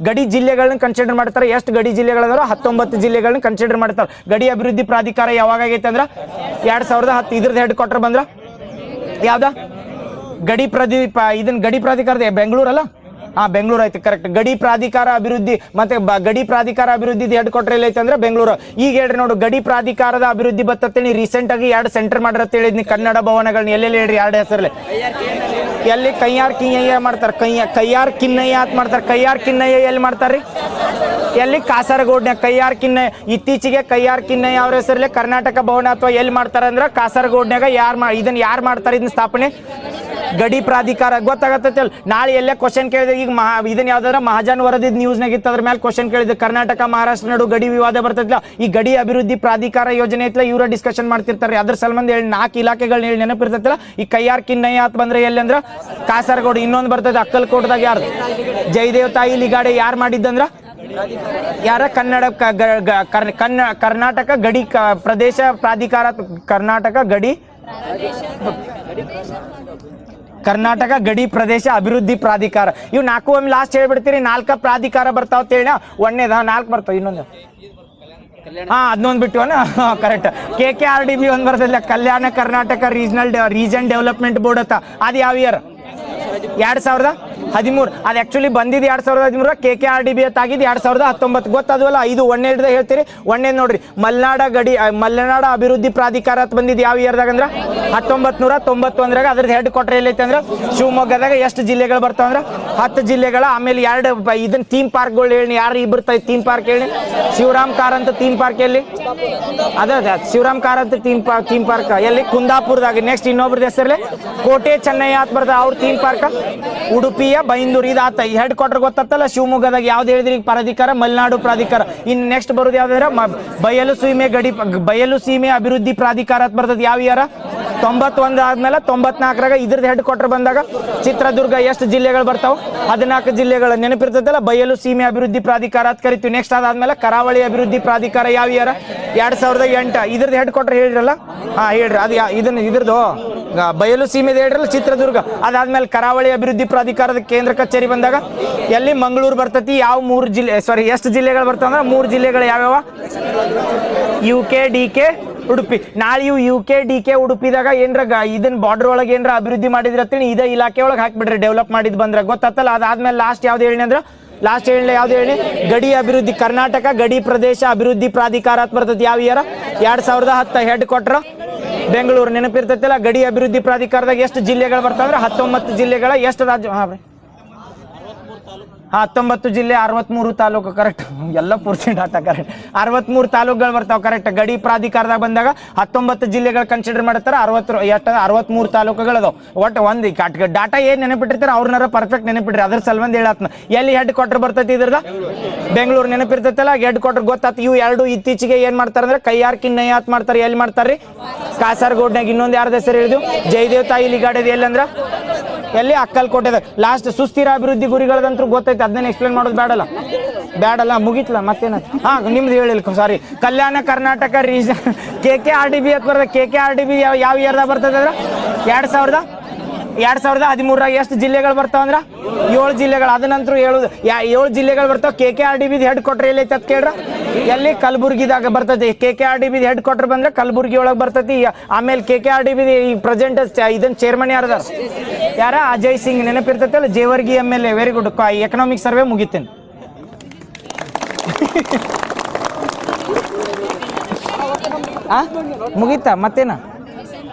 ಗಡಿ ಜಿಲ್ಲೆಗಳನ್ನ ಕನ್ಸಿಡರ್ ಮಾಡ್ತಾರೆ. ಎಷ್ಟು ಗಡಿ ಜಿಲ್ಲೆಗಳು? 19 ಜಿಲ್ಲೆಗಳನ್ನ ಕನ್ಸಿಡರ್ ಮಾಡ್ತಾರೆ. ಗಡಿ ಅಭಿವೃದ್ಧಿ ಪ್ರಾಧಿಕಾರ ಯಾವಾಗ ಆಗೈತೆ ಅಂದ್ರ 2010. ಇದ್ರದ್ದು ಹೆಡ್ ಕ್ವಾರ್ಟರ್ ಬಂದ್ರ ಯಾವ್ದ? ಗಡಿ ಪ್ರಾಧಿಕಾರದ ಬೆಂಗಳೂರಲ್ಲ? ಬೆಂಗಳೂರು ಐತಿ. ಕರೆಕ್ಟ್. ಗಡಿ ಪ್ರಾಧಿಕಾರ ಅಭಿವೃದ್ಧಿ ಮತ್ತೆ ಗಡಿ ಪ್ರಾಧಿಕಾರ ಅಭಿವೃದ್ಧಿ ಹೆಡ್ ಕ್ವಾರ್ಟರ್ ಎಲ್ಲ ಐತೆ ಅಂದ್ರೆ ಬೆಂಗಳೂರು. ಈಗ ಹೇಳ್ರಿ ನೋಡು, ಗಡಿ ಪ್ರಾಧಿಕಾರದ ಅಭಿವೃದ್ಧಿ ಬರ್ತೇನೆ. ರೀಸೆಂಟ್ ಆಗಿ 2 ಸೆಂಟರ್ ಮಾಡಿರತ್ತ ಹೇಳಿದ್ನಿ. ಕನ್ನಡ ಭವನಗಳನ್ನ ಎಲ್ಲೆಲ್ಲಿ ಹೇಳ್ರಿ 2 ಹೆಸರಲ್ಲಿ. ಎಲ್ಲಿ? ಕೈಯಾರ್ ಕಿನ್ನಯ್ಯ ಮಾಡ್ತಾರೆ. ಕೈಯಾರ್ ಕಿನ್ನಯ್ಯ ಅಂತ ಮಾಡ್ತಾರೆ. ಕೈಯಾರ್ ಕಿನ್ನಯ್ಯ ಎಲ್ಲಿ ಮಾಡ್ತಾರ್ರಿ? ಎಲ್ಲಿ? ಕಾಸರಗೋಡ್ನ್ಯಾಗ ಕೈಯಾರ್ ಕಿನ್ನಯ್ಯ. ಇತ್ತೀಚೆಗೆ ಕೈಯಾರ್ ಕಿನ್ನಯ್ಯ ಅವ್ರ ಹೆಸರಲ್ಲಿ ಕರ್ನಾಟಕ ಭವನ ಅಥವಾ ಎಲ್ಲಿ ಮಾಡ್ತಾರೆ ಅಂದ್ರೆ ಕಾಸರಗೋಡ್ನ್ಯಾಗ. ಇದನ್ನ ಯಾರು ಮಾಡ್ತಾರೆ? ಇದನ್ನ ಸ್ಥಾಪನೆ ಗಡಿ ಪ್ರಾಧಿಕಾರ. ಗೊತ್ತಾಗತ್ತಲ್ಲ. ನಾಳೆ ಎಲ್ಲೇ ಕ್ವಶನ್ ಕೇಳಿದ್ರೆ, ಈಗ ಇದನ್ನ ಯಾವ್ದಾರ ಮಹಾಜನ್ ವರದಿದ್ ನ್ಯೂಸ್ನಾಗ ಇತ್ತು, ಅದ್ರ ಮೇಲೆ ಕ್ವಶನ್ ಕೇಳಿದ್ರೆ ಕರ್ನಾಟಕ ಮಹಾರಾಷ್ಟ್ರ ನಡು ಗಡಿ ವಿವಾದ ಬರ್ತೈತಿಲ್ಲ, ಈ ಗಡಿ ಅಭಿವೃದ್ಧಿ ಪ್ರಾಧಿಕಾರ ಯೋಜನೆ ಐತ್ಲ, ಇವರ ಡಿಸ್ಕಷನ್ ಮಾಡ್ತಿರ್ತಾರೆ. ಅದ್ರ ಸಂಬಂಧ 4 ಇಲಾಖೆಗಳನ್ನ ಹೇಳಿ ನೆನಪಿರ್ತೈತಿಲ್ಲ. ಈ ಕೈಯಾರ್ ಕಿನ್ನಯ್ಯ ಅಂತ ಬಂದ್ರೆ ಎಲ್ಲಿ ಅಂದ್ರೆ ಕಾಸರಗೋಡು. ಇನ್ನೊಂದು ಬರ್ತದೆ ಅಕ್ಕಲ್ಕೋಟದಾಗ. ಯಾರು? ಜಯದೇವ್ ತಾಯಿ ಲಿಗಾಡೆ. ಯಾರು ಮಾಡಿದ್ದಂದ್ರ ಯಾರ? ಕರ್ನಾಟಕ ಗಡಿ ಪ್ರದೇಶ ಪ್ರಾಧಿಕಾರ. ಕರ್ನಾಟಕ ಗಡಿ ಪ್ರದೇಶ ಅಭಿವೃದ್ಧಿ ಪ್ರಾಧಿಕಾರ. ಇವು 4 ಒಮ್ಮೆ ಲಾಸ್ಟ್ ಹೇಳ್ಬಿಡ್ತೀರಿ. 4 ಪ್ರಾಧಿಕಾರ ಬರ್ತಾವ ಅಂತ ಹೇಳಿ. ಒಂದೇದ 4 ಬರ್ತಾವ. ಇನ್ನೊಂದು ಅದನ್ನೊಂದು ಬಿಟ್ಟಿವನ. ಕರೆಕ್ಟ್. KKRDB ಒಂದು ಬರ್ತದಿಲ್ಲ, Kalyana Karnataka region development board ಅಂತ. ಅದು ಯಾವ ಇಯರ್? 2013. ಅದು ಆಕ್ಚುಲಿ ಬಂದಿದ್ದು 2013. KKRDB ಅಂತ ಆಗಿದ್ದು 2019. ಗೊತ್ತಾದ್ವಲ್ಲ. ಇದು ಒಂದೇದ ಹೇಳ್ತೀರಿ. ಒಂದೇದ್ ನೋಡ್ರಿ, ಮಲೆನಾಡ ಅಭಿವೃದ್ಧಿ ಪ್ರಾಧಿಕಾರ ಅಂತ ಬಂದಿದ್ದು ಯಾವ ಇಯರ್ದಾಗ ಅಂದ್ರೆ 1991. ಅದ್ರದ್ದು ಹೆಡ್ ಕ್ವಾರ್ಟರ್ ಎಲ್ಲೈತೆ ಅಂದ್ರೆ ಶಿವಮೊಗ್ಗದಾಗ. ಎಷ್ಟು ಜಿಲ್ಲೆಗಳು ಬರ್ತಾವ ಅಂದ್ರೆ 10 ಜಿಲ್ಲೆಗಳ. ಆಮೇಲೆ 2 ಇದನ್ನ ಥೀಮ್ ಪಾರ್ಕ್ಗಳು ಹೇಳಿ. ಯಾರು ಇಬ್ಬರು ಥೀಮ್ ಪಾರ್ಕ್ ಹೇಳಿ? ಶಿವರಾಮ್ ಕಾರಂತ ಥೀಮ್ ಪಾರ್ಕ್ ಎಲ್ಲಿ? ಅದ ಶಿವರಾಮ್ ಕಾರಂತ ಥೀಮ್ ಪಾರ್ಕ್ ಎಲ್ಲಿ? ಕುಂದಾಪುರದಾಗ. ನೆಕ್ಸ್ಟ್ ಇನ್ನೊಬ್ರದ್ದು ಹೆಸರಲ್ಲಿ ಕೋಟೆ ಚೆನ್ನಯ್ಯ ಅಂತ ಬರ್ತಾವ. ಅವ್ರ ಥೀಮ್ ಪಾರ್ಕ್ ಉಡುಪಿಯ ಬೈಂದೂರು. ಇದಾತ. ಹೆಡ್ ಕ್ವಾರ್ಟರ್ ಗೊತ್ತಲ್ಲ ಶಿವಮೊಗ್ಗದಾಗ. ಯಾವ್ದು ಹೇಳಿದ್ರಿ? ಪ್ರಾಧಿಕಾರ ಮಲೆನಾಡು ಪ್ರಾಧಿಕಾರ. ಇನ್ನು ನೆಕ್ಸ್ಟ್ ಬರೋದು ಯಾವ್ದಾದ್ರೆ ಬಯಲು ಸೀಮೆ ಅಭಿವೃದ್ಧಿ ಪ್ರಾಧಿಕಾರ ಅಂತ ಬರ್ತದೆ. ಯಾವ ಇಯರ? 91 ಆದ್ಮೇಲೆ 94ರಾಗ ಇದ್ರದ್ದು ಹೆಡ್ ಕ್ವಾರ್ಟರ್ ಬಂದಾಗ ಚಿತ್ರದುರ್ಗ. ಎಷ್ಟು ಜಿಲ್ಲೆಗಳು ಬರ್ತಾವ? 14 ಜಿಲ್ಲೆಗಳು. ನೆನಪಿರ್ತದಲ್ಲ. ಬಯಲು ಸೀಮೆ ಅಭಿವೃದ್ಧಿ ಪ್ರಾಧಿಕಾರ ಅಂತ ಕರಿತೀವಿ. ನೆಕ್ಸ್ಟ್ ಅದಾದ್ಮೇಲೆ ಕರಾವಳಿ ಅಭಿವೃದ್ಧಿ ಪ್ರಾಧಿಕಾರ. ಯಾವ ಇಯರ? 2008. ಇದ್ರದ್ದು ಹೆಡ್ ಕ್ವಾರ್ಟರ್ ಹೇಳಿರಲ್ಲ. ಹೇಳ್ರಿ. ಅದು ಇದ್ರದ್ದು ಬಯಲು ಸೀಮೆ ಹೇಳ್ರಲ್ಲ, ಚಿತ್ರದುರ್ಗ. ಅದಾದ್ಮೇಲೆ ಕರಾವಳಿ ಅಭಿವೃದ್ಧಿ ಪ್ರಾಧಿಕಾರದ ಕೇಂದ್ರ ಕಚೇರಿ ಬಂದಾಗ ಎಲ್ಲಿ? ಮಂಗಳೂರು ಬರ್ತೈತಿ. ಯಾವ 3 ಜಿಲ್ಲೆ? ಎಷ್ಟು ಜಿಲ್ಲೆಗಳು ಬರ್ತಾವ ಅಂದ್ರೆ 3 ಜಿಲ್ಲೆಗಳು. ಯಾವ್ಯಾವ? UK, DK, Udupi. ನಾಳೆ ಇವು UK, DK, ಉಡುಪಿದಾಗ ಏನ್ರ ಇದನ್ನ ಬಾರ್ಡರ್ ಒಳಗೆ ಏನ್ರ ಅಭಿವೃದ್ಧಿ ಮಾಡಿದ್ರತ್ತೀನಿ ಇದೇ ಇಲಾಖೆ ಒಳಗೆ ಹಾಕ್ಬಿಡ್ರಿ. ಡೆವಲಪ್ ಮಾಡಿದ್ ಬಂದ್ರೆ ಗೊತ್ತಾತಲ್ಲ. ಅದಾದ್ಮೇಲೆ ಲಾಸ್ಟ್ ಯಾವ್ದು ಹೇಳಿ ಅಂದ್ರೆ ಯಾವ್ದು ಹೇಳಿ? ಗಡಿ ಅಭಿವೃದ್ಧಿ. ಕರ್ನಾಟಕ ಗಡಿ ಪ್ರದೇಶ ಅಭಿವೃದ್ಧಿ ಪ್ರಾಧಿಕಾರ ಅಂತ ಬರ್ತೈತಿ. ಯಾವ ಇಯರ? 2010. Head quarter Bengaluru. ನೆನಪಿರ್ತೈತಿಲ್ಲ. ಗಡಿ ಅಭಿವೃದ್ಧಿ ಪ್ರಾಧಿಕಾರದಾಗ ಎಷ್ಟು ಜಿಲ್ಲೆಗಳು ಬರ್ತಾವಂದ್ರೆ 19 ಜಿಲ್ಲೆಗಳ. ಎಷ್ಟು ರಾಜ್ಯ? 19 ಜಿಲ್ಲೆ, 63 ತಾಲೂಕು. ಕರೆಕ್ಟ್. ಎಲ್ಲ ಪೂರ್ತಿ ಡಾಟಾ ಕರೆಕ್ಟ್. 63 ತಾಲೂಕುಗಳು ಬರ್ತಾವೆ. ಕರೆಕ್ಟ್. ಗಡಿ ಪ್ರಾಧಿಕಾರದಾಗ ಬಂದಾಗ 19 ಜಿಲ್ಲೆಗಳು ಕನ್ಸಿಡರ್ ಮಾಡ್ತಾರೆ. 63 ತಾಲೂಕುಗಳು ಅದಾವ. ಒಟ್ಟು ಒಂದು ಡಾಟಾ ಏನ್ ನೆನಪಿಟ್ಟಿರ್ತಾರೆ ಅವ್ರನ್ನಾರ ಪರ್ಫೆಕ್ಟ್ ನೆನಪಿಟ್ರಿ. ಅದ್ರ ಸಲುವಾಗಿ ಹೇಳತ್ನ. ಎಲ್ಲಿ ಹೆಡ್ ಕ್ವಾರ್ಟರ್ ಬರ್ತೈತಿ ಇದ್ರದ? ಬೆಂಗಳೂರು. ನೆನಪಿರ್ತೈತಲ್ಲ. ಹೆಡ್ ಕ್ವಾರ್ಟರ್ ಗೊತ್ತಾತ. ಇವು 2 ಇತ್ತೀಚೆಗೆ ಏನ್ ಮಾಡ್ತಾರೆ ಅಂದ್ರೆ ಕೈಯಾರ್ ಕಿನ್ನಯ್ಯ ಅಂತ ಮಾಡ್ತಾರೆ. ಎಲ್ಲಿ ಮಾಡ್ತಾರ್ರಿ? ಕಾಸರಗೋಡ್ನಾಗ. ಇನ್ನೊಂದು ಯಾರ್ದ ಹೆಸರು ಹೇಳಿದ್ವು? ಜಯದೇವ್ ತಾಯಿ ಲಿಗಾಡೆದು. ಎಲ್ಲಂದ್ರ ಎಲ್ಲಿ? ಅಕ್ಕಲ್ಕೋಟೆದ. ಲಾಸ್ಟ್ ಸುಸ್ಥಿರ ಅಭಿವೃದ್ಧಿ ಗುರಿಗಳದಂತೂ ಗೊತ್ತೈತೆ. ಅದನ್ನ ಎಕ್ಸ್ಪ್ಲೇನ್ ಮಾಡೋದು ಬೇಡಲ್ಲ. ಮುಗಿತ್ಲ ಮತ್ತೇನ? ನಿಮ್ದು ಹೇಳಿಲ್ಲ. ಸಾರಿ. ಕಲ್ಯಾಣ ಕರ್ನಾಟಕ ರೀಜನ್ KKRDB ಅಂತ ಬರ್ತದೆ. KKRDB ಯಾವ ಇಯರ್ದಾಗ ಬರ್ತದೆ ಅಂದ್ರೆ 2013ರಾಗ. ಎಷ್ಟು ಜಿಲ್ಲೆಗಳು ಬರ್ತಾವ ಅಂದ್ರೆ 7 ಜಿಲ್ಲೆಗಳು. ಅದನ್ನಂತರೂ 7 ಜಿಲ್ಲೆಗಳು ಬರ್ತಾವ. KKRDB ಹೆಡ್ ಕ್ವಾರ್ಟರ್ ಎಲ್ಲೈತೆ ಅಂತ ಕೇಳ್ರ? ಎಲ್ಲಿ? ಕಲಬುರ್ಗಿದಾಗ ಬರ್ತೈತಿ. KKRDB ಹೆಡ್ ಕ್ವಾರ್ಟರ್ ಬಂದ್ರೆ ಕಲಬುರ್ಗಿ ಒಳಗೆ ಬರ್ತೈತಿ. ಆಮೇಲೆ KKRDB ಈ ಪ್ರೆಸೆಂಟ್ ಇದನ್ನ ಚೇರ್ಮನ್ ಯಾರದಾರ? ಅಜಯ್ ಸಿಂಗ್. ನೆನಪಿರ್ತೈತಲ್ಲ. Jevargi MLA. Very good. Economic survey ಮುಗಿತೇನೆ. ಆ ಮುಗೀತಾ ಮತ್ತೇನ